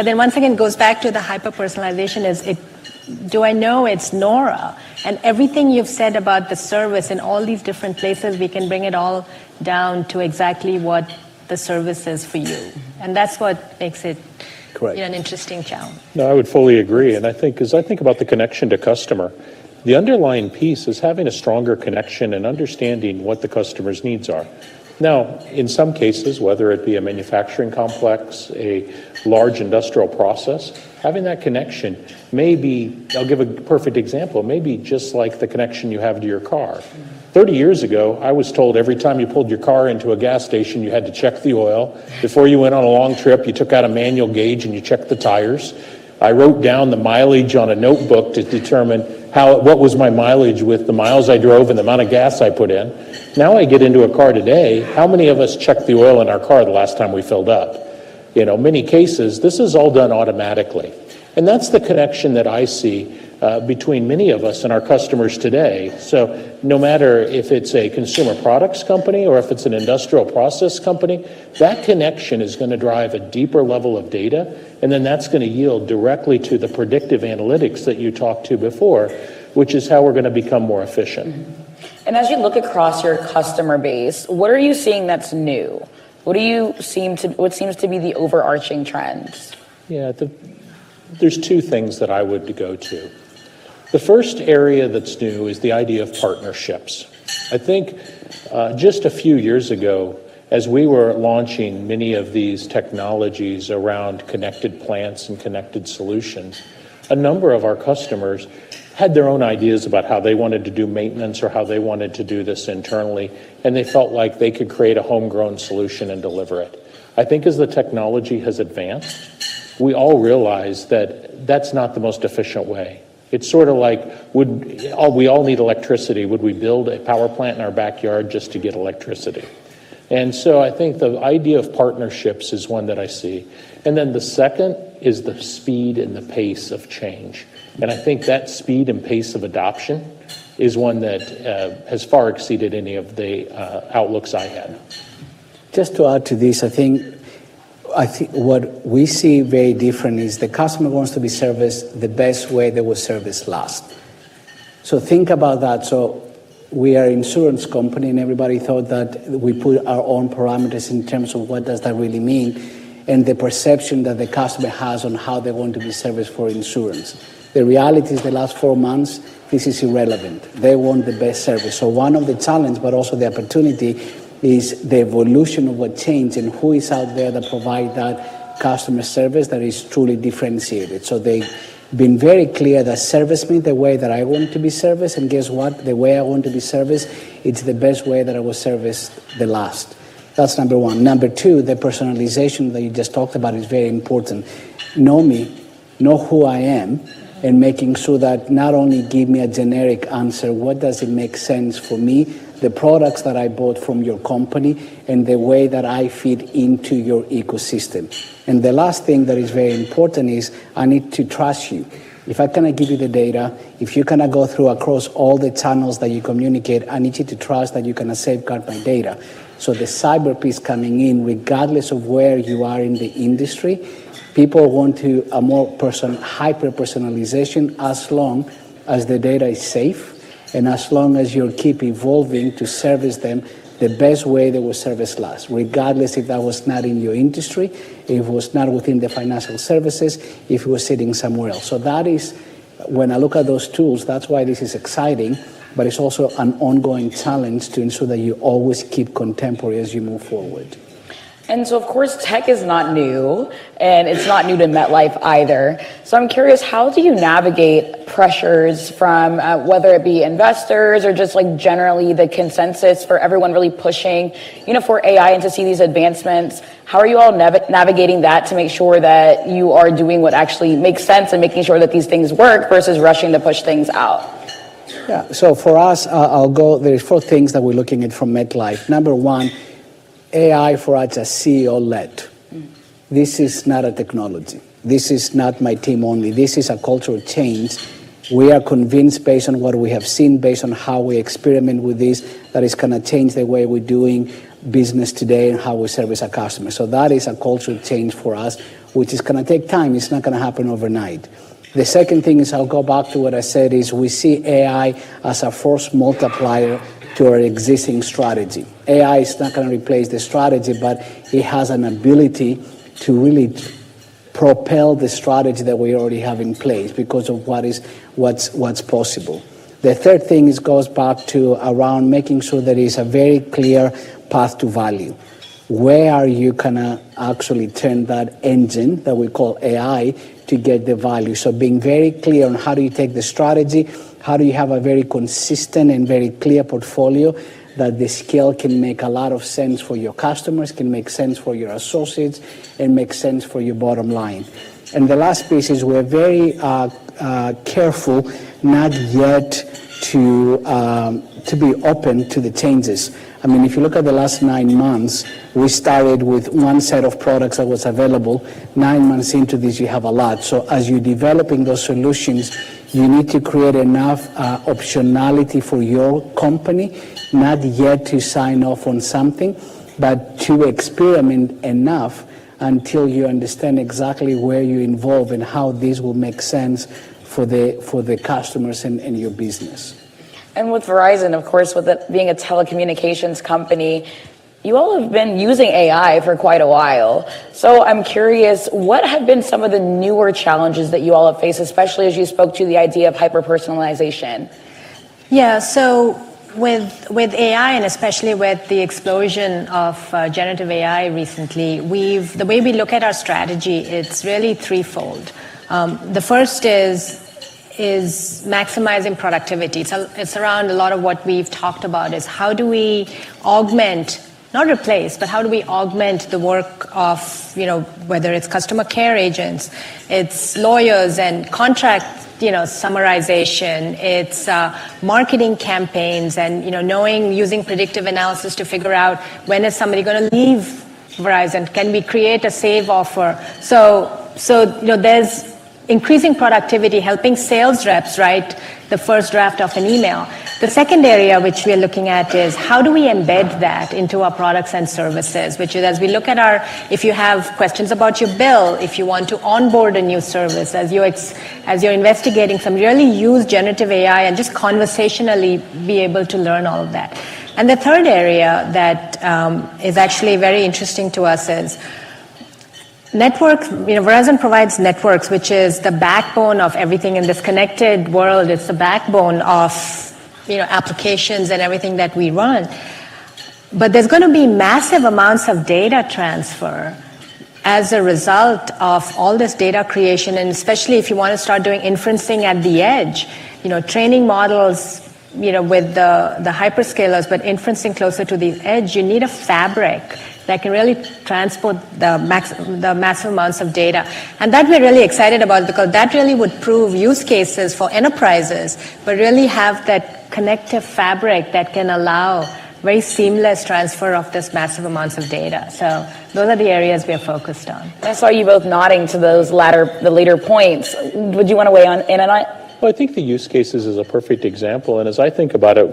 then once again, it goes back to the hyper-personalization. Do I know it's Nora? And everything you've said about the service in all these different places, we can bring it all down to exactly what the service is for you. And that's what makes it an interesting challenge.
No, I would fully agree. And I think, as I think about the connection to customer, the underlying piece is having a stronger connection and understanding what the customer's needs are. Now, in some cases, whether it be a manufacturing complex, a large industrial process, having that connection may be, I'll give a perfect example, maybe just like the connection you have to your car. 30 years ago, I was told every time you pulled your car into a gas station, you had to check the oil. Before you went on a long trip, you took out a manual gauge and you checked the tires. I wrote down the mileage on a notebook to determine what was my mileage with the miles I drove and the amount of gas I put in. Now I get into a car today, how many of us checked the oil in our car the last time we filled up? Many cases, this is all done automatically. And that's the connection that I see between many of us and our customers today. So no matter if it's a consumer products company or if it's an industrial process company, that connection is going to drive a deeper level of data, and then that's going to yield directly to the predictive analytics that you talked to before, which is how we're going to become more efficient.
And as you look across your customer base, what are you seeing that's new? What seems to be the overarching trends?
Yeah, there's two things that I would go to. The first area that's new is the idea of partnerships. I think just a few years ago, as we were launching many of these technologies around connected plants and connected solutions, a number of our customers had their own ideas about how they wanted to do maintenance or how they wanted to do this internally, and they felt like they could create a homegrown solution and deliver it. I think as the technology has advanced, we all realize that that's not the most efficient way. It's sort of like, we all need electricity. Would we build a power plant in our backyard just to get electricity? And so I think the idea of partnerships is one that I see. And then the second is the speed and the pace of change. And I think that speed and pace of adoption is one that has far exceeded any of the outlooks I had.
Just to add to this, I think what we see very different is the customer wants to be serviced the best way they were serviced last. So think about that. So we are an insurance company, and everybody thought that we put our own parameters in terms of what does that really mean. and the perception that the customer has on how they want to be serviced for insurance. The reality is the last 4 months, this is irrelevant. They want the best service. So one of the challenges, but also the opportunity, is the evolution of what changed and who is out there that provide that customer service that is truly differentiated. So they've been very clear that service me the way that I want to be serviced, and guess what? The way I want to be serviced, it's the best way that I was serviced the last. That's number one. Number two, the personalization that you just talked about is very important. Know me, know who I am, and making sure that not only give me a generic answer, what does it make sense for me, the products that I bought from your company, and the way that I fit into your ecosystem. And the last thing that is very important is I need to trust you. If I cannot give you the data, if you cannot go through across all the channels that you communicate, I need you to trust that you cannot safeguard my data. So the cyber piece coming in, regardless of where you are in the industry, people want to a more hyper-personalization as long as the data is safe and as long as you keep evolving to service them the best way they were serviced last, regardless if that was not in your industry, if it was not within the financial services, if it was sitting somewhere else. So that is, when I look at those tools, that's why this is exciting, but it's also an ongoing challenge to ensure that you always keep contemporary as you move forward.
And so, of course, tech is not new, and it's not new to MetLife either. So I'm curious, how do you navigate pressures from whether it be investors or just like generally the consensus for everyone really pushing, for AI and to see these advancements? How are you all navigating that to make sure that you are doing what actually makes sense and making sure that these things work versus rushing to push things out?
Yeah, so for us, there's 4 things that we're looking at from MetLife. Number one, AI for us is CEO-led. This is not a technology. This is not my team only. This is a cultural change. We are convinced, based on what we have seen, based on how we experiment with this, that it's going to change the way we're doing business today and how we service our customers. So that is a cultural change for us, which is going to take time. It's not going to happen overnight. The second thing is, I'll go back to what I said, is we see AI as a force multiplier to our existing strategy. AI is not going to replace the strategy, but it has an ability to really propel the strategy that we already have in place because of what's possible. The third thing goes back to around making sure there is a very clear path to value. Where are you going to actually turn that engine that we call AI to get the value? So being very clear on how do you take the strategy, how do you have a very consistent and very clear portfolio that the scale can make a lot of sense for your customers, can make sense for your associates, and make sense for your bottom line. And the last piece is we're very careful not yet to be open to the changes. I mean, if you look at the last 9 months, we started with one set of products that was available. 9 months into this, you have a lot. So as you're developing those solutions, you need to create enough optionality for your company, not yet to sign off on something, but to experiment enough until you understand exactly where you involve and how this will make sense for the customers and your business.
And with Verizon, of course, with it being a telecommunications company, you all have been using AI for quite a while. So I'm curious, what have been some of the newer challenges that you all have faced, especially as you spoke to the idea of hyper-personalization?
Yeah, so with AI, and especially with the explosion of generative AI recently, the way we look at our strategy, it's really threefold. The first is maximizing productivity. It's around a lot of what we've talked about, is how do we augment, not replace, but how do we augment the work of, whether it's customer care agents, it's lawyers and contract, summarization, it's marketing campaigns, and, using predictive analysis to figure out when is somebody going to leave Verizon, can we create a save offer? So there's increasing productivity, helping sales reps write the first draft of an email. The second area which we're looking at is how do we embed that into our products and services, which is as we look at if you have questions about your bill, if you want to onboard a new service, as you're investigating some, really use generative AI and just conversationally be able to learn all of that. And the third area that is actually very interesting to us is networks, Verizon provides networks, which is the backbone of everything in this connected world. It's the backbone of, applications and everything that we run. But there's going to be massive amounts of data transfer as a result of all this data creation, and especially if you want to start doing inferencing at the edge, training models, with the hyperscalers, but inferencing closer to the edge, you need a fabric that can really transport the massive amounts of data. And that we're really excited about, because that really would prove use cases for enterprises, but really have that connective fabric that can allow very seamless transfer of this massive amounts of data. So those are the areas we are focused on.
I saw you both nodding to the later points. Would you want to weigh in on it?
Well, I think the use cases is a perfect example. And as I think about it,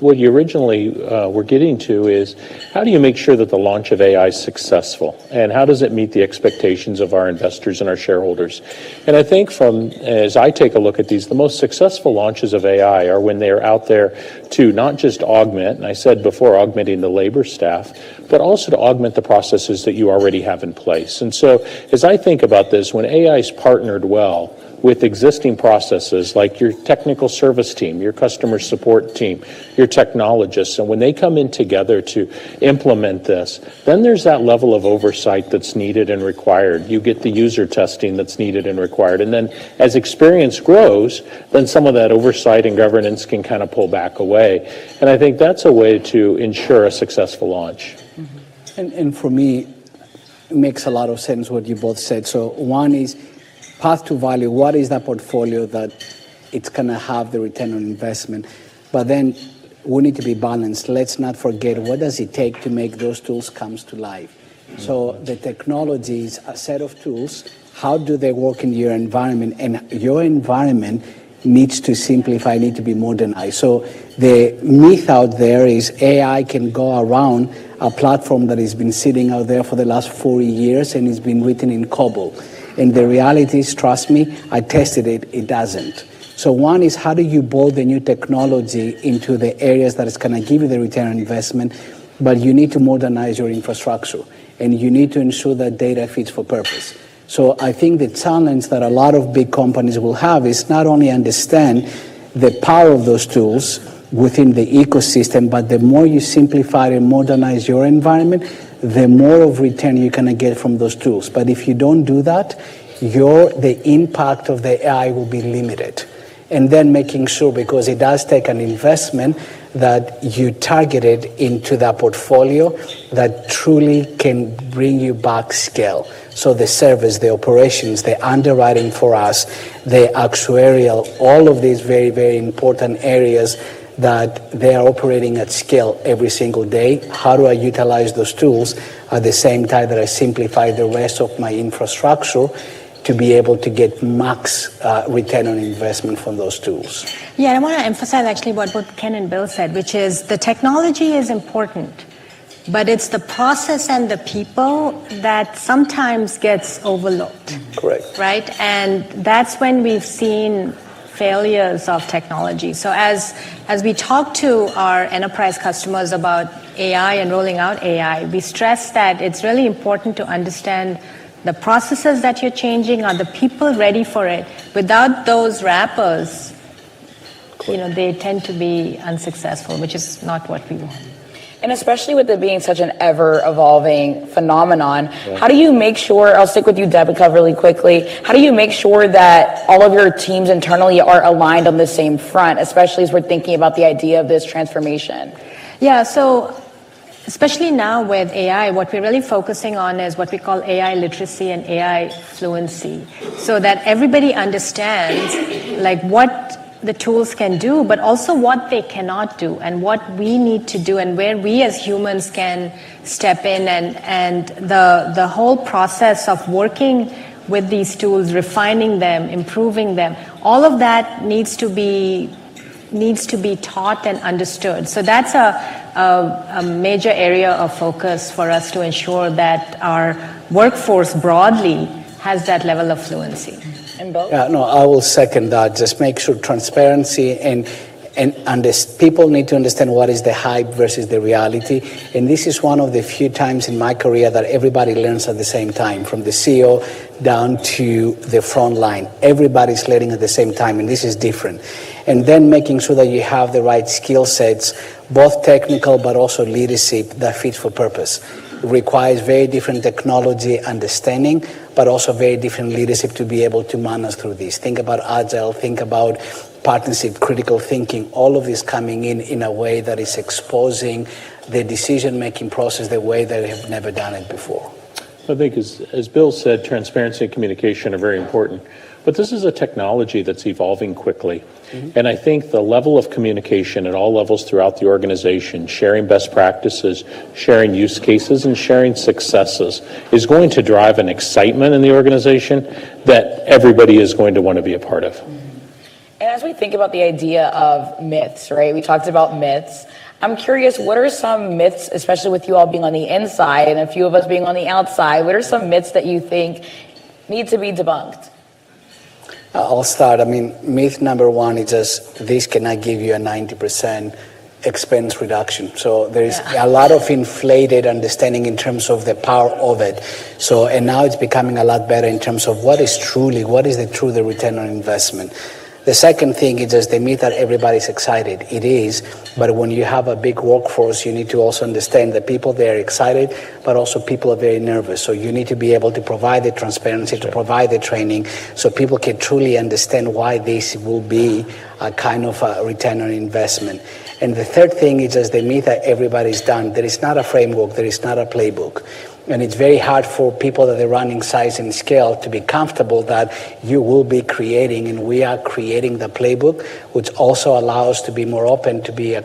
what you originally were getting to is, how do you make sure that the launch of AI is successful? And how does it meet the expectations of our investors and our shareholders? And I think as I take a look at these, the most successful launches of AI are when they're out there to not just augment, and I said before, augmenting the labor staff, but also to augment the processes that you already have in place. And so as I think about this, when AI is partnered well with existing processes like your technical service team, your customer support team, your technologists, and when they come in together to implement this, then there's that level of oversight that's needed and required. You get the user testing that's needed and required. And then as experience grows, then some of that oversight and governance can kind of pull back away. And I think that's a way to ensure a successful launch.
And for me, it makes a lot of sense what you both said. So one is path to value. What is that portfolio that it's going to have the return on investment? But then we need to be balanced. Let's not forget, what does it take to make those tools come to life? So the technology is a set of tools. How do they work in your environment? And your environment needs to simplify, need to be modernized. So the myth out there is AI can go around a platform that has been sitting out there for the last 40 years and it's been written in COBOL. And the reality is, trust me, I tested it, it doesn't. So one is, how do you build the new technology into the areas that is going to give you the return on investment, but you need to modernize your infrastructure and you need to ensure that data fits for purpose. So I think the challenge that a lot of big companies will have is not only understand the power of those tools within the ecosystem, but the more you simplify and modernize your environment, the more of return you're going to get from those tools. But if you don't do that, the impact of the AI will be limited. And then making sure, because it does take an investment, that you target it into that portfolio that truly can bring you back scale. So the service, the operations, the underwriting for us, the actuarial, all of these very, very important areas that they are operating at scale every single day. How do I utilize those tools at the same time that I simplify the rest of my infrastructure to be able to get max return on investment from those tools?
Yeah, I want to emphasize actually what both Ken and Bill said, which is the technology is important, but it's the process and the people that sometimes gets overlooked.
Correct.
Right? And that's when we've seen failures of technology. So as we talk to our enterprise customers about AI and rolling out AI, we stress that it's really important to understand the processes that you're changing. Are the people ready for it? Without those wrappers, they tend to be unsuccessful, which is not what we want.
And especially with it being such an ever-evolving phenomenon, how do you make sure, I'll stick with you, Debica, really quickly, how do you make sure that all of your teams internally are aligned on the same front, especially as we're thinking about the idea of this transformation?
Yeah, so especially now with AI, what we're really focusing on is what we call AI literacy and AI fluency, so that everybody understands what the tools can do, but also what they cannot do and what we need to do and where we as humans can step in, and the whole process of working with these tools, refining them, improving them, all of that needs to be taught and understood. So that's a major area of focus for us to ensure that our workforce broadly has that level of fluency.
And Bill?
Yeah, no, I will second that. Just make sure transparency and And people need to understand what is the hype versus the reality. And this is one of the few times in my career that everybody learns at the same time, from the CEO down to the front line. Everybody's learning at the same time, and this is different. And then making sure that you have the right skill sets, both technical but also leadership that fits for purpose. It requires very different technology understanding, but also very different leadership to be able to manage through this. Think about agile, think about partnership, critical thinking, all of this coming in a way that is exposing the decision-making process the way they have never done it before.
I think, as Bill said, transparency and communication are very important. But this is a technology that's evolving quickly. Mm-hmm. And I think the level of communication at all levels throughout the organization, sharing best practices, sharing use cases, and sharing successes is going to drive an excitement in the organization that everybody is going to want to be a part of.
And as we think about the idea of myths, right, we talked about myths. I'm curious, what are some myths, especially with you all being on the inside and a few of us being on the outside, what are some myths that you think need to be debunked?
I'll start. I mean, myth number one is just this cannot give you a 90% expense reduction. So there is a lot of inflated understanding in terms of the power of it. So, and now it's becoming a lot better in terms of what is the true return on investment. The second thing is just the myth that everybody's excited. It is, but when you have a big workforce, you need to also understand that people, they're excited, but also people are very nervous. So you need to be able to provide the transparency, to provide the training, so people can truly understand why this will be a kind of a return on investment. And the third thing is just the myth that everybody's done. There is not a framework, there is not a playbook. And it's very hard for people that are running size and scale to be comfortable that you will be creating, and we are creating the playbook, which also allows us to be more open, to be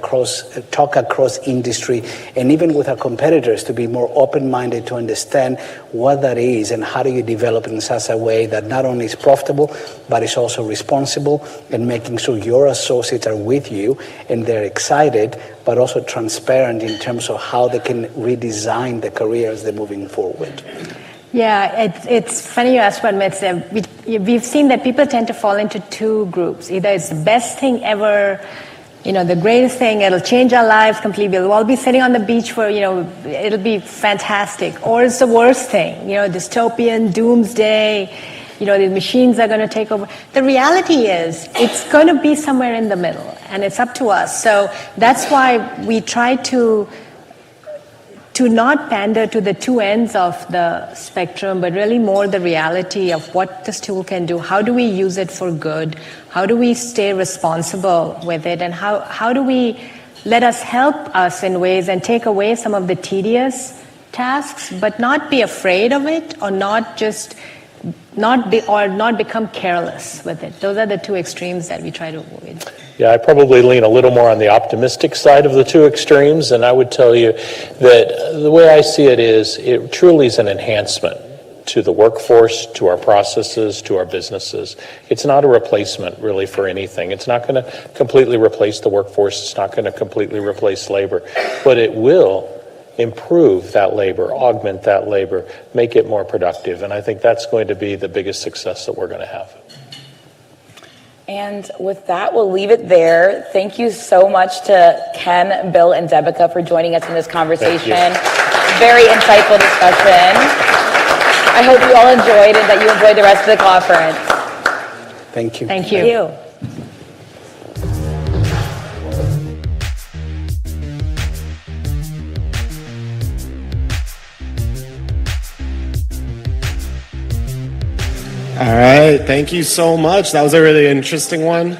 talk across industry, and even with our competitors to be more open-minded to understand what that is and how do you develop in such a way that not only is profitable, but is also responsible, and making sure your associates are with you and they're excited, but also transparent in terms of how they can redesign the career as they're moving forward.
Yeah, it's funny you asked about myths. We've seen that people tend to fall into two groups. Either it's the best thing ever, the greatest thing, it'll change our lives completely. We'll all be sitting on the beach for, it'll be fantastic. Or it's the worst thing, dystopian, doomsday, the machines are going to take over. The reality is it's going to be somewhere in the middle, and it's up to us. So that's why we try to not pander to the two ends of the spectrum, but really more the reality of what this tool can do. How do we use it for good? How do we stay responsible with it? And how do we let us help us in ways and take away some of the tedious tasks, but not be afraid of it, or not become careless with it. Those are the two extremes that we try to avoid.
Yeah, I probably lean a little more on the optimistic side of the two extremes, and I would tell you that the way I see it is it truly is an enhancement to the workforce, to our processes, to our businesses. It's not a replacement really for anything. It's not going to completely replace the workforce. It's not going to completely replace labor, but it will improve that labor, augment that labor, make it more productive. And I think that's going to be the biggest success that we're going to have.
And with that, we'll leave it there. Thank you so much to Ken, Bill, and Devika for joining us in this conversation. Very insightful discussion. I hope you all enjoyed and that you enjoyed the rest of the conference.
Thank you.
Thank you. Thank you.
All right, thank you so much. That was a really interesting one.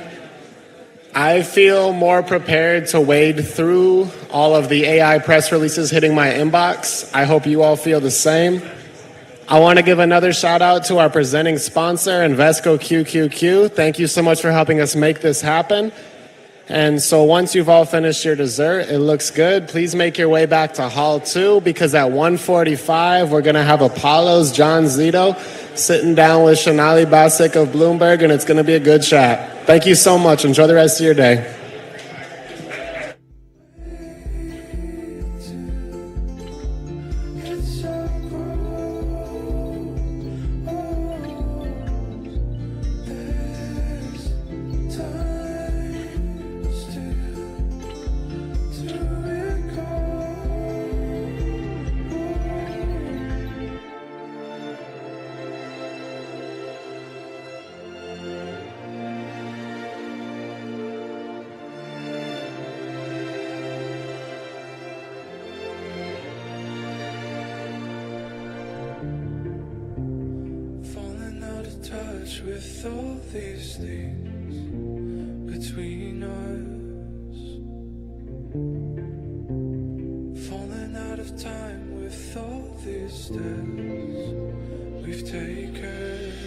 I feel more prepared to wade through all of the AI press releases hitting my inbox. I hope you all feel the same. I want to give another shout out to our presenting sponsor, Invesco QQQ. Thank you so much for helping us make this happen. And so once you've all finished your dessert, it looks good. Please make your way back to Hall 2, because at 1:45, we're going to have Apollo's John Zito sitting down with Sonali, Basak of Bloomberg, and it's going to be a good chat. Thank you so much. Enjoy the rest of your day.
Still touch with all these things between us. Falling out of time with all these steps we've taken.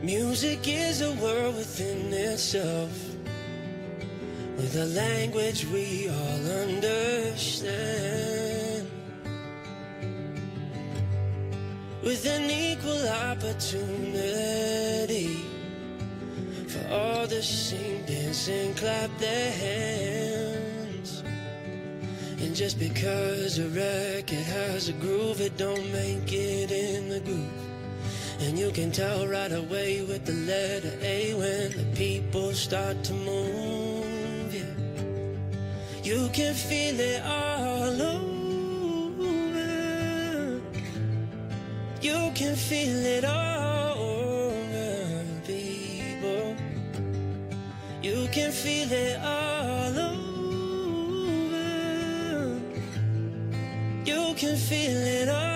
Music is a world within itself, with a language we all understand, with an equal opportunity for all to sing, dance, and clap their hands. And just because a record has a groove, it don't make it in the groove. And you can tell right away with the letter A when the people start to move, yeah. You can feel it all over. You can feel it all over, people. You can feel it all over. You can feel it all.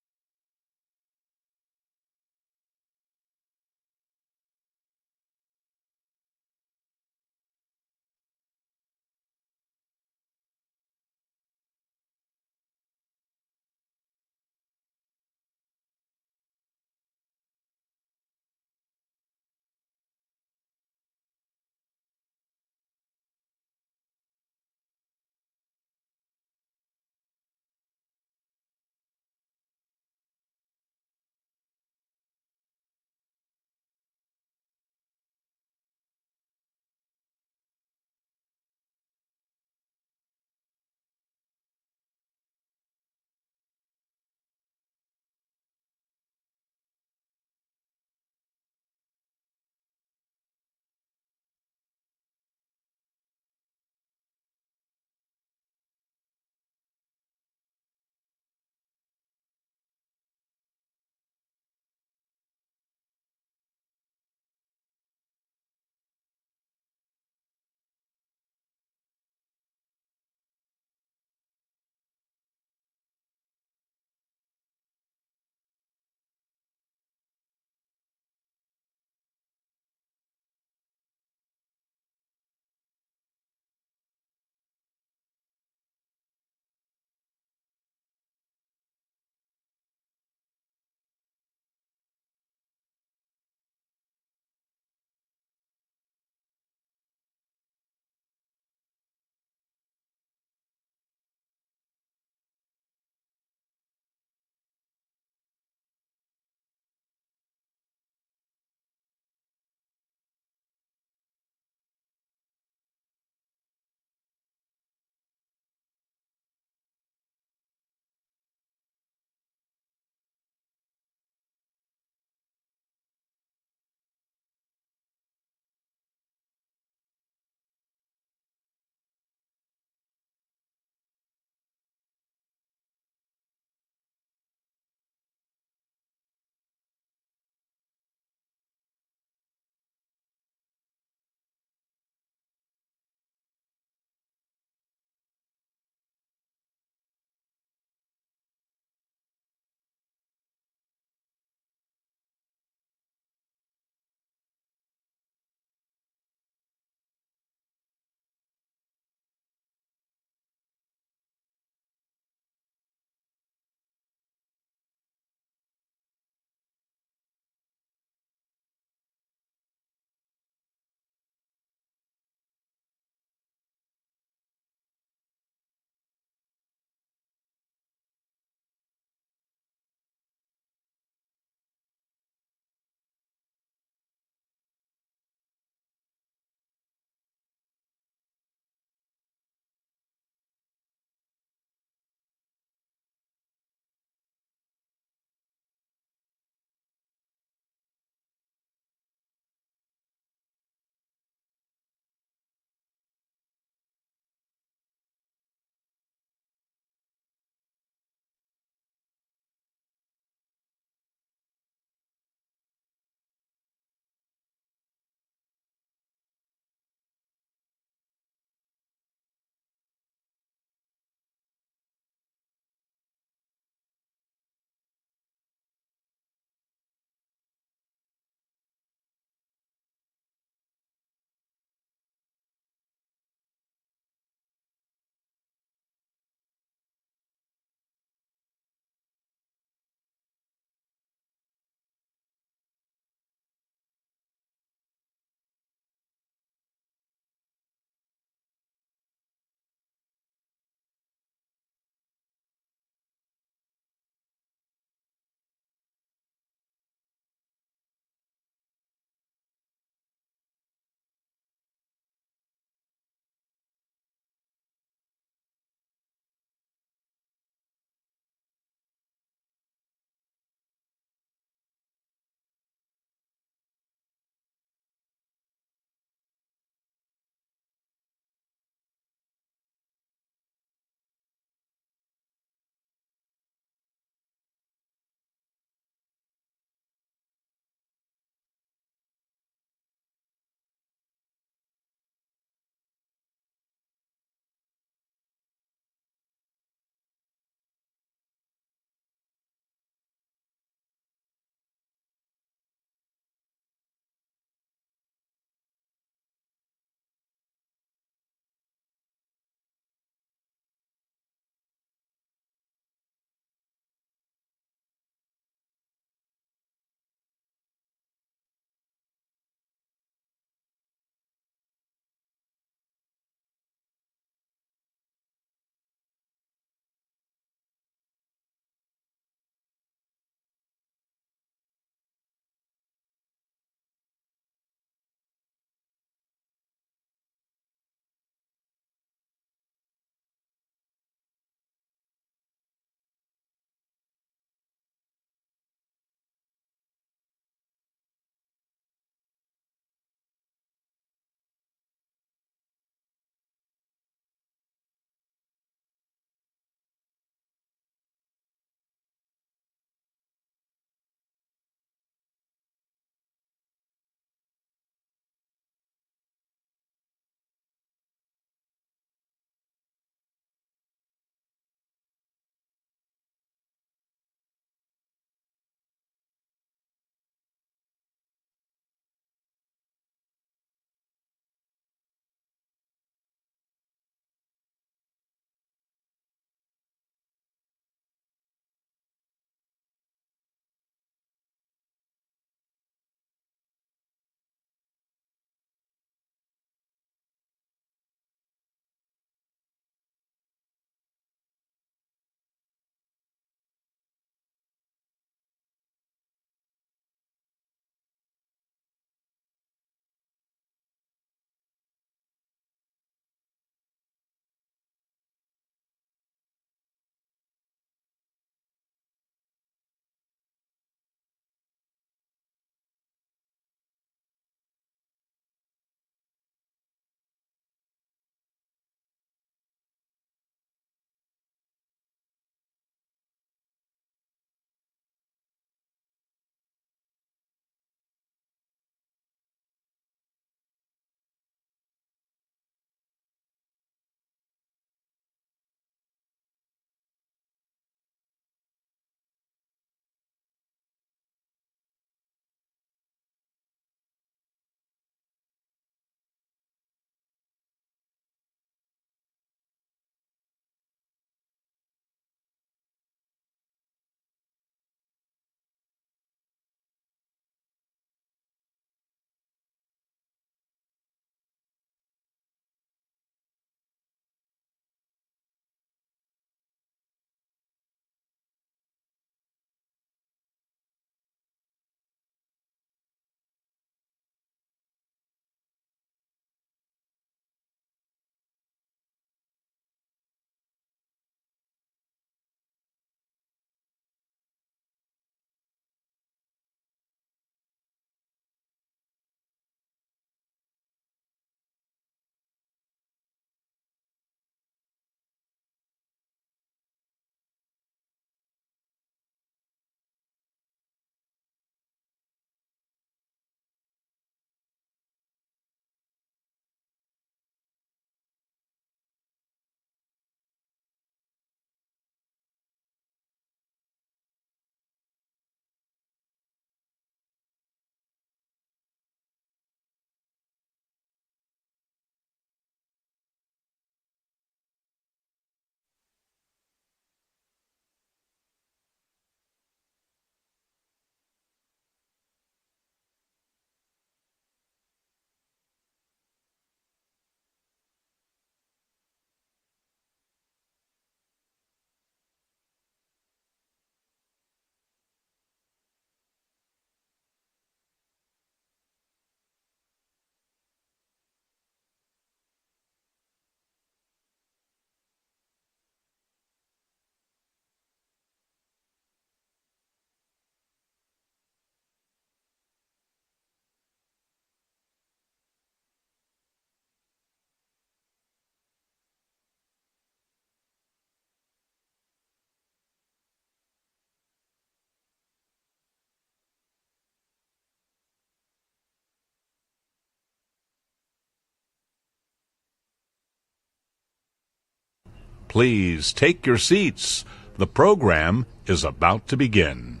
Please take your seats. The program is about to begin.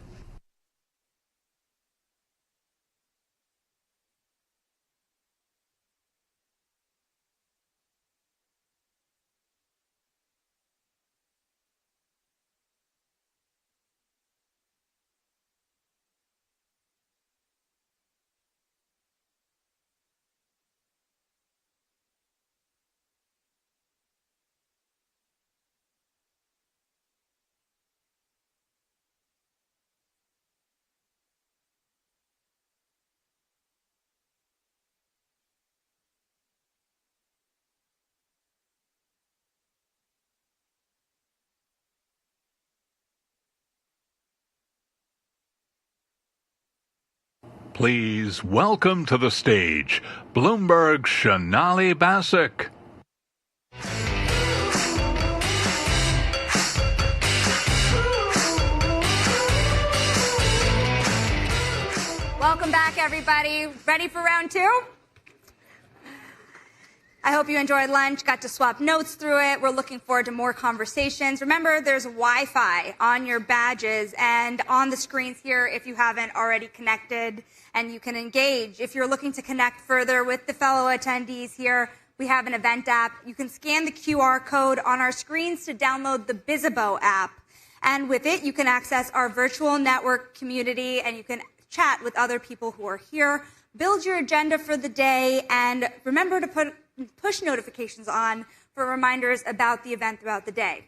Please welcome to the stage Bloomberg's Sonali Basak.
Welcome back, everybody. Ready for round two? I hope you enjoyed lunch, got to swap notes through it. We're looking forward to more conversations. Remember, there's Wi-Fi on your badges and on the screens here if you haven't already connected, and you can engage. If you're looking to connect further with the fellow attendees here, we have an event app. You can scan the QR code on our screens to download the Bizzabo app. And with it, you can access our virtual network community, and you can chat with other people who are here, build your agenda for the day, and remember to put push notifications on for reminders about the event throughout the day.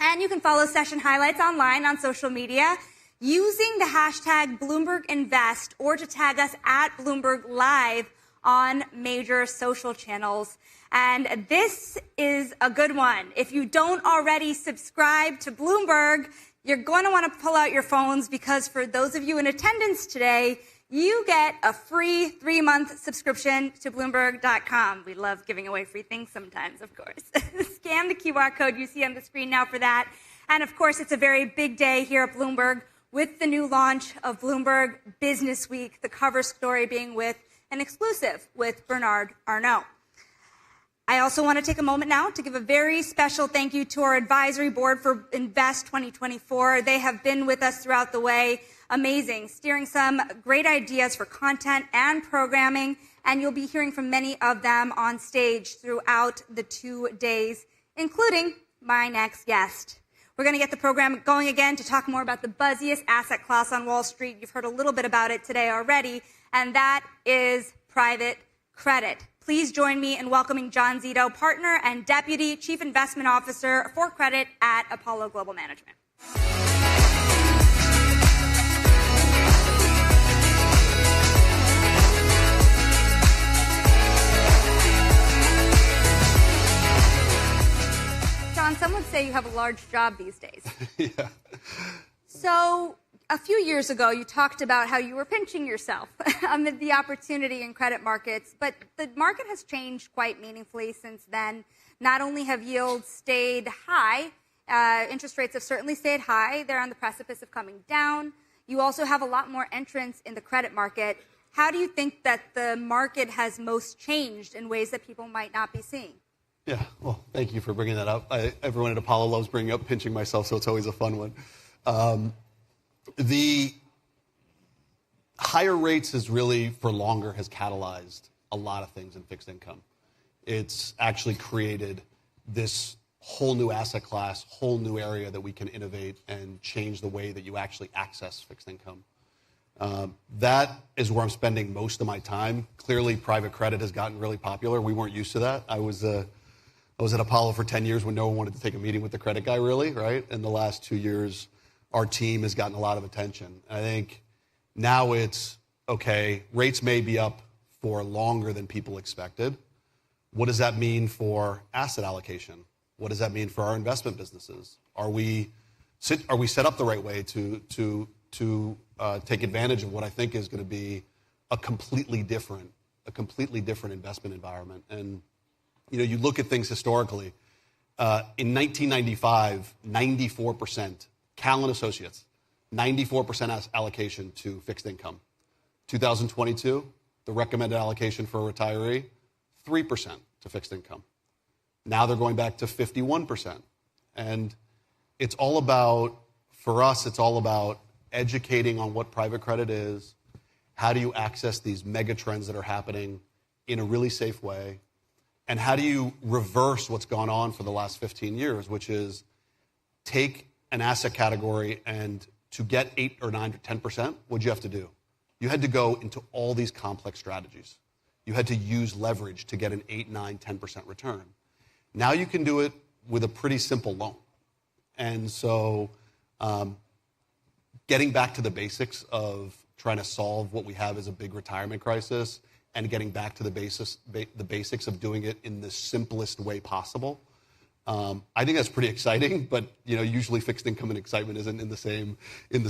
And you can follow session highlights online on social media using the hashtag Bloomberg Invest, or to tag us at Bloomberg Live on major social channels. And this is a good one. If you don't already subscribe to Bloomberg, you're going to want to pull out your phones, because for those of you in attendance today, you get a free 3-month subscription to Bloomberg.com. We love giving away free things sometimes, of course. Scan the QR code you see on the screen now for that. And of course, it's a very big day here at Bloomberg with the new launch of Bloomberg Business Week, the cover story being with an exclusive with Bernard Arnault. I also want to take a moment now to give a very special thank you to our advisory board for Invest 2024. They have been with us throughout the way. Amazing, steering some great ideas for content and programming, and you'll be hearing from many of them on stage throughout the 2 days, including my next guest. We're going to get the program going again to talk more about the buzziest asset class on Wall Street. You've heard a little bit about it today already, and that is private credit. Please join me in welcoming John Zito, partner and deputy chief investment officer for credit at Apollo Global Management. John, some would say you have a large job these days.
Yeah.
So a few years ago, you talked about how you were pinching yourself amid the opportunity in credit markets, but the market has changed quite meaningfully since then. Not only have yields stayed high, interest rates have certainly stayed high. They're on the precipice of coming down. You also have a lot more entrants in the credit market. How do you think that the market has most changed in ways that people might not be seeing?
Yeah, well, thank you for bringing that up. Everyone at Apollo loves bringing up pinching myself, so it's always a fun one. The higher rates is really, for longer, has catalyzed a lot of things in fixed income. It's actually created this whole new asset class, whole new area that we can innovate and change the way that you actually access fixed income. That is where I'm spending most of my time. Clearly, private credit has gotten really popular. We weren't used to that. I was at Apollo for 10 years when no one wanted to take a meeting with the credit guy, really, right? In the last 2 years, our team has gotten a lot of attention. I think now it's, okay, rates may be up for longer than people expected. What does that mean for asset allocation? What does that mean for our investment businesses? Are we set up the right way to take advantage of what I think is going to be a completely different investment environment? And you know, you look at things historically. In 1995, 94%, Callan Associates, 94% allocation to fixed income. 2022, the recommended allocation for a retiree, 3% to fixed income. Now they're going back to 51%. And it's all about, for us, it's all about educating on what private credit is, how do you access these mega trends that are happening in a really safe way, and how do you reverse what's gone on for the last 15 years, which is take an asset category and to get 8 or 9 or 10%, what'd you have to do? You had to go into all these complex strategies. You had to use leverage to get an 8, 9, 10% return. Now you can do it with a pretty simple loan. And so getting back to the basics of trying to solve what we have as a big retirement crisis and getting back to the basics of doing it in the simplest way possible, I think that's pretty exciting, but usually fixed income and excitement isn't in the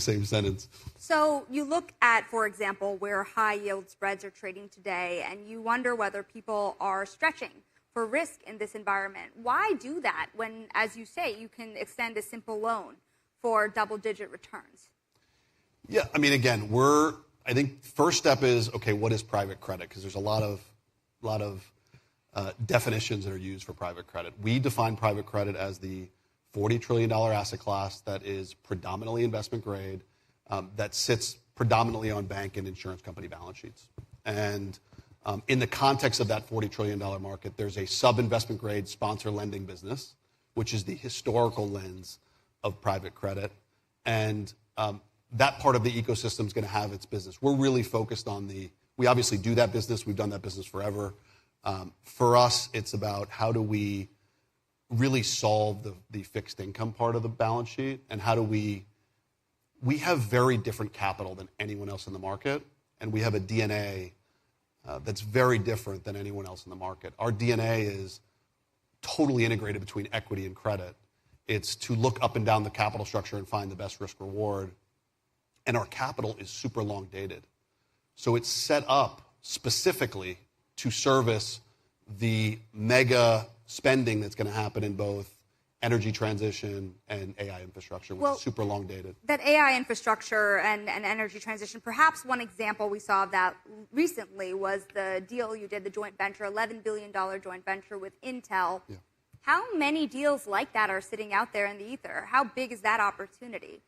same sentence.
So you look at, for example, where high yield spreads are trading today, and you wonder whether people are stretching for risk in this environment. Why do that when, as you say, you can extend a simple loan for double-digit returns?
Yeah, I mean, again, I think first step is, okay, what is private credit? Because there's a lot of definitions that are used for private credit. We define private credit as the $40 trillion asset class that is predominantly investment grade, that sits predominantly on bank and insurance company balance sheets. And in the context of that $40 trillion market, there's a sub-investment grade sponsor lending business, which is the historical lens of private credit. And that part of the ecosystem is going to have its business. We're really focused on we obviously do that business. We've done that business forever. For us, it's about how do we really solve the fixed income part of the balance sheet, and how do we have very different capital than anyone else in the market, and we have a DNA that's very different than anyone else in the market. Our DNA is totally integrated between equity and credit. It's to look up and down the capital structure and find the best risk reward. And our capital is super long dated. So it's set up specifically to service the mega spending that's going to happen in both energy transition and AI infrastructure, which is super long dated.
That AI infrastructure and energy transition, perhaps one example we saw of that recently was the deal you did, the joint venture, $11 billion joint venture with Intel. Yeah. How many deals like that are sitting out there in the ether? How big is that opportunity?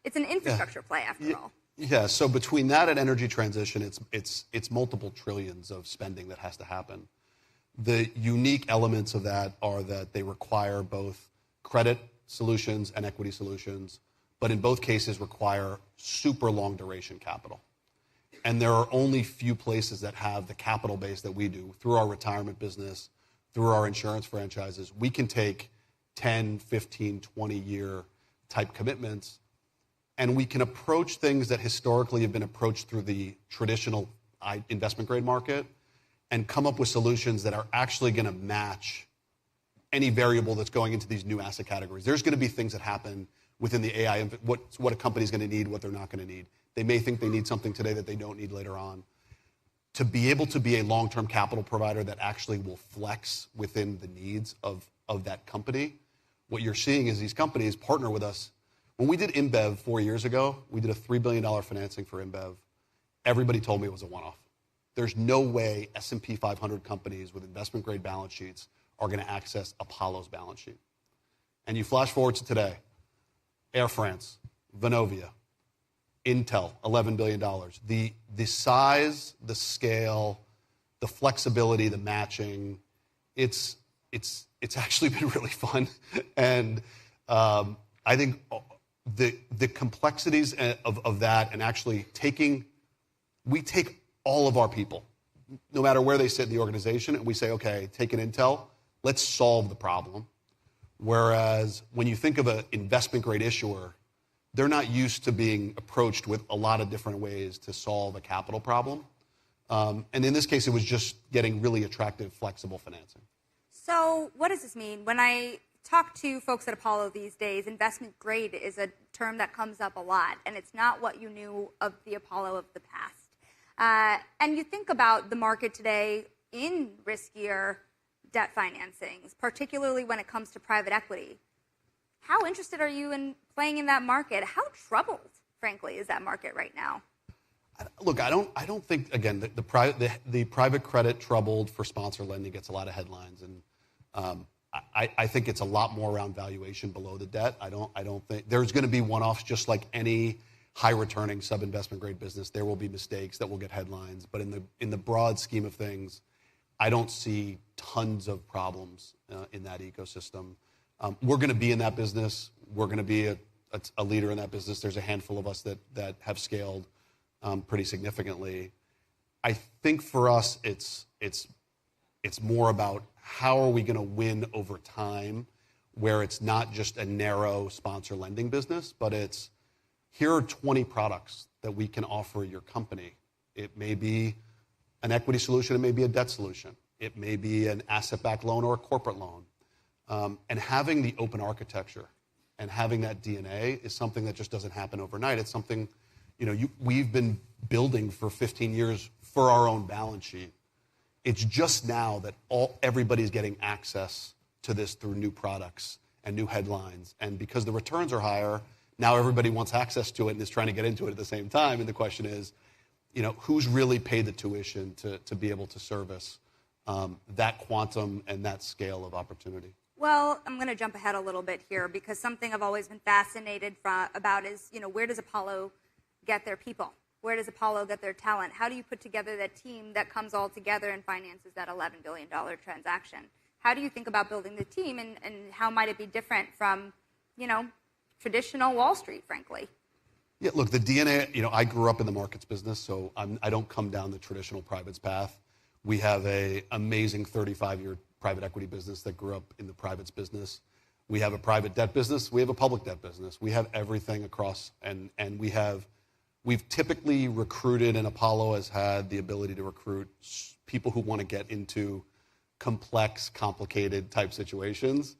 It's an infrastructure play, after all.
Yeah, so between that and energy transition, it's multiple trillions of spending that has to happen. The unique elements of that are that they require both credit solutions and equity solutions, but in both cases require super long duration capital. And there are only few places that have the capital base that we do through our retirement business, through our insurance franchises. We can take 10, 15, 20-year type commitments, and we can approach things that historically have been approached through the traditional investment grade market and come up with solutions that are actually going to match any variable that's going into these new asset categories. There's going to be things that happen within the AI, what a company's going to need, what they're not going to need. They may think they need something today that they don't need later on. To be able to be a long-term capital provider that actually will flex within the needs of that company, what you're seeing is these companies partner with us. When we did InBev 4 years ago, we did a $3 billion financing for InBev. Everybody told me it was a one-off. There's no way S&P 500 companies with investment-grade balance sheets are going to access Apollo's balance sheet. And you flash forward to today, Air France, Vonovia, Intel, $11 billion. The size, the scale, the flexibility, the matching, it's actually been really fun. And I think the complexities of that, and actually we take all of our people, no matter where they sit in the organization, and we say, okay, take an Intel, let's solve the problem. Whereas when you think of an investment grade issuer, they're not used to being approached with a lot of different ways to solve a capital problem. And in this case, it was just getting really attractive, flexible financing.
So what does this mean? When I talk to folks at Apollo these days, investment grade is a term that comes up a lot, and it's not what you knew of the Apollo of the past. And you think about the market today in riskier debt financings, particularly when it comes to private equity. How interested are you in playing in that market? How troubled, frankly, is that market right now?
Look, I don't think, again, the private credit troubled for sponsor lending gets a lot of headlines. And I think it's a lot more around valuation below the debt. I don't think there's going to be one-offs, just like any high-returning sub-investment grade business. There will be mistakes that will get headlines, but in the broad scheme of things, I don't see tons of problems in that ecosystem. We're going to be in that business. We're going to be a leader in that business. There's a handful of us that have scaled pretty significantly. I think for us, it's more about how are we going to win over time, where it's not just a narrow sponsor lending business, but it's here are 20 products that we can offer your company. It may be an equity solution, it may be a debt solution, it may be an asset-backed loan or a corporate loan. And having the open architecture and having that DNA is something that just doesn't happen overnight. It's something, we've been building for 15 years for our own balance sheet. It's just now that everybody's getting access to this through new products and new headlines. And because the returns are higher, now everybody wants access to it and is trying to get into it at the same time. And the question is, who's really paid the tuition to be able to service that quantum and that scale of opportunity?
Well, I'm going to jump ahead a little bit here because something I've always been fascinated about is, where does Apollo get their people? Where does Apollo get their talent? How do you put together that team that comes all together and finances that $11 billion transaction? How do you think about building the team, and how might it be different from, traditional Wall Street, frankly?
Yeah, look, the DNA, I grew up in the markets business, so I don't come down the traditional privates path. We have an amazing 35-year private equity business that grew up in the privates business. We have a private debt business. We have a public debt business. We have everything across, and we've typically recruited, and Apollo has had the ability to recruit people who want to get into complex, complicated type situations.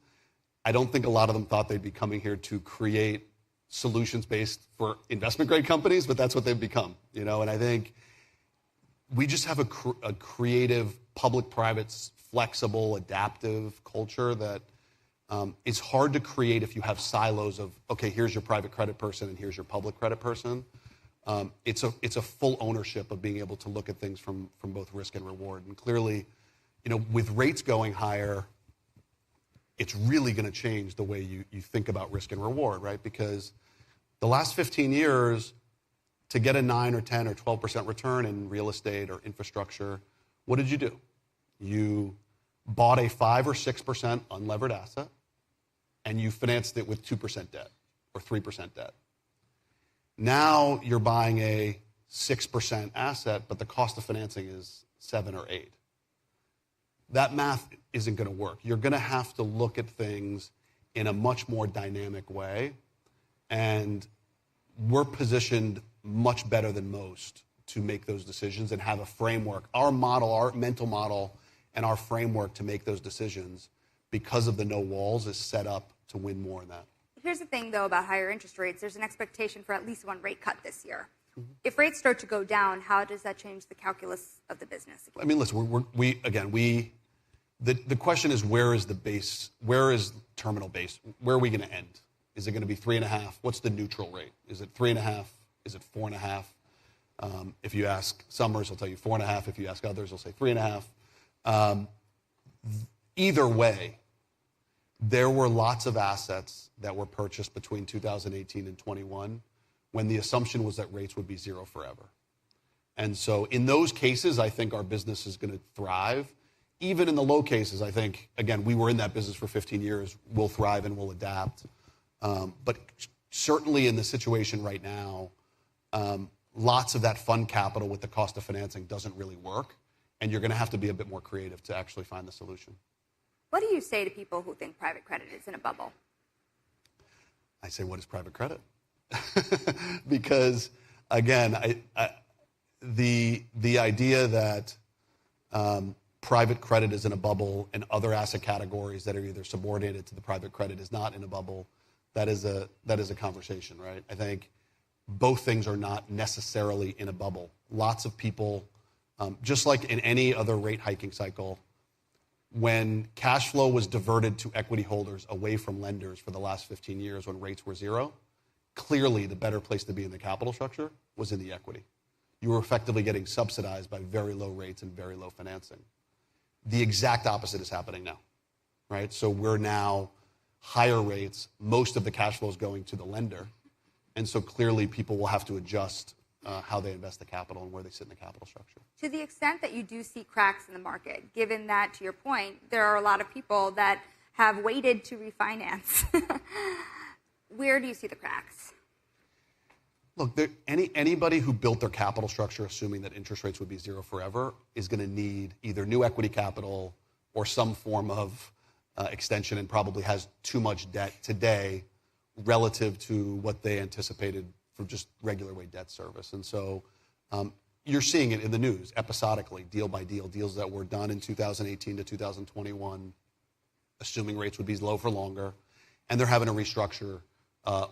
I don't think a lot of them thought they'd be coming here to create solutions based for investment grade companies, but that's what they've become, and I think we just have a creative, public-private, flexible, adaptive culture that it's hard to create if you have silos of, okay, here's your private credit person and here's your public credit person. It's a full ownership of being able to look at things from both risk and reward. And clearly, with rates going higher, it's really going to change the way you think about risk and reward, right? Because the last 15 years, to get a 9 or 10 or 12% return in real estate or infrastructure, what did you do? You bought a 5 or 6% unlevered asset, and you financed it with 2% debt or 3% debt. Now you're buying a 6% asset, but the cost of financing is 7 or 8. That math isn't going to work. You're going to have to look at things in a much more dynamic way, and we're positioned much better than most to make those decisions and have a framework. Our model, our mental model, and our framework to make those decisions because of the no walls is set up to win more in that.
Here's the thing, though, about higher interest rates. There's an expectation for at least one rate cut this year. Mm-hmm. If rates start to go down, how does that change the calculus of the business?
I mean, listen, the question is, where is the base? Where is terminal base? Where are we going to end? Is it going to be 3.5? What's the neutral rate? Is it 3.5? Is it 4.5? If you ask Summers, he'll tell you 4.5. If you ask others, he'll say 3.5. Either way, there were lots of assets that were purchased between 2018 and 21 when the assumption was that rates would be zero forever. And so in those cases, I think our business is going to thrive. Even in the low cases, I think, again, we were in that business for 15 years. We'll thrive and we'll adapt. But certainly in the situation right now, lots of that fund capital with the cost of financing doesn't really work. And you're going to have to be a bit more creative to actually find the solution.
What do you say to people who think private credit is in a bubble?
I say, what is private credit? Because, again, the idea that private credit is in a bubble and other asset categories that are either subordinated to the private credit is not in a bubble, that is a conversation, right? I think both things are not necessarily in a bubble. Lots of people, just like in any other rate hiking cycle, when cash flow was diverted to equity holders away from lenders for the last 15 years when rates were zero, clearly the better place to be in the capital structure was in the equity. You were effectively getting subsidized by very low rates and very low financing. The exact opposite is happening now, right? So we're now higher rates, most of the cash flow is going to the lender. And so clearly people will have to adjust how they invest the capital and where they sit in the capital structure.
To the extent that you do see cracks in the market, given that, to your point, there are a lot of people that have waited to refinance, where do you see the cracks?
Look, anybody who built their capital structure assuming that interest rates would be zero forever is going to need either new equity capital or some form of extension, and probably has too much debt today relative to what they anticipated for just regular way debt service. And so you're seeing it in the news episodically, deal by deal, deals that were done in 2018 to 2021, assuming rates would be low for longer, and they're having to restructure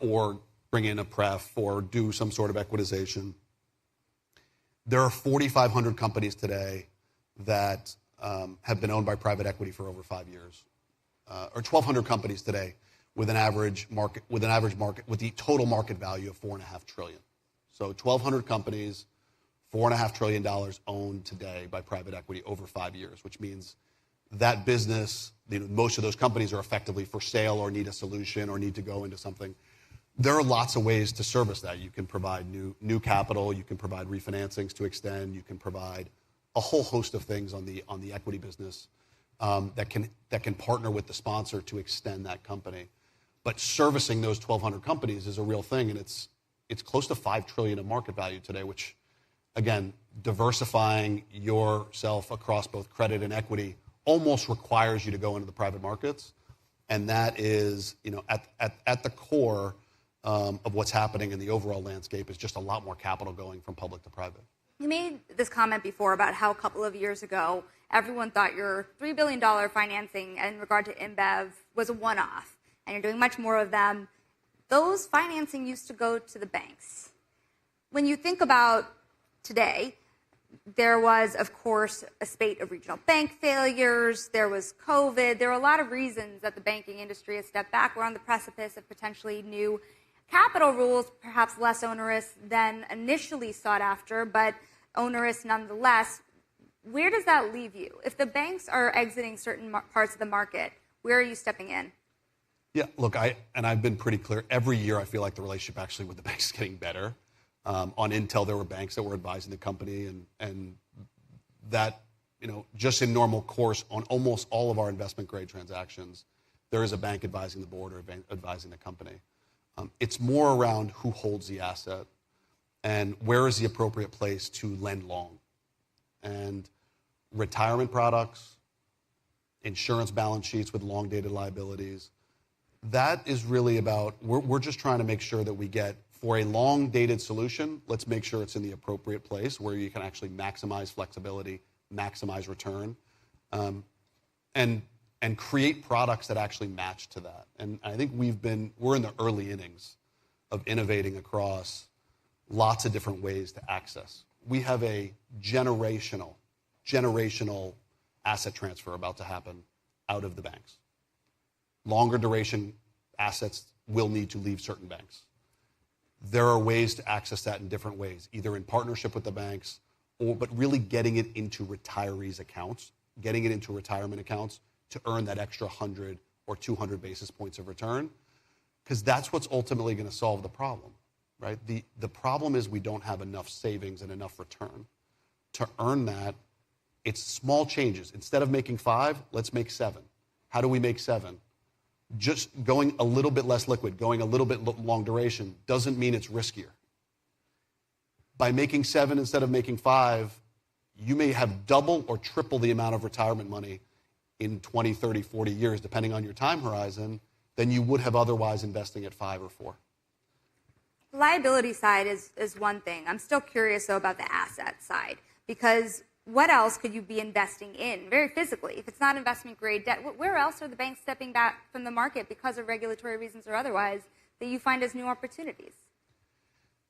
or bring in a pref or do some sort of equitization. There are 4,500 companies today that have been owned by private equity for over 5 years, or 1,200 companies today with the total market value of $4.5 trillion. So 1,200 companies, $4.5 trillion owned today by private equity over 5 years, which means that business, most of those companies are effectively for sale or need a solution or need to go into something. There are lots of ways to service that. You can provide new capital, you can provide refinancings to extend, you can provide a whole host of things on the equity business that can partner with the sponsor to extend that company. But servicing those 1,200 companies is a real thing, and it's close to $5 trillion of market value today, which, again, diversifying yourself across both credit and equity almost requires you to go into the private markets, and that is, at the core of what's happening in the overall landscape is just a lot more capital going from public to private.
You made this comment before about how a couple of years ago, everyone thought your $3 billion financing in regard to InBev was a one-off, and you're doing much more of them. Those financing used to go to the banks. When you think about today, there was, of course, a spate of regional bank failures. There was COVID. There were a lot of reasons that the banking industry has stepped back. We're on the precipice of potentially new capital rules, perhaps less onerous than initially sought after, but onerous nonetheless. Where does that leave you? If the banks are exiting certain parts of the market, where are you stepping in?
Yeah, look, I've been pretty clear. Every year I feel like the relationship actually with the banks is getting better. On Intel, there were banks that were advising the company, and that, just in normal course on almost all of our investment grade transactions, there is a bank advising the board or advising the company. It's more around who holds the asset and where is the appropriate place to lend long. And retirement products, insurance balance sheets with long dated liabilities, that is really about, we're just trying to make sure that we get, for a long dated solution, let's make sure it's in the appropriate place where you can actually maximize flexibility, maximize return, and create products that actually match to that. And I think we're in the early innings of innovating across lots of different ways to access. We have a generational asset transfer about to happen out of the banks. Longer duration assets will need to leave certain banks. There are ways to access that in different ways, either in partnership with the banks, but really getting it into retirees' accounts, getting it into retirement accounts to earn that extra 100 or 200 basis points of return, because that's what's ultimately going to solve the problem, right? The problem is we don't have enough savings and enough return. To earn that, it's small changes. Instead of making 5, let's make 7. How do we make 7? Just going a little bit less liquid, going a little bit long duration doesn't mean it's riskier. By making 7 instead of making 5, you may have double or triple the amount of retirement money in 20, 30, 40 years, depending on your time horizon, than you would have otherwise investing at 5 or 4.
The liability side is one thing. I'm still curious, though, about the asset side, because what else could you be investing in, very physically? If it's not investment grade debt, where else are the banks stepping back from the market because of regulatory reasons or otherwise that you find as new opportunities?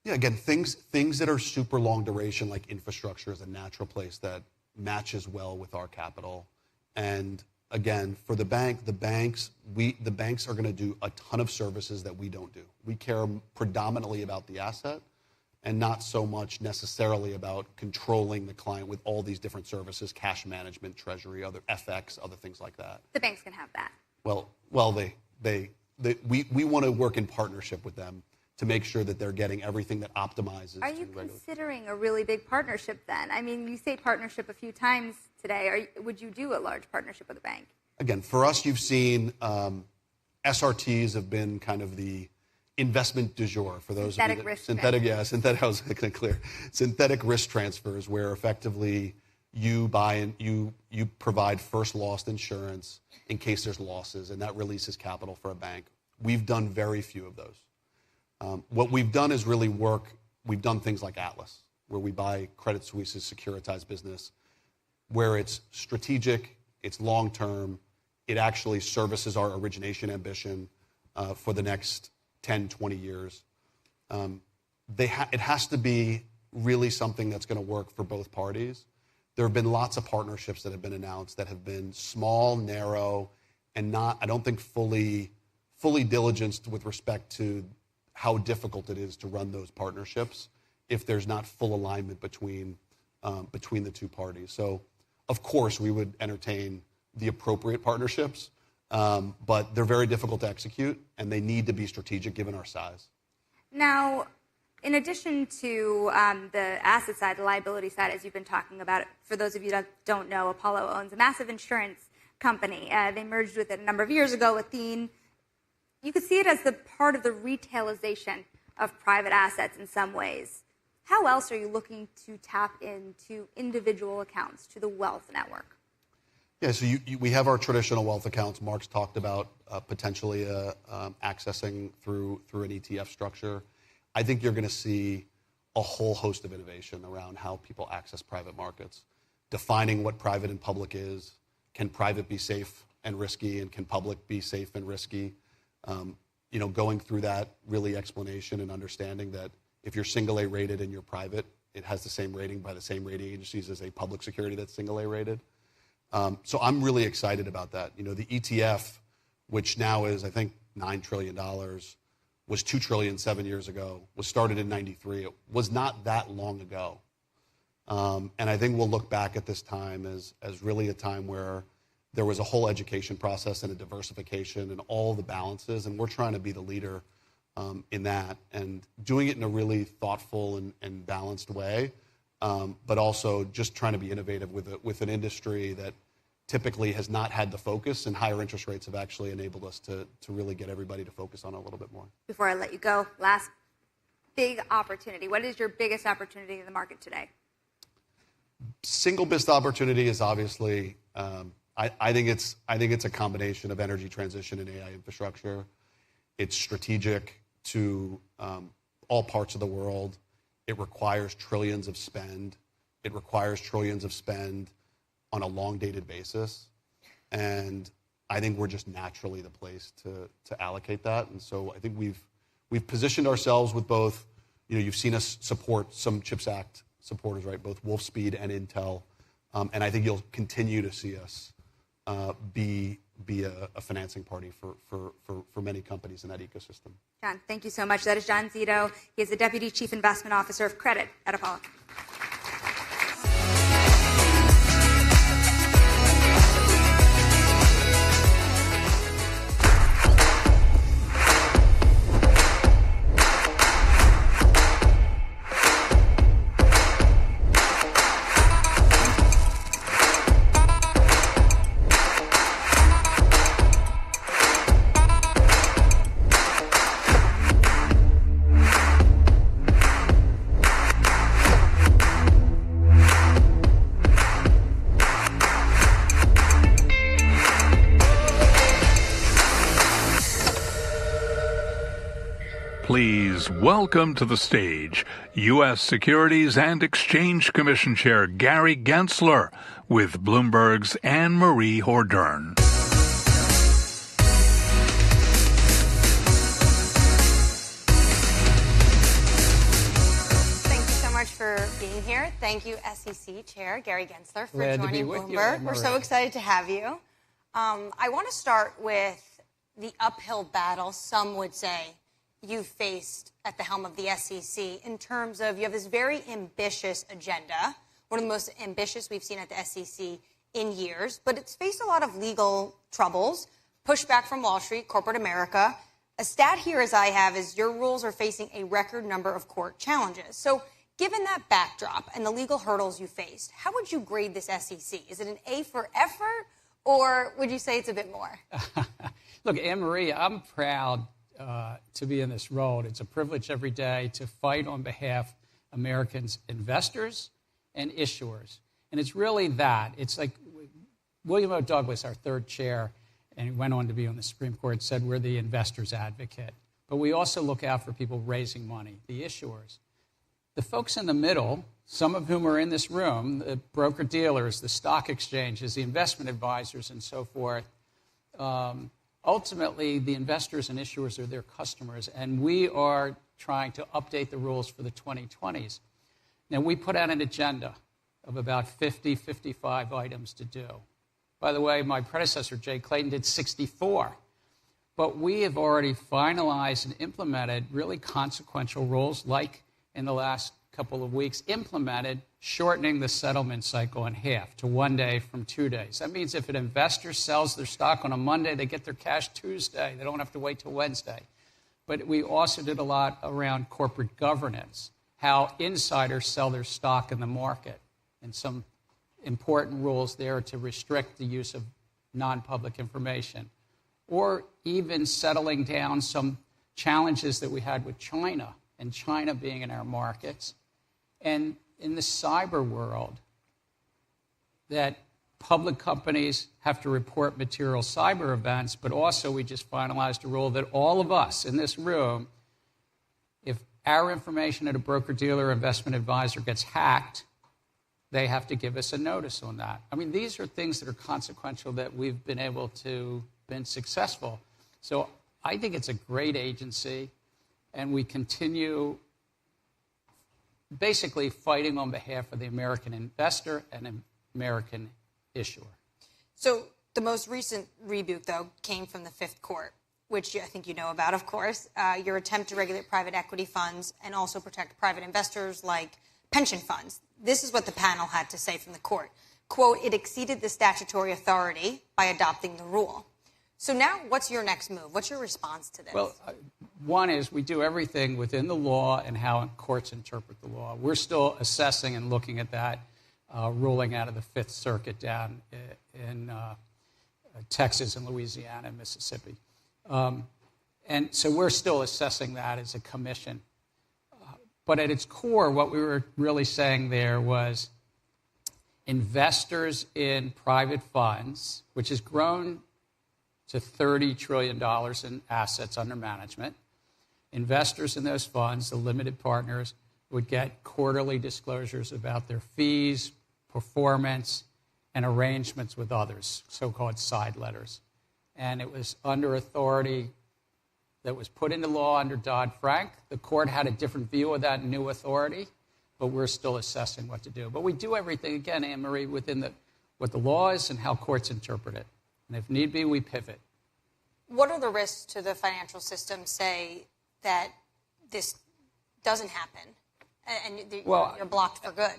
Yeah, again, things that are super long duration, like infrastructure, is a natural place that matches well with our capital. And again, for the banks are going to do a ton of services that we don't do. We care predominantly about the asset, and not so much necessarily about controlling the client with all these different services, cash management, treasury, other FX, other things like that.
The banks can have that.
Well, we want to work in partnership with them to make sure that they're getting everything that optimizes.
Are you considering a really big partnership then? I mean, you say partnership a few times today. Would you do a large partnership with a bank?
Again, for us, you've seen SRTs have been kind of the investment du jour for those
synthetic
of you
risk
synthetic. I was making it clear. Synthetic risk transfers, where effectively you buy and you provide first loss insurance in case there's losses, and that releases capital for a bank. We've done very few of those. What we've done is really work. We've done things like Atlas, where we buy Credit Suisse's securitized business, where it's strategic, it's long term, it actually services our origination ambition for the next 10, 20 years. It has to be really something that's going to work for both parties. There have been lots of partnerships that have been announced that have been small, narrow, and not, I don't think, fully diligenced with respect to how difficult it is to run those partnerships if there's not full alignment between the two parties. So, of course, we would entertain the appropriate partnerships, but they're very difficult to execute, and they need to be strategic given our size.
Now, in addition to the asset side, the liability side, as you've been talking about, for those of you that don't know, Apollo owns a massive insurance company. They merged with it a number of years ago with Athene. You could see it as the part of the retailization of private assets in some ways. How else are you looking to tap into individual accounts, to the wealth network?
Yeah, so we have our traditional wealth accounts. Mark's talked about potentially accessing through an ETF structure. I think you're going to see a whole host of innovation around how people access private markets, defining what private and public is. Can private be safe and risky, and can public be safe and risky? Going through that really explanation and understanding that if you're single A rated and you're private, it has the same rating by the same rating agencies as a public security that's single A rated. So I'm really excited about that. The ETF, which now is, I think, $9 trillion, was $2 trillion 7 years ago, was started in '93. It was not that long ago. And I think we'll look back at this time as really a time where there was a whole education process and a diversification and all the balances, and we're trying to be the leader in that, and doing it in a really thoughtful and balanced way, but also just trying to be innovative with an industry that typically has not had the focus, and higher interest rates have actually enabled us to really get everybody to focus on it a little bit more.
Before I let you go, last big opportunity. What is your biggest opportunity in the market today?
Single biggest opportunity is obviously, I think it's a combination of energy transition and AI infrastructure. It's strategic to all parts of the world. It requires trillions of spend. It requires trillions of spend on a long-dated basis. And I think we're just naturally the place to allocate that. And so I think we've positioned ourselves with both, you've seen us support some CHIPS Act supporters, right? Both Wolfspeed and Intel. And I think you'll continue to see us be a financing party for many companies in that ecosystem.
John, thank you so much. That is John Zito. He is the Deputy Chief Investment Officer of Credit at Apollo.
Please welcome to the stage U.S. Securities and Exchange Commission Chair Gary Gensler with Bloomberg's Anne-Marie Hordern.
Thank you so much for being here. Thank you, SEC Chair Gary Gensler, for joining Bloomberg. We're so excited to have you. I want to start with the uphill battle, some would say, you faced at the helm of the SEC in terms of you have this very ambitious agenda, one of the most ambitious we've seen at the SEC in years, but it's faced a lot of legal troubles, pushback from Wall Street, corporate America. A stat here, as I have, is your rules are facing a record number of court challenges. So given that backdrop and the legal hurdles you faced, how would you grade this SEC? Is it an A for effort, or would you say it's a bit more?
Look, Anne-Marie, I'm proud to be in this role. It's a privilege every day to fight on behalf of Americans, investors and issuers. And it's really that. It's like William O. Douglas, our third chair, and he went on to be on the Supreme Court, said we're the investor's advocate. But we also look out for people raising money, the issuers. The folks in the middle, some of whom are in this room, the broker-dealers, the stock exchanges, the investment advisors, and so forth, ultimately, the investors and issuers are their customers, and we are trying to update the rules for the 2020s. Now, we put out an agenda of about 50, 55 items to do. By the way, my predecessor, Jay Clayton, did 64. But we have already finalized and implemented really consequential rules, like in the last couple of weeks, implemented shortening the settlement cycle in half to 1 day from 2 days. That means if an investor sells their stock on a Monday, they get their cash Tuesday. They don't have to wait till Wednesday. But we also did a lot around corporate governance, how insiders sell their stock in the market, and some important rules there to restrict the use of non-public information, or even settling down some challenges that we had with China, and China being in our markets. And in the cyber world, that public companies have to report material cyber events, but also we just finalized a rule that all of us in this room, if our information at a broker-dealer or investment advisor gets hacked, they have to give us a notice on that. I mean, these are things that are consequential that we've been able to been successful. So I think it's a great agency, and we continue basically fighting on behalf of the American investor and American issuer.
So the most recent rebuke, though, came from the Fifth Court, which I think you know about, of course. Your attempt to regulate private equity funds and also protect private investors like pension funds. This is what the panel had to say from the court. Quote, it exceeded the statutory authority by adopting the rule. So now what's your next move? What's your response to this?
Well, one is we do everything within the law and how courts interpret the law. We're still assessing and looking at that ruling out of the Fifth Circuit down in Texas and Louisiana and Mississippi. And so we're still assessing that as a commission. But at its core, what we were really saying there was investors in private funds, which has grown to $30 trillion in assets under management. Investors in those funds, the limited partners, would get quarterly disclosures about their fees, performance, and arrangements with others, so-called side letters. And it was under authority that was put into law under Dodd-Frank. The court had a different view of that new authority, but we're still assessing what to do. But we do everything, again, Anne-Marie, within what the law is and how courts interpret it. And if need be, we pivot.
What are the risks to the financial system, say, that this doesn't happen and you're blocked for good?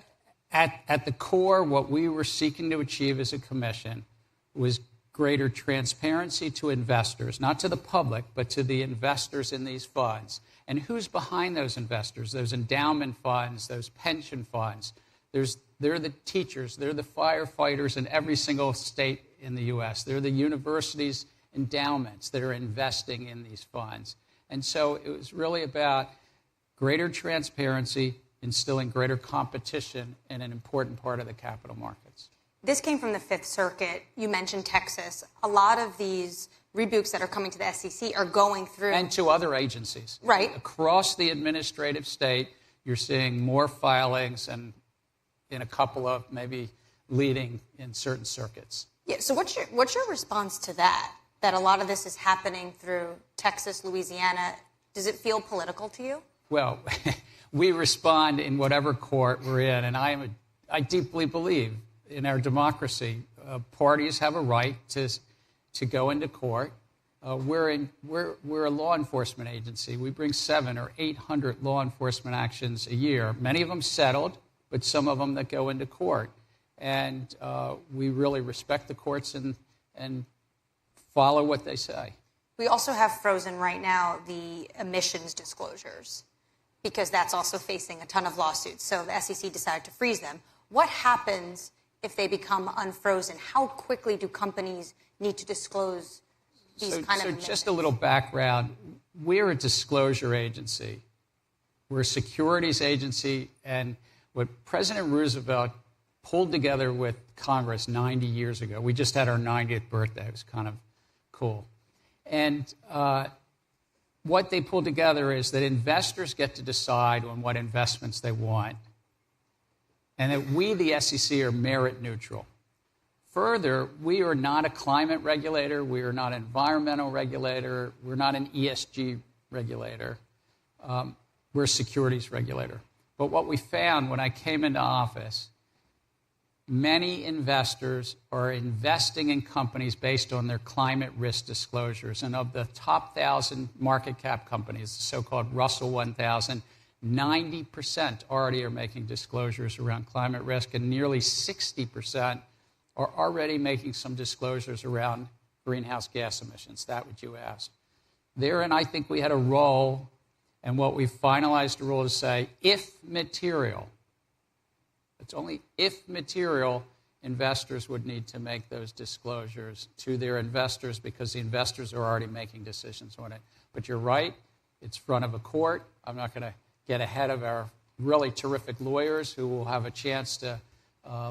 At the core, what we were seeking to achieve as a commission was greater transparency to investors, not to the public, but to the investors in these funds. And who's behind those investors, those endowment funds, those pension funds? They're the teachers, they're the firefighters in every single state in the U.S. They're the universities' endowments that are investing in these funds. And so it was really about greater transparency, instilling greater competition in an important part of the capital markets.
This came from the Fifth Circuit. You mentioned Texas. A lot of these rebukes that are coming to the SEC are going through.
And to other agencies.
Right.
Across the administrative state, you're seeing more filings and in a couple of maybe leading in certain circuits.
Yeah, so what's your response to that? That a lot of this is happening through Texas, Louisiana. Does it feel political to you?
Well, we respond in whatever court we're in, and I deeply believe in our democracy. Parties have a right to go into court we're a law enforcement agency. We bring 700 or 800 law enforcement actions a year, many of them settled, but some of them that go into court. And we really respect the courts and follow what they say.
We also have frozen right now the emissions disclosures, because that's also facing a ton of lawsuits. So the SEC decided to freeze them. What happens if they become unfrozen? How quickly do companies need to disclose these kind of emissions?
Just a little background. We're a disclosure agency. We're a securities agency. And what President Roosevelt pulled together with Congress 90 years ago, we just had our 90th birthday. It was kind of cool. And what they pulled together is that investors get to decide on what investments they want, and that we, the SEC, are merit neutral. Further, we are not a climate regulator. We are not an environmental regulator. We're not an ESG regulator. We're a securities regulator. But what we found when I came into office, many investors are investing in companies based on their climate risk disclosures. And of the top 1,000 market cap companies, the so-called Russell 1000, 90% already are making disclosures around climate risk, and nearly 60% are already making some disclosures around greenhouse gas emissions. That's what you asked. Therein, I think we had a role, and what we finalized the rule to say, if material, it's only if material, investors would need to make those disclosures to their investors, because the investors are already making decisions on it. But you're right, it's front of a court. I'm not going to get ahead of our really terrific lawyers who will have a chance to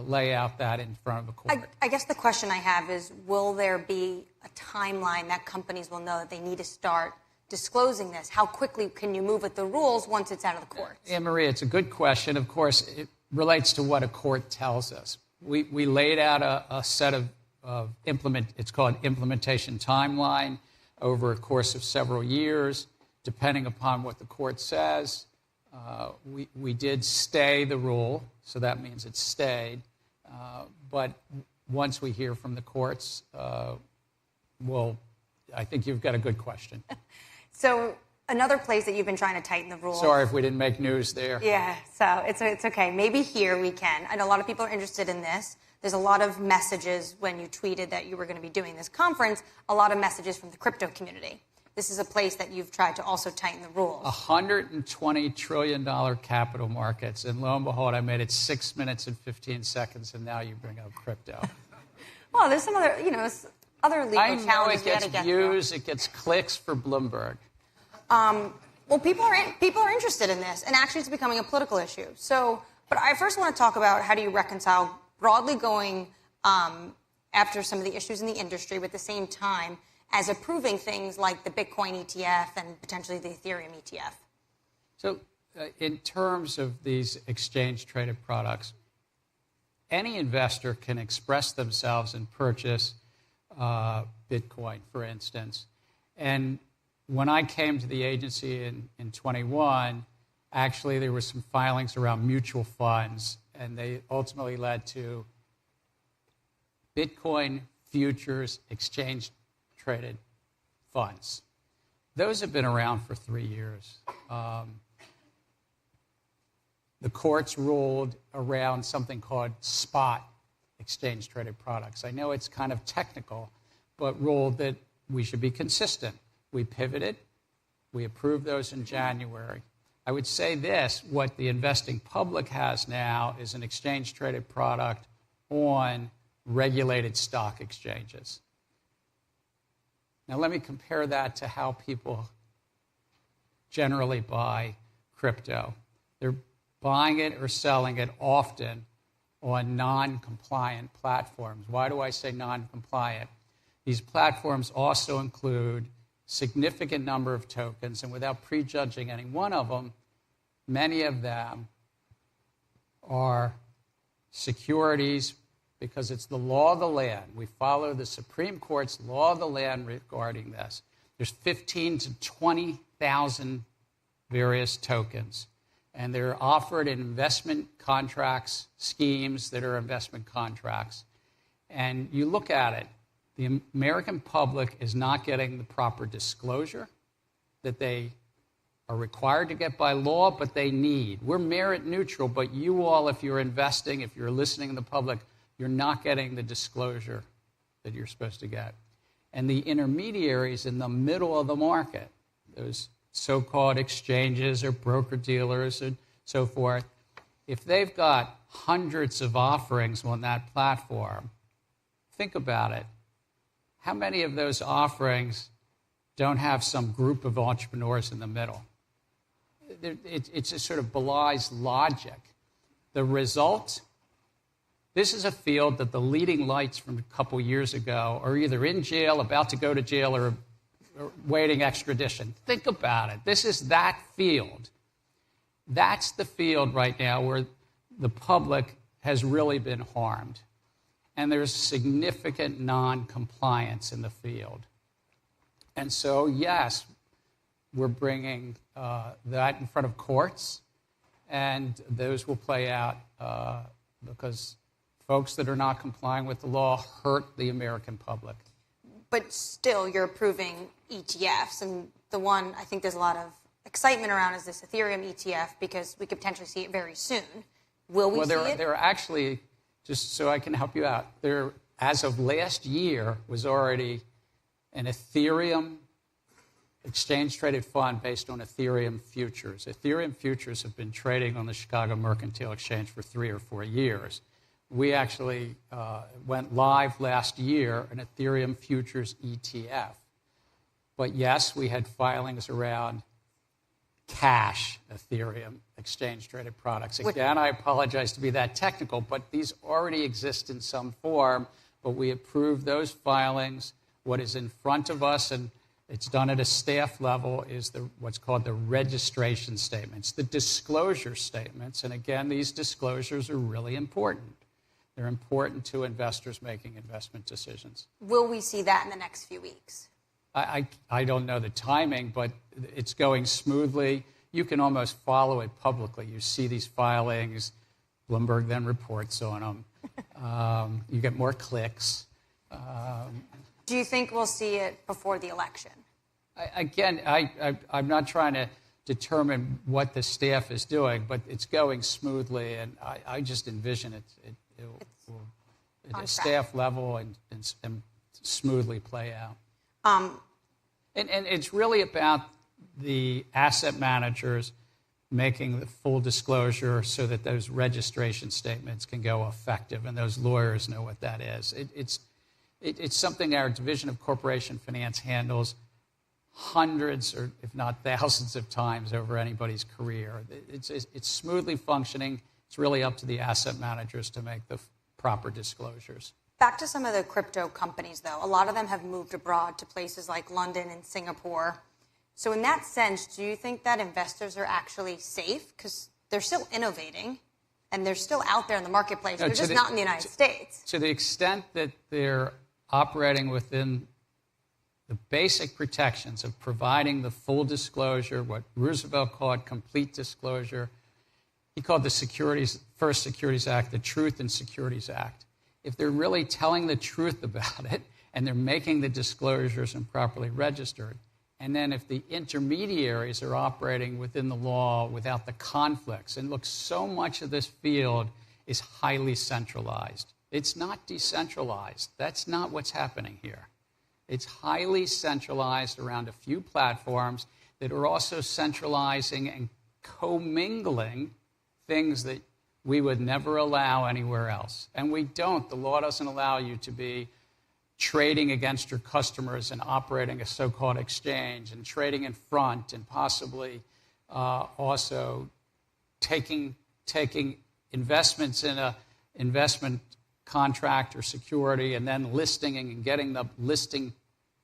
lay out that in front of a court.
I guess the question I have is, will there be a timeline that companies will know that they need to start disclosing this? How quickly can you move with the rules once it's out of the courts?
Anne-Marie, it's a good question. Of course, it relates to what a court tells us. We laid out a set of it's called implementation timeline over a course of several years, depending upon what the court says. We did stay the rule, so that means it's stayed. But once we hear from the courts, I think you've got a good question.
So another place that you've been trying to tighten the rules.
Sorry if we didn't make news there.
Yeah, so it's okay. Maybe here we can. I know a lot of people are interested in this. There's a lot of messages when you tweeted that you were going to be doing this conference, a lot of messages from the crypto community. This is a place that you've tried to also tighten the rules.
$120 trillion capital markets, and lo and behold, I made it 6 minutes and 15 seconds, and now you bring up crypto.
Well, there's some other, other legal
I know
challenges
it gets views, it gets clicks for Bloomberg.
Well, people are interested in this, and actually it's becoming a political issue. So, but I first want to talk about how do you reconcile broadly going after some of the issues in the industry, but at the same time as approving things like the Bitcoin ETF and potentially the Ethereum ETF.
So in terms of these exchange-traded products, any investor can express themselves and purchase Bitcoin, for instance. And when I came to the agency in 21, actually there were some filings around mutual funds, and they ultimately led to Bitcoin futures exchange-traded funds. Those have been around for 3 years. The courts ruled around something called spot exchange-traded products. I know it's kind of technical, but ruled that we should be consistent. We pivoted. We approved those in January. I would say this, what the investing public has now is an exchange-traded product on regulated stock exchanges. Now, let me compare that to how people generally buy crypto. They're buying it or selling it often on non-compliant platforms. Why do I say non-compliant? These platforms also include significant number of tokens, and without prejudging any one of them, many of them are securities because it's the law of the land. We follow the Supreme Court's law of the land regarding this. There's 15 to 20,000 various tokens, and they're offered in investment contracts, schemes that are investment contracts. And you look at it, The American public is not getting the proper disclosure that they are required to get by law, but they need. We're merit neutral, but you all, if you're investing, if you're listening to the public, you're not getting the disclosure that you're supposed to get. And the intermediaries in the middle of the market, those so-called exchanges or broker-dealers and so forth, if they've got hundreds of offerings on that platform, think about it. How many of those offerings don't have some group of entrepreneurs in the middle? It just sort of belies logic. The result, this is a field that the leading lights from a couple years ago are either in jail, about to go to jail, or waiting extradition. Think about it. This is that field. That's the field right now where the public has really been harmed. And there's significant non-compliance in the field. And so, yes, we're bringing that in front of courts, and those will play out because folks that are not complying with the law hurt the American public.
But still, you're approving ETFs, and the one I think there's a lot of excitement around is this Ethereum ETF because we could potentially see it very soon. Will we see it? There
are actually, just so I can help you out, there, as of last year, was already an Ethereum exchange-traded fund based on Ethereum futures. Ethereum futures have been trading on the Chicago Mercantile Exchange for 3 or 4 years. We actually went live last year, an Ethereum futures ETF. But yes, we had filings around cash Ethereum exchange-traded products. Again, I apologize to be that technical, but these already exist in some form, but we approved those filings. What is in front of us, and it's done at a staff level, is what's called the registration statements, the disclosure statements. And again, these disclosures are really important. They're important to investors making investment decisions.
Will we see that in the next few weeks?
I don't know the timing, but it's going smoothly. You can almost follow it publicly. You see these filings. Bloomberg then reports on them. You get more clicks.
Do you think we'll see it before the election?
I'm not trying to determine what the staff is doing, but it's going smoothly, and I just envision it will, at a staff level and smoothly play out. And it's really about the asset managers making the full disclosure so that those registration statements can go effective, and those lawyers know what that is. It's something our Division of Corporation Finance handles hundreds or if not thousands of times over anybody's career. It's smoothly functioning. It's really up to the asset managers to make the proper disclosures.
Back to some of the crypto companies, though. A lot of them have moved abroad to places like London and Singapore. So in that sense, do you think that investors are actually safe? Because they're still innovating, and they're still out there in the marketplace. They're just not in the United States.
To the extent that they're operating within the basic protections of providing the full disclosure, what Roosevelt called complete disclosure. He called the First Securities Act the Truth and Securities Act. If they're really telling the truth about it and they're making the disclosures and properly registered, and then if the intermediaries are operating within the law without the conflicts, and look, so much of this field is highly centralized. It's not decentralized. That's not what's happening here. It's highly centralized around a few platforms that are also centralizing and commingling things that we would never allow anywhere else. And we don't. The law doesn't allow you to be trading against your customers and operating a so-called exchange and trading in front and possibly also taking investments in a investment contract or security and then listing and getting the listing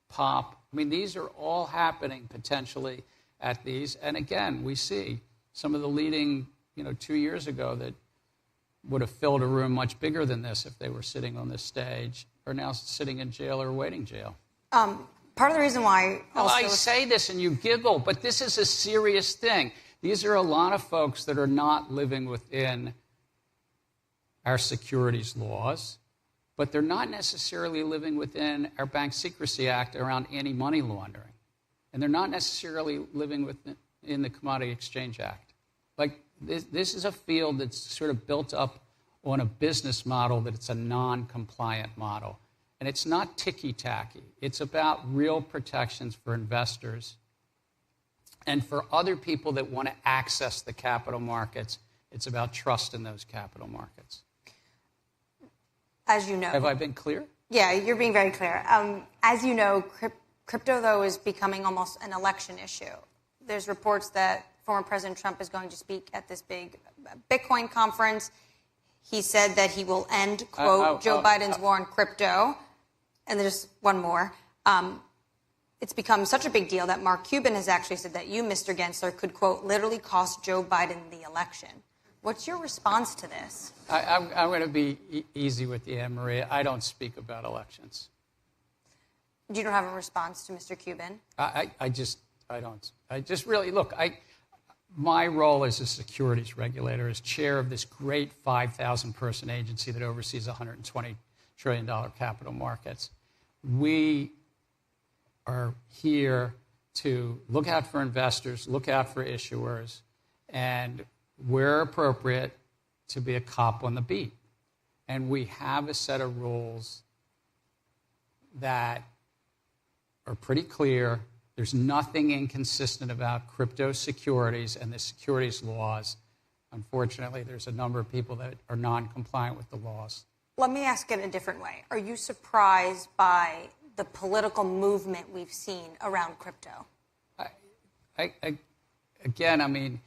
pop. I mean, these are all happening potentially at these. And again, we see some of the leading, 2 years ago that would have filled a room much bigger than this if they were sitting on this stage, are now sitting in jail or awaiting jail.
Part of the reason why...
I say this and you giggle, but this is a serious thing. These are a lot of folks that are not living within our securities laws. but they're not necessarily living within our Bank Secrecy Act around anti-money laundering. And they're not necessarily living in the Commodity Exchange Act. Like, this is a field that's sort of built up on a business model that it's a non-compliant model. And it's not ticky-tacky. It's about real protections for investors and for other people that want to access the capital markets. It's about trust in those capital markets.
As you know.
Have I been clear?
Yeah, you're being very clear. As you know, crypto, though, is becoming almost an election issue. There's reports that former President Trump is going to speak at this big Bitcoin conference. He said that he will end, quote, Joe Biden's war on crypto. And there's one more. It's become such a big deal that Mark Cuban has actually said that you, Mr. Gensler, could, quote, literally cost Joe Biden the election. What's your response to this?
I'm going to be easy with you, Anne Marie. I don't speak about elections.
You don't have a response to Mr. Cuban?
I don't. I just really, look, my role as a securities regulator, as chair of this great 5,000-person agency that oversees $120 trillion capital markets, we are here to look out for investors, look out for issuers, and where appropriate, to be a cop on the beat. And we have a set of rules that are pretty clear. There's nothing inconsistent about crypto securities and the securities laws. Unfortunately, there's a number of people that are non-compliant with the laws.
Let me ask it a different way. Are you surprised by the political movement we've seen around crypto?
Again, I mean,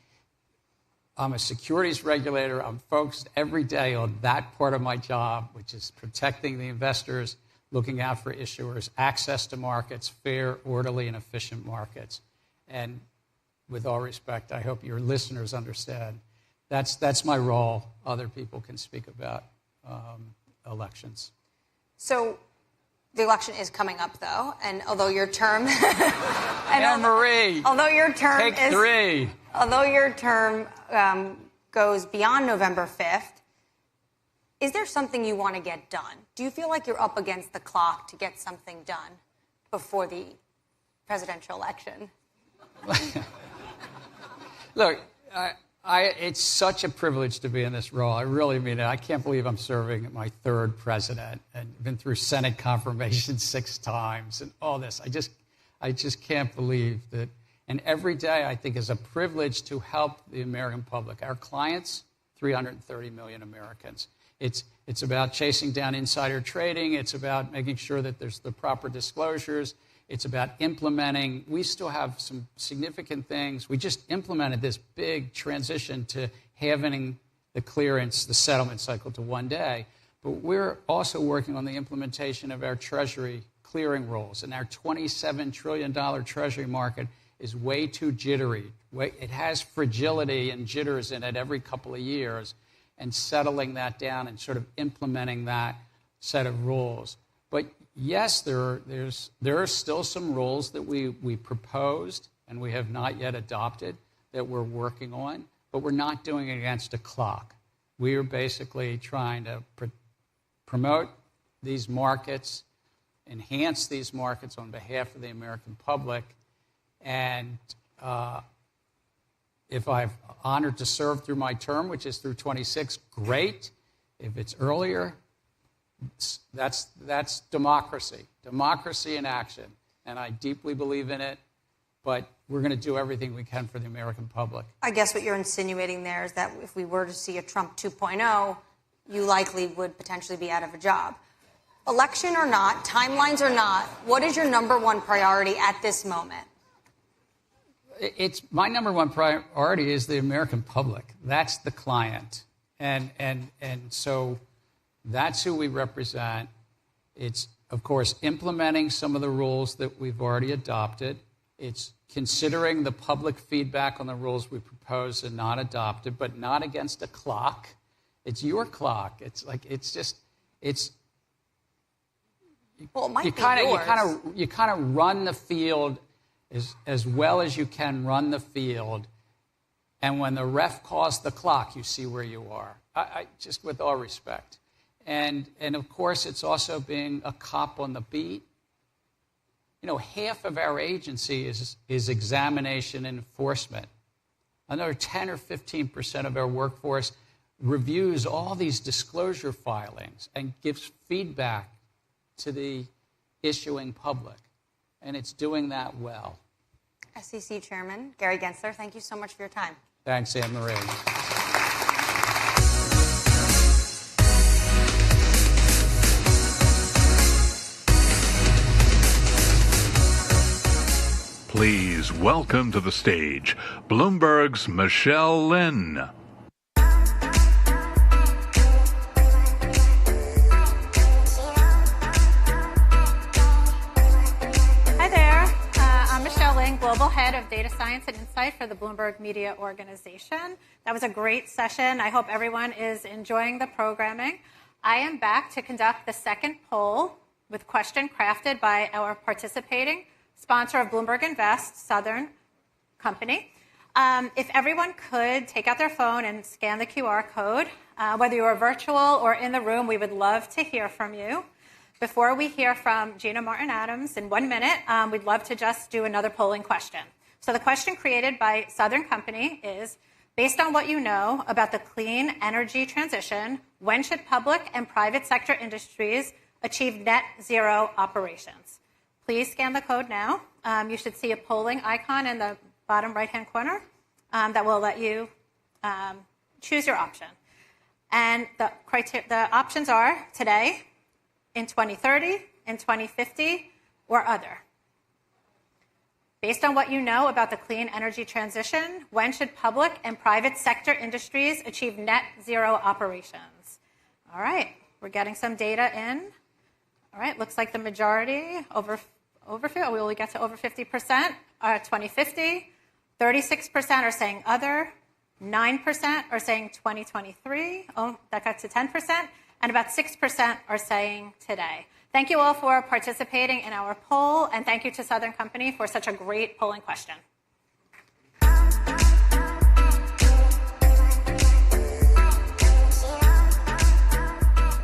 I'm a securities regulator. I'm focused every day on that part of my job, which is protecting the investors, looking out for issuers, access to markets, fair, orderly, and efficient markets. And with all respect, I hope your listeners understand that's my role. Other people can speak about elections.
So the election is coming up, though, and although your term,
Anne Marie,
although your term
take three.
Although your term goes beyond November 5th, is there something you want to get done? Do you feel like you're up against the clock to get something done before the presidential election?
Look, it's such a privilege to be in this role. I really mean it. I can't believe I'm serving my third president and been through Senate confirmation 6 times and all this. I just can't believe that. And every day, I think, is a privilege to help the American public. Our clients, 330 million Americans. It's about chasing down insider trading. It's about making sure that there's the proper disclosures. It's about implementing. We still have some significant things. We just implemented this big transition to having the clearance, the settlement cycle to 1 day. But we're also working on the implementation of our Treasury clearing rules. And our $27 trillion Treasury market is way too jittery. It has fragility and jitters in it every couple of years. And settling that down and sort of implementing that set of rules. But yes, there are still some rules that we proposed and we have not yet adopted that we're working on, but we're not doing it against a clock. We are basically trying to promote these markets, enhance these markets on behalf of the American public, and if I'm honored to serve through my term, which is through 26, great. If it's earlier, that's democracy. Democracy in action. And I deeply believe in it, but we're going to do everything we can for the American public.
I guess what you're insinuating there is that if we were to see a Trump 2.0, you likely would potentially be out of a job. Election or not, timelines or not, what is your #1 priority at this moment?
It's my #1 priority is the American public. That's the client. And so that's who we represent. It's, of course, implementing some of the rules that we've already adopted. It's considering the public feedback on the rules we proposed and not adopted, but not against a clock. It's your clock.
Well, it might
you
be yours.
You kind of run the field as well as you can run the field, and when the ref calls the clock, you see where you are. I just with all respect. And of course, it's also being a cop on the beat. You know, half of our agency is examination and enforcement. Another 10 or 15% of our workforce reviews all these disclosure filings and gives feedback to the issuing public. And it's doing that well.
SEC Chairman Gary Gensler, thank you so much for your time.
Thanks, Anne Marie.
Please welcome to the stage Bloomberg's Michelle Lynn.
Global Head of Data Science and Insight for the Bloomberg Media Organization. That was a great session. I hope everyone is enjoying the programming. I am back to conduct the second poll with question crafted by our participating sponsor of Bloomberg Invest, Southern Company. If everyone could take out their phone and scan the QR code, whether you are virtual or in the room, we would love to hear from you. Before we hear from Gina Martin-Adams in 1 minute, we'd love to just do another polling question. So the question created by Southern Company is, based on what you know about the clean energy transition, when should public and private sector industries achieve net zero operations? Please scan the code now. You should see a polling icon in the bottom right-hand corner that will let you choose your option. And the options are today, in 2030, in 2050, or other. Based on what you know about the clean energy transition, when should public and private sector industries achieve net zero operations? All right, we're getting some data in. All right, looks like the majority, we will get to over 50%, are 2050. 36% are saying other. 9% are saying 2023. Oh, that got to 10%. And about 6% are saying today. Thank you all for participating in our poll, and thank you to Southern Company for such a great polling question.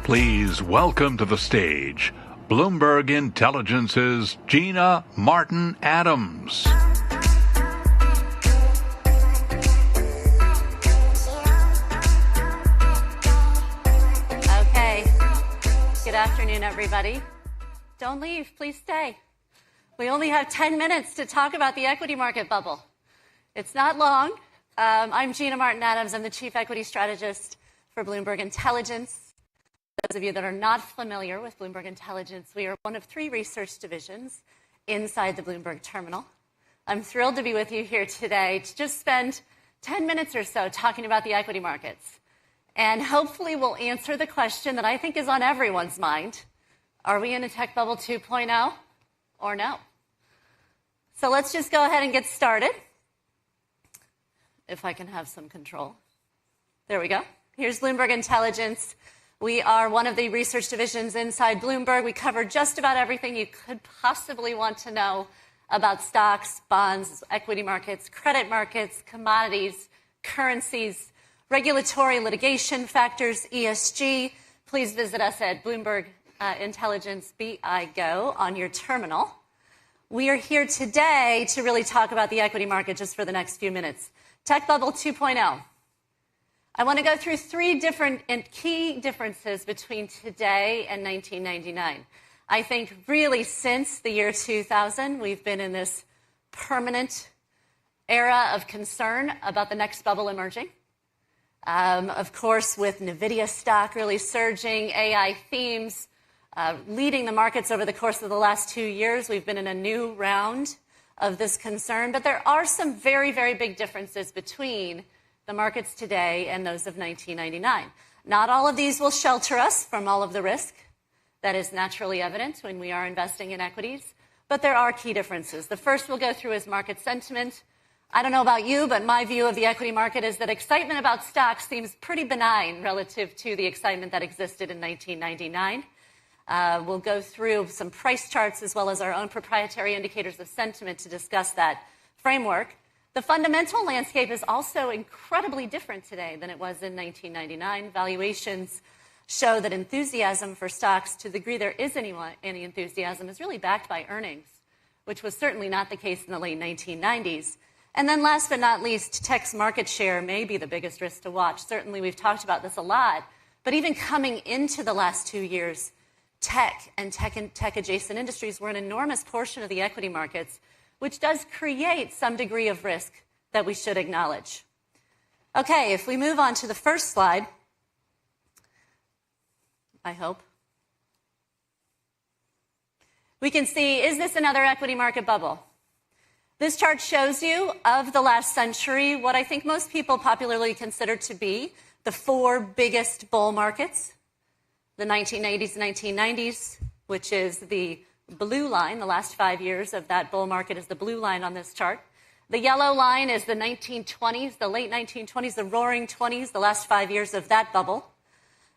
Please welcome to the stage Bloomberg Intelligence's Gina Martin-Adams.
Good afternoon, everybody. Don't leave, please stay. We only have 10 minutes to talk about the equity market bubble. It's not long. I'm Gina Martin-Adams. I'm the Chief Equity Strategist for Bloomberg Intelligence. Those of you that are not familiar with Bloomberg Intelligence, we are one of 3 research divisions inside the Bloomberg terminal. I'm thrilled to be with you here today to just spend 10 minutes or so talking about the equity markets. And hopefully we'll answer the question that I think is on everyone's mind. Are we in a tech bubble 2.0 or no? So let's just go ahead and get started. If I can have some control. There we go. Here's Bloomberg Intelligence. We are one of the research divisions inside Bloomberg. We cover just about everything you could possibly want to know about stocks, bonds, equity markets, credit markets, commodities, currencies, regulatory litigation factors, ESG. Please visit us at Bloomberg Intelligence BI-GO on your terminal. We are here today to really talk about the equity market just for the next few minutes. Tech Bubble 2.0. I want to go through 3 different and key differences between today and 1999. I think really since the year 2000, we've been in this permanent era of concern about the next bubble emerging. Of course, with NVIDIA stock really surging, AI themes leading the markets over the course of the last 2 years, we've been in a new round of this concern. But there are some very, very big differences between the markets today and those of 1999. Not all of these will shelter us from all of the risk that is naturally evident when we are investing in equities, but there are key differences. The first we'll go through is market sentiment. I don't know about you, but my view of the equity market is that excitement about stocks seems pretty benign relative to the excitement that existed in 1999. We'll go through some price charts as well as our own proprietary indicators of sentiment to discuss that framework. The fundamental landscape is also incredibly different today than it was in 1999. Valuations show that enthusiasm for stocks, to the degree there is any enthusiasm, is really backed by earnings, which was certainly not the case in the late 1990s. And then last but not least, tech's market share may be the biggest risk to watch. Certainly we've talked about this a lot, but even coming into the last 2 years, tech and tech-adjacent industries were an enormous portion of the equity markets, which does create some degree of risk that we should acknowledge. Okay, if we move on to the first slide, I hope, we can see, is this another equity market bubble? This chart shows you, of the last century, what I think most people popularly consider to be the 4 biggest bull markets. The 1980s and 1990s, which is the blue line, the last 5 years of that bull market is the blue line on this chart. The yellow line is the 1920s, the late 1920s, the roaring 20s, the last 5 years of that bubble.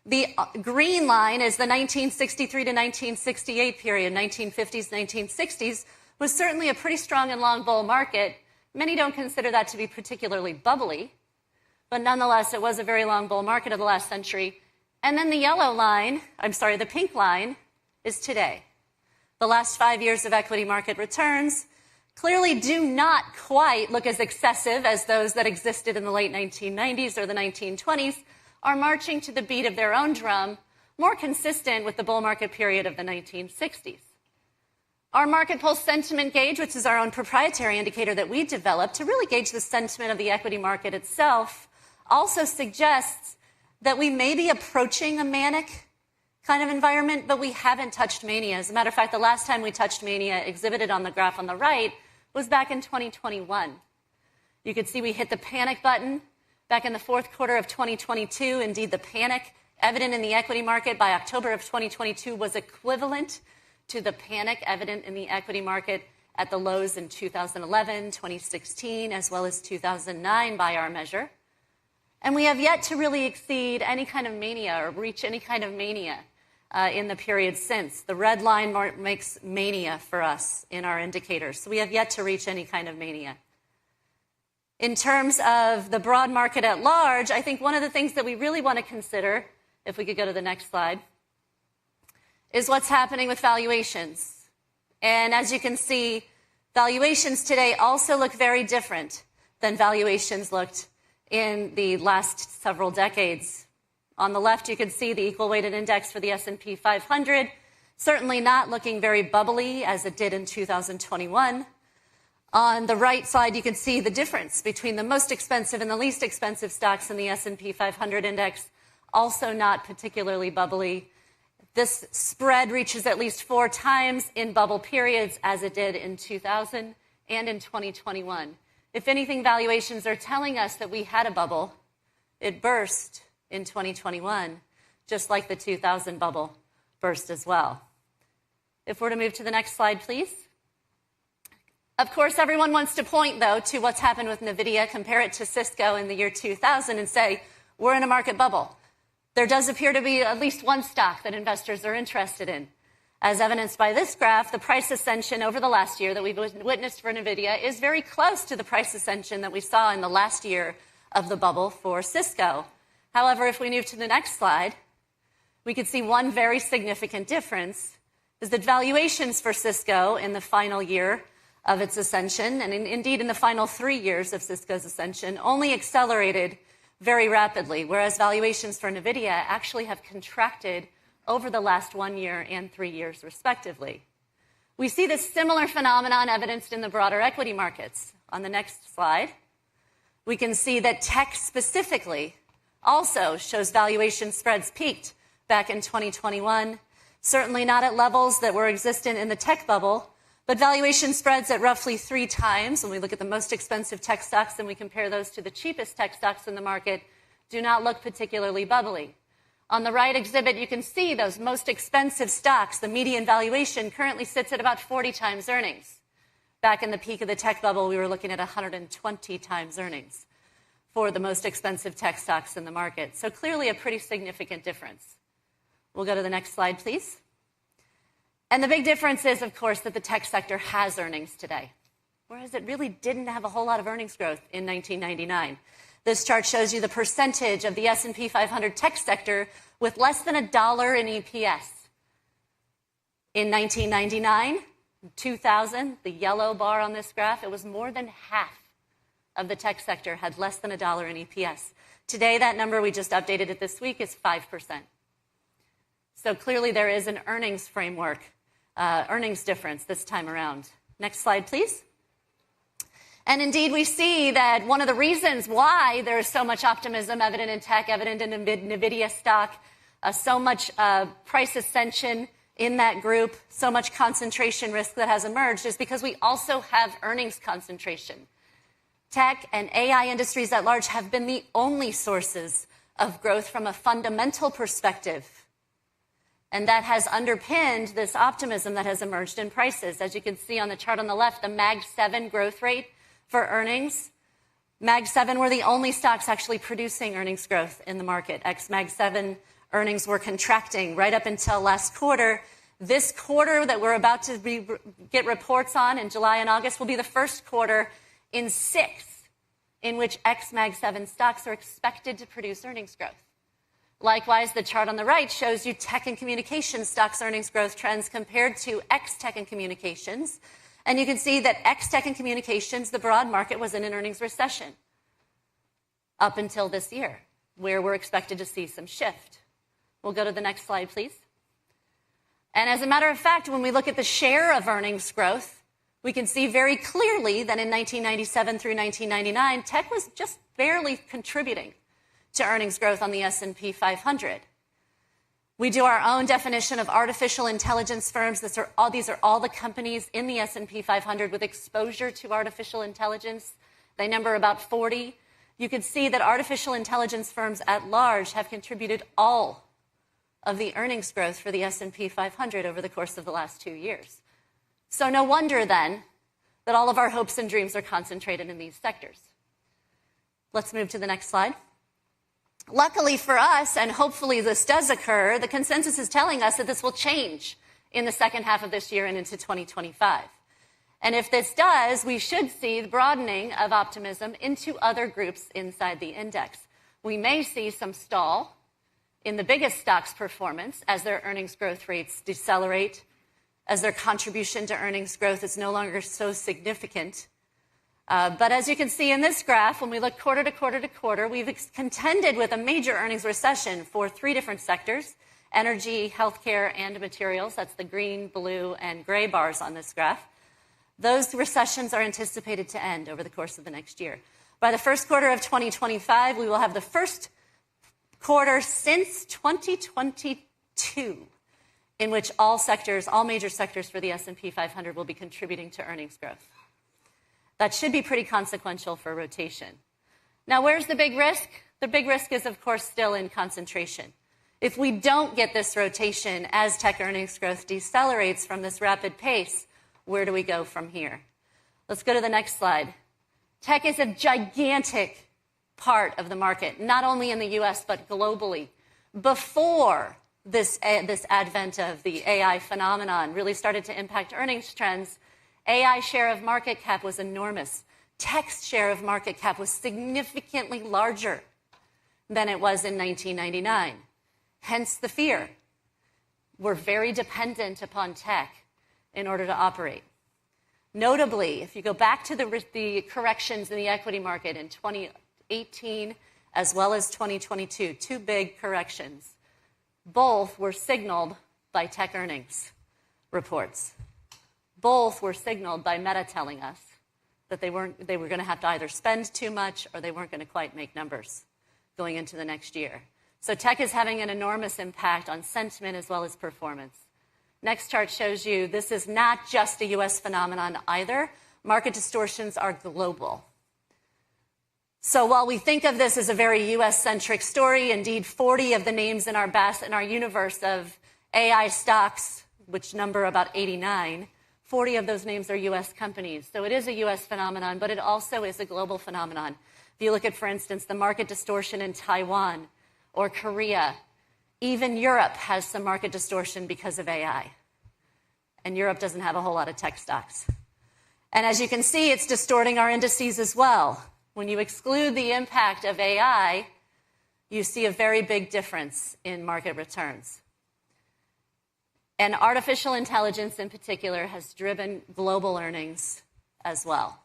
The green line is the 1963 to 1968 period, 1950s, 1960s, was certainly a pretty strong and long bull market. Many don't consider that to be particularly bubbly, but nonetheless, it was a very long bull market of the last century. And then the yellow line, the pink line, is today. The last 5 years of equity market returns clearly do not quite look as excessive as those that existed in the late 1990s or the 1920s, are marching to the beat of their own drum, more consistent with the bull market period of the 1960s. Our market pulse sentiment gauge, which is our own proprietary indicator that we developed to really gauge the sentiment of the equity market itself, also suggests that we may be approaching a manic kind of environment, but we haven't touched mania. As a matter of fact, the last time we touched mania, exhibited on the graph on the right, was back in 2021. You could see we hit the panic button back in the fourth quarter of 2022. Indeed, the panic evident in the equity market by October of 2022 was equivalent to the panic evident in the equity market at the lows in 2011, 2016, as well as 2009 by our measure. And we have yet to really exceed any kind of mania or reach any kind of mania in the period since. The red line makes mania for us in our indicators. So we have yet to reach any kind of mania. In terms of the broad market at large, I think one of the things that we really want to consider, if we could go to the next slide, is what's happening with valuations. And as you can see, valuations today also look very different than valuations looked in the last several decades. On the left, you can see the equal weighted index for the S&P 500, certainly not looking very bubbly as it did in 2021. On the right side, you can see the difference between the most expensive and the least expensive stocks in the S&P 500 index, also not particularly bubbly. This spread reaches at least 4 times in bubble periods, as it did in 2000 and in 2021. If anything, valuations are telling us that we had a bubble. It burst in 2021, just like the 2000 bubble burst as well. If we're to move to the next slide, please. Of course, everyone wants to point, though, to what's happened with NVIDIA, compare it to Cisco in the year 2000, and say, we're in a market bubble. There does appear to be at least one stock that investors are interested in. As evidenced by this graph, the price ascension over the last year that we've witnessed for NVIDIA is very close to the price ascension that we saw in the last year of the bubble for Cisco. However, if we move to the next slide, we could see one very significant difference is that valuations for Cisco in the final year of its ascension, and indeed in the final 3 years of Cisco's ascension, only accelerated very rapidly, whereas valuations for NVIDIA actually have contracted over the last 1 year and 3 years, respectively. We see this similar phenomenon evidenced in the broader equity markets. On the next slide, we can see that tech specifically also shows valuation spreads peaked back in 2021, certainly not at levels that were existent in the tech bubble, but valuation spreads at roughly 3 times. When we look at the most expensive tech stocks and we compare those to the cheapest tech stocks in the market, do not look particularly bubbly. On the right exhibit, you can see those most expensive stocks. The median valuation currently sits at about 40 times earnings. Back in the peak of the tech bubble, we were looking at 120 times earnings for the most expensive tech stocks in the market. So clearly a pretty significant difference. We'll go to the next slide, please. And the big difference is, of course, that the tech sector has earnings today, whereas it really didn't have a whole lot of earnings growth in 1999. This chart shows you the percentage of the S&P 500 tech sector with less than $1 in EPS. In 1999, 2000, the yellow bar on this graph, it was more than half of the tech sector had less than $1 in EPS. Today, that number, we just updated it this week, is 5%. So clearly there is an earnings framework, earnings difference this time around. Next slide, please. And indeed, we see that one of the reasons why there is so much optimism evident in tech, evident in NVIDIA stock, so much price ascension in that group, so much concentration risk that has emerged is because we also have earnings concentration. Tech and AI industries at large have been the only sources of growth from a fundamental perspective. And that has underpinned this optimism that has emerged in prices. As you can see on the chart on the left, the Mag 7 growth rate for earnings. Mag 7 were the only stocks actually producing earnings growth in the market. Ex-Mag 7 earnings were contracting right up until last quarter. This quarter that we're about to get reports on in July and August will be the first quarter in 6 in which ex-Mag 7 stocks are expected to produce earnings growth. Likewise, the chart on the right shows you tech and communications stocks earnings growth trends compared to ex-tech and communications. And you can see that ex-tech and communications, the broad market was in an earnings recession up until this year, where we're expected to see some shift. We'll go to the next slide, please. And as a matter of fact, when we look at the share of earnings growth, we can see very clearly that in 1997 through 1999, tech was just barely contributing to earnings growth on the S&P 500. We do our own definition of artificial intelligence firms. These are all the companies in the S&P 500 with exposure to artificial intelligence. They number about 40. You can see that artificial intelligence firms at large have contributed all of the earnings growth for the S&P 500 over the course of the last 2 years. So no wonder then that all of our hopes and dreams are concentrated in these sectors. Let's move to the next slide. Luckily for us, and hopefully this does occur, the consensus is telling us that this will change in the second half of this year and into 2025. And if this does, we should see the broadening of optimism into other groups inside the index. We may see some stall in the biggest stocks' performance as their earnings growth rates decelerate, as their contribution to earnings growth is no longer so significant. But as you can see in this graph, when we look quarter to quarter to quarter, we've contended with a major earnings recession for 3 different sectors: energy, healthcare, and materials. That's the green, blue, and gray bars on this graph. Those recessions are anticipated to end over the course of the next year. By the first quarter of 2025, we will have the first quarter since 2022 in which all major sectors for the S&P 500 will be contributing to earnings growth. That should be pretty consequential for rotation. Now, where's the big risk? The big risk is, of course, still in concentration. If we don't get this rotation as tech earnings growth decelerates from this rapid pace, where do we go from here? Let's go to the next slide. Tech is a gigantic part of the market, not only in the US, but globally. Before this advent of the AI phenomenon really started to impact earnings trends, AI share of market cap was enormous. Tech's share of market cap was significantly larger than it was in 1999. Hence the fear. We're very dependent upon tech in order to operate. Notably, if you go back to the corrections in the equity market in 2018 as well as 2022, 2 big corrections, both were signaled by tech earnings reports. Both were signaled by Meta telling us that they were going to have to either spend too much or they weren't going to quite make numbers going into the next year. So tech is having an enormous impact on sentiment as well as performance. Next chart shows you this is not just a U.S. phenomenon either. Market distortions are global. So while we think of this as a very U.S.-centric story, indeed 40 of the names in our universe of AI stocks, which number about 89, 40 of those names are U.S. companies. So it is a U.S. phenomenon, but it also is a global phenomenon. If you look at, for instance, the market distortion in Taiwan or Korea, even Europe has some market distortion because of AI. And Europe doesn't have a whole lot of tech stocks. And as you can see, it's distorting our indices as well. When you exclude the impact of AI, you see a very big difference in market returns. And artificial intelligence in particular has driven global earnings as well.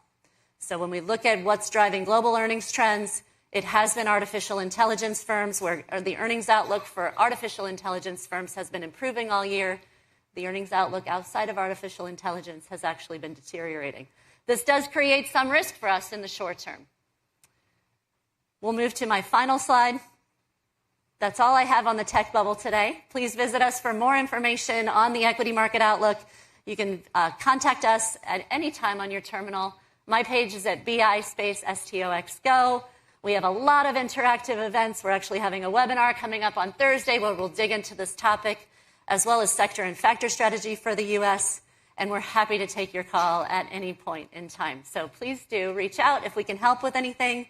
So when we look at what's driving global earnings trends, it has been artificial intelligence firms, where the earnings outlook for artificial intelligence firms has been improving all year. The earnings outlook outside of artificial intelligence has actually been deteriorating. This does create some risk for us in the short term. We'll move to my final slide. That's all I have on the tech bubble today. Please visit us for more information on the equity market outlook. You can contact us at any time on your terminal. My page is at BI_STOXGO. We have a lot of interactive events. We're actually having a webinar coming up on Thursday where we'll dig into this topic, as well as sector and factor strategy for the U.S., and we're happy to take your call at any point in time. So please do reach out if we can help with anything.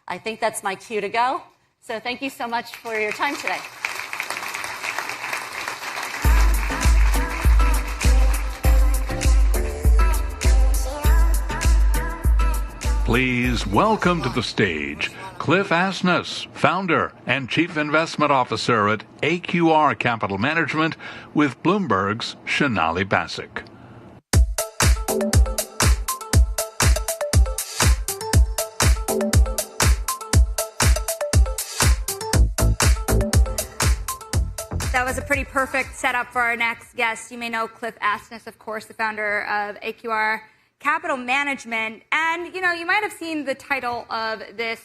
I think that's my cue to go. So thank you so much for your time today.
Please welcome to the stage Cliff Asness, founder and chief investment officer at AQR Capital Management, with Bloomberg's Sonali Basak.
That was a pretty perfect setup for our next guest. You may know Cliff Asness, of course, the founder of AQR Capital Management. And, you know, you might have seen the title of this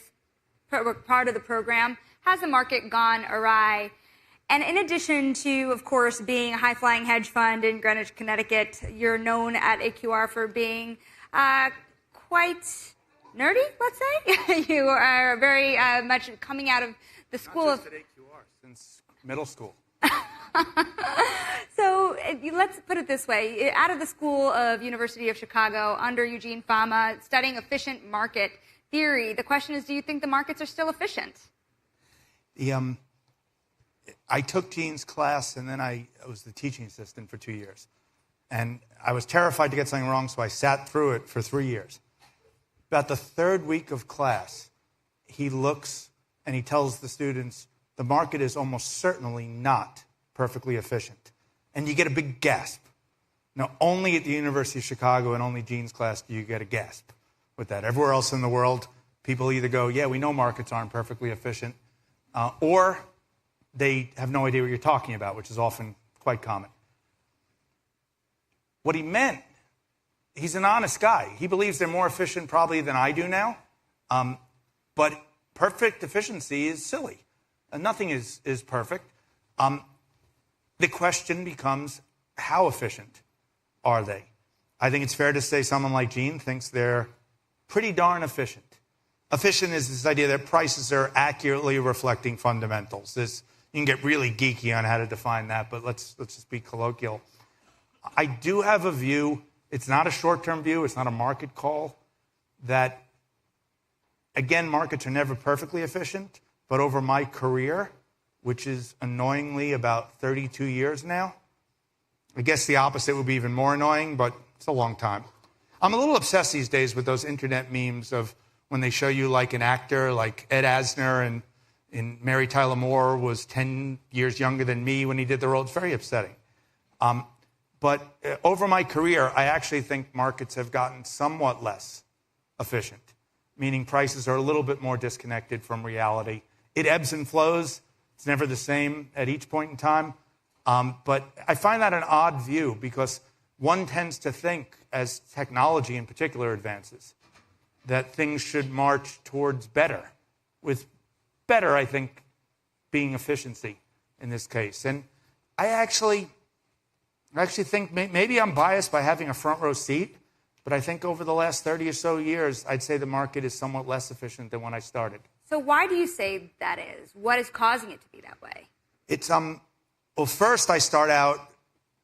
part of the program, Has the Market Gone Awry? And in addition to, of course, being a high-flying hedge fund in Greenwich, Connecticut, you're known at AQR for being quite nerdy, let's say. You are very much coming out of the school of...
Not just at AQR, since middle school.
So let's put it this way. Out of the School of University of Chicago, under Eugene Fama, studying efficient market theory, the question is, do you think the markets are still efficient?
I took Gene's class, and then I was the teaching assistant for 2 years. And I was terrified to get something wrong, so I sat through it for 3 years. About the third week of class, he looks and he tells the students, the market is almost certainly not perfectly efficient. And you get a big gasp. Now, only at the University of Chicago and only Gene's class do you get a gasp with that. Everywhere else in the world, people either go, yeah, we know markets aren't perfectly efficient, or they have no idea what you're talking about, which is often quite common. What he meant, he's an honest guy. He believes they're more efficient probably than I do now, but perfect efficiency is silly. Nothing is perfect. The question becomes, how efficient are they? I think it's fair to say someone like Gene thinks they're pretty darn efficient. Efficient is this idea that prices are accurately reflecting fundamentals. You can get really geeky on how to define that, but let's just be colloquial. I do have a view, it's not a short-term view, it's not a market call, that, again, markets are never perfectly efficient, but over my career, which is annoyingly about 32 years now, I guess the opposite would be even more annoying, but it's a long time. I'm a little obsessed these days with those internet memes of when they show you like an actor like Ed Asner and Mary Tyler Moore was 10 years younger than me when he did the role. It's very upsetting. But over my career, I actually think markets have gotten somewhat less efficient, meaning prices are a little bit more disconnected from reality. It ebbs and flows. It's never the same at each point in time. But I find that an odd view because one tends to think, as technology in particular advances, that things should march towards better, with better, I think, being efficiency in this case. And I actually think maybe I'm biased by having a front row seat, but I think over the last 30 or so years, I'd say the market is somewhat less efficient than when I started.
So why do you say that is? What is causing it to be that way?
It's well, first I start out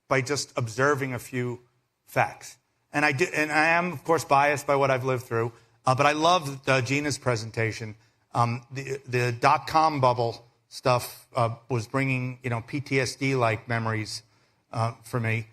by just observing a few facts, and I am of course biased by what I've lived through, but I loved Gina's presentation. The .com bubble stuff was bringing PTSD-like memories for me.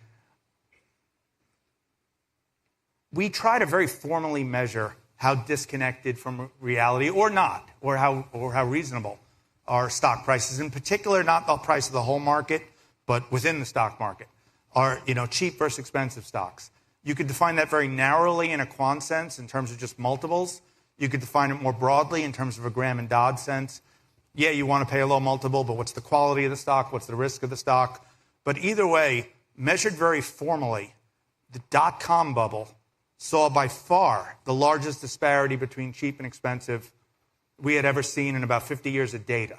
We try to very formally measure how disconnected from reality or not, or how reasonable are stock prices, in particular, not the price of the whole market, but within the stock market, are cheap versus expensive stocks. You could define that very narrowly in a quant sense in terms of just multiples. You could define it more broadly in terms of a Graham and Dodd sense. Yeah, you want to pay a low multiple, but what's the quality of the stock? What's the risk of the stock? But either way, measured very formally, the dot-com bubble saw by far the largest disparity between cheap and expensive we had ever seen in about 50 years of data.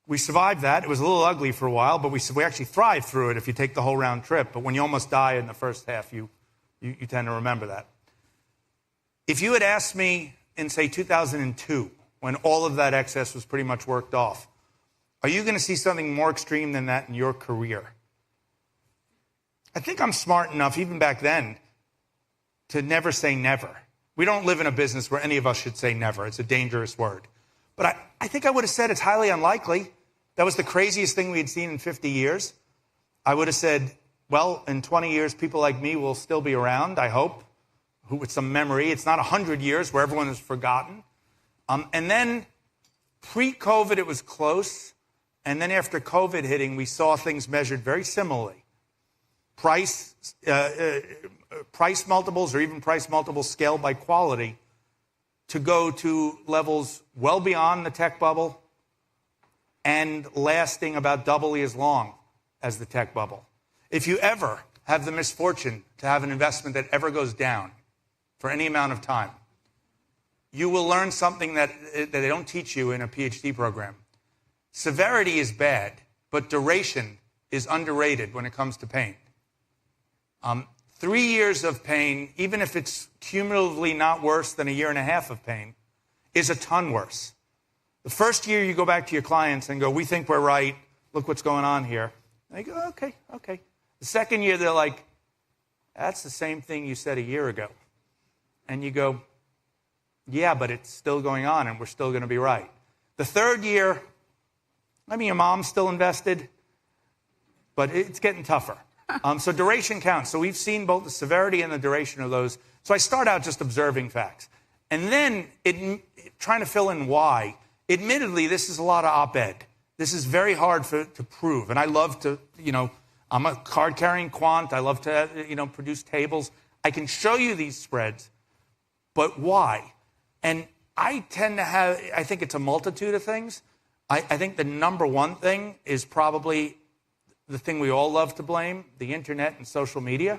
We survived that. It was a little ugly for a while, but we actually thrived through it if you take the whole round trip. But when you almost die in the first half, you tend to remember that. If you had asked me in, say, 2002, when all of that excess was pretty much worked off, are you going to see something more extreme than that in your career? I think I'm smart enough, even back then, to never say never. We don't live in a business where any of us should say never. It's a dangerous word. But I think I would have said it's highly unlikely. That was the craziest thing we had seen in 50 years. I would have said, well, in 20 years, people like me will still be around, I hope, with some memory. It's not 100 years where everyone is forgotten. And then pre-COVID, it was close. And then after COVID hitting, we saw things measured very similarly. Price multiples, or even price multiples scaled by quality, to go to levels well beyond the tech bubble and lasting about doubly as long as the tech bubble. If you ever have the misfortune to have an investment that ever goes down for any amount of time, you will learn something that they don't teach you in a PhD program. Severity is bad, but duration is underrated when it comes to pain. 3 years of pain, even if it's cumulatively not worse than a year and a half of pain, is a ton worse. The first year you go back to your clients and go, we think we're right, look what's going on here. And they go, okay. The second year they're like, that's the same thing you said a year ago. And you go, yeah, but it's still going on and we're still going to be right. The third year, your mom's still invested, but it's getting tougher. So duration counts. So we've seen both the severity and the duration of those. So I start out just observing facts. And then trying to fill in why. Admittedly, this is a lot of op-ed. This is very hard to prove. And I love to, I'm a card-carrying quant. I love to, produce tables. I can show you these spreads, but why? And I tend to I think it's a multitude of things. I think the number one thing is probably the thing we all love to blame, the internet and social media.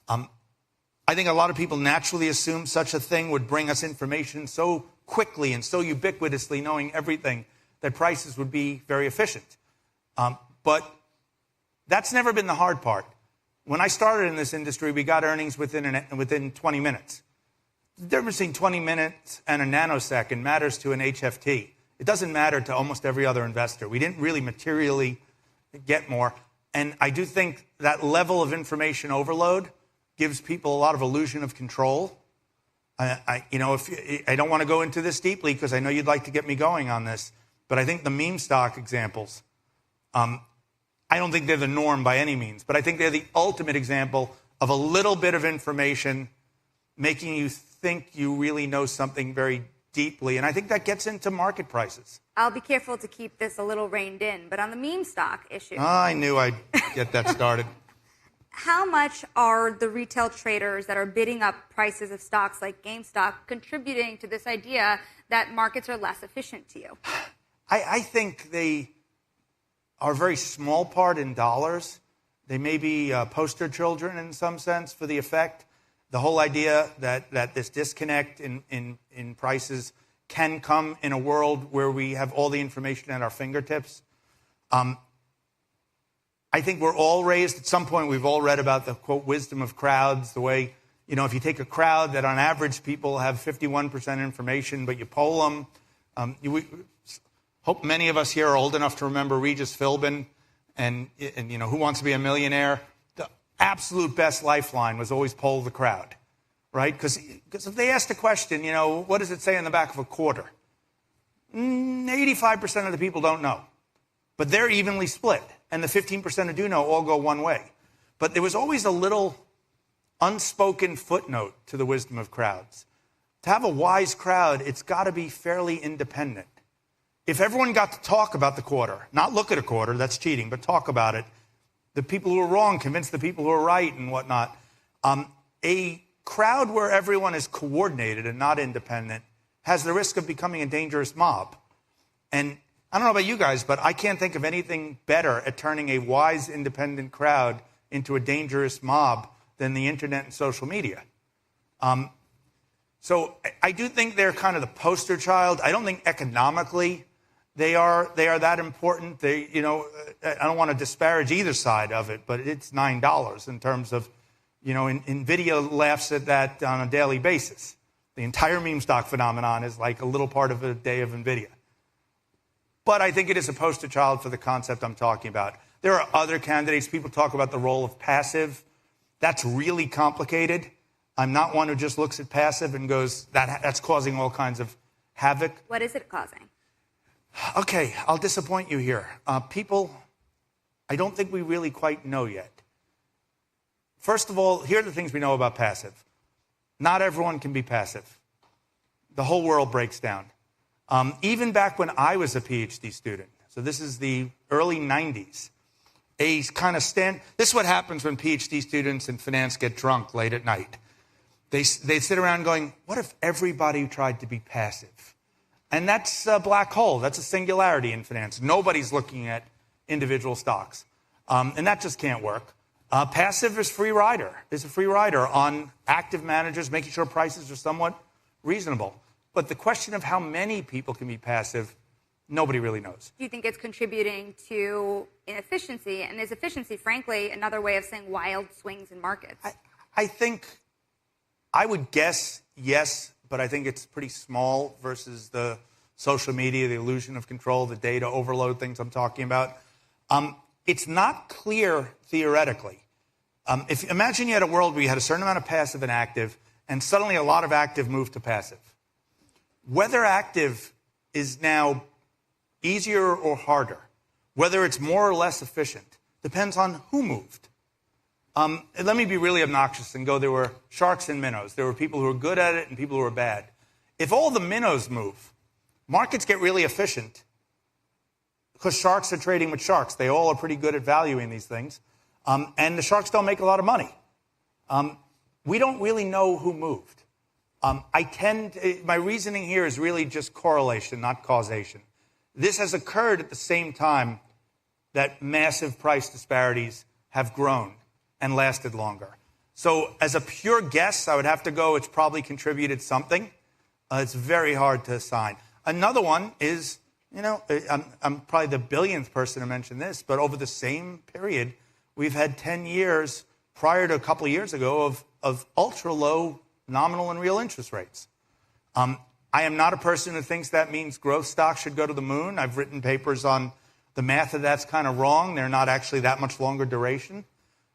I think a lot of people naturally assume such a thing would bring us information so quickly and so ubiquitously, knowing everything, that prices would be very efficient. But that's never been the hard part. When I started in this industry, we got earnings within 20 minutes. The difference between 20 minutes and a nanosecond matters to an HFT. It doesn't matter to almost every other investor. We didn't really materially get more. And I do think that level of information overload gives people a lot of illusion of control. I don't want to go into this deeply because I know you'd like to get me going on this, but I think the meme stock examples, I don't think they're the norm by any means, but I think they're the ultimate example of a little bit of information making you think you really know something very deeply, and I think that gets into market prices.
I'll be careful to keep this a little reined in, but on the meme stock issue.
I knew I'd get that started.
How much are the retail traders that are bidding up prices of stocks like GameStop contributing to this idea that markets are less efficient to you?
I think they are a very small part in dollars. They may be poster children in some sense for the effect. The whole idea that this disconnect in prices can come in a world where we have all the information at our fingertips. I think we're all raised, at some point we've all read about the, quote, wisdom of crowds, the way, if you take a crowd that on average people have 51% information, but you poll them. Hope many of us here are old enough to remember Regis Philbin and Who Wants to Be a Millionaire? The absolute best lifeline was always poll the crowd, right? Because if they asked a question, what does it say on the back of a quarter? 85% of the people don't know. But they're evenly split. And the 15% who do know all go one way. But there was always a little unspoken footnote to the wisdom of crowds. To have a wise crowd, it's got to be fairly independent. If everyone got to talk about the quarter, not look at a quarter, that's cheating, but talk about it, the people who are wrong convince the people who are right and whatnot. A crowd where everyone is coordinated and not independent has the risk of becoming a dangerous mob. And I don't know about you guys, but I can't think of anything better at turning a wise, independent crowd into a dangerous mob than the internet and social media. So I do think they're kind of the poster child. I don't think economically they are that important. I don't want to disparage either side of it, but it's $9 in terms of, NVIDIA laughs at that on a daily basis. The entire meme stock phenomenon is like a little part of a day of NVIDIA. But I think it is a poster child for the concept I'm talking about. There are other candidates. People talk about the role of passive. That's really complicated. I'm not one who just looks at passive and goes, that's causing all kinds of havoc.
What is it causing?
Okay, I'll disappoint you here. People, I don't think we really quite know yet. First of all, here are the things we know about passive. Not everyone can be passive. The whole world breaks down. Even back when I was a PhD student, so this is the early 90s, this is what happens when PhD students in finance get drunk late at night. They sit around going, what if everybody tried to be passive? And that's a black hole. That's a singularity in finance. Nobody's looking at individual stocks. And that just can't work. Passive is a free rider on active managers, making sure prices are somewhat reasonable. But the question of how many people can be passive, nobody really knows.
Do you think it's contributing to inefficiency? And is efficiency, frankly, another way of saying wild swings in markets?
I think I would guess yes, but I think it's pretty small versus the social media, the illusion of control, the data overload things I'm talking about. It's not clear theoretically. Imagine you had a world where you had a certain amount of passive and active, and suddenly a lot of active moved to passive. Whether active is now easier or harder, whether it's more or less efficient, depends on who moved. Let me be really obnoxious and go, there were sharks and minnows. There were people who were good at it and people who were bad. If all the minnows move, markets get really efficient because sharks are trading with sharks. They all are pretty good at valuing these things. And the sharks don't make a lot of money. We don't really know who moved. My reasoning here is really just correlation, not causation. This has occurred at the same time that massive price disparities have grown and lasted longer. So as a pure guess, I would have to go, it's probably contributed something. It's very hard to assign. Another one is, I'm probably the billionth person to mention this, but over the same period, we've had 10 years prior to a couple of years ago of ultra low nominal and real interest rates. I am not a person who thinks that means growth stocks should go to the moon. I've written papers on the math of that's kind of wrong. They're not actually that much longer duration.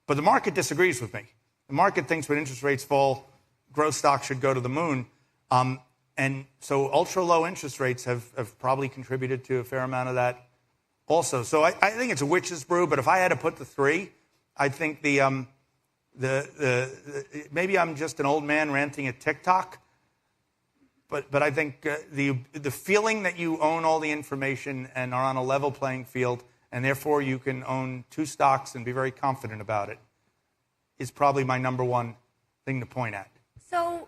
But the market disagrees with me. The market thinks when interest rates fall, growth stocks should go to the moon. And so ultra low interest rates have probably contributed to a fair amount of that also. So I think it's a witch's brew, but if I had to put the three, I think maybe I'm just an old man ranting at TikTok, but I think the feeling that you own all the information and are on a level playing field, and therefore you can own two stocks and be very confident about it, is probably my number one thing to point at.
So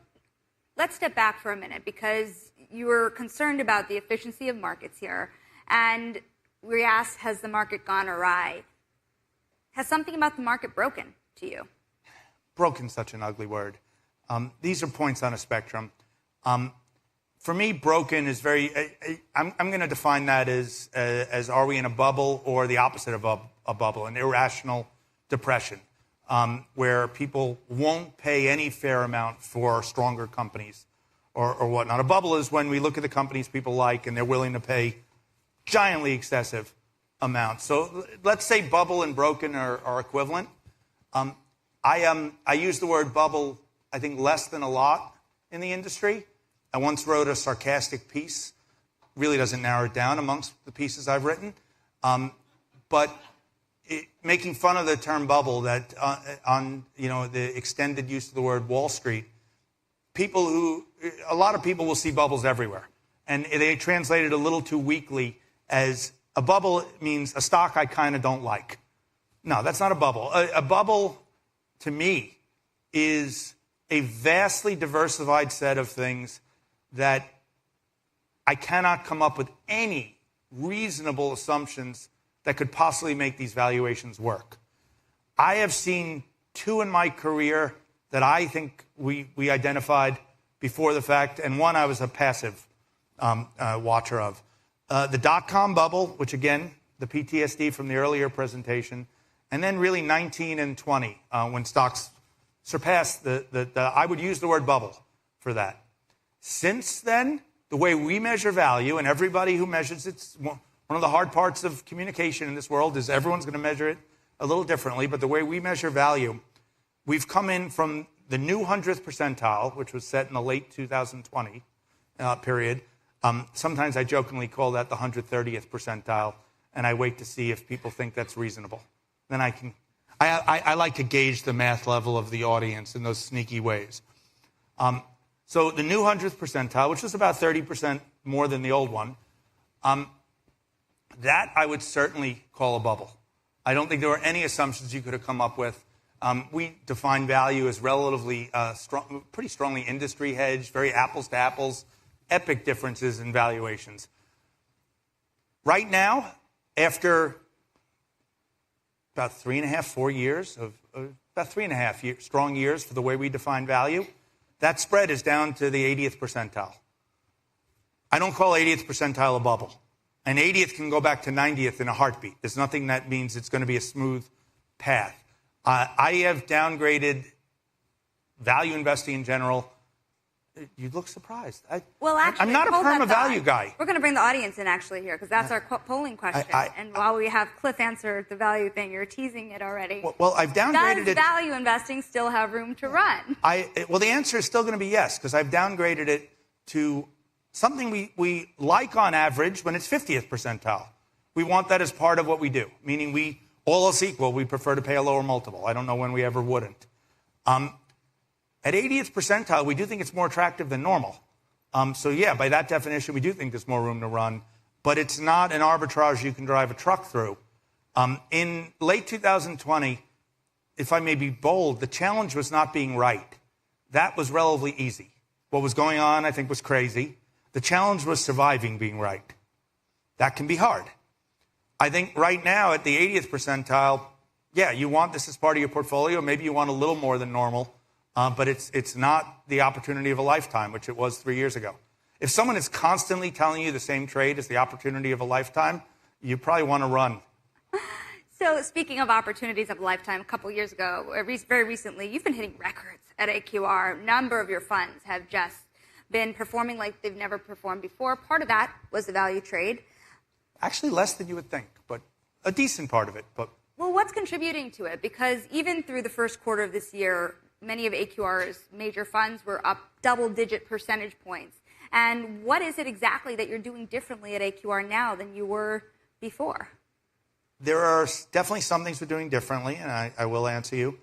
let's step back for a minute, because you were concerned about the efficiency of markets here, and we asked, has the market gone awry? Has something about the market broken to you?
Broken's such an ugly word. These are points on a spectrum. For me, broken is I'm going to define that as are we in a bubble, or the opposite of a bubble, an irrational depression, where people won't pay any fair amount for stronger companies or whatnot. A bubble is when we look at the companies people like and they're willing to pay giantly excessive amounts. So let's say bubble and broken are equivalent. I use the word bubble, I think, less than a lot in the industry. I once wrote a sarcastic piece. Really doesn't narrow it down amongst the pieces I've written. But making fun of the term bubble, that on the extended use of the word Wall Street, a lot of people will see bubbles everywhere. And they translate it a little too weakly as a bubble means a stock I kind of don't like. No, that's not a bubble. A bubble, to me, is a vastly diversified set of things that I cannot come up with any reasonable assumptions that could possibly make these valuations work. I have seen two in my career that I think we identified before the fact, and one I was a passive watcher of. The dot-com bubble, which again, the PTSD from the earlier presentation, and then really 19 and 20, when stocks surpassed I would use the word bubble for that. Since then, the way we measure value, and everybody who measures it's one of the hard parts of communication in this world is everyone's going to measure it a little differently, but the way we measure value, we've come in from the new 100th percentile, which was set in the late 2020 period. Sometimes I jokingly call that the 130th percentile, and I wait to see if people think that's reasonable. Then I like to gauge the math level of the audience in those sneaky ways. So the new 100th percentile, which is about 30% more than the old one, that I would certainly call a bubble. I don't think there were any assumptions you could have come up with. We define value as relatively pretty strongly industry hedged, very apples to apples, epic differences in valuations. Right now, after about 3.5, 4 years about 3.5 strong years for the way we define value, that spread is down to the 80th percentile. I don't call 80th percentile a bubble. An 80th can go back to 90th in a heartbeat. There's nothing that means it's going to be a smooth path. I have downgraded value investing in general. You look surprised.
Well, actually,
I'm not a perma value guy.
We're going to bring the audience in actually here because that's our polling question. And while we have Cliff answer the value thing, you're teasing it already.
Well, I've downgraded it.
Does value investing still have room to run?
Well, the answer is still going to be yes, because I've downgraded it to something we like on average when it's 50th percentile. We want that as part of what we do, meaning all else equal, we prefer to pay a lower multiple. I don't know when we ever wouldn't. At 80th percentile, we do think it's more attractive than normal. So yeah, by that definition, we do think there's more room to run, but it's not an arbitrage you can drive a truck through. In late 2020, if I may be bold, the challenge was not being right. That was relatively easy. What was going on, I think, was crazy. The challenge was surviving being right. That can be hard. I think right now at the 80th percentile, yeah, you want this as part of your portfolio. Maybe you want a little more than normal, but it's not the opportunity of a lifetime, which it was 3 years ago. If someone is constantly telling you the same trade is the opportunity of a lifetime, you probably want to run.
So speaking of opportunities of a lifetime, a couple years ago, very recently, you've been hitting records at AQR. A number of your funds have just been performing like they've never performed before. Part of that was the value trade.
Actually, less than you would think, but a decent part of it.
Well, what's contributing to it? Because even through the first quarter of this year, many of AQR's major funds were up double-digit percentage points. And what is it exactly that you're doing differently at AQR now than you were before?
There are definitely some things we're doing differently, and I will answer you.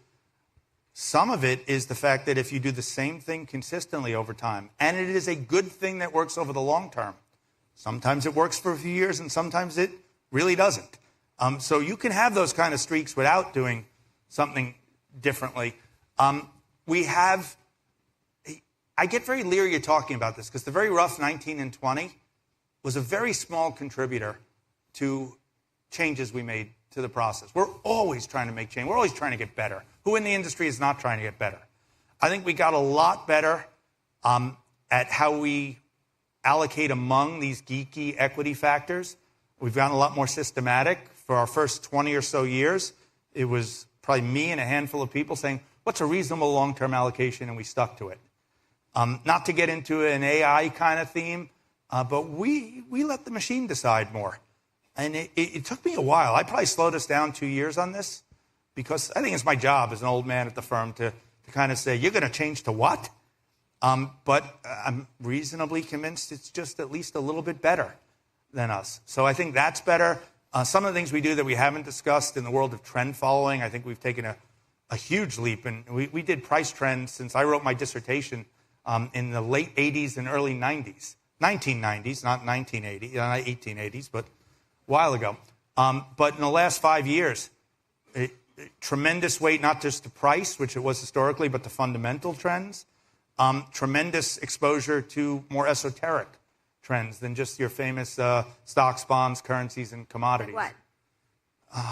Some of it is the fact that if you do the same thing consistently over time, and it is a good thing that works over the long term, sometimes it works for a few years and sometimes it really doesn't. So you can have those kind of streaks without doing something differently. I get very leery of talking about this because the very rough 19 and 20 was a very small contributor to changes we made to the process. We're always trying to make change. We're always trying to get better. Who in the industry is not trying to get better? I think we got a lot better at how we allocate among these geeky equity factors. We've gotten a lot more systematic. For our first 20 or so years, it was probably me and a handful of people saying, what's a reasonable long-term allocation? And we stuck to it. Not to get into an AI kind of theme, but we let the machine decide more. And it took me a while. I probably slowed us down 2 years on this because I think it's my job as an old man at the firm to kind of say, you're going to change to what? But I'm reasonably convinced it's just at least a little bit better than us. So I think that's better. Some of the things we do that we haven't discussed in the world of trend following, I think we've taken a huge leap. And we did price trends since I wrote my dissertation in the late 80s and early 90s. 1990s, not 1980, not 1880s, but a while ago. But in the last 5 years, tremendous weight, not just to price, which it was historically, but to fundamental trends. Tremendous exposure to more esoteric trends than just your famous stocks, bonds, currencies, and commodities.
Like what?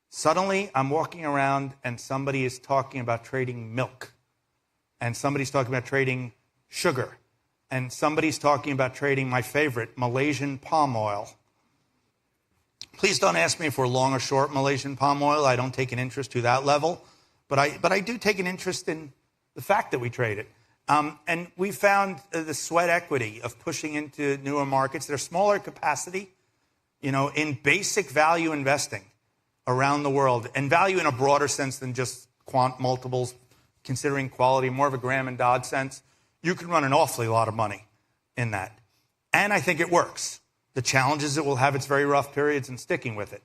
Suddenly, I'm walking around and somebody is talking about trading milk. And somebody's talking about trading sugar. And somebody's talking about trading my favorite, Malaysian palm oil. Please don't ask me if we're long or short Malaysian palm oil. I don't take an interest to that level. But I do take an interest in the fact that we trade it. And we found the sweat equity of pushing into newer markets. They're smaller capacity, in basic value investing around the world. And value in a broader sense than just quant multiples, considering quality, more of a Graham and Dodd sense. You can run an awfully lot of money in that. And I think it works. The challenge is it will have its very rough periods in sticking with it.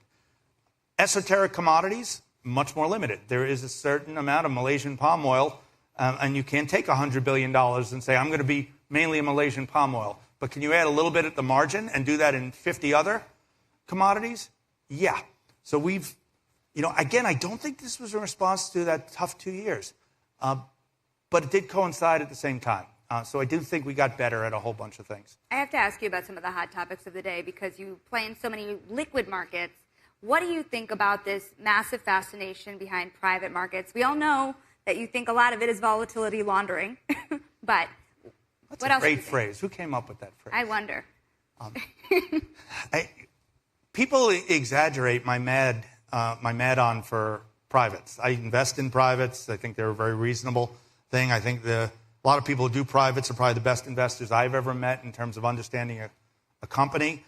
Esoteric commodities, much more limited. There is a certain amount of Malaysian palm oil, and you can't take $100 billion and say, I'm going to be mainly a Malaysian palm oil. But can you add a little bit at the margin and do that in 50 other commodities? Yeah. So we've, again, I don't think this was a response to that tough 2 years. But it did coincide at the same time. So I do think we got better at a whole bunch of things.
I have to ask you about some of the hot topics of the day because you play in so many liquid markets. What do you think about this massive fascination behind private markets? We all know that you think a lot of it is volatility laundering, but
That's
what
a
else?
Great phrase. Who came up with that phrase?
I wonder.
People exaggerate my mad on for privates. I invest in privates. I think they're a very reasonable thing. I think a lot of people who do privates are probably the best investors I've ever met in terms of understanding a company.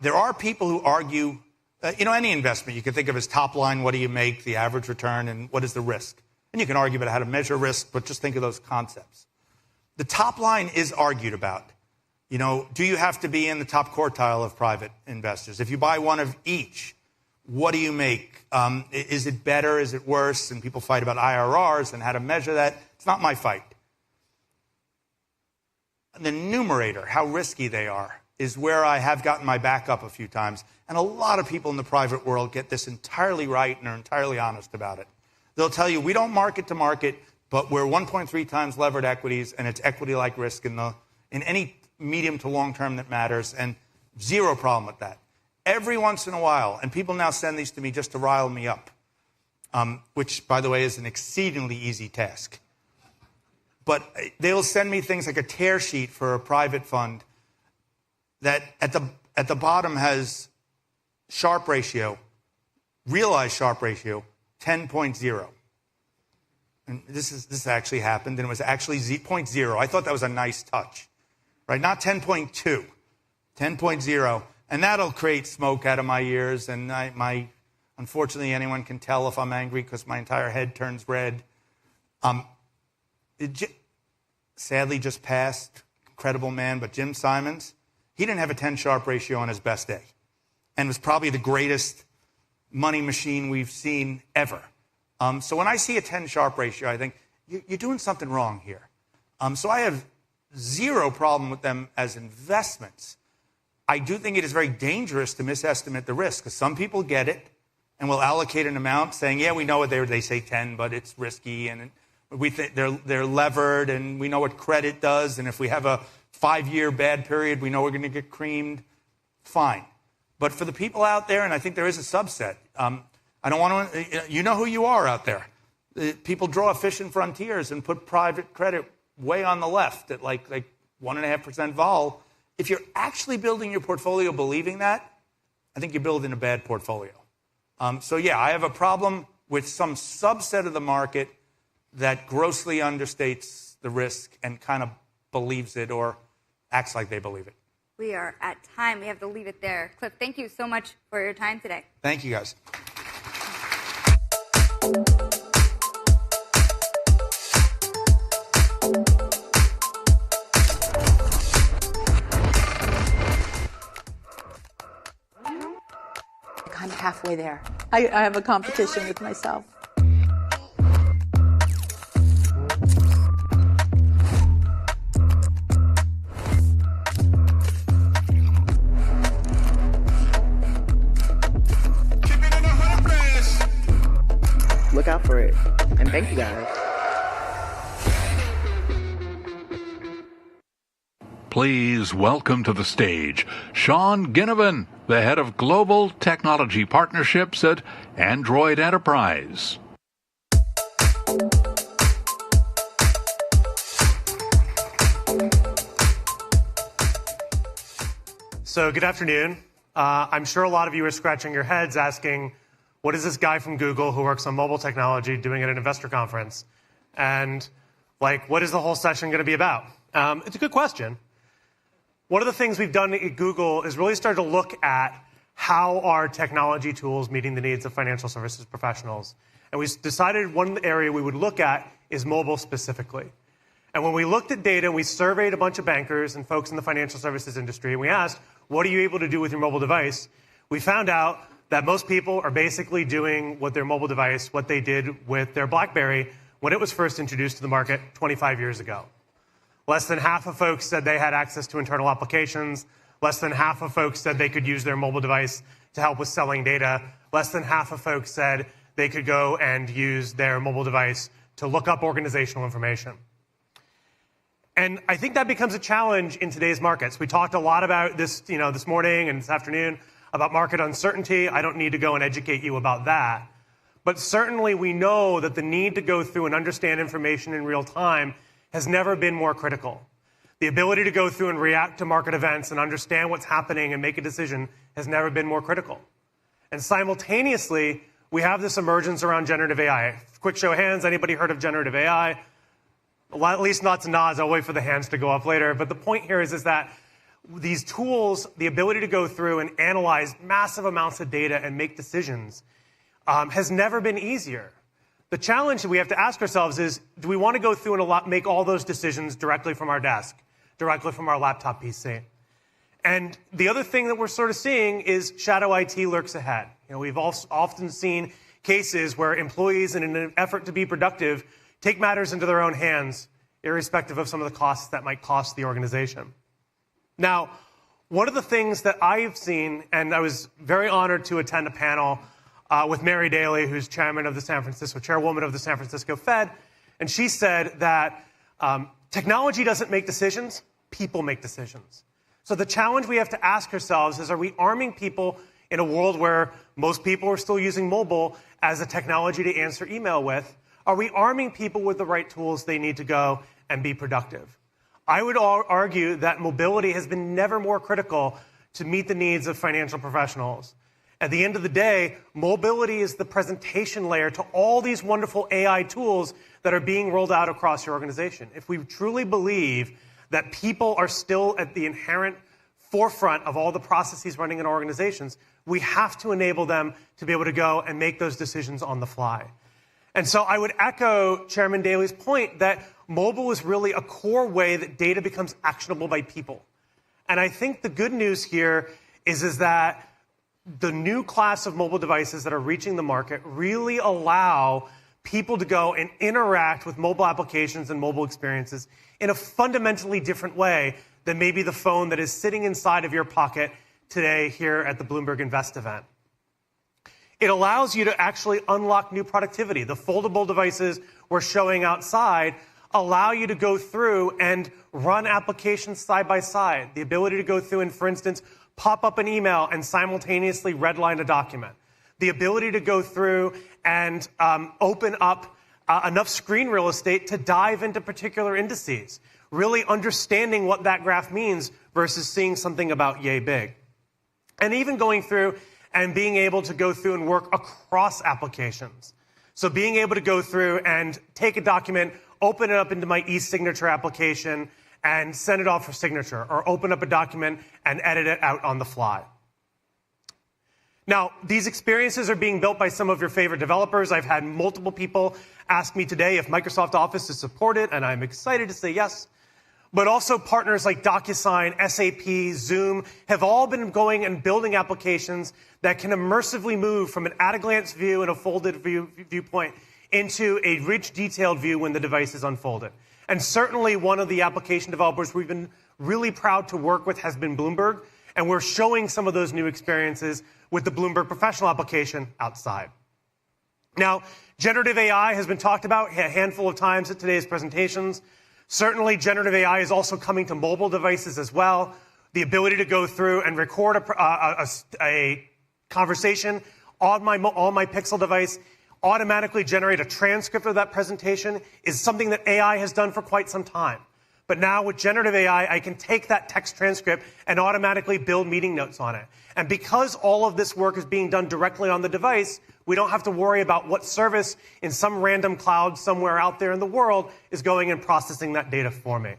There are people who argue, any investment you can think of as top line, what do you make, the average return, and what is the risk? And you can argue about how to measure risk, but just think of those concepts. The top line is argued about. Do you have to be in the top quartile of private investors? If you buy one of each, what do you make? Is it better? Is it worse? And people fight about IRRs and how to measure that. It's not my fight. The numerator, how risky they are, is where I have gotten my back up a few times. And a lot of people in the private world get this entirely right and are entirely honest about it. They'll tell you, we don't market to market, but we're 1.3 times levered equities, and it's equity-like risk in any medium to long term that matters, and zero problem with that. Every once in a while, and people now send these to me just to rile me up, which, by the way, is an exceedingly easy task. But they'll send me things like a tear sheet for a private fund that at the bottom has Sharpe ratio, realized Sharpe ratio, 10.0. And this actually happened, and it was actually 0.0. I thought that was a nice touch, right? Not 10.2, 10.0. And that'll create smoke out of my ears, and unfortunately, anyone can tell if I'm angry because my entire head turns red. Sadly just passed, incredible man, but Jim Simons, he didn't have a 10 Sharpe ratio on his best day, and was probably the greatest money machine we've seen ever. So when I see a 10 Sharpe ratio, I think, you're doing something wrong here. So I have zero problem with them as investments. I do think it is very dangerous to misestimate the risk, because some people get it and will allocate an amount saying, yeah, we know what they say 10, but it's risky, and we think they're levered, and we know what credit does, and if we have a 5-year bad period, we know we're going to get creamed. Fine. But for the people out there, and I think there is a subset, I don't want to, you know who you are out there. People draw efficient frontiers and put private credit way on the left at like 1.5% vol. If you're actually building your portfolio believing that, I think you're building a bad portfolio. So yeah, I have a problem with some subset of the market that grossly understates the risk and kind of believes it or acts like they believe it.
We are at time. We have to leave it there. Cliff, thank you so much for your time today.
Thank you, guys.
halfway there. I have a competition with myself.
Look out for it. And thank you guys.
Please welcome to the stage Sean Ginnivan, the head of Global Technology Partnerships at Android Enterprise.
So good afternoon. I'm sure a lot of you are scratching your heads asking, what is this guy from Google who works on mobile technology doing at an investor conference? And what is the whole session going to be about? It's a good question. One of the things we've done at Google is really start to look at how are technology tools meeting the needs of financial services professionals. And we decided one area we would look at is mobile specifically. And when we looked at data, we surveyed a bunch of bankers and folks in the financial services industry, and we asked, what are you able to do with your mobile device? We found out that most people are basically doing with their mobile device what they did with their BlackBerry when it was first introduced to the market 25 years ago. Less than half of folks said they had access to internal applications. Less than half of folks said they could use their mobile device to help with selling data. Less than half of folks said they could go and use their mobile device to look up organizational information. And I think that becomes a challenge in today's markets. We talked a lot about this, this morning and this afternoon about market uncertainty. I don't need to go and educate you about that. But certainly we know that the need to go through and understand information in real time has never been more critical. The ability to go through and react to market events and understand what's happening and make a decision has never been more critical. And simultaneously, we have this emergence around generative AI. Quick show of hands, anybody heard of generative AI? At least not to nods, I'll wait for the hands to go up later. But the point here is that these tools, the ability to go through and analyze massive amounts of data and make decisions has never been easier. The challenge that we have to ask ourselves is, do we want to go through and make all those decisions directly from our desk, directly from our laptop PC? And the other thing that we're sort of seeing is shadow IT lurks ahead. We've often seen cases where employees, in an effort to be productive, take matters into their own hands, irrespective of some of the costs that might cost the organization. Now, one of the things that I've seen, and I was very honored to attend a panel with Mary Daly, who's chairwoman of the San Francisco Fed, and she said that technology doesn't make decisions, people make decisions. So the challenge we have to ask ourselves is, are we arming people in a world where most people are still using mobile as a technology to answer email with? Are we arming people with the right tools they need to go and be productive? I would argue that mobility has been never more critical to meet the needs of financial professionals. At the end of the day, mobility is the presentation layer to all these wonderful AI tools that are being rolled out across your organization. If we truly believe that people are still at the inherent forefront of all the processes running in organizations, we have to enable them to be able to go and make those decisions on the fly. And so I would echo Chairman Daly's point that mobile is really a core way that data becomes actionable by people. And I think the good news here is that the new class of mobile devices that are reaching the market really allow people to go and interact with mobile applications and mobile experiences in a fundamentally different way than maybe the phone that is sitting inside of your pocket today here at the Bloomberg Invest event. It allows you to actually unlock new productivity. The foldable devices we're showing outside allow you to go through and run applications side by side. The ability to go through and, for instance, pop up an email and simultaneously redline a document. The ability to go through and open up enough screen real estate to dive into particular indices, really understanding what that graph means versus seeing something about yay big. And even going through and being able to go through and work across applications. So being able to go through and take a document, open it up into my e-signature application, and send it off for signature, or open up a document and edit it out on the fly. Now, these experiences are being built by some of your favorite developers. I've had multiple people ask me today if Microsoft Office is supported, and I'm excited to say yes. but also partners like DocuSign, SAP, Zoom have all been going and building applications that can immersively move from an at-a-glance view and a folded viewpoint into a rich, detailed view when the device is unfolded. And certainly one of the application developers we've been really proud to work with has been Bloomberg, and we're showing some of those new experiences with the Bloomberg Professional application outside. Now, generative AI has been talked about a handful of times at today's presentations. Certainly, generative AI is also coming to mobile devices as well. The ability to go through and record a conversation on my Pixel device, automatically generate a transcript of that presentation is something that AI has done for quite some time. But now with generative AI, I can take that text transcript and automatically build meeting notes on it. And because all of this work is being done directly on the device, we don't have to worry about what service in some random cloud somewhere out there in the world is going and processing that data for me.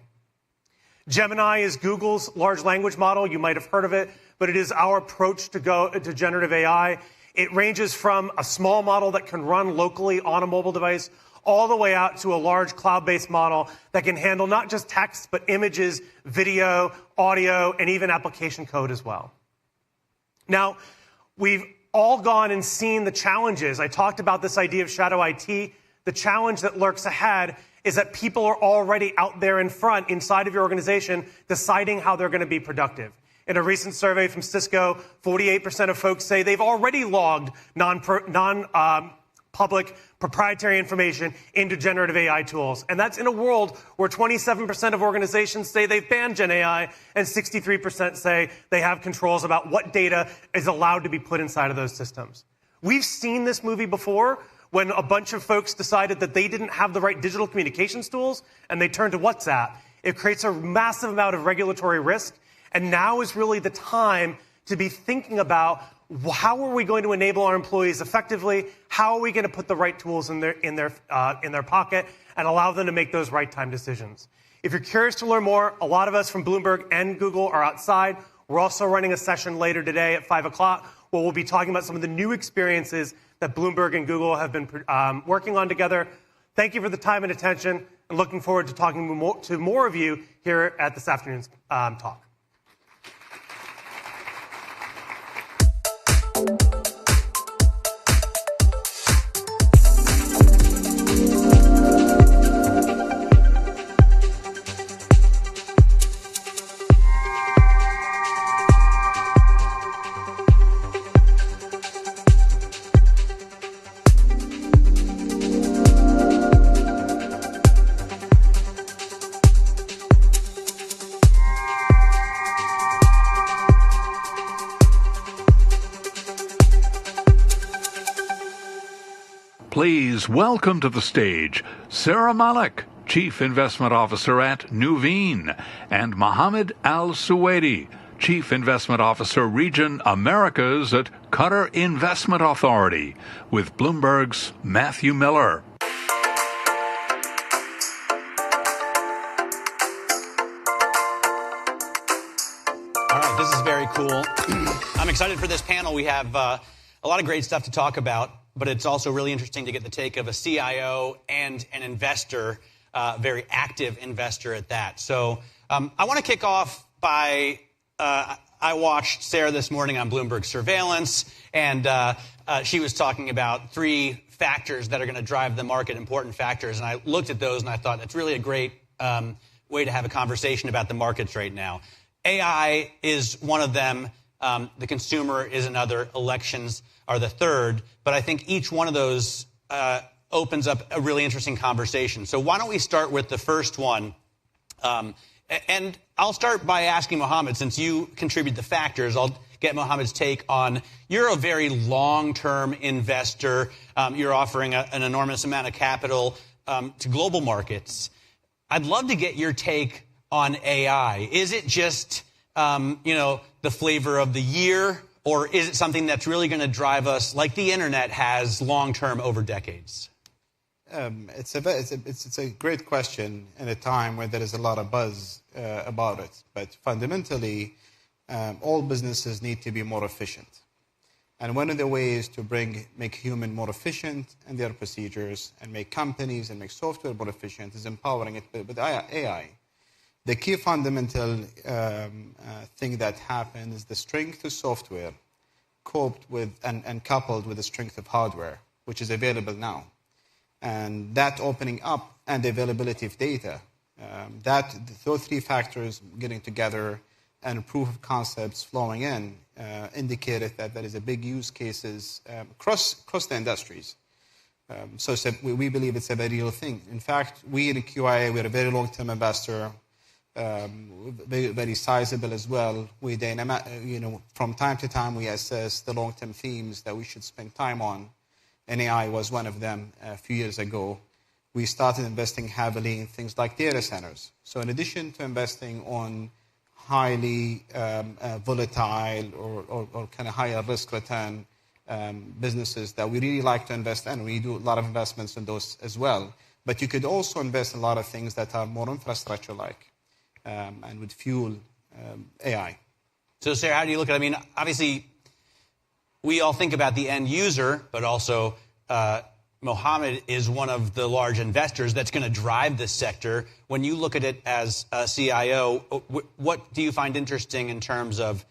Gemini is Google's large language model. You might have heard of it, but it is our approach to generative AI. It ranges from a small model that can run locally on a mobile device all the way out to a large cloud-based model that can handle not just text, but images, video, audio, and even application code as well. Now, we've all gone and seen the challenges. I talked about this idea of shadow IT. The challenge that lurks ahead is that people are already out there in front, inside of your organization, deciding how they're going to be productive. In a recent survey from Cisco, 48% of folks say they've already logged non-public proprietary information into generative AI tools. And that's in a world where 27% of organizations say they've banned Gen AI, and 63% say they have controls about what data is allowed to be put inside of those systems. We've seen this movie before when a bunch of folks decided that they didn't have the right digital communications tools, and they turned to WhatsApp. It creates a massive amount of regulatory risk. And now is really the time to be thinking about how are we going to enable our employees effectively? How are we going to put the right tools in their pocket and allow them to make those right time decisions? If you're curious to learn more, a lot of us from Bloomberg and Google are outside. We're also running a session later today at 5 o'clock where we'll be talking about some of the new experiences that Bloomberg and Google have been working on together. Thank you for the time and attention, and looking forward to talking to more of you here at this afternoon's talk.
Please welcome to the stage Sarah Malik, Chief Investment Officer at Nuveen, and Mohammed Al-Suwaidi, Chief Investment Officer Region Americas at Qatar Investment Authority, with Bloomberg's Matthew Miller.
All right, this is very cool. I'm excited for this panel. We have a lot of great stuff to talk about, but it's also really interesting to get the take of a CIO and an investor, very active investor at that. So I want to kick off by, I watched Sarah this morning on Bloomberg Surveillance, and she was talking about 3 factors that are going to drive the market, important factors. And I looked at those and I thought that's really a great way to have a conversation about the markets right now. AI is one of them. The consumer is another. Elections are the third. But I think each one of those opens up a really interesting conversation. So why don't we start with the first one? And I'll start by asking Mohammed, since you contribute the factors, I'll get Mohammed's take on, you're a very long-term investor. You're offering an enormous amount of capital to global markets. I'd love to get your take on AI. Is it just, the flavor of the year, or is it something that's really going to drive us, like the internet has, long-term over decades?
It's a great question in a time where there is a lot of buzz about it. But fundamentally, all businesses need to be more efficient. And one of the ways to make human more efficient in their procedures and make companies and make software more efficient is empowering it with AI. The key fundamental thing that happened is the strength of software coped with and coupled with the strength of hardware, which is available now. And that opening up and the availability of data, those three factors getting together and proof of concepts flowing in indicated that there is a big use cases across the industries. So we believe it's a very real thing. In fact, we in QIA, we're a very long-term investor, very, very sizable as well. We from time to time, we assess the long-term themes that we should spend time on, and AI was one of them a few years ago. We started investing heavily in things like data centers. So in addition to investing on highly volatile or kind of higher risk return businesses that we really like to invest in, we do a lot of investments in those as well. But you could also invest in a lot of things that are more infrastructure-like and would fuel AI.
So, Sarah, how do you look at it? I mean, obviously, we all think about the end user, but also Mohammed is one of the large investors that's going to drive this sector. When you look at it as a CIO, what do you find interesting in terms of,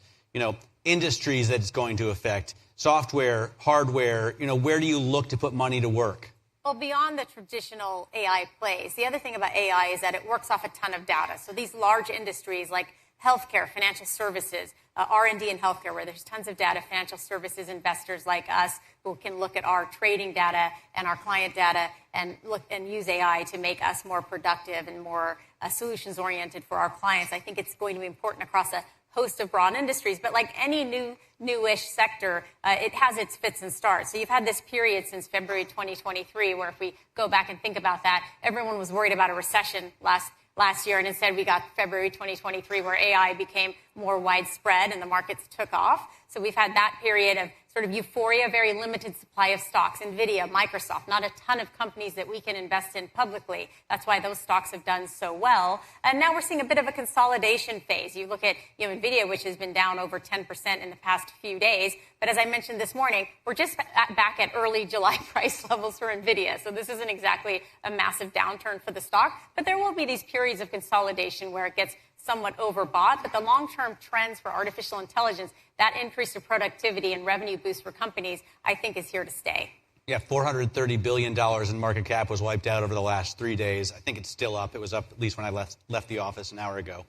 industries that it's going to affect? Software, hardware, where do you look to put money to work?
Well, beyond the traditional AI plays, the other thing about AI is that it works off a ton of data. So these large industries like healthcare, financial services, R&D in healthcare, where there's tons of data, financial services investors like us who can look at our trading data and our client data and look and use AI to make us more productive and more solutions-oriented for our clients. I think it's going to be important across a host of broad industries, but like any newish sector, it has its fits and starts. So you've had this period since February 2023, where if we go back and think about that, everyone was worried about a recession last year, and instead we got February 2023, where AI became more widespread and the markets took off. So we've had that period of sort of euphoria, very limited supply of stocks, NVIDIA, Microsoft, not a ton of companies that we can invest in publicly. That's why those stocks have done so well. And now we're seeing a bit of a consolidation phase. You look at NVIDIA, which has been down over 10% in the past few days. But as I mentioned this morning, we're just back at early July price levels for NVIDIA. So this isn't exactly a massive downturn for the stock. But there will be these periods of consolidation where it gets somewhat overbought, but the long-term trends for artificial intelligence, that increase of productivity and revenue boost for companies, I think is here to stay.
Yeah, $430 billion in market cap was wiped out over the last 3 days. I think it's still up. It was up at least when I left the office an hour ago.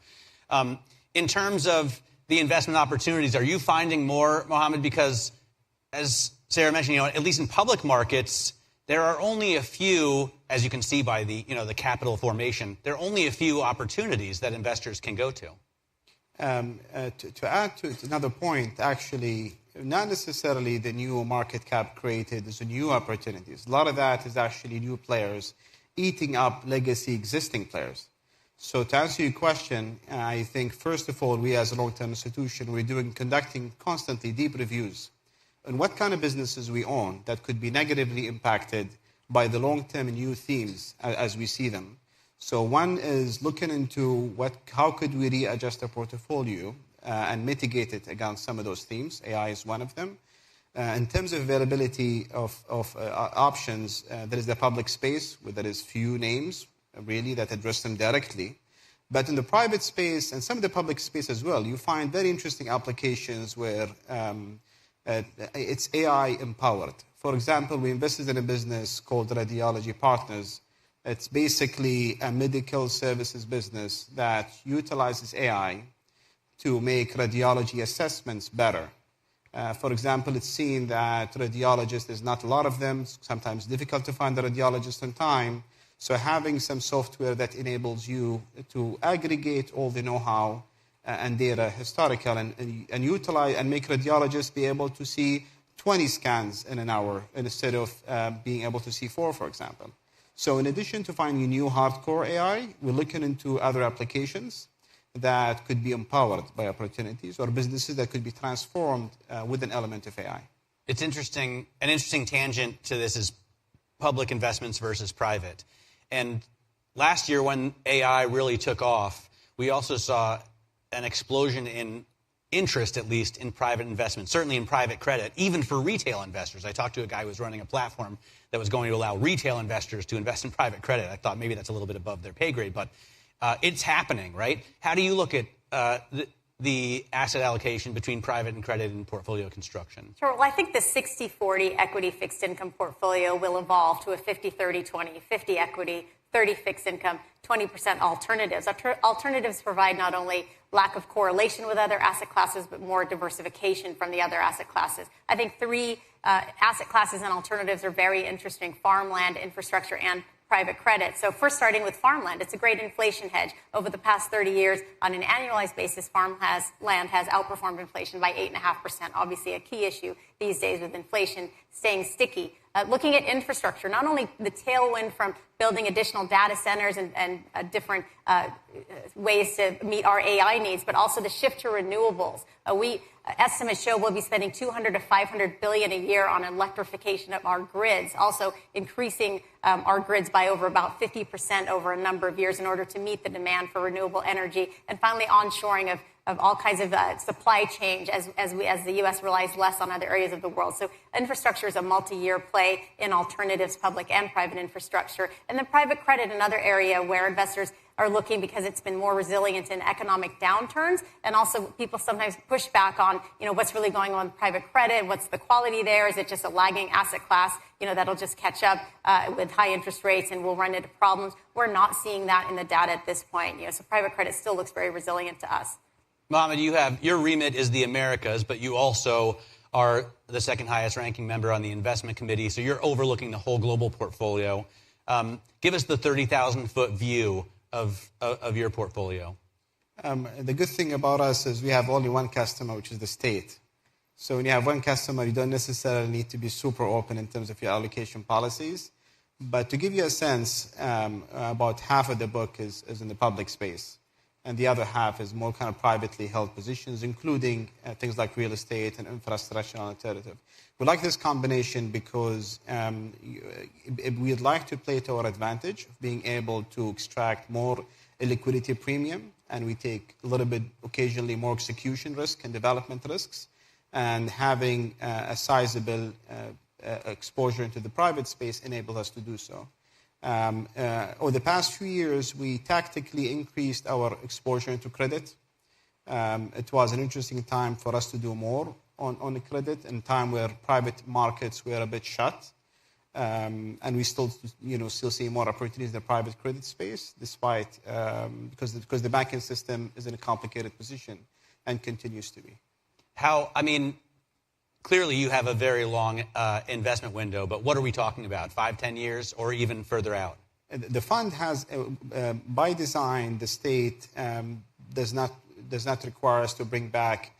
In terms of the investment opportunities, are you finding more, Mohammed? Because as Sarah mentioned, at least in public markets, there are only a few, as you can see by the, the capital formation, there are only a few opportunities that investors can go to.
To add to another point, actually, not necessarily the new market cap created is new opportunities. A lot of that is actually new players eating up legacy existing players. So to answer your question, I think, first of all, we as a long-term institution, we're conducting constantly deep reviews on what kind of businesses we own that could be negatively impacted by the long-term new themes as we see them. So one is looking into how could we readjust our portfolio and mitigate it against some of those themes. AI is one of them. In terms of availability of options, there is the public space where there is few names really that address them directly. But in the private space and some of the public space as well, you find very interesting applications where it's AI empowered. For example, we invested in a business called Radiology Partners. It's basically a medical services business that utilizes AI to make radiology assessments better. For example, it's seen that radiologists, there's not a lot of them, sometimes difficult to find a radiologist in time. So having some software that enables you to aggregate all the know-how and data historical and utilize and make radiologists be able to see 20 scans in an hour instead of being able to see 4, for example. So in addition to finding new hardcore AI, we're looking into other applications that could be empowered by opportunities or businesses that could be transformed with an element of AI.
It's interesting. An interesting tangent to this is public investments versus private. And last year when AI really took off, we also saw an explosion in interest, at least, in private investment, certainly in private credit, even for retail investors. I talked to a guy who was running a platform that was going to allow retail investors to invest in private credit. I thought maybe that's a little bit above their pay grade, but It's happening, right? How do you look at the asset allocation between private and credit and portfolio construction?
Sure. Well, I think the 60-40 equity fixed income portfolio will evolve to a 50-30-20, 50 equity, 30 fixed income, 20% alternatives. Alternatives provide not only lack of correlation with other asset classes, but more diversification from the other asset classes. I think three asset classes and alternatives are very interesting: farmland, infrastructure, and private credit. So first, starting with farmland, it's a great inflation hedge. Over the past 30 years, on an annualized basis, land has outperformed inflation by 8.5%. Obviously a key issue these days with inflation staying sticky. Looking at infrastructure, not only the tailwind from building additional data centers and different ways to meet our AI needs, but also the shift to renewables. Estimates show we'll be spending $200 to $500 billion a year on electrification of our grids, also increasing our grids by over about 50% over a number of years in order to meet the demand for renewable energy. And finally, onshoring of all kinds of supply chain as the U.S. relies less on other areas of the world. So infrastructure is a multi-year play in alternatives, public and private infrastructure. And then private credit, another area where investors are looking because it's been more resilient in economic downturns. And also people sometimes push back on, what's really going on with private credit? What's the quality there? Is it just a lagging asset class, that'll just catch up with high interest rates and we'll run into problems? We're not seeing that in the data at this point. So private credit still looks very resilient to us.
Mohammed, your remit is the Americas, but you also are the second highest ranking member on the investment committee. So you're overlooking the whole global portfolio. Give us the 30,000-foot view of your portfolio.
The good thing about us is we have only one customer, which is the state. So when you have one customer, you don't necessarily need to be super open in terms of your allocation policies. But to give you a sense, about half of the book is in the public space. And the other half is more kind of privately held positions, including things like real estate and infrastructure and alternative. We like this combination because we'd like to play to our advantage of being able to extract more illiquidity premium, and we take a little bit occasionally more execution risk and development risks, and having a sizable exposure into the private space enables us to do so. Over the past few years, we tactically increased our exposure into credit. It was an interesting time for us to do more on the credit, in a time where private markets were a bit shut. And we still see more opportunities in the private credit space, despite because the banking system is in a complicated position and continues to be.
Clearly you have a very long investment window, but what are we talking about? 5, 10 years, or even further out?
The fund has, by design, the state does not require us to bring back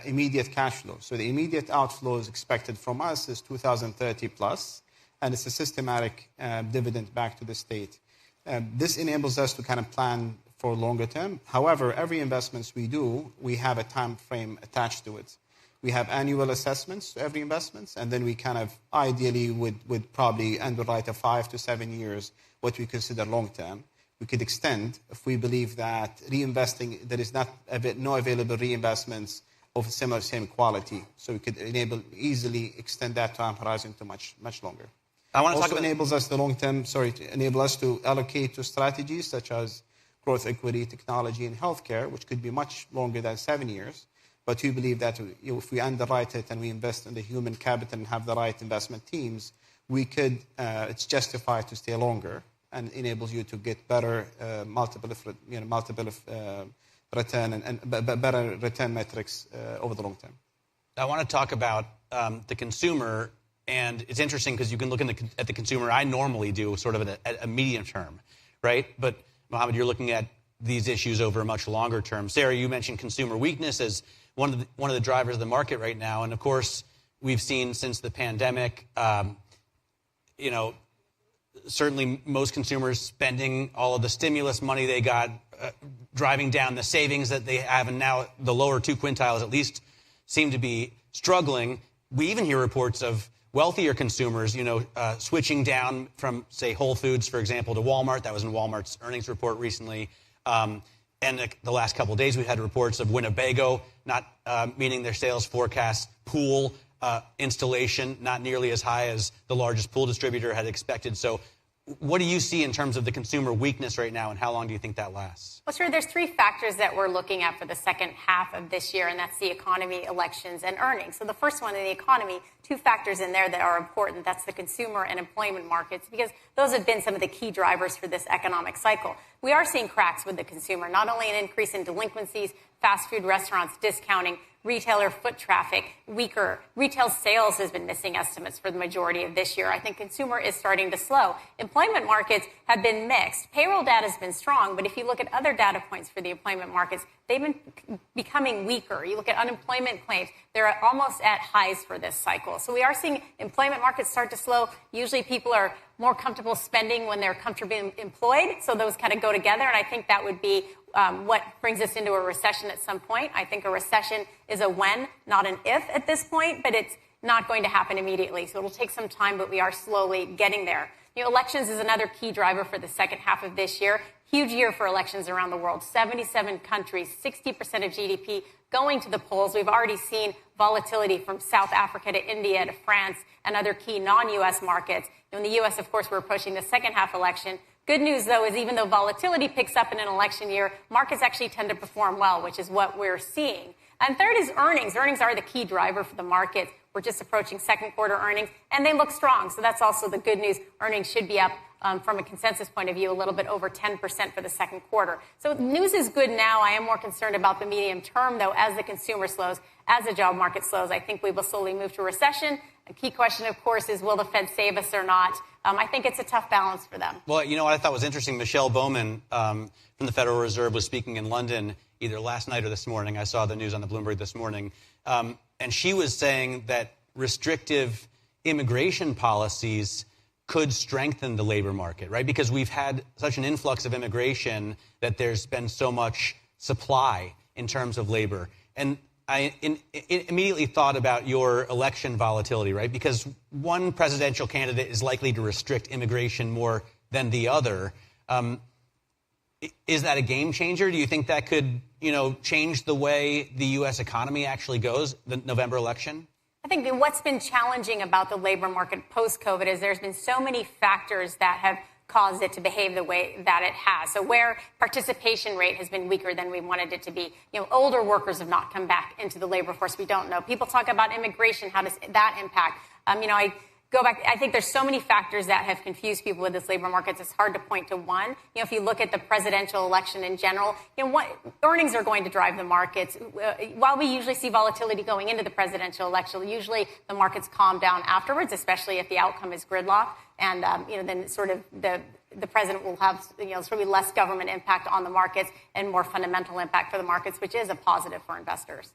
immediate cash flow. So the immediate outflows expected from us is 2030 plus, and it's a systematic dividend back to the state. This enables us to kind of plan for longer term. However, every investment we do, we have a time frame attached to it. We have annual assessments to every investment, and then we kind of ideally would probably underwrite a 5 to 7 years, what we consider long term. We could extend if we believe that reinvesting, there is no available reinvestments of same quality. So we could easily extend that time horizon to much longer. Enables us enable us to allocate to strategies such as growth equity, technology, and healthcare, which could be much longer than 7 years. But we believe that if we underwrite it and we invest in the human capital and have the right investment teams, it's justified to stay longer and enables you to get better multiple return and better return metrics over the long term.
I want to talk about the consumer, and it's interesting because you can look at the consumer. I normally do sort of at a medium term, right? But Mohammed, you're looking at these issues over a much longer term. Sarah, you mentioned consumer weakness as one of the drivers of the market right now, and of course, we've seen since the pandemic, certainly most consumers spending all of the stimulus money they got, driving down the savings that they have, and now the lower 2 quintiles at least seem to be struggling. We even hear reports of wealthier consumers, switching down from, say, Whole Foods, for example, to Walmart. That was in Walmart's earnings report recently. And the last couple of days, we had reports of Winnebago not meeting their sales forecast, pool installation not nearly as high as the largest pool distributor had expected. So what do you see in terms of the consumer weakness right now, and how long do you think that lasts?
Well, sure, there's three factors that we're looking at for the second half of this year, and that's the economy, elections, and earnings. So the first one in the economy, two factors in there that are important. That's the consumer and employment markets, because those have been some of the key drivers for this economic cycle. We are seeing cracks with the consumer, not only an increase in delinquencies, fast food restaurants discounting, retailer foot traffic weaker. Retail sales has been missing estimates for the majority of this year. I think consumer is starting to slow. Employment markets have been mixed. Payroll data has been strong, but if you look at other data points for the employment markets, they've been becoming weaker. You look at unemployment claims, they're almost at highs for this cycle. So we are seeing employment markets start to slow. Usually people are more comfortable spending when they're comfortably employed, so those kind of go together, and I think that would be what brings us into a recession at some point. I think a recession is a when, not an if at this point, but it's not going to happen immediately. So it'll take some time, but we are slowly getting there. Elections is another key driver for the second half of this year. Huge year for elections around the world. 77 countries, 60% of GDP going to the polls. We've already seen volatility from South Africa to India to France and other key non-U.S. markets. In the U.S., of course, we're pushing the second half election. Good news, though, is even though volatility picks up in an election year, markets actually tend to perform well, which is what we're seeing. And third is earnings. Earnings are the key driver for the markets. We're just approaching second quarter earnings, and they look strong. So that's also the good news. Earnings should be up from a consensus point of view, a little bit over 10% for the second quarter. So news is good now. I am more concerned about the medium term, though, as the consumer slows, as the job market slows. I think we will slowly move to recession. A key question, of course, is will the Fed save us or not? I think it's a tough balance for them.
Well, you know what I thought was interesting? Michelle Bowman from the Federal Reserve was speaking in London either last night or this morning. I saw the news on the Bloomberg this morning. And she was saying that restrictive immigration policies could strengthen the labor market, right? Because we've had such an influx of immigration that there's been so much supply in terms of labor. And I immediately thought about your election volatility, right? Because one presidential candidate is likely to restrict immigration more than the other. Is that a game changer? Do you think that could, change the way the U.S. economy actually goes, the November election?
I think that what's been challenging about the labor market post-COVID is there's been so many factors that have caused it to behave the way that it has. So where participation rate has been weaker than we wanted it to be, older workers have not come back into the labor force. We don't know. People talk about immigration. How does that impact? I go back. I think there's so many factors that have confused people with this labor market. It's hard to point to one. If you look at the presidential election in general, what earnings are going to drive the markets. While we usually see volatility going into the presidential election, usually the markets calm down afterwards, especially if the outcome is gridlock. And, then sort of the president will have, sort of less government impact on the markets and more fundamental impact for the markets, which is a positive for investors.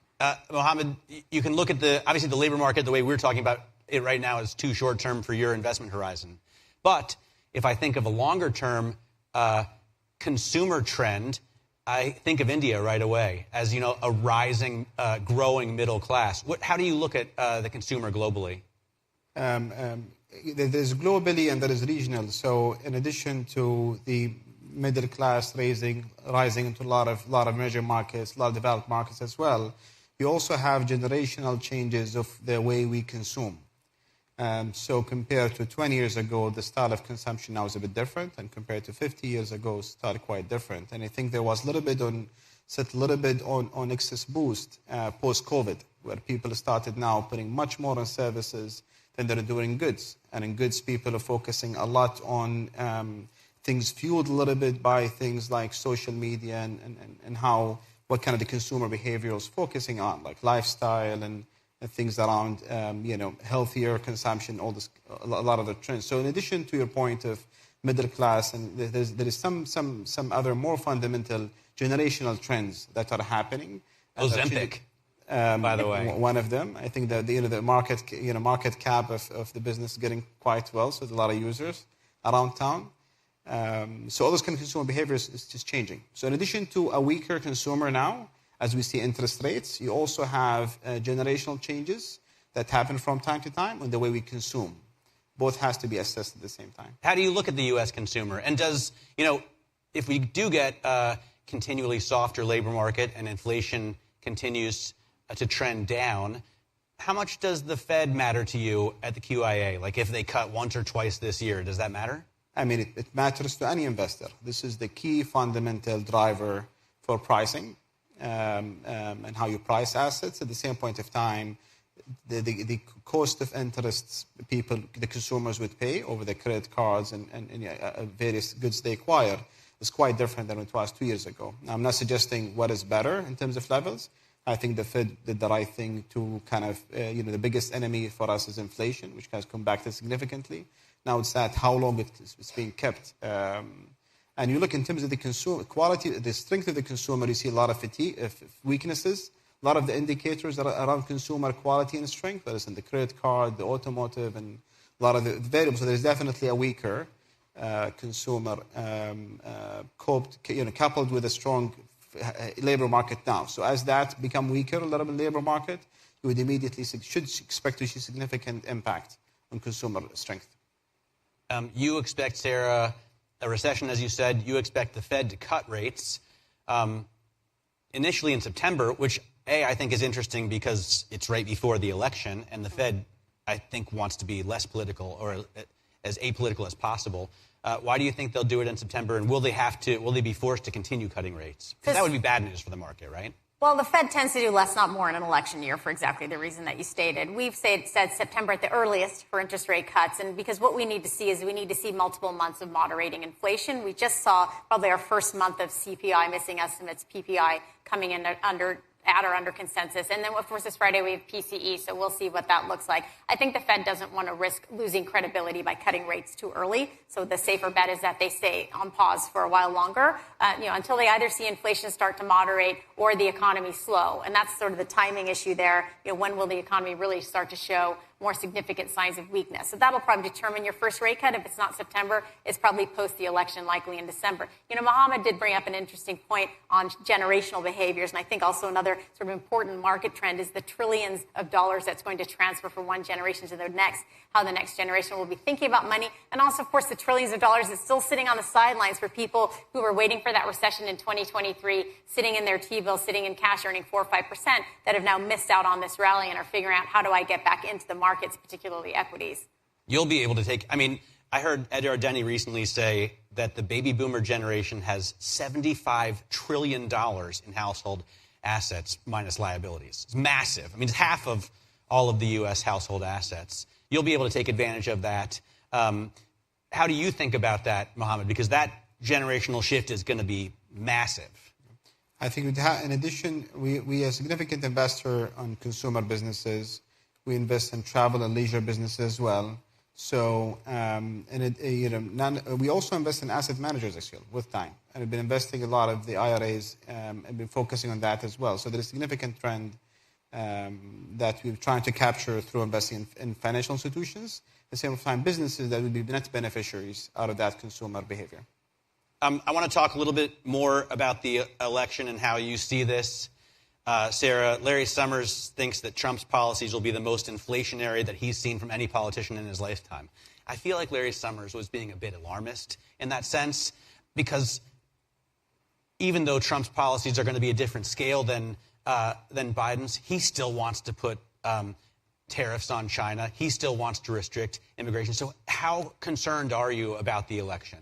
Mohammed, you can look at obviously the labor market the way we're talking about it right now is too short term for your investment horizon. But if I think of a longer term consumer trend, I think of India right away as, a rising, growing middle class. How do you look at the consumer globally?
There's globally and there is regional. So in addition to the middle class rising into a lot of emerging markets, a lot of developed markets as well, you also have generational changes of the way we consume. So compared to 20 years ago, the style of consumption now is a bit different, and compared to 50 years ago, it's started quite different. And I think there was a little bit on excess boost post-COVID, where people started now putting much more on services than they're doing goods. And in goods, people are focusing a lot on things fueled a little bit by things like social media and what kind of the consumer behavior is focusing on, like lifestyle and things around, healthier consumption, a lot of the trends. So in addition to your point of middle class, and there is some other more fundamental generational trends that are happening.
Ozempic, by the way.
One of them. I think that the market cap of the business is getting quite well, so there's a lot of users around town. So all those kind of consumer behavior is just changing. So in addition to a weaker consumer now, as we see interest rates, you also have generational changes that happen from time to time in the way we consume. Both has to be assessed at the same time.
How do you look at the U.S. consumer? And does, if we do get a continually softer labor market and inflation continues to trend down, how much does the Fed matter to you at the QIA? Like if they cut once or twice this year, does that matter?
I mean, it matters to any investor. This is the key fundamental driver for pricing and how you price assets. At the same point of time, the cost of interest the consumers would pay over the credit cards and various goods they acquire is quite different than it was 2 years ago. Now, I'm not suggesting what is better in terms of levels. I think the Fed did the right thing to kind of, the biggest enemy for us is inflation, which has come back significantly. Now it's that how long it's being kept. And you look in terms of the consumer quality, the strength of the consumer, you see a lot of weaknesses. A lot of the indicators that are around consumer quality and strength, whether it's in the credit card, the automotive, and a lot of the variables. So there's definitely a weaker consumer coupled with a strong labor market now. So as that become weaker, a little bit labor market, you would immediately should expect to see significant impact on consumer strength.
You expect, Sarah, a recession, as you said. You expect the Fed to cut rates initially in September, which I think is interesting because it's right before the election, and the Fed, I think, wants to be less political or as apolitical as possible. Why do you think they'll do it in September, and will they be forced to continue cutting rates? Because that would be bad news for the market, right?
Well, the Fed tends to do less, not more in an election year for exactly the reason that you stated. We've said September at the earliest for interest rate cuts, and because what we need to see is we need to see multiple months of moderating inflation. We just saw probably our first month of CPI, missing estimates, PPI, coming in at or under consensus. And then, of course, this Friday we have PCE, so we'll see what that looks like. I think the Fed doesn't want to risk losing credibility by cutting rates too early, so the safer bet is that they stay on pause for a while longer, until they either see inflation start to moderate or the economy slow. And that's sort of the timing issue there. When will the economy really start to show more significant signs of weakness? So that'll probably determine your first rate cut. If it's not September, it's probably post the election, likely in December. Mohammed did bring up an interesting point on generational behaviors, and I think also another sort of important market trend is the trillions of dollars that's going to transfer from one generation to the next, how the next generation will be thinking about money, and also, of course, the trillions of dollars that's still sitting on the sidelines for people who were waiting for that recession in 2023, sitting in their T-bills, sitting in cash, earning 4 or 5%, that have now missed out on this rally and are figuring out, how do I get back into the markets, particularly equities?
You'll be able to take, I heard Ed Ardeni recently say that the baby boomer generation has $75 trillion in household assets minus liabilities. It's massive. It's half of all of the U.S. household assets. You'll be able to take advantage of that. How do you think about that, Mohammed? Because that generational shift is going to be massive.
I think in addition, we are a significant investor on consumer businesses. We invest in travel and leisure businesses as well. So, we also invest in asset managers as well with time. And we've been investing a lot of the IRAs and been focusing on that as well. So there is a significant trend that we're trying to capture through investing in financial institutions. At the same time, businesses that will be net beneficiaries out of that consumer behavior.
I want to talk a little bit more about the election and how you see this. Sarah, Larry Summers thinks that Trump's policies will be the most inflationary that he's seen from any politician in his lifetime. I feel like Larry Summers was being a bit alarmist in that sense, because even though Trump's policies are going to be a different scale than Biden's, he still wants to put tariffs on China. He still wants to restrict immigration. So how concerned are you about the election?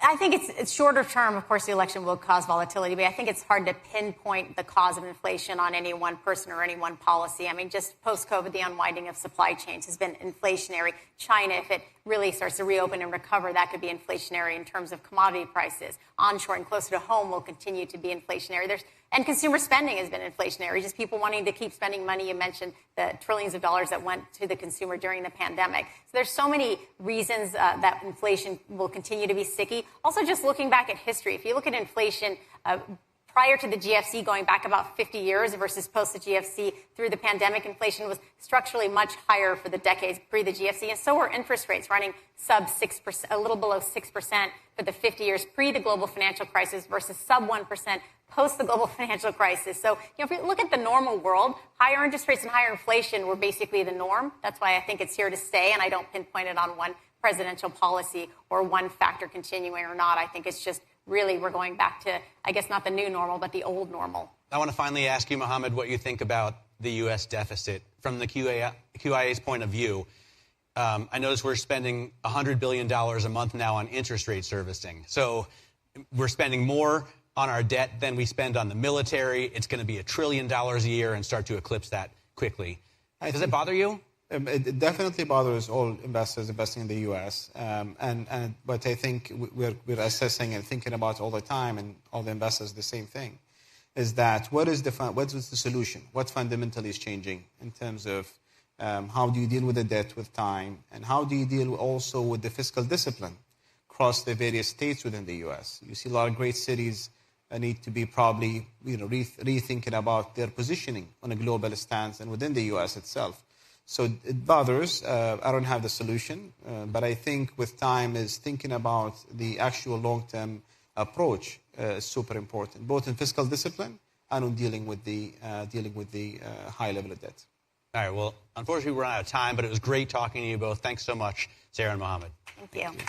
I think it's shorter term. Of course, the election will cause volatility, but I think it's hard to pinpoint the cause of inflation on any one person or any one policy. Just post-COVID, the unwinding of supply chains has been inflationary. China, if it really starts to reopen and recover, that could be inflationary in terms of commodity prices. Onshoring closer to home will continue to be inflationary. And consumer spending has been inflationary, just people wanting to keep spending money. You mentioned the trillions of dollars that went to the consumer during the pandemic. So there's so many reasons that inflation will continue to be sticky. Also, just looking back at history, if you look at inflation prior to the GFC, going back about 50 years versus post the GFC through the pandemic, inflation was structurally much higher for the decades pre the GFC. And so were interest rates running sub 6%, a little below 6% for the 50 years pre the global financial crisis versus sub 1% post the global financial crisis. So, if you look at the normal world, higher interest rates and higher inflation were basically the norm. That's why I think it's here to stay, and I don't pinpoint it on one presidential policy or one factor continuing or not. I think it's just really we're going back to, I guess, not the new normal, but the old normal.
I want to finally ask you, Mohammed, what you think about the U.S. deficit from the QIA's point of view. I notice we're spending $100 billion a month now on interest rate servicing. So we're spending more on our debt than we spend on the military. It's going to be $1 trillion a year and start to eclipse that quickly. Does it bother you?
It definitely bothers all investors investing in the U.S. But I think we're assessing and thinking about all the time, and all the investors the same thing, is that what is the solution? What fundamentally is changing in terms of how do you deal with the debt with time, and how do you deal also with the fiscal discipline across the various states within the U.S.? You see a lot of great cities need to be probably rethinking about their positioning on a global stance and within the U.S. itself. So it bothers. I don't have the solution, but I think with time is thinking about the actual long-term approach is super important, both in fiscal discipline and on dealing with the high level of debt.
All right. Well, unfortunately, we're out of time, but it was great talking to you both. Thanks so much, Sarah and Mohammed.
Thank you.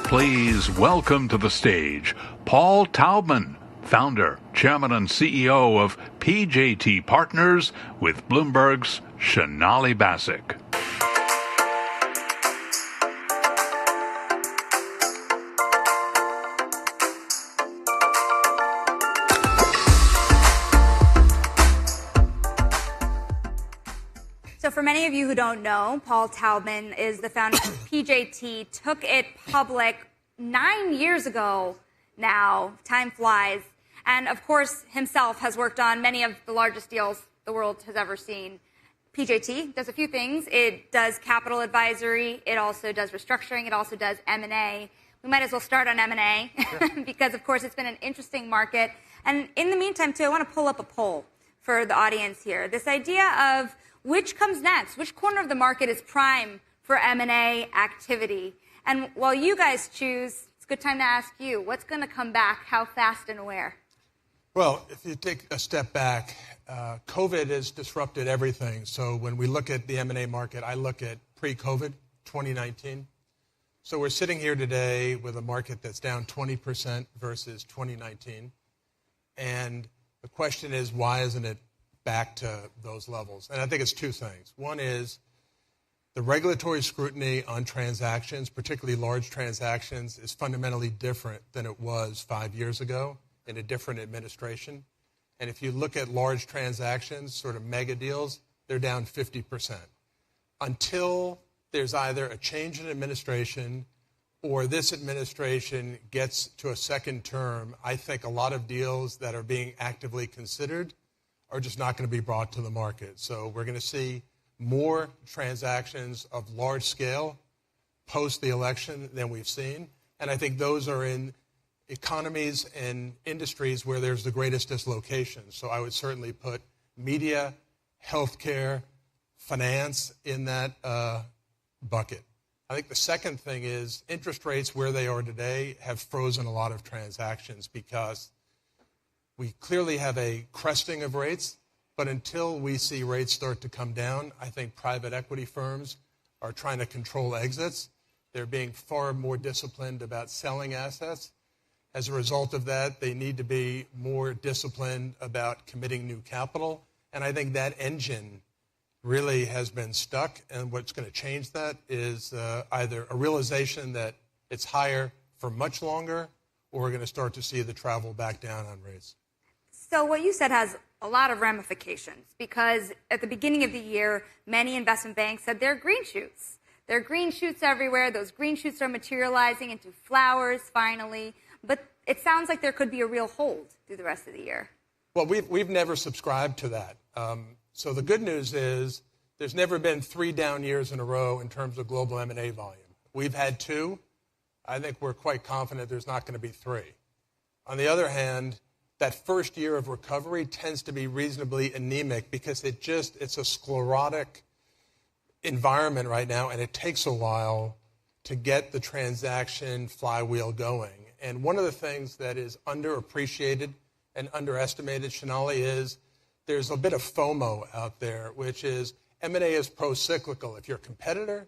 Please welcome to the stage Paul Taubman, founder, chairman, and CEO of PJT Partners with Bloomberg's Sonali Basak.
So for many of you who don't know, Paul Taubman is the founder of PJT, took it public 9 years ago now. Time flies. And of course, himself has worked on many of the largest deals the world has ever seen. PJT does a few things. It does capital advisory. It also does restructuring. It also does M&A. We might as well start on M&A because, of course, it's been an interesting market. And in the meantime, too, I want to pull up a poll for the audience here. This idea of which comes next? Which corner of the market is prime for M&A activity? And while you guys choose, it's a good time to ask you, what's going to come back, how fast and where?
Well, if you take a step back, COVID has disrupted everything. So when we look at the M&A market, I look at pre-COVID, 2019. So we're sitting here today with a market that's down 20% versus 2019. And the question is, why isn't it back to those levels? And I think it's two things. One is the regulatory scrutiny on transactions, particularly large transactions, is fundamentally different than it was 5 years ago in a different administration. And if you look at large transactions, sort of mega deals, they're down 50%. Until there's either a change in administration or this administration gets to a second term, I think a lot of deals that are being actively considered are just not going to be brought to the market. So we're going to see more transactions of large scale post the election than we've seen. And I think those are in economies and industries where there's the greatest dislocation. So I would certainly put media, healthcare, finance in that bucket. I think the second thing is interest rates where they are today have frozen a lot of transactions because we clearly have a cresting of rates, but until we see rates start to come down, I think private equity firms are trying to control exits. They're being far more disciplined about selling assets. As a result of that, they need to be more disciplined about committing new capital. And I think that engine really has been stuck. And what's going to change that is either a realization that it's higher for much longer, or we're going to start to see the travel back down on rates.
So what you said has a lot of ramifications because at the beginning of the year, many investment banks said there are green shoots. There are green shoots everywhere. Those green shoots are materializing into flowers finally. But it sounds like there could be a real hold through the rest of the year.
Well, we've never subscribed to that. So the good news is there's never been 3 down years in a row in terms of global M&A volume. We've had 2. I think we're quite confident there's not going to be 3. On the other hand, that first year of recovery tends to be reasonably anemic because it's a sclerotic environment right now, and it takes a while to get the transaction flywheel going. And one of the things that is underappreciated and underestimated, Sonali, is there's a bit of FOMO out there, which is M&A is pro-cyclical. If your competitor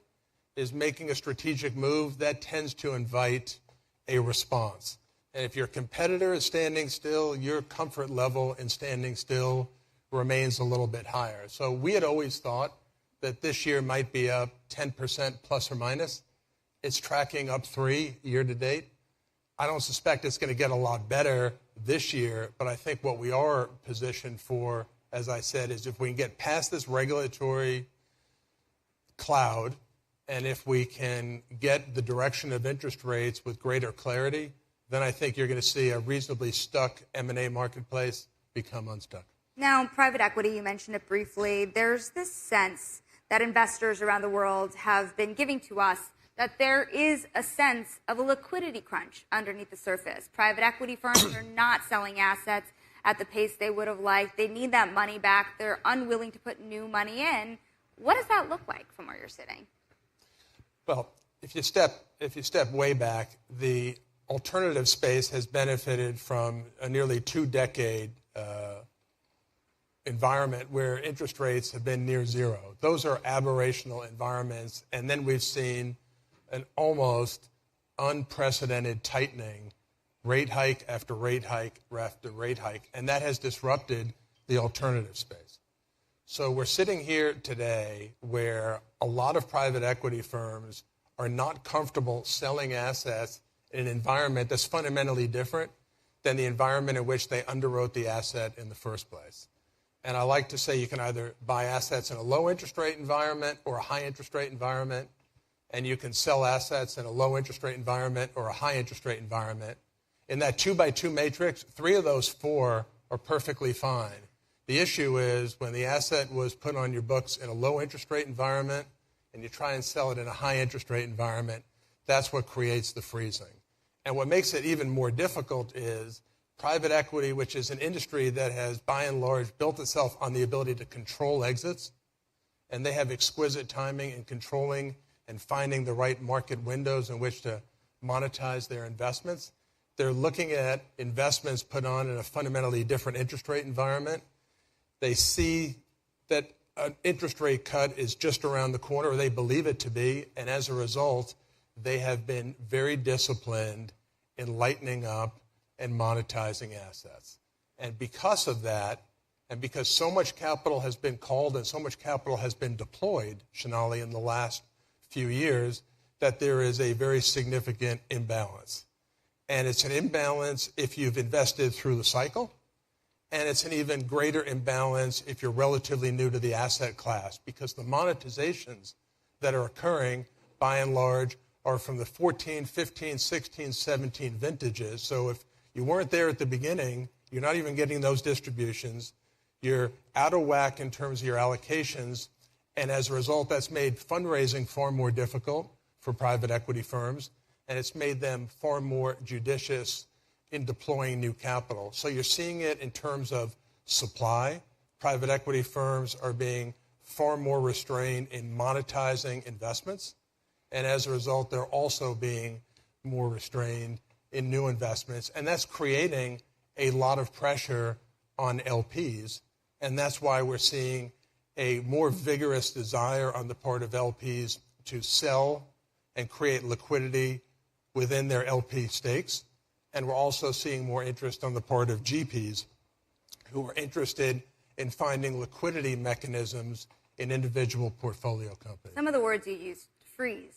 is making a strategic move, that tends to invite a response. And if your competitor is standing still, your comfort level in standing still remains a little bit higher. So we had always thought that this year might be up 10% plus or minus. It's tracking up 3 year to date. I don't suspect it's going to get a lot better this year, but I think what we are positioned for, as I said, is if we can get past this regulatory cloud, and if we can get the direction of interest rates with greater clarity, then I think you're going to see a reasonably stuck M&A marketplace become unstuck.
Now, private equity, you mentioned it briefly. There's this sense that investors around the world have been giving to us that there is a sense of a liquidity crunch underneath the surface. Private equity firms are not selling assets at the pace they would have liked. They need that money back. They're unwilling to put new money in. What does that look like from where you're sitting?
Well, if you step way back, the alternative space has benefited from a nearly 2-decade environment where interest rates have been near zero. Those are aberrational environments, and then we've seen an almost unprecedented tightening, rate hike after rate hike after rate hike, and that has disrupted the alternative space. So we're sitting here today where a lot of private equity firms are not comfortable selling assets in an environment that's fundamentally different than the environment in which they underwrote the asset in the first place. And I like to say you can either buy assets in a low interest rate environment or a high interest rate environment, and you can sell assets in a low interest rate environment or a high interest rate environment. In that 2x2 matrix, 3 of those 4 are perfectly fine. The issue is when the asset was put on your books in a low interest rate environment and you try and sell it in a high interest rate environment, that's what creates the freezing. And what makes it even more difficult is private equity, which is an industry that has, by and large, built itself on the ability to control exits, and they have exquisite timing in controlling and finding the right market windows in which to monetize their investments. They're looking at investments put on in a fundamentally different interest rate environment. They see that an interest rate cut is just around the corner, or they believe it to be, and as a result, they have been very disciplined in lightening up and monetizing assets. And because of that, and because so much capital has been called and so much capital has been deployed, Sonali, in the last few years, that there is a very significant imbalance. And it's an imbalance if you've invested through the cycle, and it's an even greater imbalance if you're relatively new to the asset class, because the monetizations that are occurring, by and large, are from the 14, 15, 16, 17 vintages. So if you weren't there at the beginning, you're not even getting those distributions. You're out of whack in terms of your allocations, and as a result, that's made fundraising far more difficult for private equity firms, and it's made them far more judicious in deploying new capital. So you're seeing it in terms of supply. Private equity firms are being far more restrained in monetizing investments, and as a result, they're also being more restrained in new investments, and that's creating a lot of pressure on LPs, and that's why we're seeing a more vigorous desire on the part of LPs to sell and create liquidity within their LP stakes. And we're also seeing more interest on the part of GPs who are interested in finding liquidity mechanisms in individual portfolio companies.
Some of the words you used, freeze,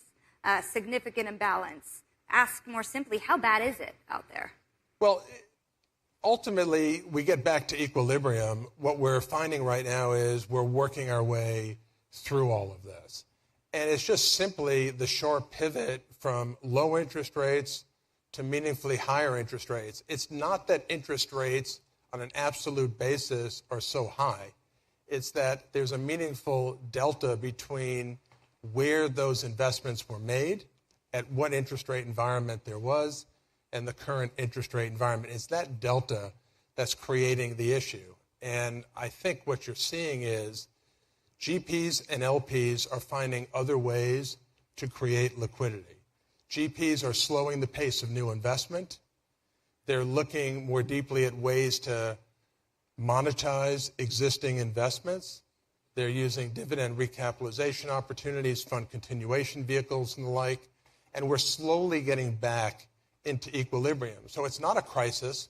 significant imbalance. Ask more simply, how bad is it out there?
Well, ultimately, we get back to equilibrium. What we're finding right now is we're working our way through all of this. And it's just simply the sharp pivot from low interest rates to meaningfully higher interest rates. It's not that interest rates on an absolute basis are so high. It's that there's a meaningful delta between where those investments were made, at what interest rate environment there was, and the current interest rate environment. It's that delta that's creating the issue. And I think what you're seeing is GPs and LPs are finding other ways to create liquidity. GPs are slowing the pace of new investment. They're looking more deeply at ways to monetize existing investments. They're using dividend recapitalization opportunities, fund continuation vehicles, and the like. And we're slowly getting back into equilibrium. So it's not a crisis.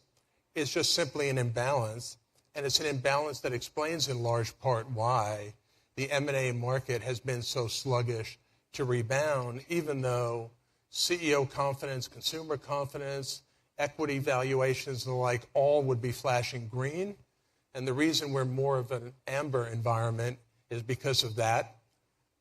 It's just simply an imbalance. And it's an imbalance that explains in large part why the M&A market has been so sluggish to rebound, even though CEO confidence, consumer confidence, equity valuations and the like all would be flashing green. And the reason we're more of an amber environment is because of that.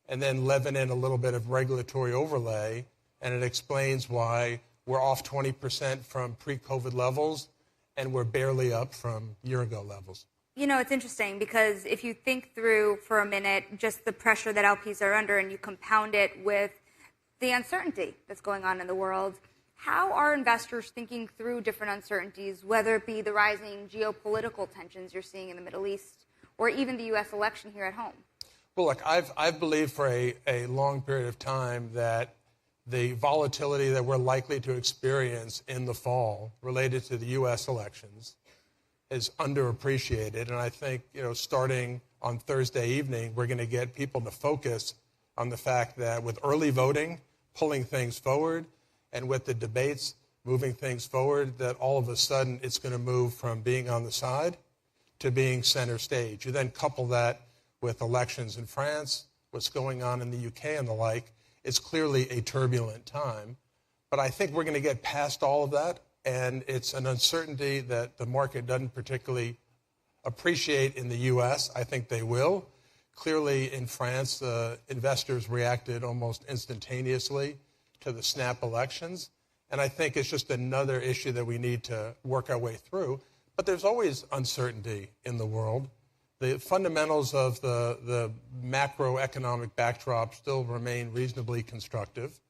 And then leaven in a little bit of regulatory overlay, and it explains why we're off 20% from pre-COVID levels, and we're barely up from year-ago levels.
You know, it's interesting because if you think through for a minute just the pressure that LPs are under and you compound it with the uncertainty that's going on in the world, how are investors thinking through different uncertainties, whether it be the rising geopolitical tensions you're seeing in the Middle East or even the U.S. election here at home?
Well, look, I've believed for a long period of time that the volatility that we're likely to experience in the fall related to the U.S. elections is underappreciated. And I think, starting on Thursday evening, we're going to get people to focus on the fact that with early voting pulling things forward and with the debates moving things forward, that all of a sudden it's going to move from being on the side to being center stage. You then couple that with elections in France, what's going on in the UK and the like. It's clearly a turbulent time. But I think we're going to get past all of that, and it's an uncertainty that the market doesn't particularly appreciate in the U.S. I think they will. Clearly, in France, the investors reacted almost instantaneously to the snap elections. And I think it's just another issue that we need to work our way through. But there's always uncertainty in the world. The fundamentals of the macroeconomic backdrop still remain reasonably constructive.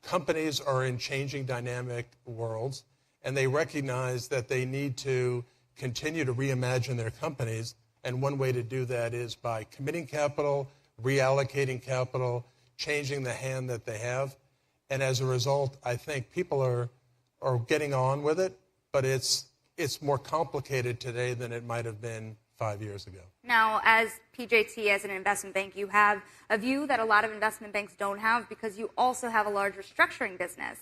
Companies are in changing dynamic worlds, and they recognize that they need to continue to reimagine their companies. And one way to do that is by committing capital, reallocating capital, changing the hand that they have. And as a result, I think people are getting on with it, but it's more complicated today than it might have been 5 years ago.
Now, as PJT, as an investment bank, you have a view that a lot of investment banks don't have because you also have a large restructuring business.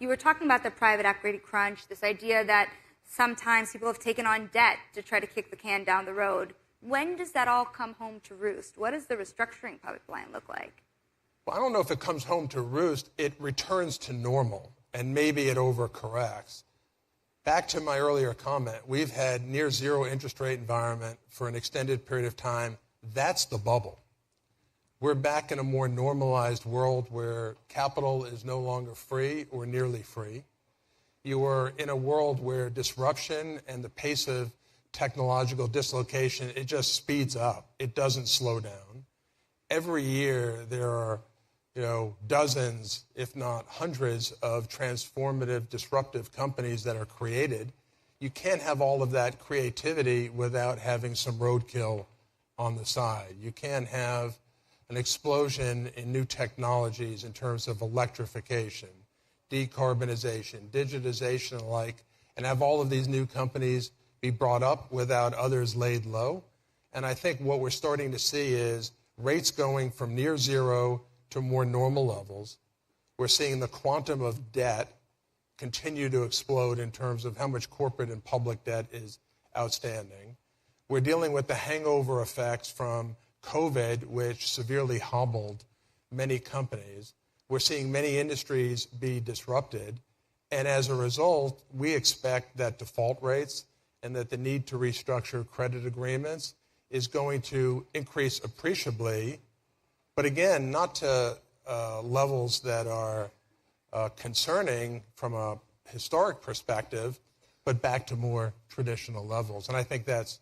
You were talking about the private equity crunch, this idea that sometimes people have taken on debt to try to kick the can down the road. When does that all come home to roost? What does the restructuring pipeline look like?
Well, I don't know if it comes home to roost. It returns to normal, and maybe it overcorrects. Back to my earlier comment, we've had near zero interest rate environment for an extended period of time. That's the bubble. We're back in a more normalized world where capital is no longer free or nearly free. You are in a world where disruption and the pace of technological dislocation, it just speeds up. It doesn't slow down. Every year there are dozens, if not hundreds, of transformative, disruptive companies that are created. You can't have all of that creativity without having some roadkill on the side. You can't have an explosion in new technologies in terms of electrification, decarbonization, digitization, and the like, and have all of these new companies be brought up without others laid low. And I think what we're starting to see is rates going from near zero to more normal levels. We're seeing the quantum of debt continue to explode in terms of how much corporate and public debt is outstanding. We're dealing with the hangover effects from COVID, which severely hobbled many companies. We're seeing many industries be disrupted. And as a result, we expect that default rates and that the need to restructure credit agreements is going to increase appreciably. But again, not to levels that are concerning from a historic perspective, but back to more traditional levels. And I think that's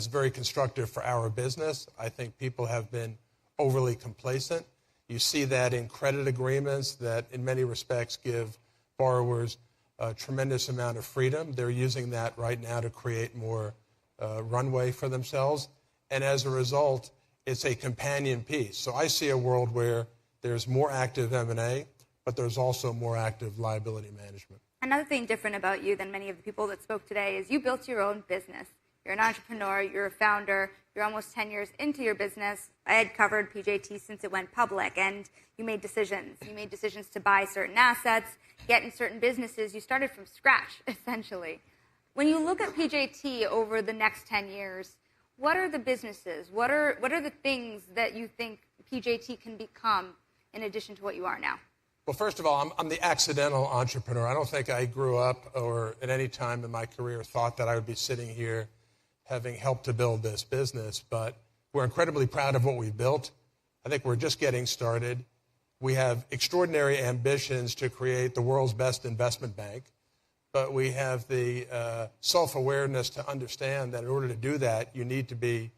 very constructive for our business. I think people have been overly complacent. You see that in credit agreements that in many respects give borrowers a tremendous amount of freedom. They're using that right now to create more runway for themselves. And as a result, it's a companion piece. So I see a world where there's more active M&A, but there's also more active liability management.
Another thing different about you than many of the people that spoke today is you built your own business You're an entrepreneur. You're a founder. You're almost 10 years into your business. I had covered PJT since it went public, and you made decisions. You made decisions to buy certain assets, get in certain businesses. You started from scratch, essentially. When you look at PJT over the next 10 years, what are the businesses? What are the things that you think PJT can become in addition to what you are now?
Well, first of all, I'm the accidental entrepreneur. I don't think I grew up or at any time in my career thought that I would be sitting here having helped to build this business. But we're incredibly proud of what we've built. I think we're just getting started. We have extraordinary ambitions to create the world's best investment bank. But we have the self-awareness to understand that in order to do that, you need to be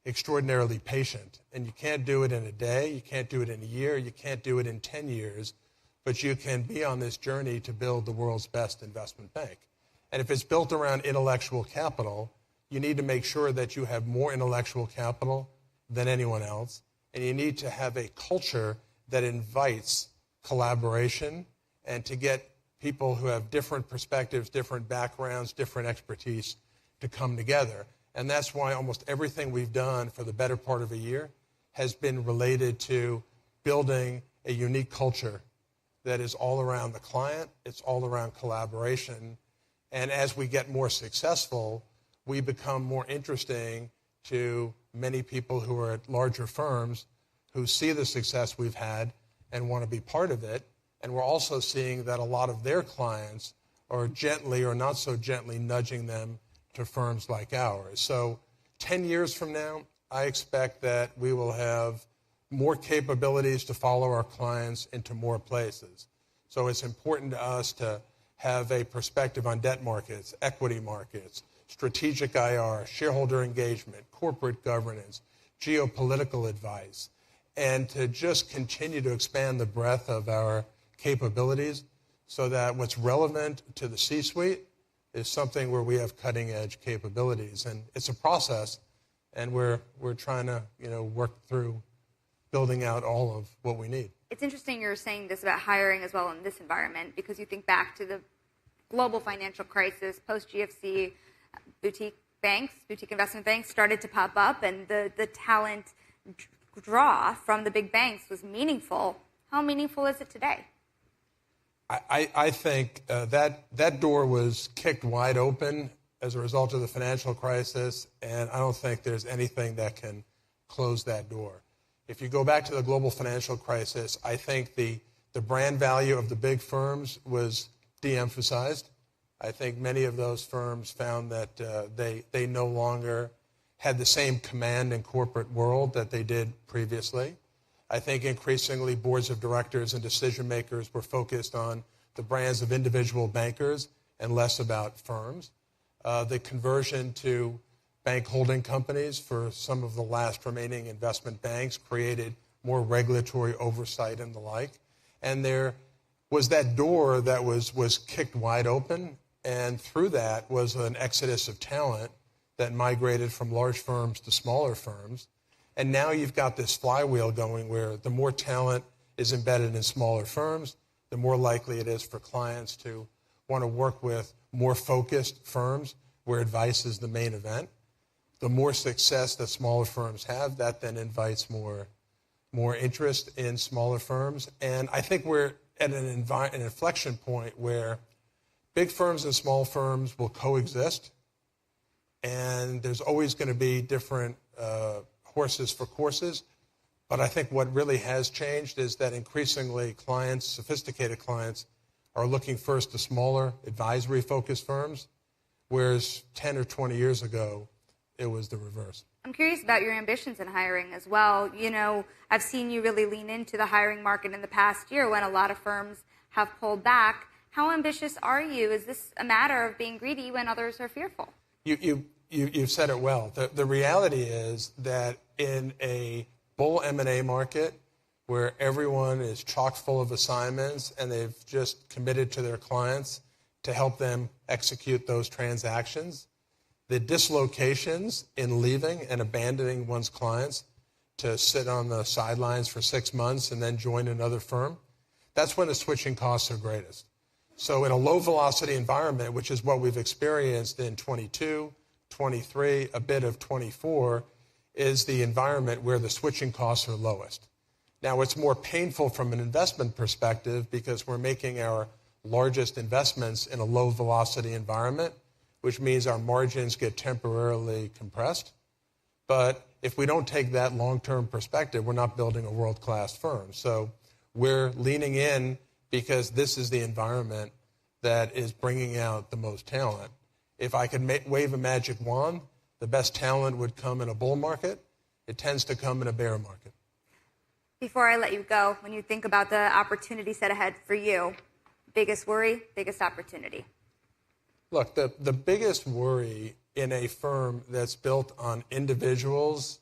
extraordinarily patient. And you can't do it in a day, you can't do it in a year, you can't do it in 10 years, but you can be on this journey to build the world's best investment bank. And if it's built around intellectual capital, you need to make sure that you have more intellectual capital than anyone else, and you need to have a culture that invites collaboration and to get people who have different perspectives, different backgrounds, different expertise to come together. And that's why almost everything we've done for the better part of a year has been related to building a unique culture that is all around the client, it's all around collaboration. And as we get more successful, we become more interesting to many people who are at larger firms who see the success we've had and want to be part of it. And we're also seeing that a lot of their clients are gently or not so gently nudging them to firms like ours. So 10 years from now, I expect that we will have more capabilities to follow our clients into more places. So it's important to us to have a perspective on debt markets, equity markets, strategic IR, shareholder engagement, corporate governance, geopolitical advice, and to just continue to expand the breadth of our capabilities so that what's relevant to the C-suite is something where we have cutting-edge capabilities. And it's a process, and we're trying to work through building out all of what we need.
It's interesting you're saying this about hiring as well in this environment, because you think back to the global financial crisis, post-GFC, boutique investment banks started to pop up, and the talent draw from the big banks was meaningful. How meaningful is it today?
I think that door was kicked wide open as a result of the financial crisis, and I don't think there's anything that can close that door. If you go back to the global financial crisis, I think the brand value of the big firms was de-emphasized. I think many of those firms found that they no longer had the same command in corporate world that they did previously. I think increasingly boards of directors and decision makers were focused on the brands of individual bankers and less about firms. The conversion to bank holding companies for some of the last remaining investment banks created more regulatory oversight and the like. And there was that door that was kicked wide open, and through that was an exodus of talent that migrated from large firms to smaller firms. And now you've got this flywheel going where the more talent is embedded in smaller firms, the more likely it is for clients to want to work with more focused firms where advice is the main event. The more success that smaller firms have, that then invites more interest in smaller firms. And I think we're at an inflection point where big firms and small firms will coexist, and there's always going to be different horses for courses. But I think what really has changed is that increasingly clients, sophisticated clients, are looking first to smaller advisory-focused firms, whereas 10 or 20 years ago, it was the reverse.
I'm curious about your ambitions in hiring as well. I've seen you really lean into the hiring market in the past year when a lot of firms have pulled back. How ambitious are you? Is this a matter of being greedy when others are fearful?
You've said it well. The reality is that in a bull M&A market where everyone is chock full of assignments and they've just committed to their clients to help them execute those transactions, the dislocations in leaving and abandoning one's clients to sit on the sidelines for 6 months and then join another firm, that's when the switching costs are greatest. So in a low velocity environment, which is what we've experienced in 22, 23, a bit of 24, is the environment where the switching costs are lowest. Now, it's more painful from an investment perspective because we're making our largest investments in a low-velocity environment, which means our margins get temporarily compressed. But if we don't take that long-term perspective, we're not building a world-class firm. So we're leaning in because this is the environment that is bringing out the most talent. If I could wave a magic wand, the best talent would come in a bull market. It tends to come in a bear market.
Before I let you go, when you think about the opportunity set ahead for you, biggest worry, biggest opportunity?
Look, the biggest worry in a firm that's built on individuals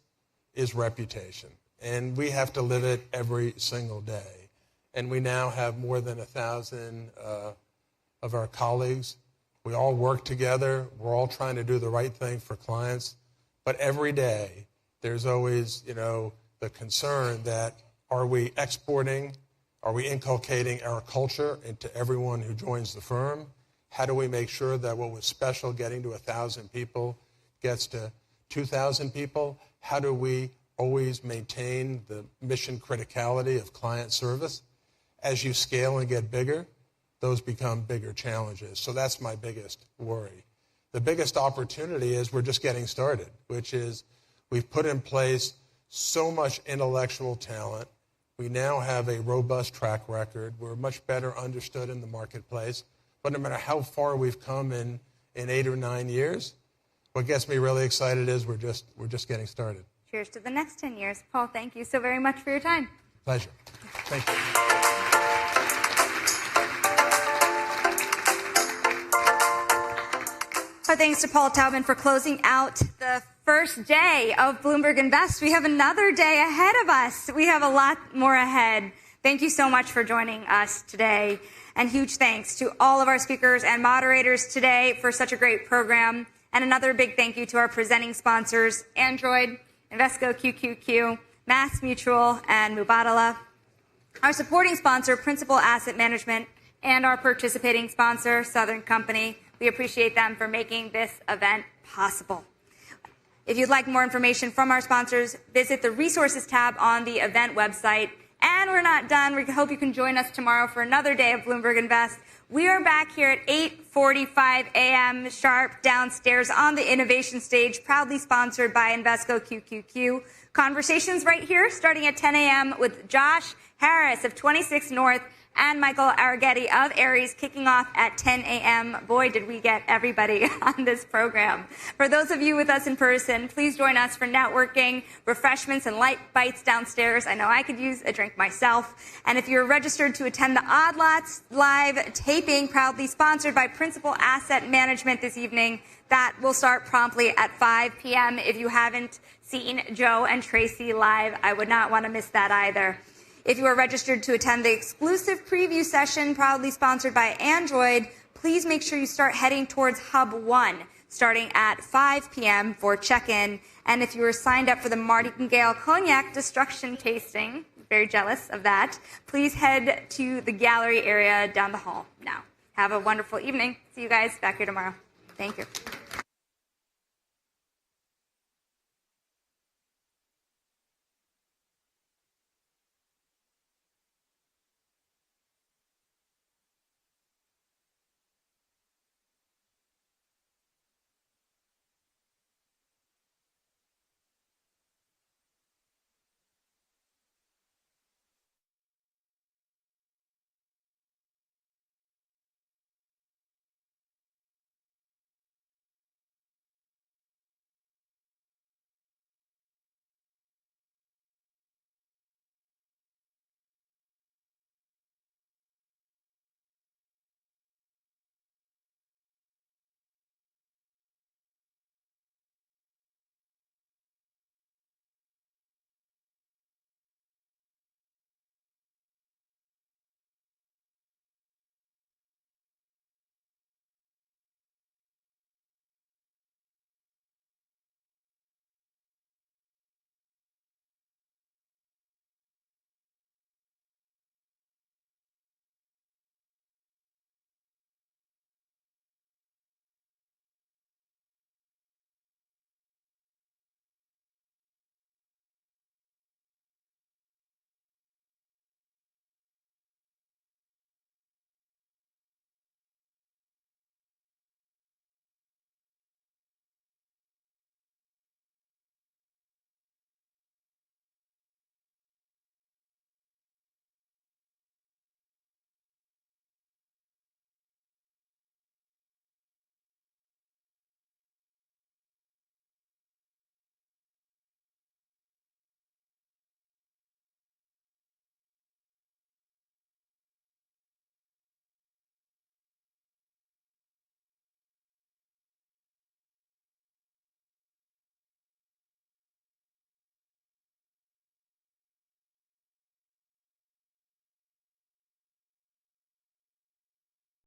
is reputation. And we have to live it every single day. And we now have more than 1,000 of our colleagues. We all work together. We're all trying to do the right thing for clients. But every day, there's always, the concern that are we exporting, are we inculcating our culture into everyone who joins the firm? How do we make sure that what was special getting to 1,000 people gets to 2,000 people? How do we always maintain the mission criticality of client service? As you scale and get bigger, those become bigger challenges. So that's my biggest worry. The biggest opportunity is we're just getting started, which is we've put in place so much intellectual talent. We now have a robust track record. We're much better understood in the marketplace. But no matter how far we've come in 8 or 9 years, what gets me really excited is we're just getting started.
Cheers to the next 10 years. Paul, thank you so very much for your time.
Pleasure. Thank you.
Our thanks to Paul Taubman for closing out the first day of Bloomberg Invest. We have another day ahead of us. We have a lot more ahead. Thank you so much for joining us today. And huge thanks to all of our speakers and moderators today for such a great program. And another big thank you to our presenting sponsors, Android, Invesco QQQ, Mass Mutual, and Mubadala. Our supporting sponsor, Principal Asset Management, and our participating sponsor, Southern Company. We appreciate them for making this event possible. If you'd like more information from our sponsors, visit the Resources tab on the event website. And we're not done. We hope you can join us tomorrow for another day of Bloomberg Invest. We are back here at 8:45 a.m. sharp downstairs on the innovation stage, proudly sponsored by Invesco QQQ. Conversations right here starting at 10 a.m. with Josh Harris of 26 North and Michael Araghetti of Aries kicking off at 10 a.m. Boy, did we get everybody on this program. For those of you with us in person, please join us for networking, refreshments, and light bites downstairs. I know I could use a drink myself. And if you're registered to attend the Odd Lots live taping, proudly sponsored by Principal Asset Management this evening, that will start promptly at 5 p.m. If you haven't seen Joe and Tracy live, I would not want to miss that either. If you are registered to attend the exclusive preview session, proudly sponsored by Android, please make sure you start heading towards Hub 1, starting at 5 p.m. for check-in. And if you are signed up for the Martingale Cognac Destruction Tasting, very jealous of that, please head to the gallery area down the hall now. Have a wonderful evening. See you guys back here tomorrow. Thank you.